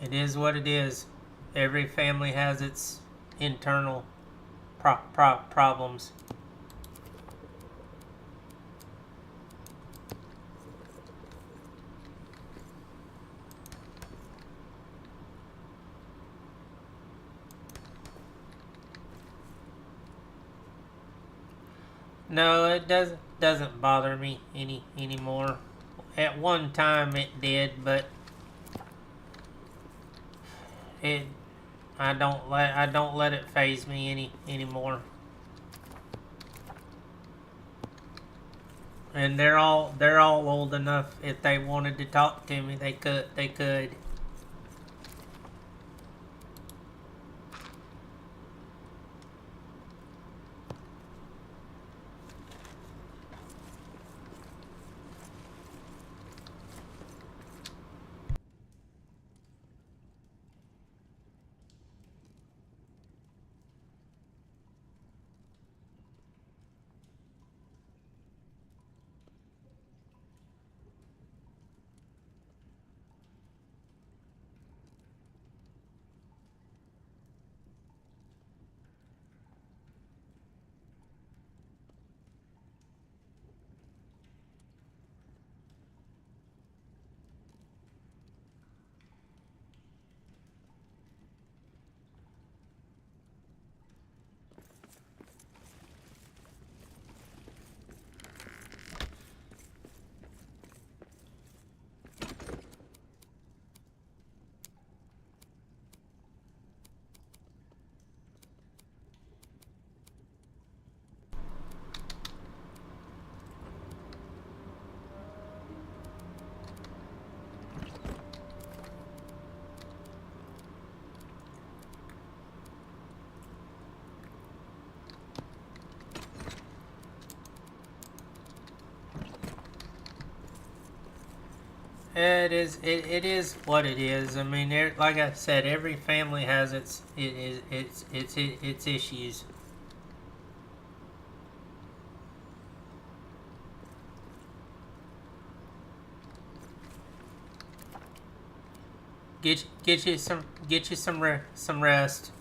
It is what it is. Every family has its internal problems. No, it doesn't bother me anymore. At one time it did, but it I don't let it faze me anymore. And they're all old enough. If they wanted to talk to me, they could. It is what it is. I mean, like I said, every family has its issues. Get you some rest.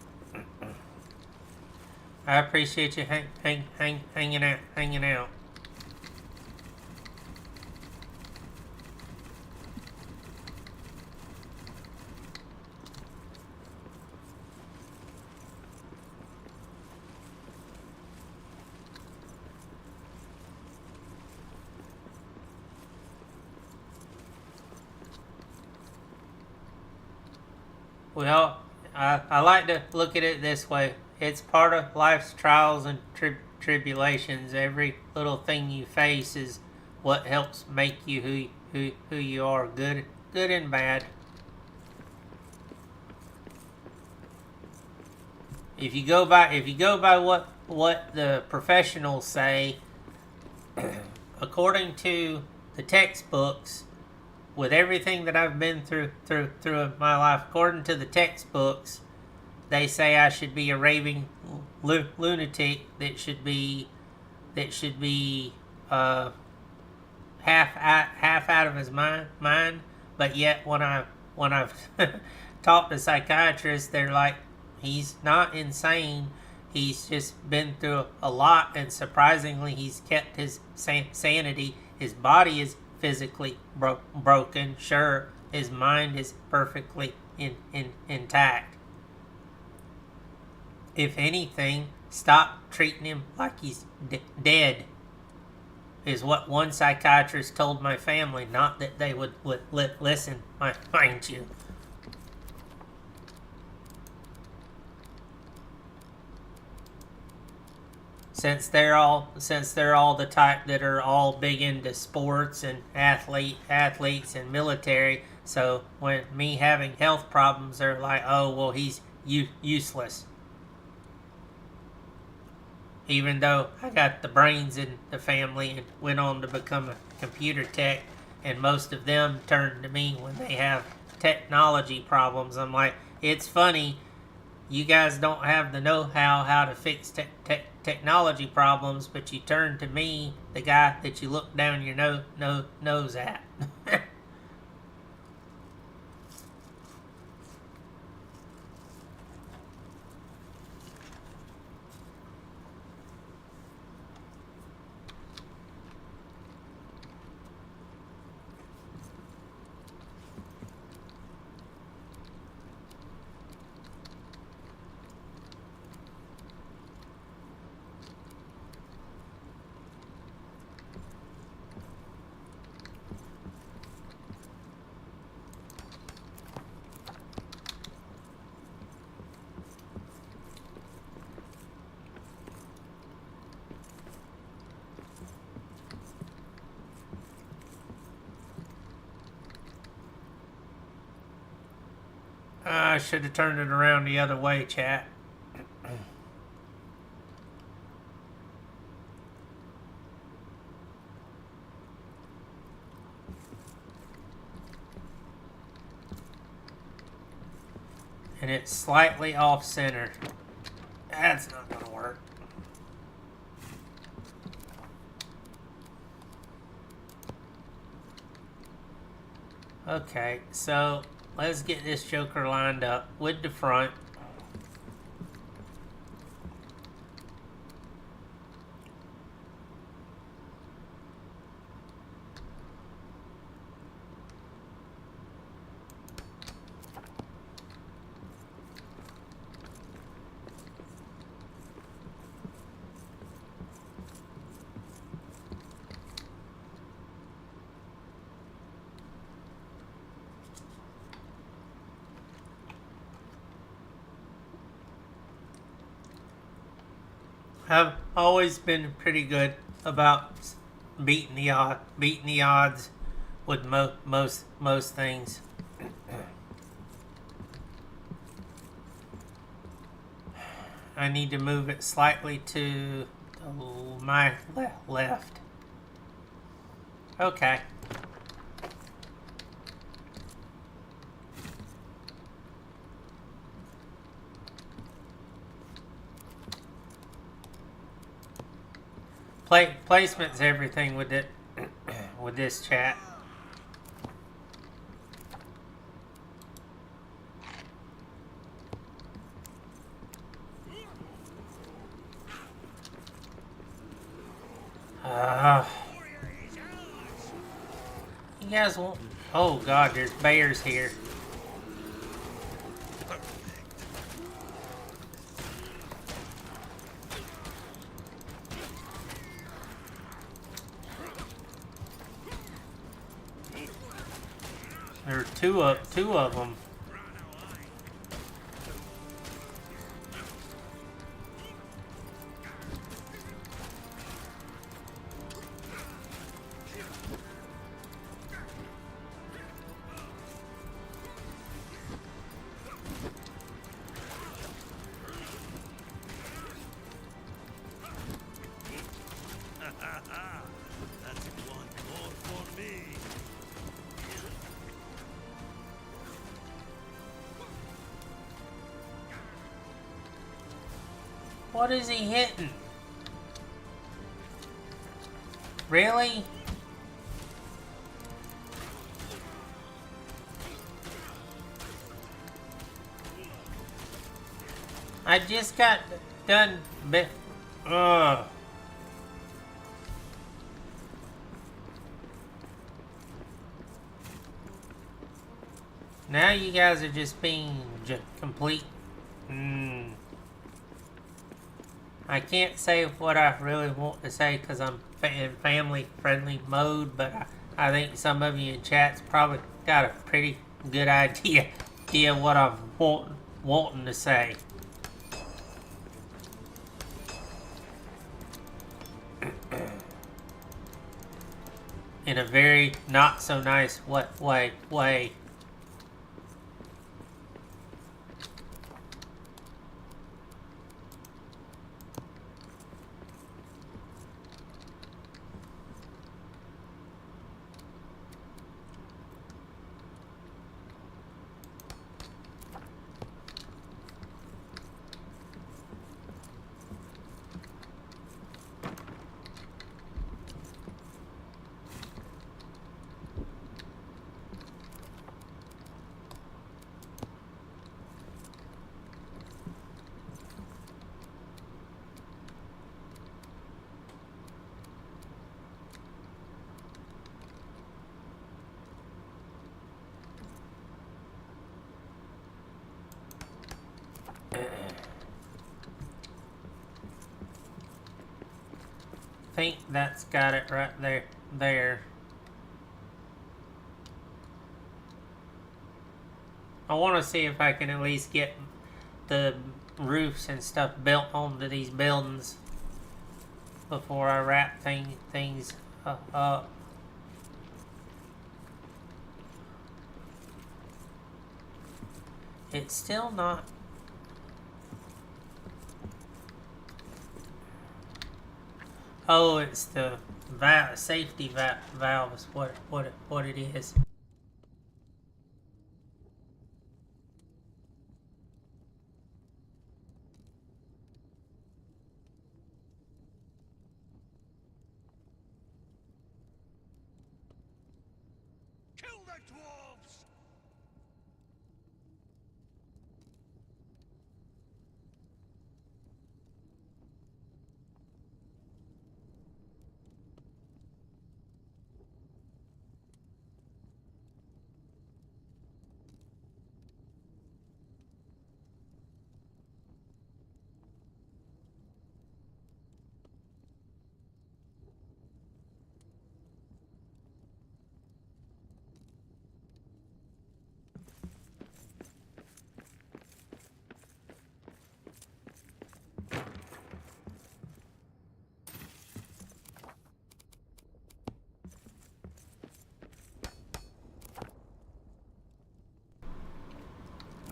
I appreciate you hanging out. Well, I like to look at it this way. It's part of life's trials and tribulations. Every little thing you face is what helps make you who you are, good and bad. If you go by what the professionals say, according to the textbooks, with everything that I've been through in my life, according to the textbooks, they say I should be a raving lunatic that should be half out of his mind. But yet, when I when I've talked to psychiatrists, they're like, he's not insane. He's just been through a lot, and surprisingly, he's kept his sanity. His body is physically broken. Sure, his mind is perfectly intact. If anything, stop treating him like he's dead, is what one psychiatrist told my family. Not that they would listen, mind you. Since they're all the type that are all big into sports and athletes and military, so when me having health problems, they're like, oh well, he's useless. Even though I got the brains in the family and went on to become a computer tech, and most of them turn to me when they have technology problems. I'm like, it's funny, you guys don't have the know-how how to fix technology problems, but you turn to me, the guy that you look down your nose at. I should have turned it around the other way, chat. And it's slightly off center. That's not gonna work. Okay, so let's get this joker lined up with the front. I've always been pretty good about beating the odds with most things. I need to move it slightly to my left. Okay. Placement's everything with it, with this chat. You guys won't. Oh God, there's bears here. There are two of them. That's one more for me. What is he hitting? Really? I just got done. Ugh. Now you guys are just being complete. I can't say what I really want to say because I'm in family friendly mode, but I think some of you in chat's probably got a pretty good idea what I'm wanting to say. In a very not so nice way. Think that's got it right there. I want to see if I can at least get the roofs and stuff built onto these buildings before I wrap things up. It's still not. Oh, it's the safety valve is what it is. Kill the dwarves!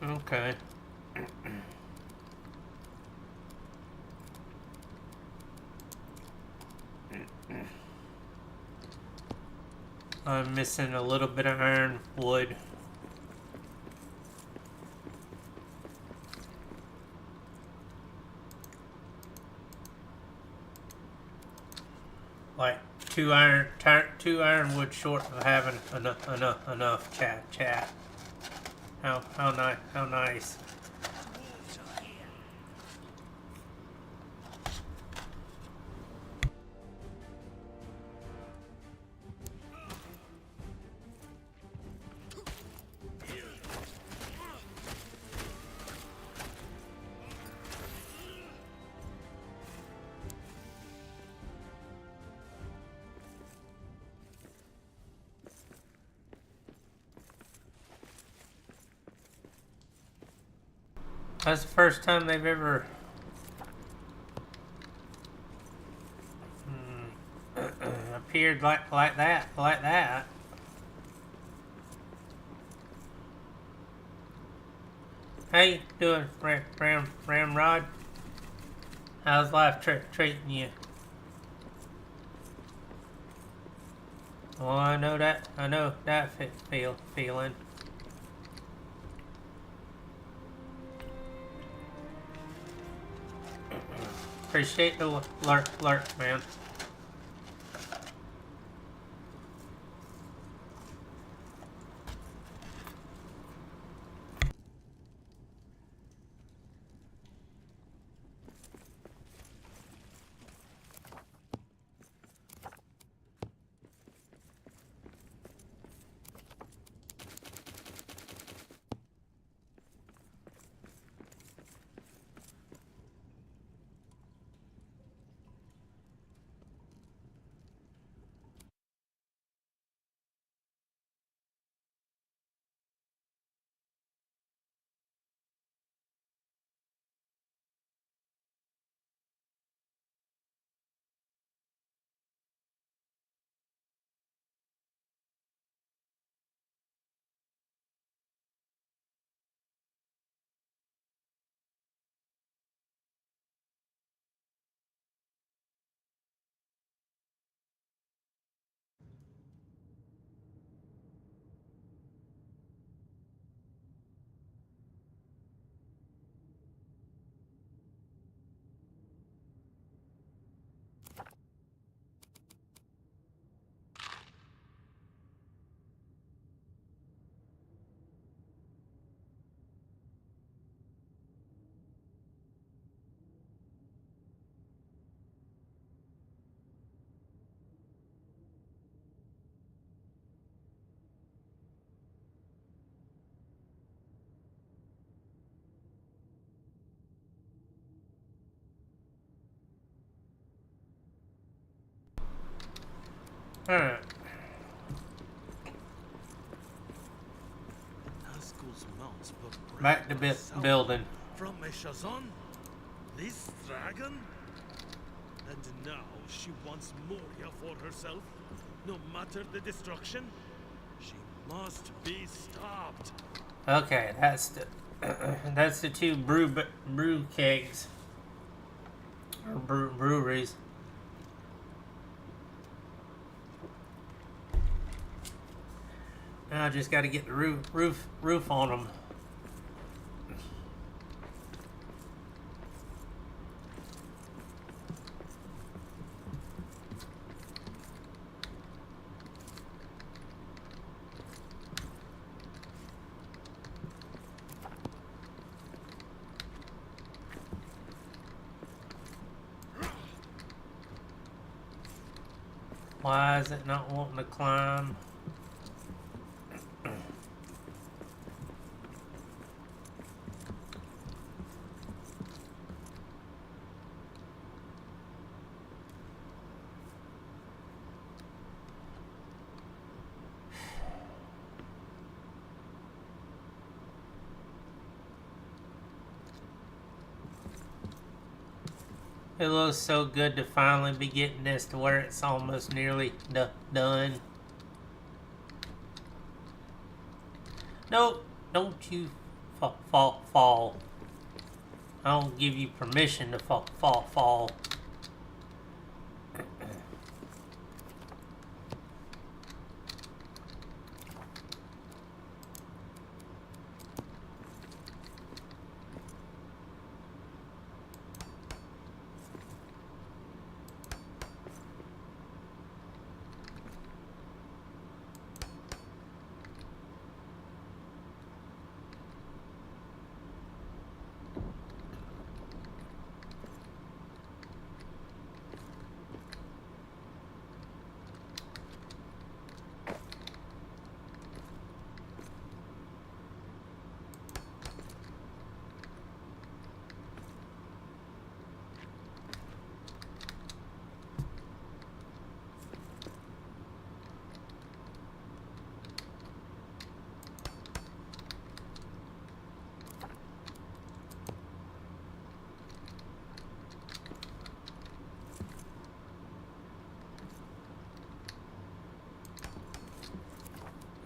Okay. I'm missing a little bit of iron wood. Like two ironwood short of having enough chat. How nice. Dwarves are here. That's the first time they've ever appeared like that. How you doing, Ramrod? How's life treating you? Well, I know that feeling. Appreciate the alert, man. Alright. Nazgul's mounts were Back to brought south building. from Meshazon? This dragon? And now she wants Moria for herself? No matter the destruction? She must be stopped. Okay, that's the that's the two brew kegs or breweries. Now I just got to get the roof on them. Why is it not wanting to climb? It looks so good to finally be getting this to where it's almost nearly done. Nope, don't you fall. I don't give you permission to fall.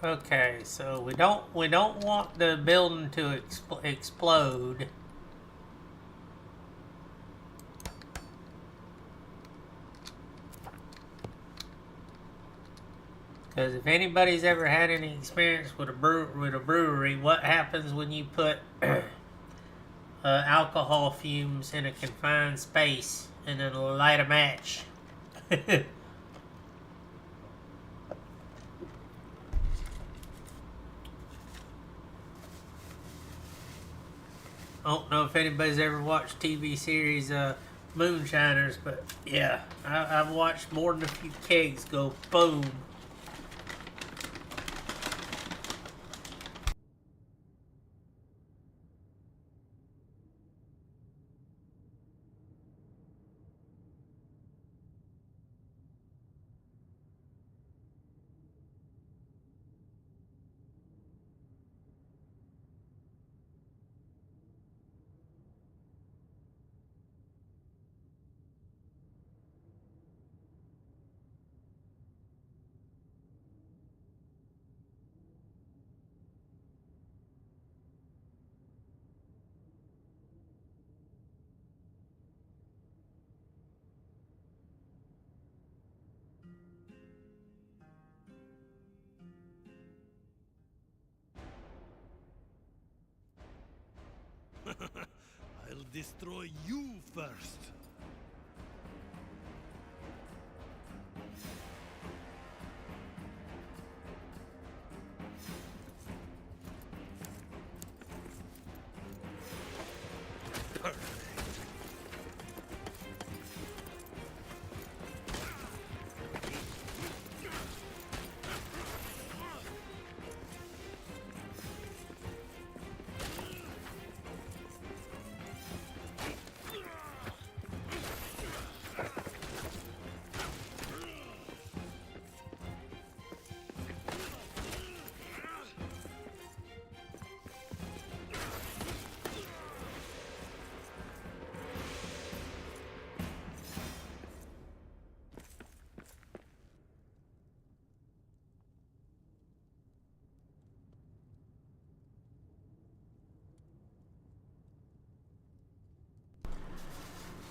Okay, so we don't want the building to explode. Because if anybody's ever had any experience with a brewery, what happens when you put alcohol fumes in a confined space and then light a match? I don't know if anybody's ever watched TV series Moonshiners, but yeah, I've watched more than a few kegs go boom. I'll destroy you first.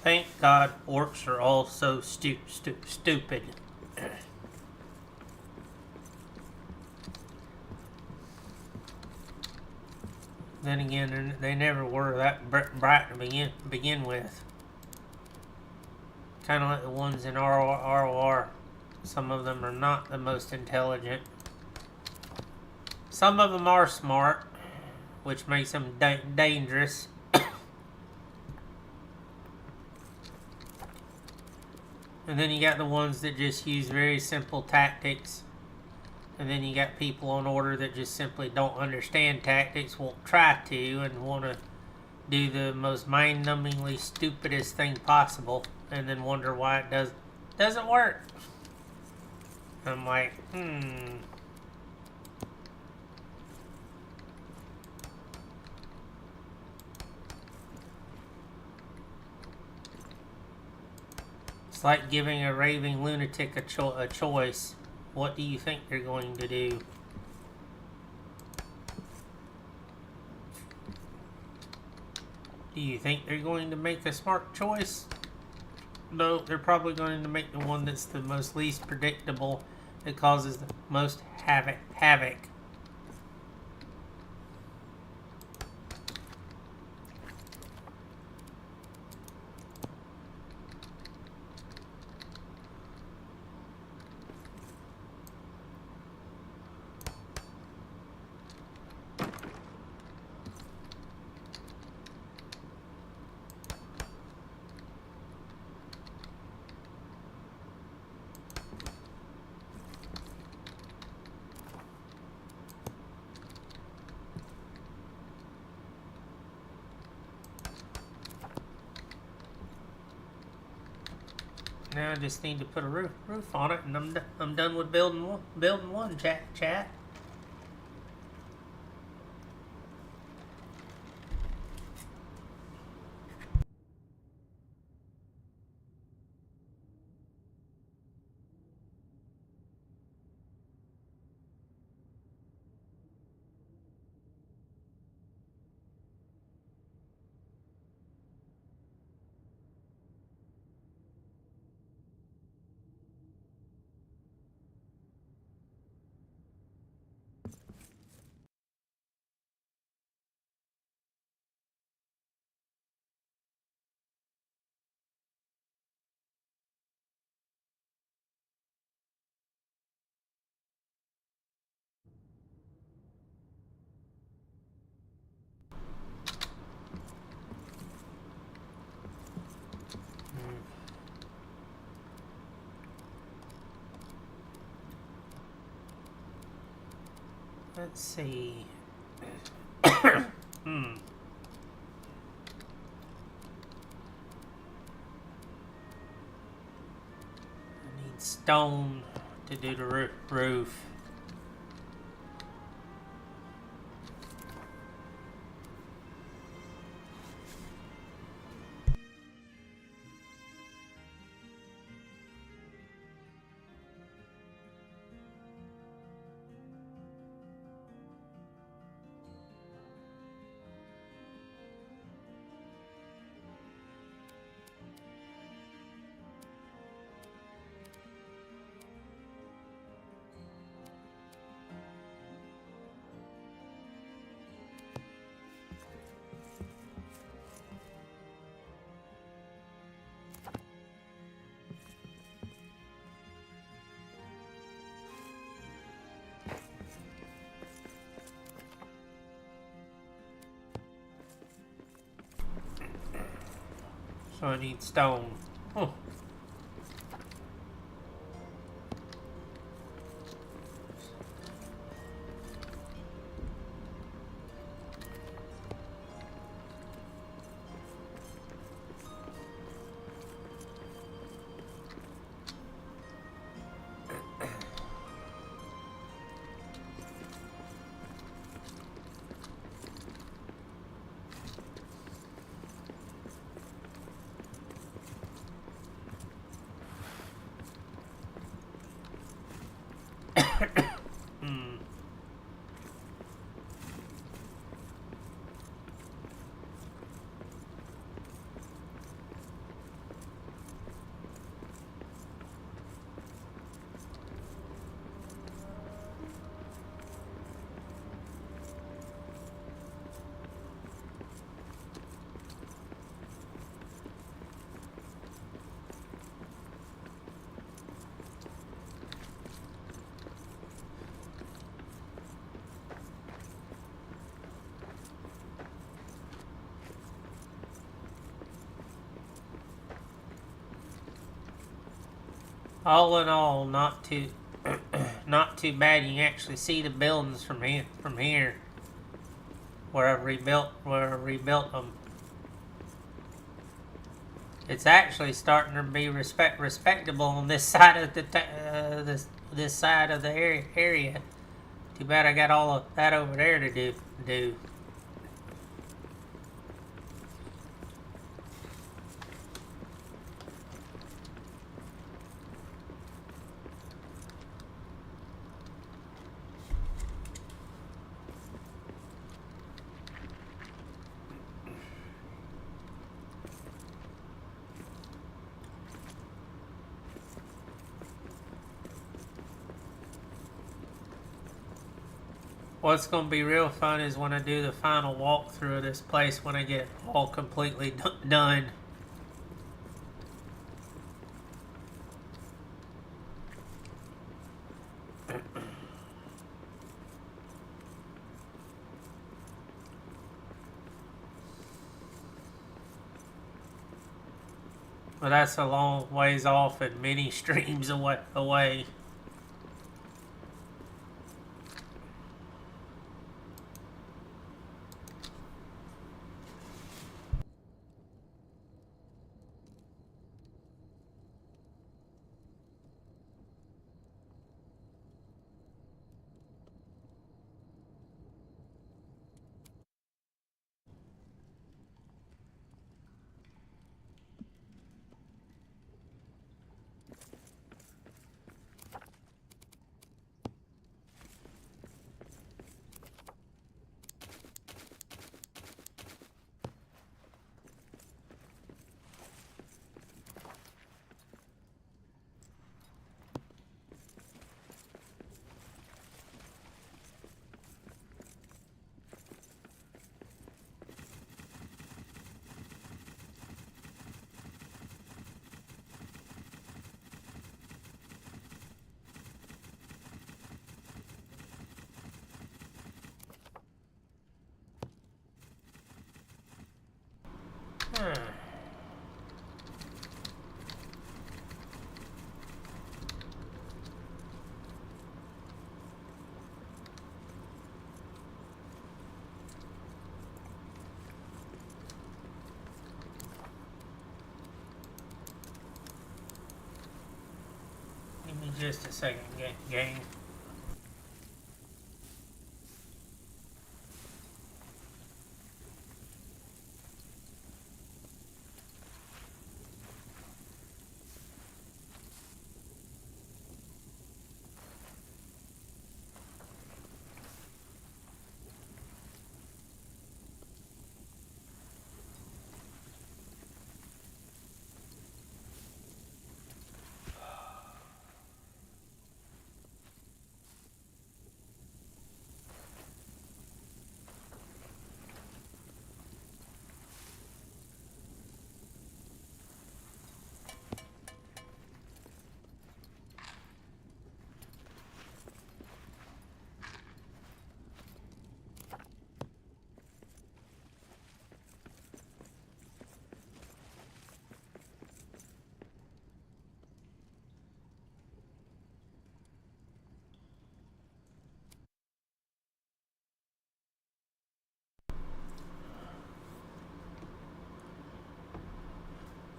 Thank God orcs are all so stupid. Then again, they never were that bright to begin with. Kind of like the ones in ROR. Some of them are not the most intelligent. Some of them are smart, which makes them dangerous. And then you got the ones that just use very simple tactics. And then you got people on order that just simply don't understand tactics, won't try to, and want to do the most mind-numbingly stupidest thing possible, and then wonder why it doesn't work. I'm like, It's like giving a raving lunatic a choice. What do you think they're going to do? Do you think they're going to make a smart choice? No, they're probably going to make the one that's the most least predictable, that causes the most havoc. Now I just need to put a roof on it, and I'm done with building one. Chat. Let's see. I need stone to do the roof. So I need stone. Huh. All in all, not too not too bad. You can actually see the buildings from here where I rebuilt them. It's actually starting to be respectable on this side of the this side of the area. Too bad I got all of that over there to do. What's going to be real fun is when I do the final walkthrough of this place when I get it all completely done. But that's a long ways off and many streams away. Give me just a second, gang.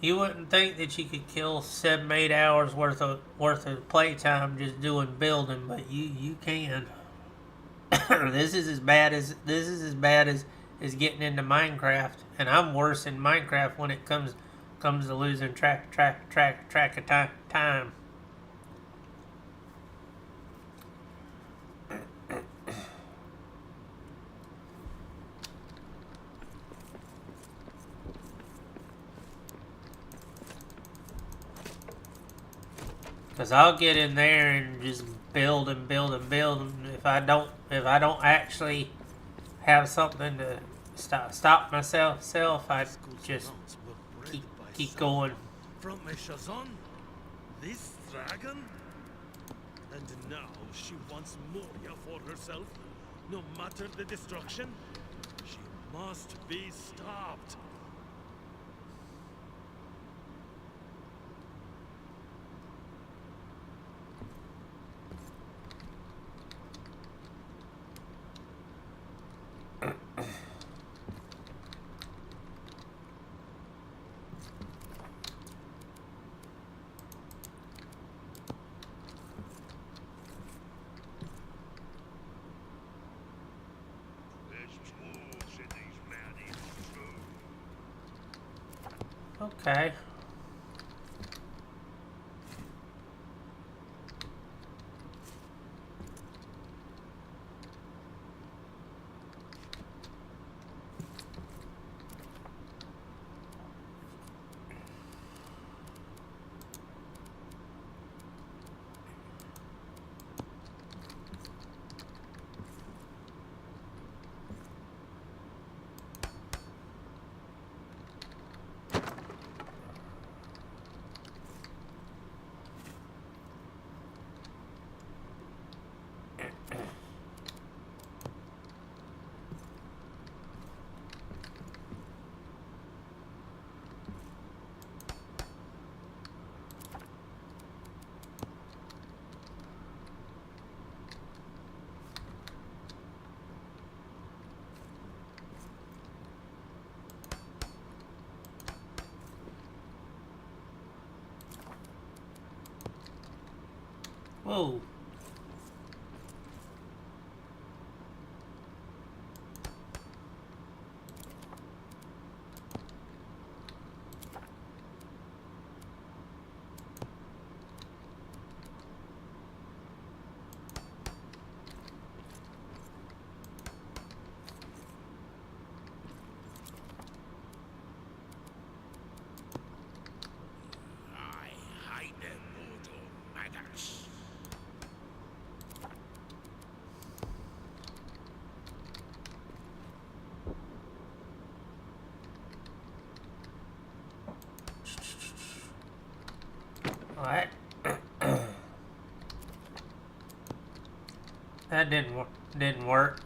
You wouldn't think that you could kill 7-8 hours worth of playtime just doing building, but you can. This is as bad as getting into Minecraft, and I'm worse in Minecraft when it comes to losing track of time. Cause I'll get in there and just build and build and build. And if I don't actually have something to stop myself, I just keep going. From Meshazon, this dragon, and now she wants Moria for herself. No matter the destruction, she must be stopped. Okay. Whoa. I hate them mortal maggots. What? That didn't work.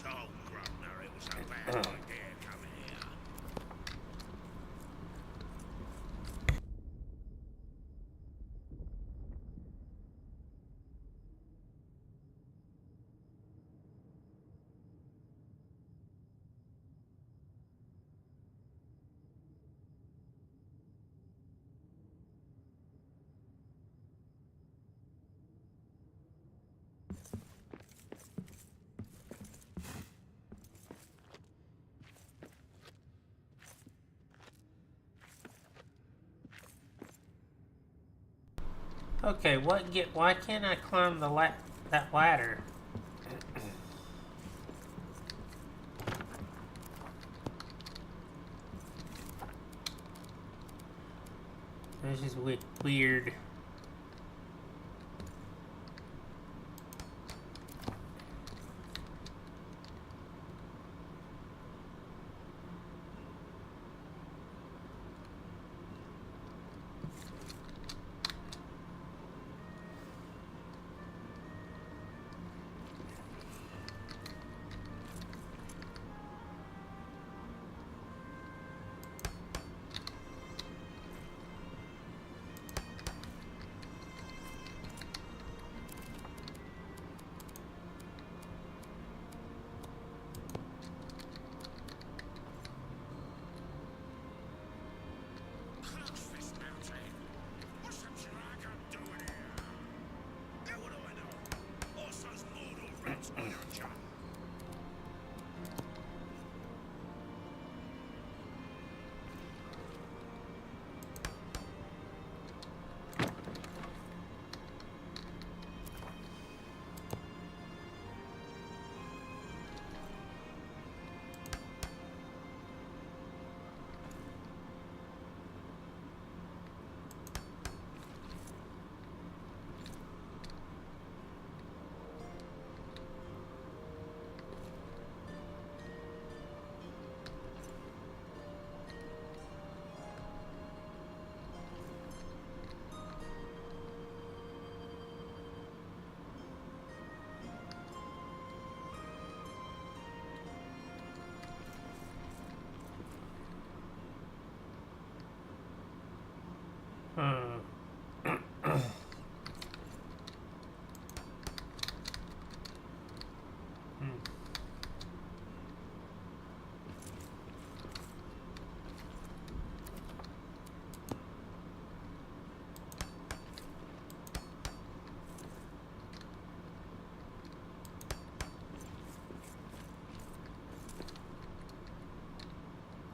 Told Grumner it was a bad idea coming here. Okay, why can't I climb that ladder? This is weird.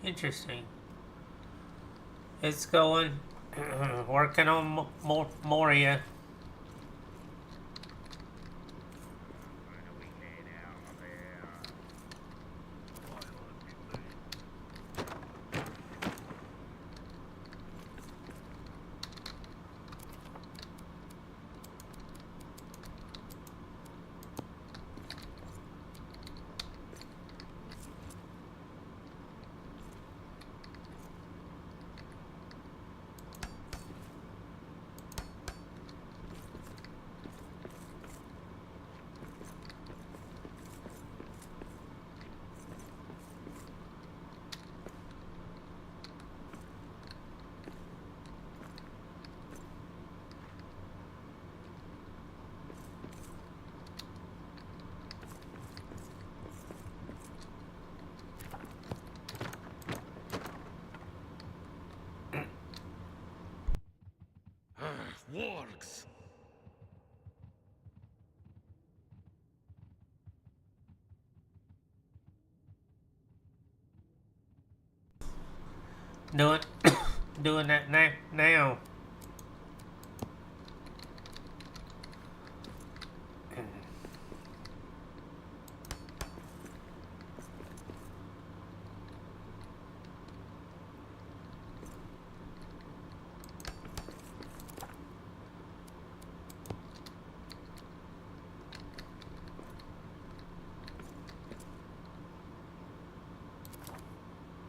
Interesting. It's going. Working on Moria. Where do we head out of here? Wargs! Doing, doing that now.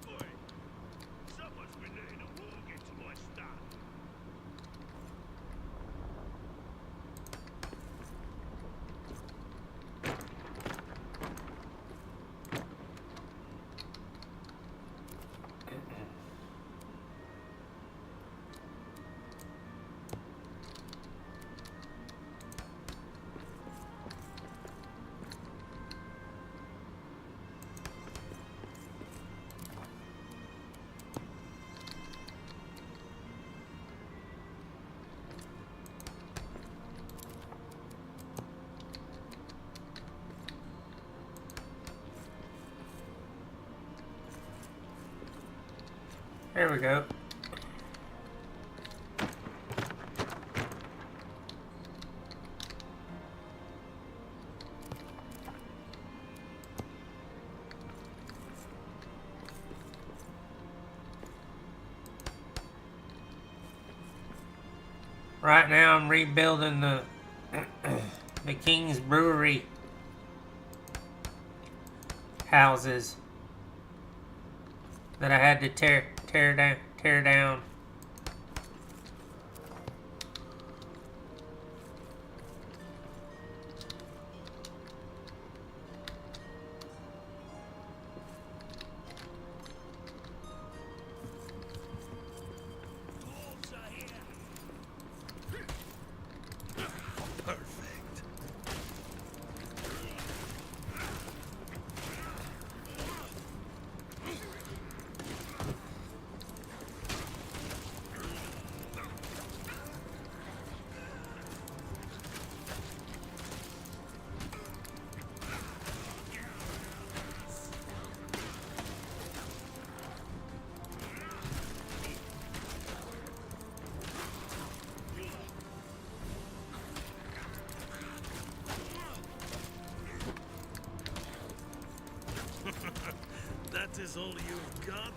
Oi! Someone's been letting a warg into my stuff. There we go. Right now I'm rebuilding the the King's Brewery houses that I had to tear down. Dwarves are here! Perfect. That is all you've got?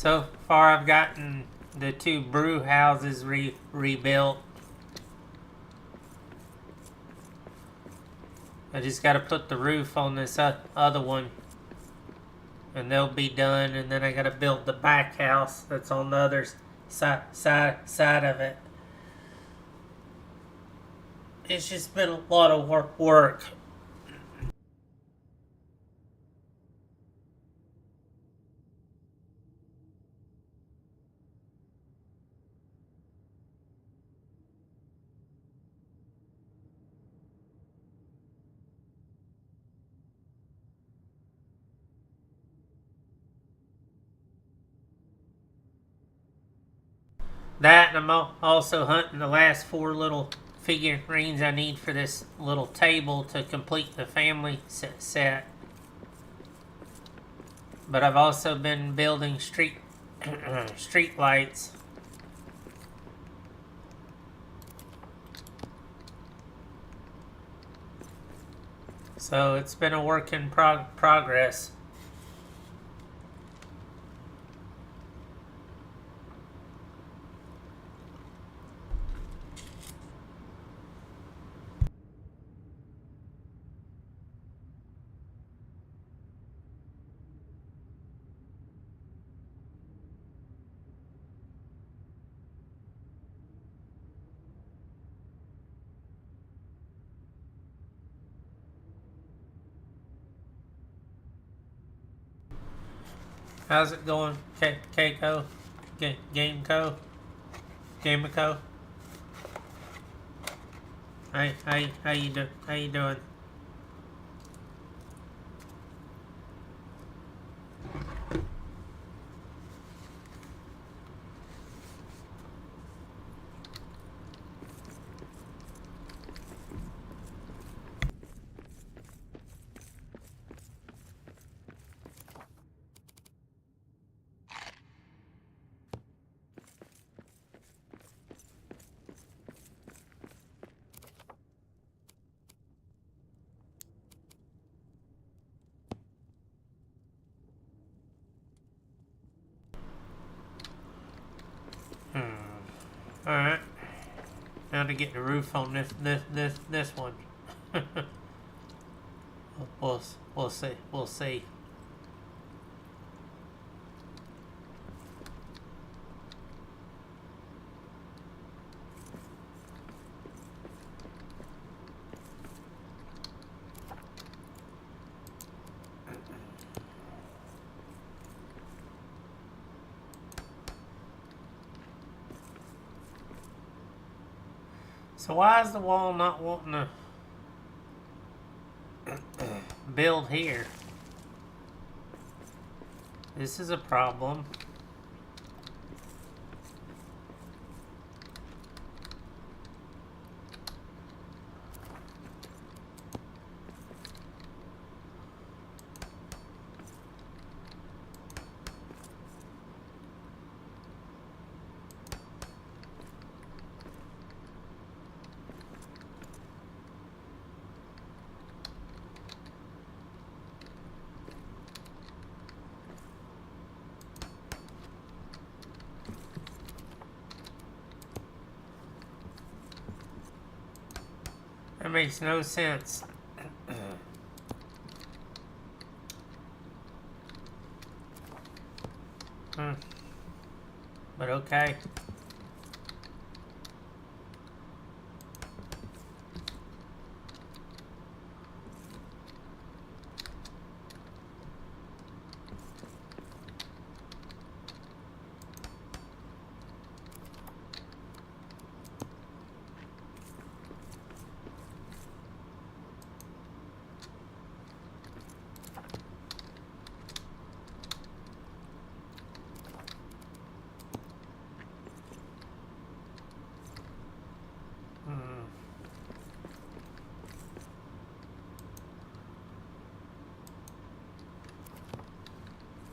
So far I've gotten the 2 brew houses rebuilt. I just got to put the roof on this other one, and they'll be done. And then I got to build the back house that's on the other side of it. It's just been a lot of work. That, and I'm also hunting the last 4 little figurines I need for this little table to complete the family set. But I've also been building street lights. So it's been a work in progress. How's it going, Keiko? Gameco? Gameco? How you doing? Alright. Now to get the roof on this one. We'll see. So why is the wall not wanting to build here? This is a problem. That makes no sense. But okay.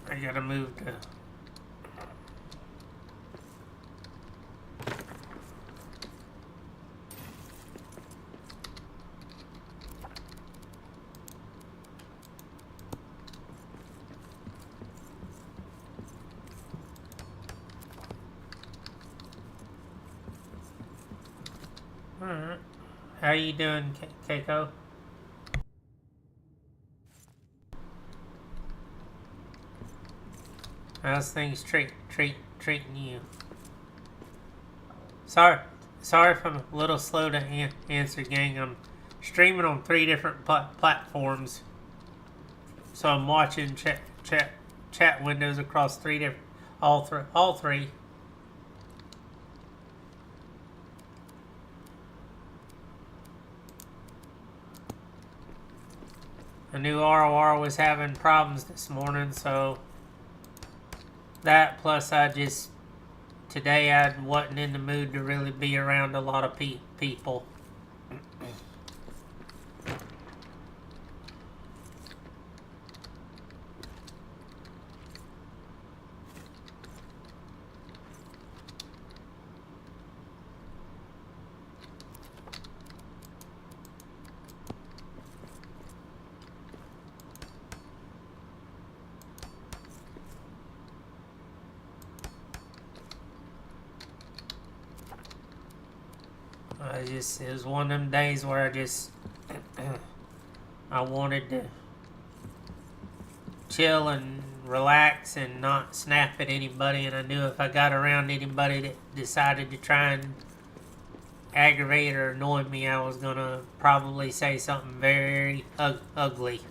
I gotta move to... Alright. How you doing, Keiko? How's things treating you? Sorry if I'm a little slow to answer, gang. I'm streaming on 3 different platforms, so I'm watching chat windows across 3 different, all three. I knew ROR was having problems this morning, so that plus today I wasn't in the mood to really be around a lot of people. It was one of them days where I wanted to chill and relax and not snap at anybody, and I knew if I got around anybody that decided to try and aggravate or annoy me, I was gonna probably say something very ugly.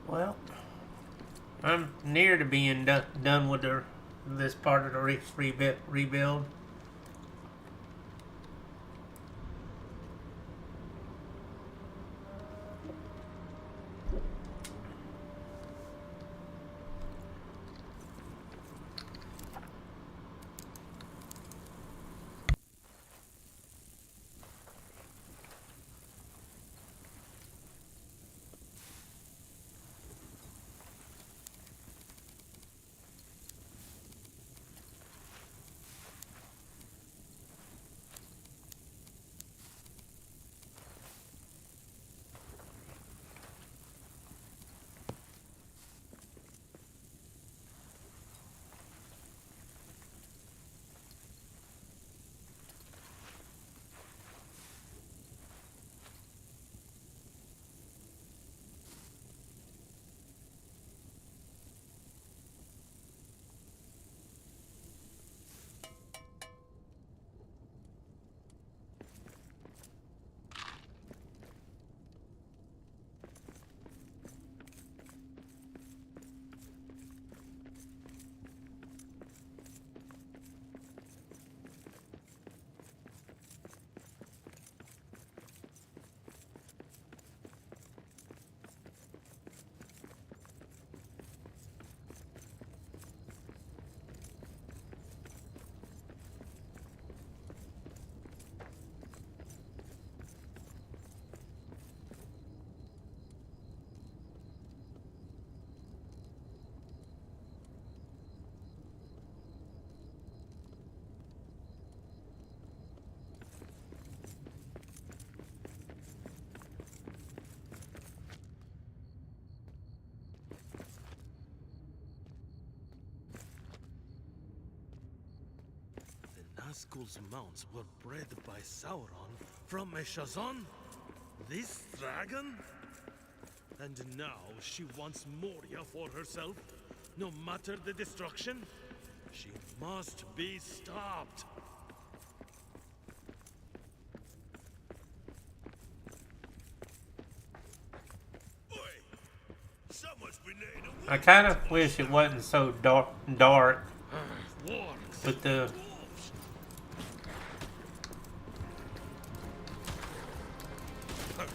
Well, I'm near to being done with this part of the rebuild. Nazgul's mounts were bred by Sauron from Meshazon? This dragon? And now she wants Moria for herself, no matter the destruction? She must be stopped. Oi! Someone's been laying a I kind of wish it wasn't so dark Wargs. with the. Dwarves. Perfect.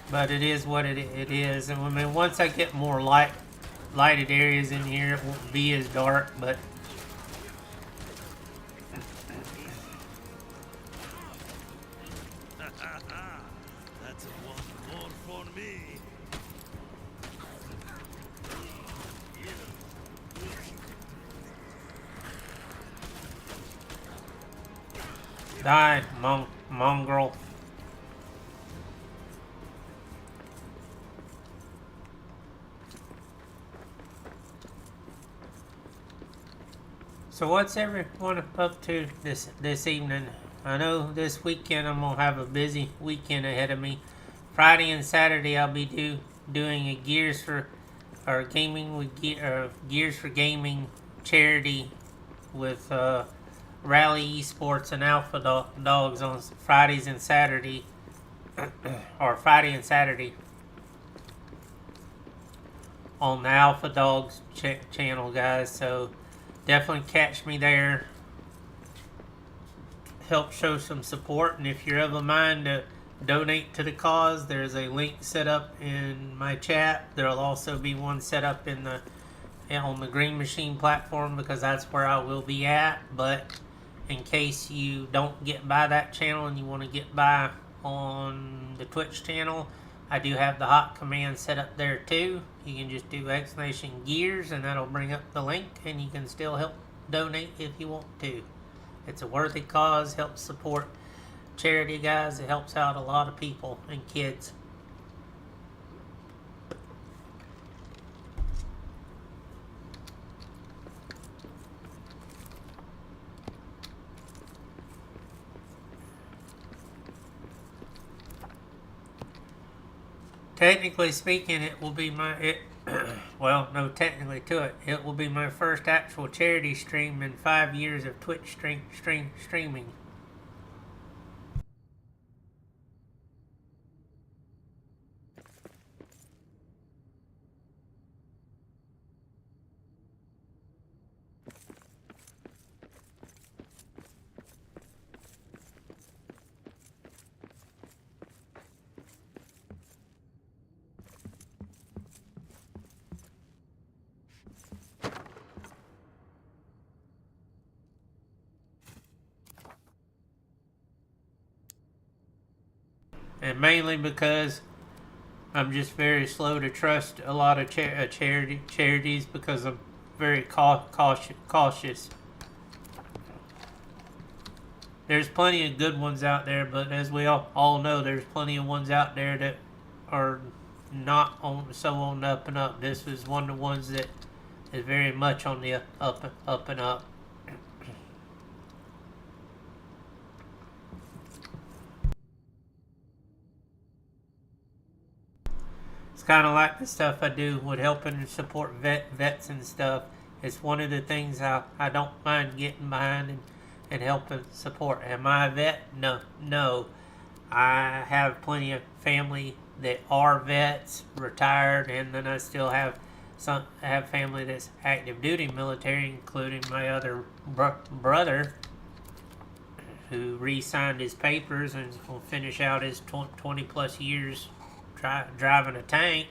But it is what it is, and I mean, once I get more lighted areas in here, it won't be as dark. But That's one more for me. die, mongrel. So what's everyone up to this evening? I know this weekend I'm gonna have a busy weekend ahead of me. Friday and Saturday I'll be doing a Gears for Gears for Gaming charity with Rally Esports and Alpha Dogs on Fridays and Saturday, or Friday and Saturday on the Alpha Dogs channel, guys. So definitely catch me there. Help show some support, and if you're of a mind to donate to the cause, there's a link set up in my chat. There'll also be one set up on the Green Machine platform, because that's where I will be at. But in case you don't get by that channel and you want to get by on the Twitch channel, I do have the hot command set up there too. You can just do !gears and that'll bring up the link, and you can still help donate if you want to. It's a worthy cause, helps support charity, guys. It helps out a lot of people and kids. Technically speaking, it will be well, no, technically to it. It will be my first actual charity stream in 5 years of Twitch streaming. And mainly because I'm just very slow to trust a lot of charities, because I'm very cautious. There's plenty of good ones out there, but as we all know, there's plenty of ones out there that are not on the up and up. This is one of the ones that is very much on the up and up. It's kind of like the stuff I do with helping and support vets and stuff. It's one of the things I don't mind getting behind and helping support. Am I a vet? No. I have plenty of family that are vets, retired, and then I still have family that's active duty military, including my other brother, who re-signed his papers and is going to finish out his 20 plus years driving a tank.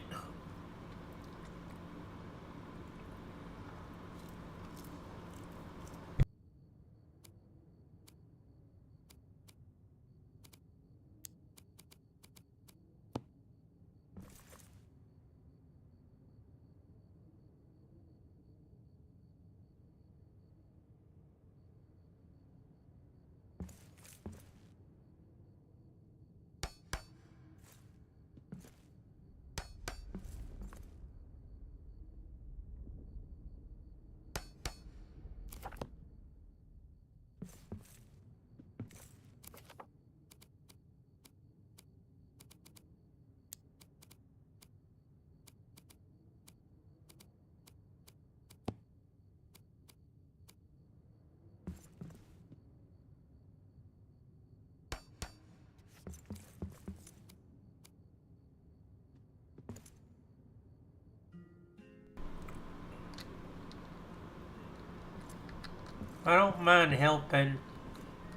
I don't mind helping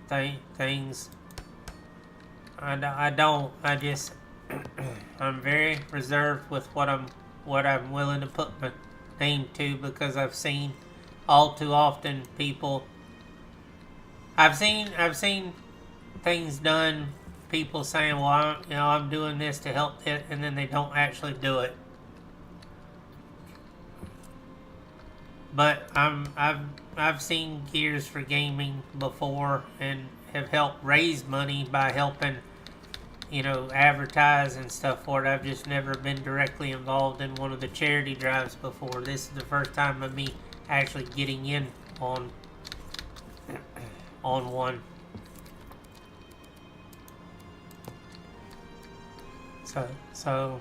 things. I don't. I just I'm very reserved with what I'm willing to put my name to, because I've seen all too often people. I've seen things done. People saying, "Well, I'm doing this to help it," and then they don't actually do it. But I've seen Gears for Gaming before and have helped raise money by helping, advertise and stuff for it. I've just never been directly involved in one of the charity drives before. This is the first time of me actually getting in on one. So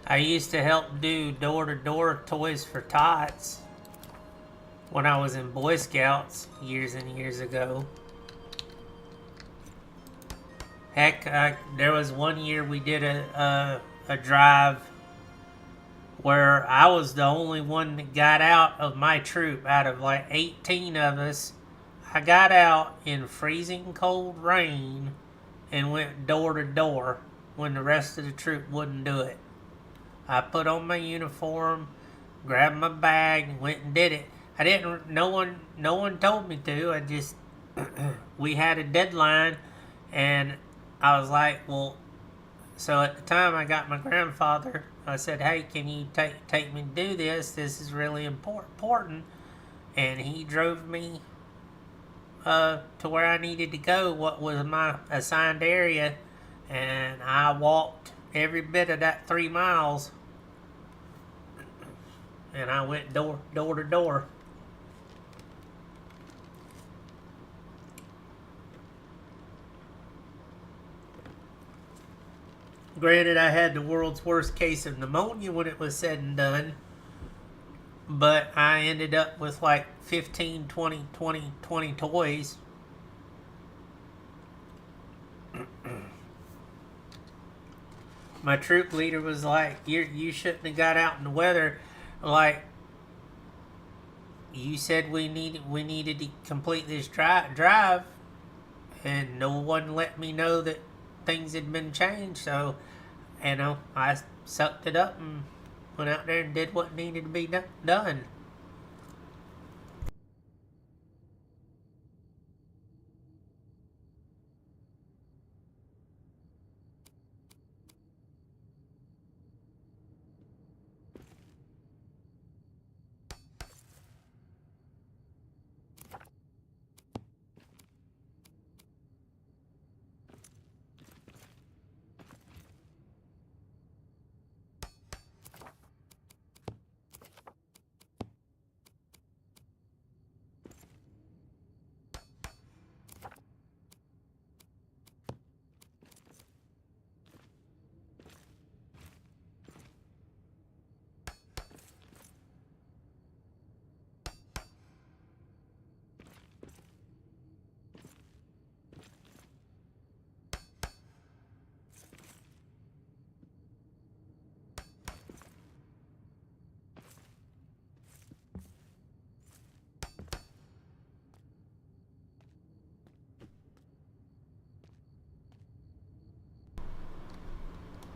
I used to help do door-to-door Toys for Tots when I was in Boy Scouts years and years ago. Heck, there was one year we did a drive where I was the only one that got out of my troop. Out of like 18 of us, I got out in freezing cold rain and went door to door when the rest of the troop wouldn't do it. I put on my uniform, grabbed my bag, and went and did it. I didn't. No one told me to. I just we had a deadline, and I was like, well. So at the time, I got my grandfather. I said, "Hey, can you take me to do this? This is really important." And he drove me to where I needed to go. What was my assigned area, and I walked every bit of that 3 miles. And I went door to door. Granted, I had the world's worst case of pneumonia when it was said and done. But I ended up with like 15, 20 toys. My troop leader was like, you shouldn't have got out in the weather. Like, you said we needed to complete this drive, and no one let me know that things had been changed. So, I sucked it up and went out there and did what needed to be done.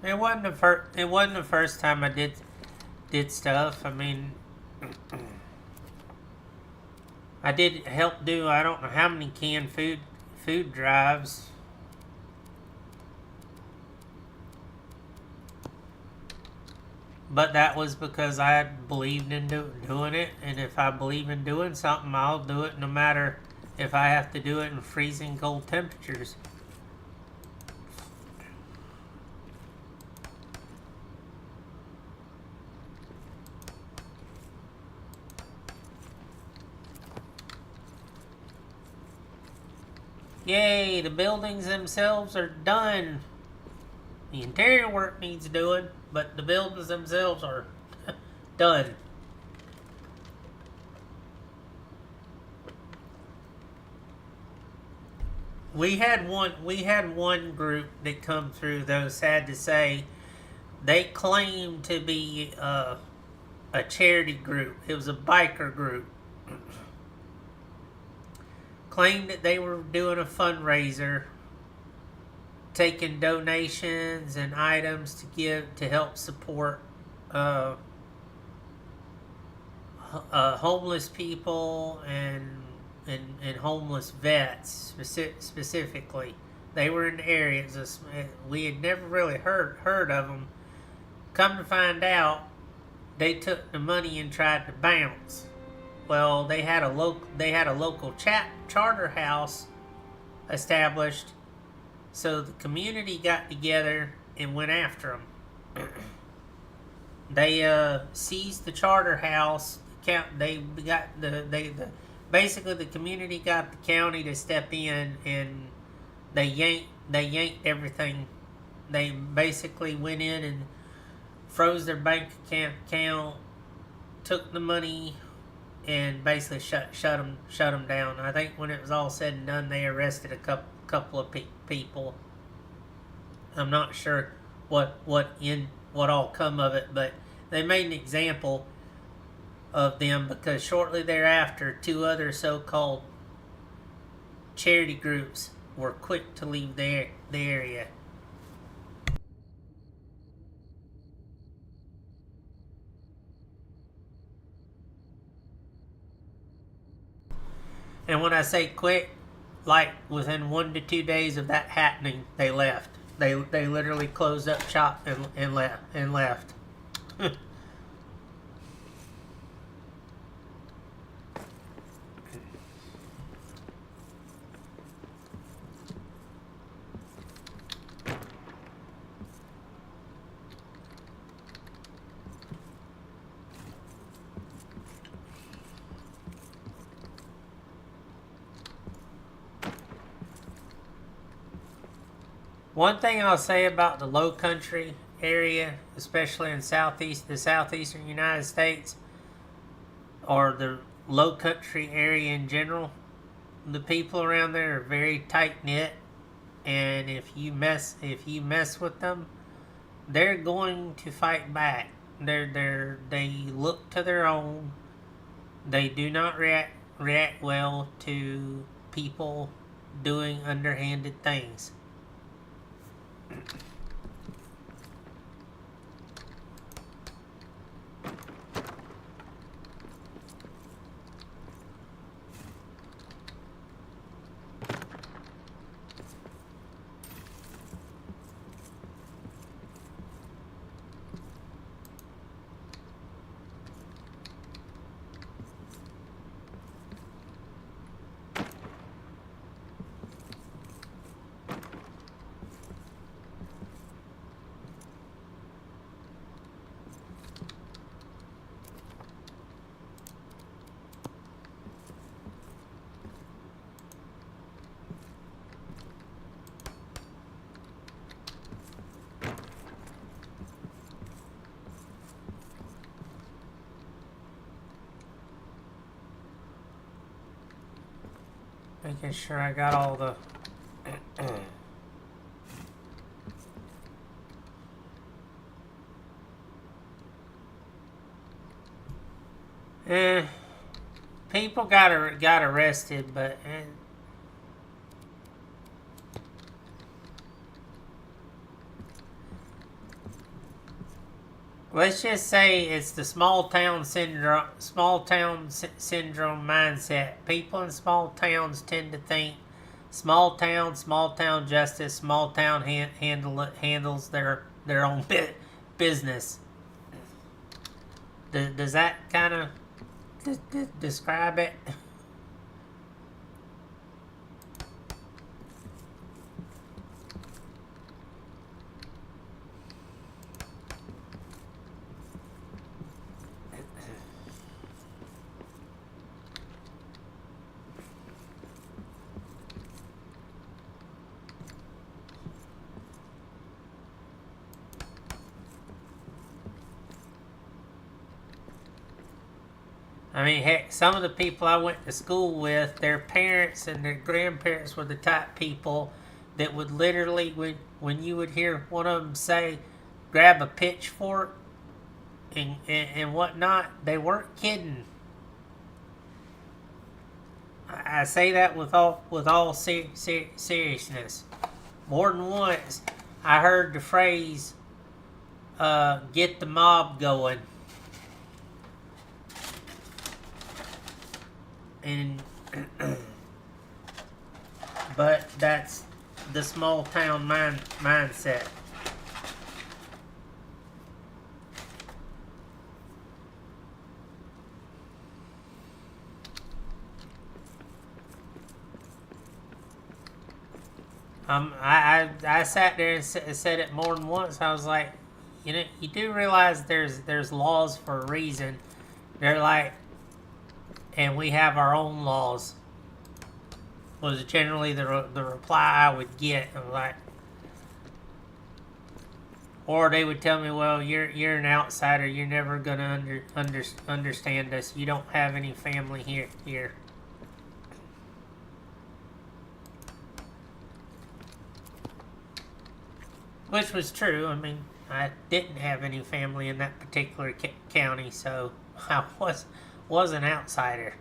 It wasn't the first time I did stuff. I mean, I did help do I don't know how many canned food drives. But that was because I believed in doing it, and if I believe in doing something, I'll do it no matter if I have to do it in freezing cold temperatures. Yay, the buildings themselves are done. The interior work needs doing, but the buildings themselves are done. We had one group that come through, though, sad to say. They claimed to be a charity group. It was a biker group. Claimed that they were doing a fundraiser, taking donations and items to give to help support homeless people and homeless vets specifically. They were in the area. We had never really heard of them. Come to find out, they took the money and tried to bounce. Well, they had a local charter house established, so the community got together and went after them. They seized the charter house. Basically the community got the county to step in, and they yanked everything. They basically went in and froze their bank account, took the money, and basically shut them down. I think when it was all said and done, they arrested a couple of people. I'm not sure what all come of it, but they made an example of them because shortly thereafter, 2 other so-called charity groups were quick to leave the area. And when I say quick, like within 1 to 2 days of that happening, they left. They literally closed up shop and left. One thing I'll say about the low country area, especially in the southeastern United States, or the low country area in general, the people around there are very tight knit, and if you mess with them, they're going to fight back. They look to their own. They do not react well to people doing underhanded things. Making sure I got all the people got arrested, but let's just say it's the small town syndrome mindset. People in small towns tend to think small town justice, small town handles their own business. Does that kind of describe it? I mean, heck, some of the people I went to school with, their parents and their grandparents were the type people that would literally, when you would hear one of them say, grab a pitchfork and whatnot, they weren't kidding. I say that with all seriousness. More than once, I heard the phrase, get the mob going. And but that's the small town mindset. I sat there and said it more than once. I was like, you know, you do realize there's laws for a reason. They're like, and we have our own laws. Was generally the reply I would get. I'm like, or they would tell me, well, you're an outsider. You're never gonna understand us. You don't have any family here. Which was true. I mean, I didn't have any family in that particular county, so I was an outsider.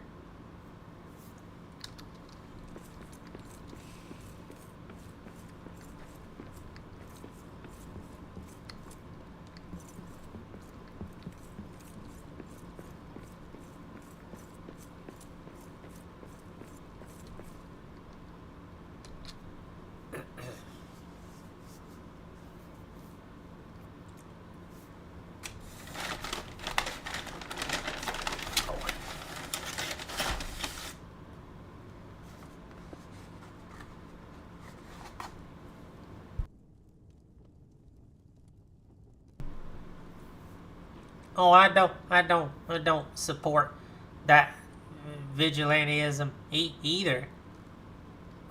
Oh, I don't support that vigilantism either.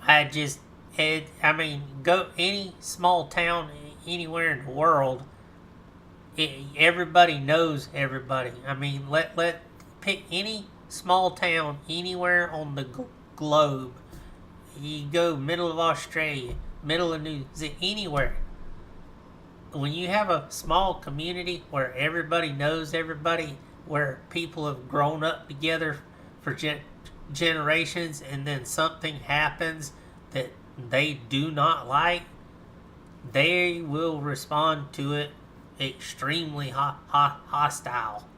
I mean, go any small town anywhere in the world. Everybody knows everybody. I mean, let pick any small town anywhere on the globe. You go middle of Australia, middle of New Zealand, anywhere. When you have a small community where everybody knows everybody, where people have grown up together for generations, and then something happens that they do not like, they will respond to it extremely hostile.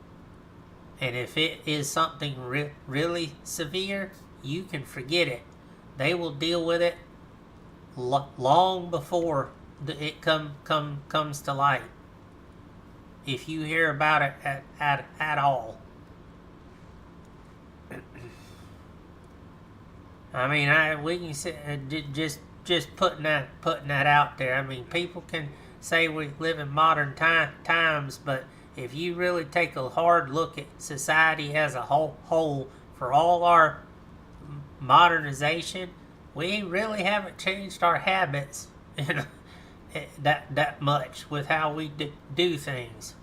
And if it is something really severe, you can forget it. They will deal with it long before it comes to light, if you hear about it at all. I mean, we can say, just putting that out there. I mean, people can say we live in modern times, but if you really take a hard look at society as a whole, for all our modernization, we really haven't changed our habits that much with how we do things.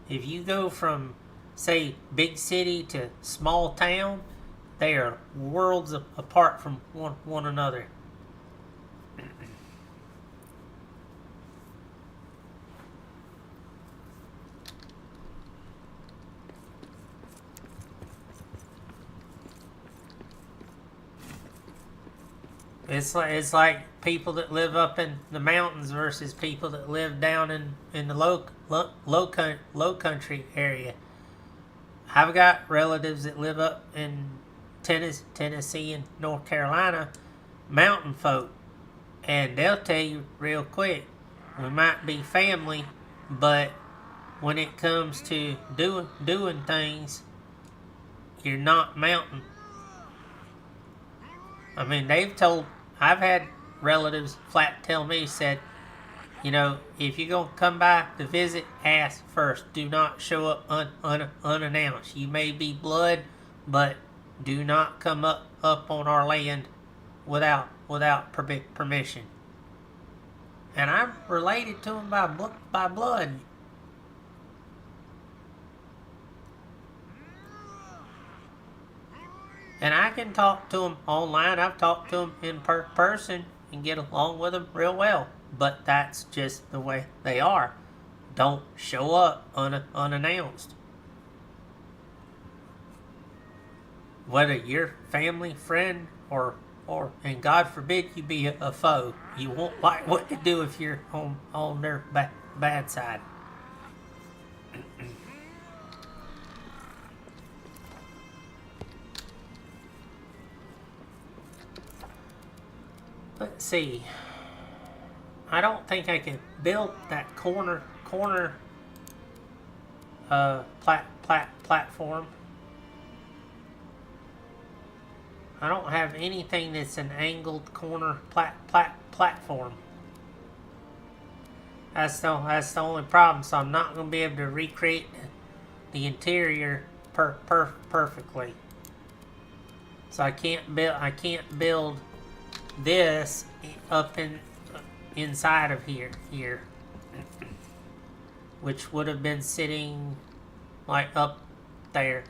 If you go from, say, big city to small town, they are worlds apart from one another. It's like people that live up in the mountains versus people that live down in the low country area. I've got relatives that live up in Tennessee and North Carolina, mountain folk, and they'll tell you real quick, we might be family, but when it comes to doing things, you're not mountain. I mean, I've had relatives flat tell me, said, you know, if you're going to come by to visit, ask first. Do not show up unannounced. You may be blood, but do not come up on our land without permission. And I'm related to them by blood. And I can talk to them online. I've talked to them in person and get along with them real well. But that's just the way they are. Don't show up unannounced. Whether you're family, friend, or and God forbid you be a foe, you won't like what to do if you're on their bad side. Let's see. I don't think I can build that corner platform. I don't have anything that's an angled corner platform. That's the only problem. So I'm not going to be able to recreate the interior perfectly. So I can't build this up inside of here, which would have been sitting like up there.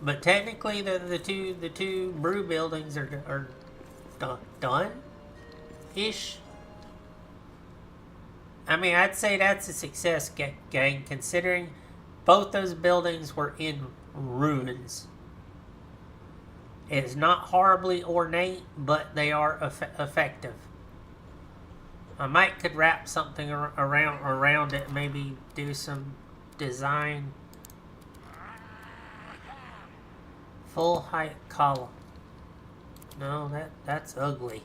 But technically, the two brew buildings are done-ish. I mean, I'd say that's a success, gang, considering both those buildings were in ruins. It's not horribly ornate, but they are effective. I might could wrap something around it, maybe do some design. Full height column. No, that's ugly.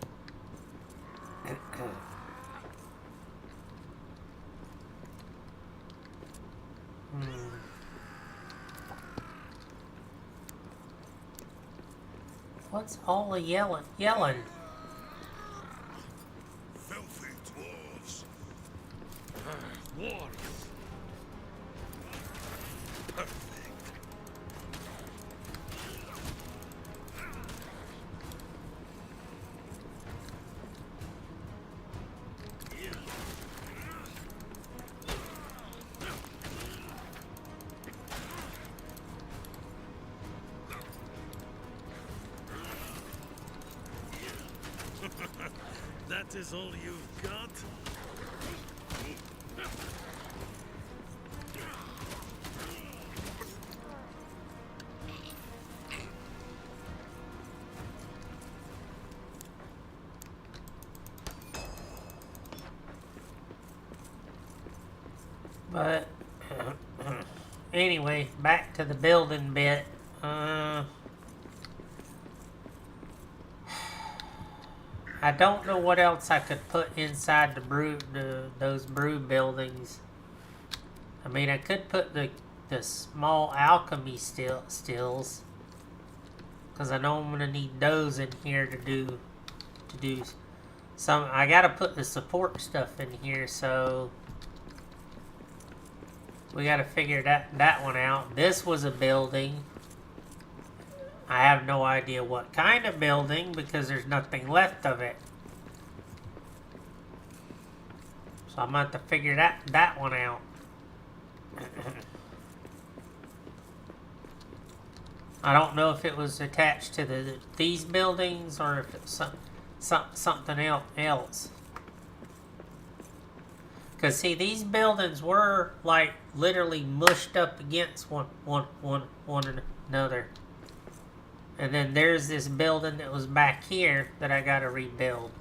What's all the yelling? Filthy dwarves. Warriors. Perfect. That is all you've got? But anyway, back to the building bit. I don't know what else I could put inside those brew buildings. I mean, I could put the small alchemy stills, because I know I'm gonna need those in here to do some. I gotta put the support stuff in here, so we gotta figure that one out. This was a building. I have no idea what kind of building, because there's nothing left of it. So I'm going to have to figure that one out. I don't know if it was attached to these buildings or if it's something else. Because see, these buildings were like literally mushed up against one another. And then there's this building that was back here that I gotta rebuild.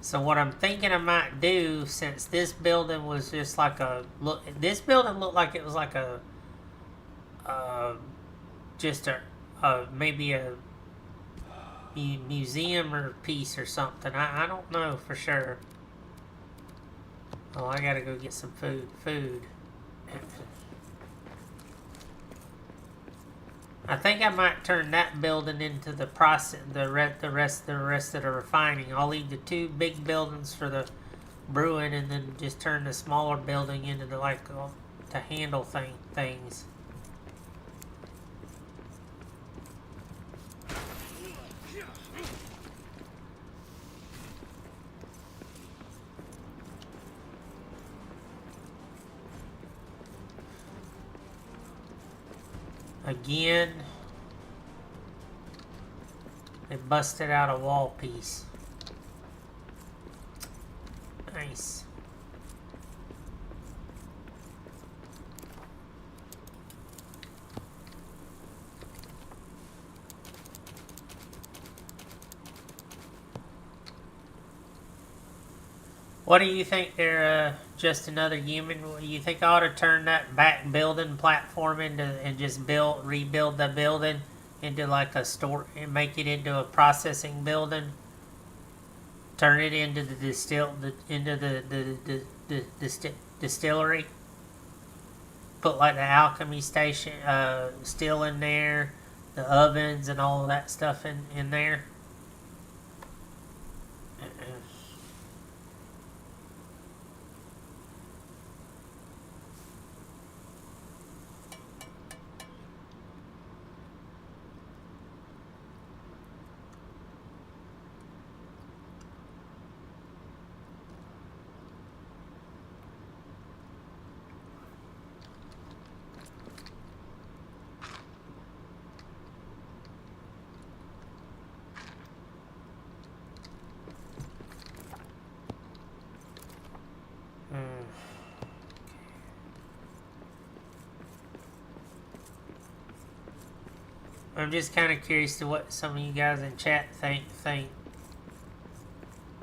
So what I'm thinking I might do, since this building was just like this building looked like it was like maybe a museum or piece or something. I don't know for sure. Oh, I gotta go get some food. I think I might turn that building into the process, the rest of the refining. I'll leave the two big buildings for the brewing, and then just turn the smaller building into to handle things. Again, they busted out a wall piece. Nice. What do you think? They're just another human? You think I ought to turn that back building platform into and just rebuild the building into like a store and make it into a processing building? Turn it into the distillery. Put like the alchemy station still in there, the ovens and all of that stuff in there. I'm just kind of curious to what some of you guys in chat think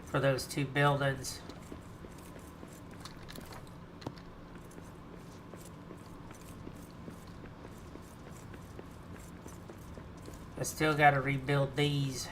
for those two buildings. I still got to rebuild these.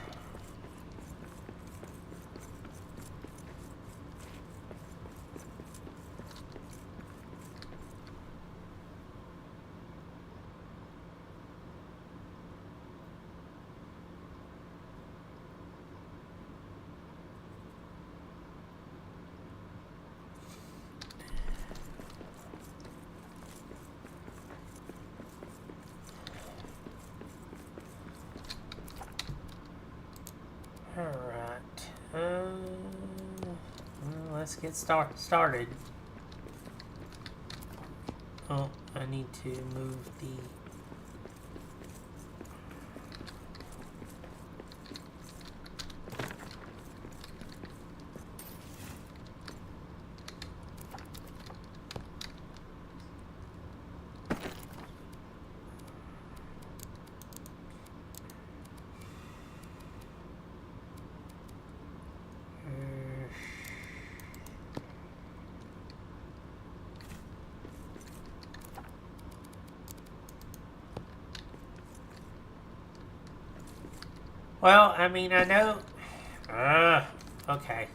Let's get started. Oh, I need to move the... Well, I mean, I know... okay.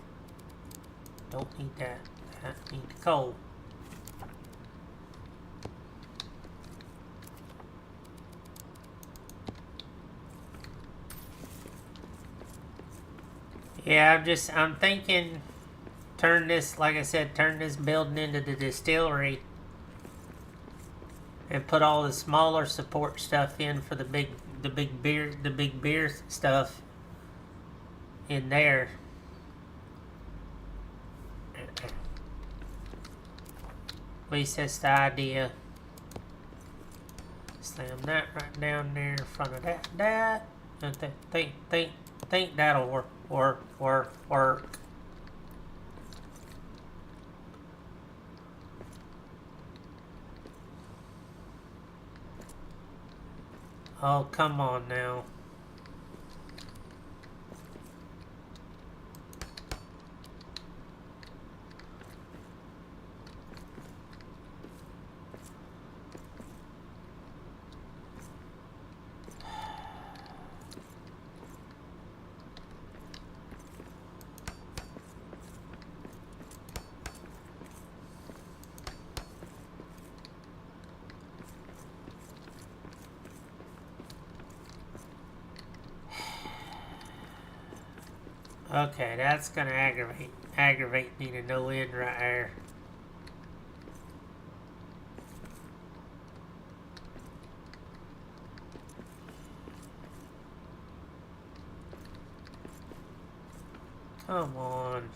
Don't need that. I need the coal. Yeah, I'm thinking... Turn this, like I said, turn this building into the distillery. And put all the smaller support stuff in for the big beer stuff in there. At least that's the idea. Slam that right down there in front of that. I think that'll work. Oh, come on now. Okay, that's gonna aggravate me to no end right there. Come on.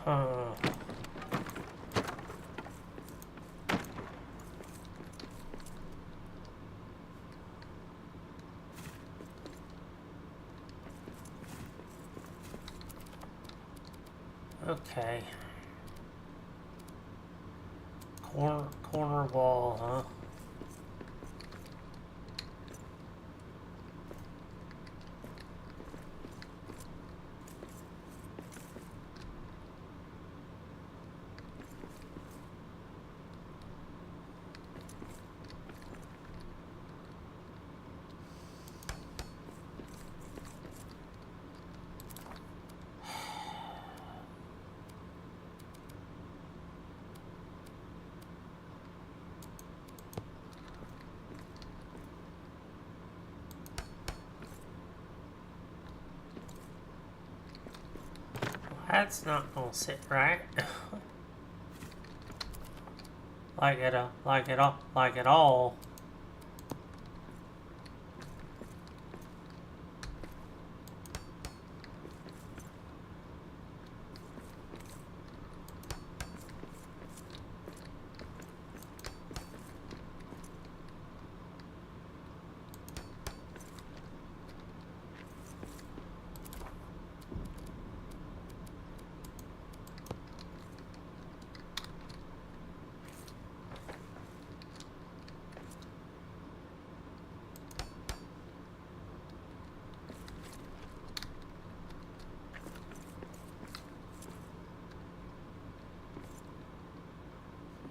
Huh. Okay. Corner wall, huh? That's not gonna sit right. like it all.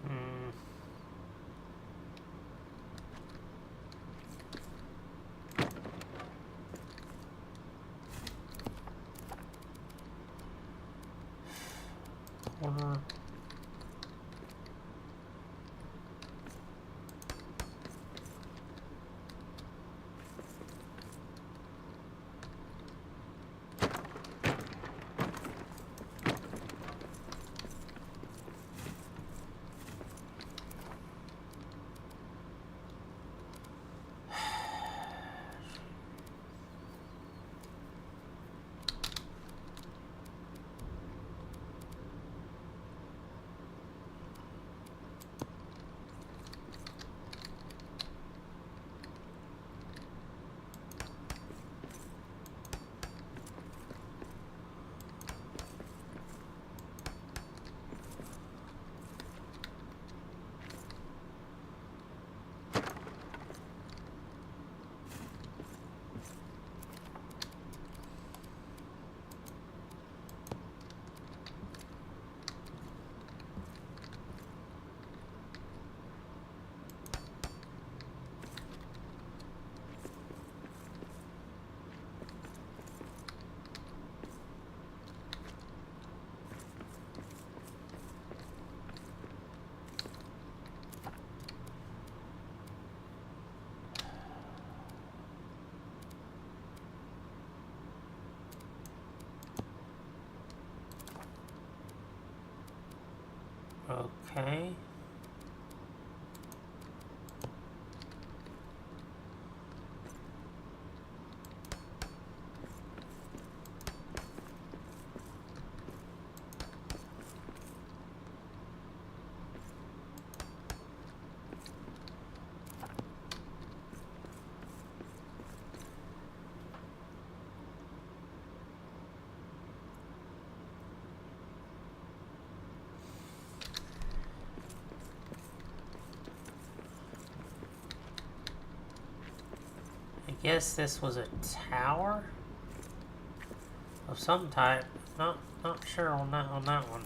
Hmm. Corner. Okay. I guess this was a tower of some type. Not sure on that one.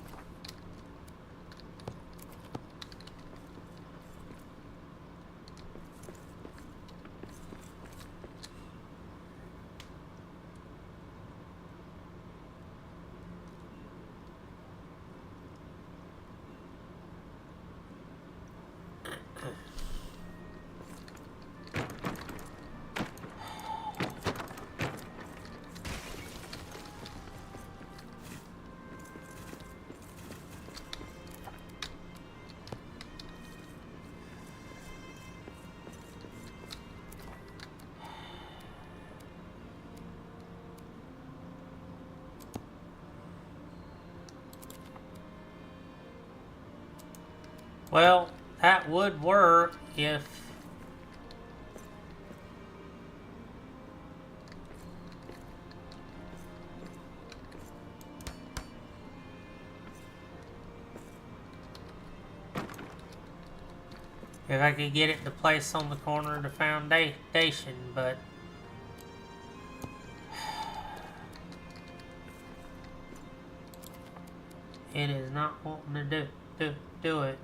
Well, that would work if I could get it to place on the corner of the foundation, but it is not wanting to do it.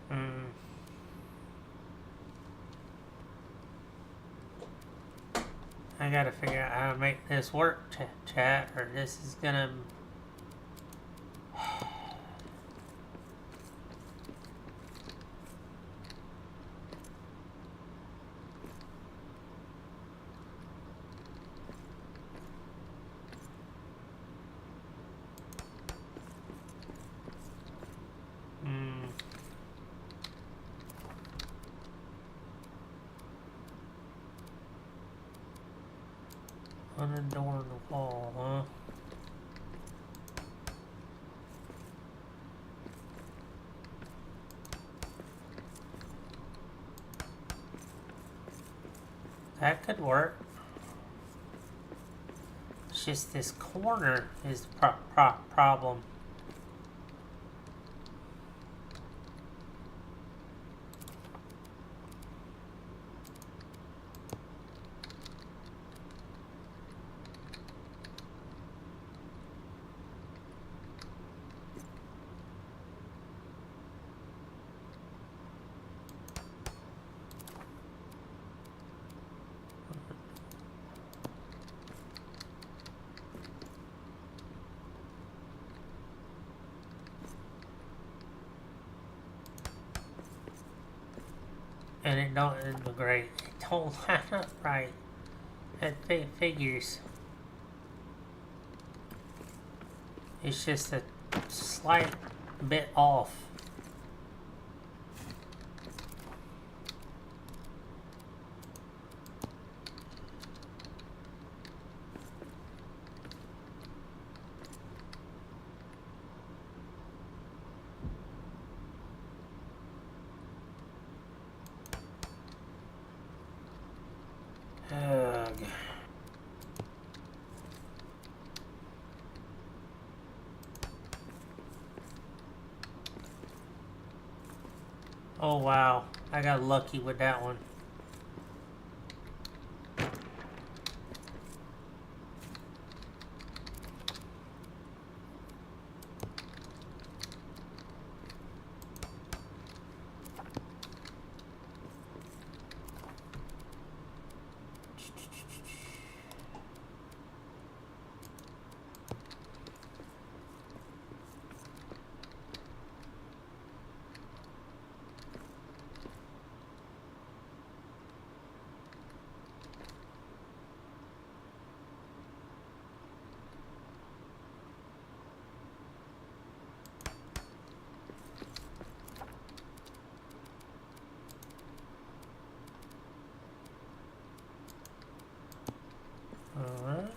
Hmm. I gotta figure out how to make this work, chat, or this is gonna... Hmm. Unadorned wall, huh? That could work. It's just this corner is the problem. And it don't look great. It don't line up right. It figures. It's just a slight bit off. Ugh. Oh wow, I got lucky with that one. Alright.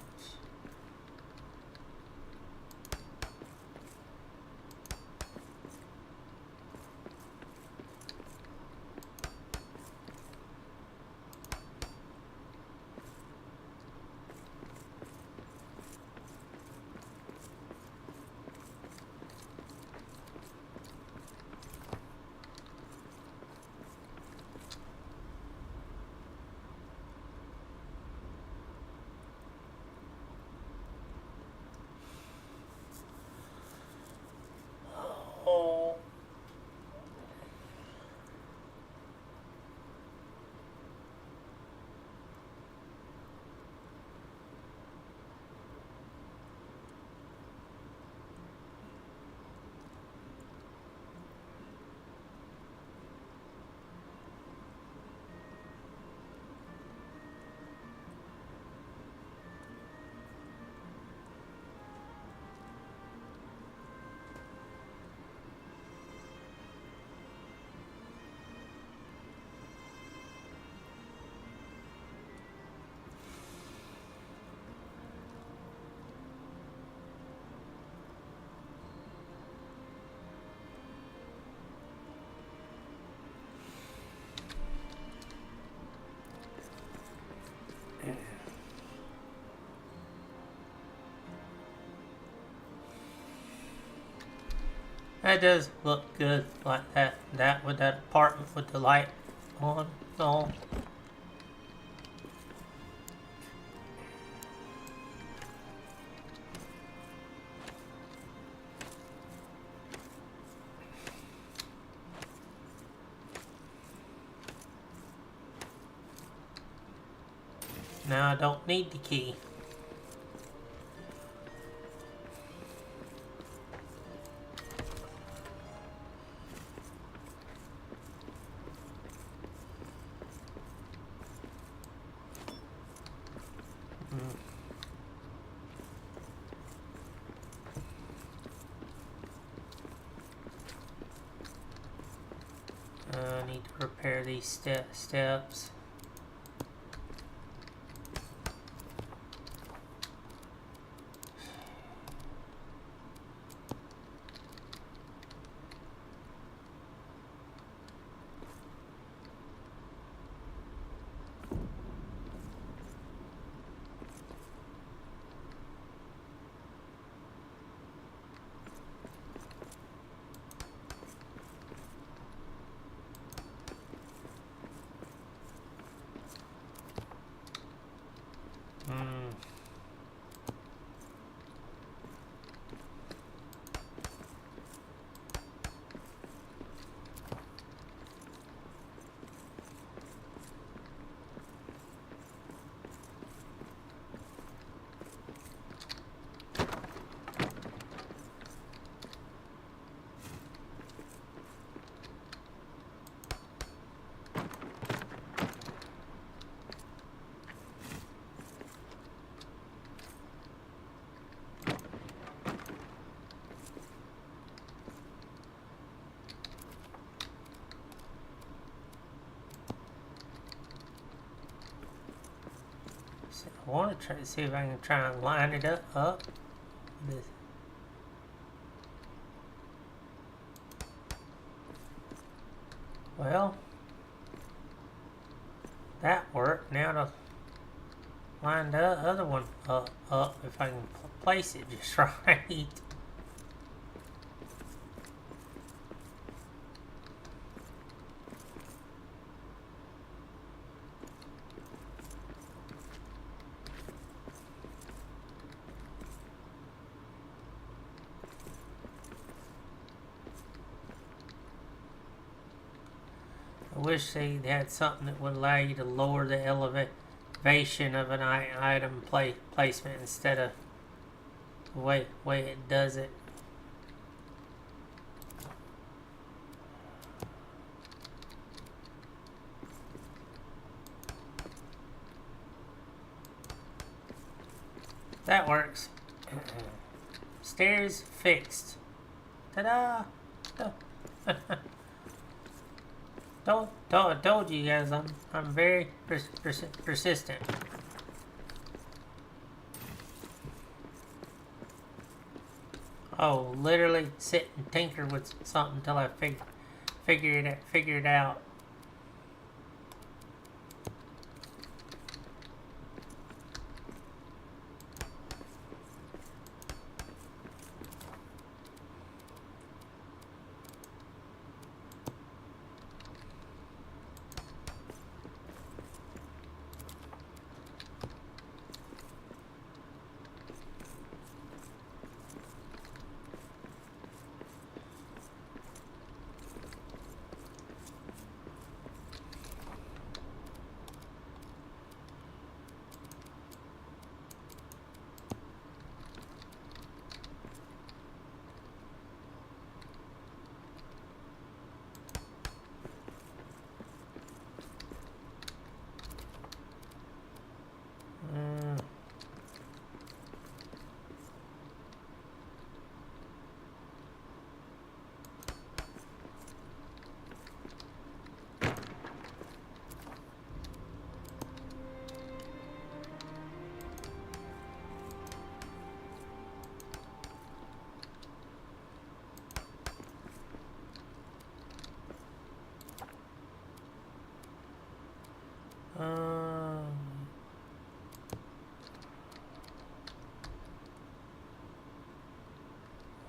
That does look good, like that. That with that apartment with the light on. On. Now I don't need the key. I need to repair these steps. I want to try to see if I can try and line it up. Well, that worked. Now to line the other one up if I can place it just right. I wish they had something that would allow you to lower the elevation of an item placement instead of the way it does it. That works. Stairs fixed. Ta-da! Told you guys I'm very persistent. Oh, literally sit and tinker with something until I figure it out.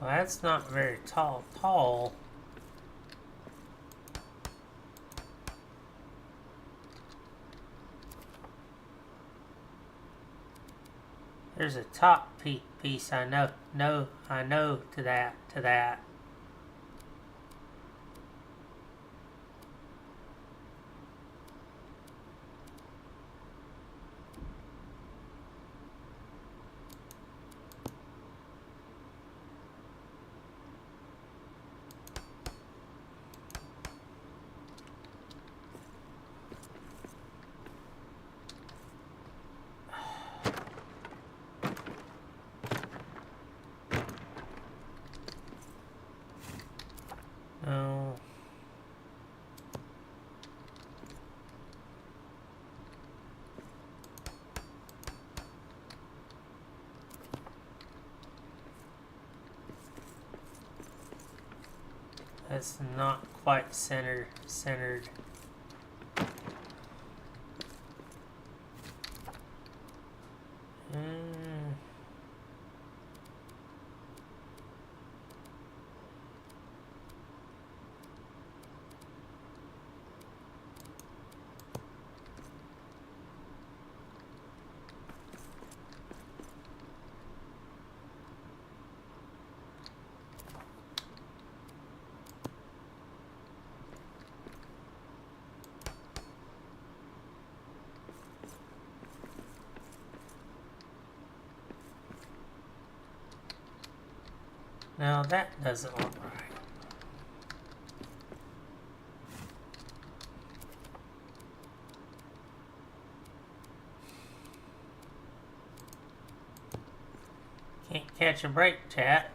Well, that's not very tall. There's a top piece. I know to that. No. That's not quite centered. Mm. Now that doesn't look right. Can't catch a break, chat.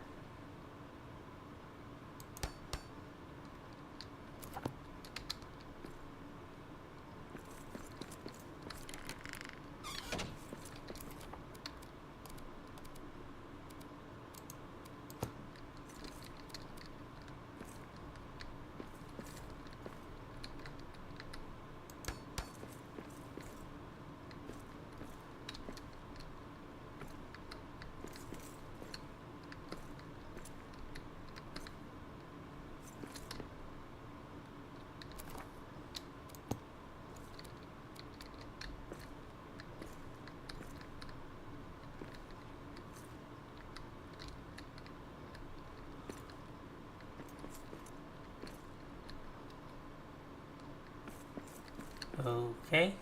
Okay.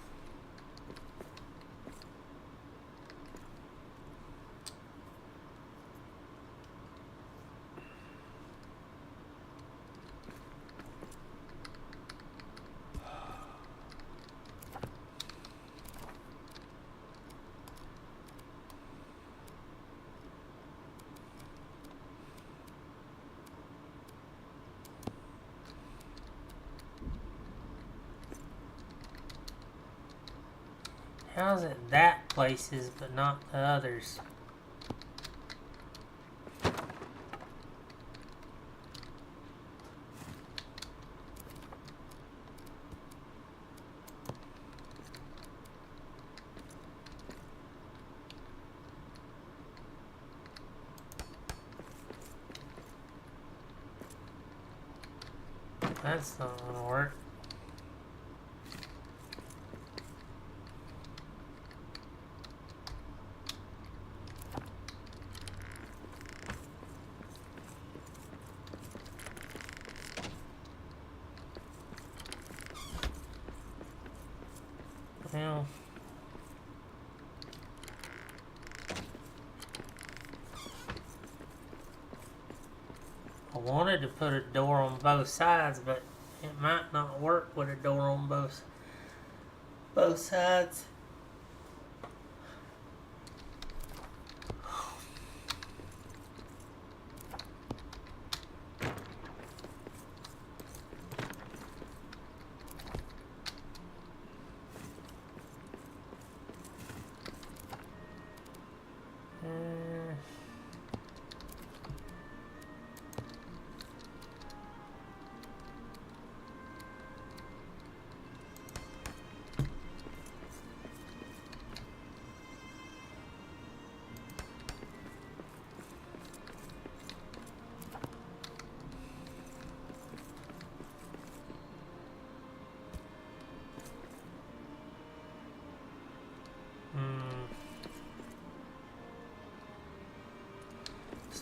How's it that places but not the others? That's not gonna work. Well, I wanted to put a door on both sides, but it might not work with a door on both sides.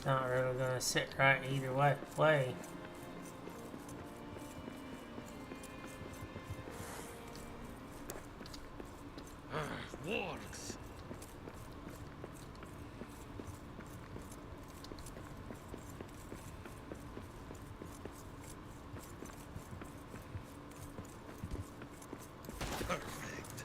It's not really gonna sit right either way. Wargs. Perfect.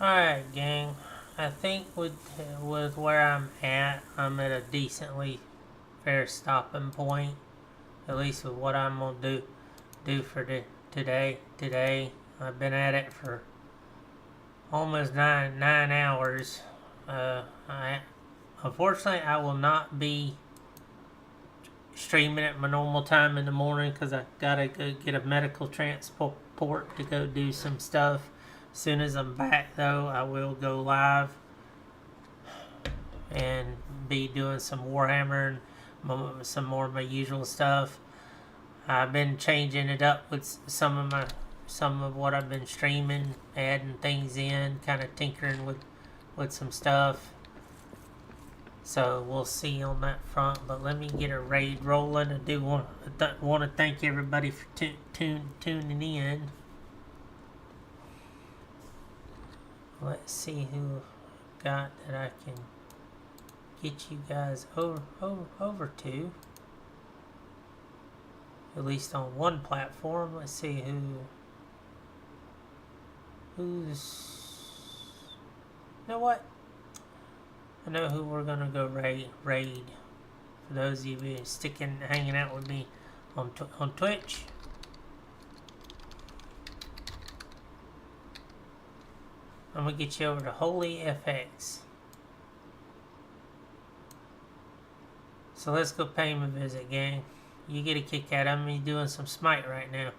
Alright, gang. I think with where I'm at a decently fair stopping point. At least with what I'm gonna do for today. I've been at it for almost nine hours. Unfortunately I will not be streaming at my normal time in the morning because I gotta go get a medical transport to go do some stuff. As soon as I'm back though, I will go live and be doing some Warhammer and some more of my usual stuff. I've been changing it up with some of what I've been streaming, adding things in, kind of tinkering with some stuff. So we'll see on that front. But let me get a raid rolling. I do want to thank everybody for tuning in. Let's see who got that I can get you guys over to. At least on one platform. Let's see who's. You know what? I know who we're gonna go raid. For those of you who are hanging out with me on Twitch. I'm gonna get you over to Holy FX. So let's go pay him a visit, gang. You get a kick out of me doing some smite right now.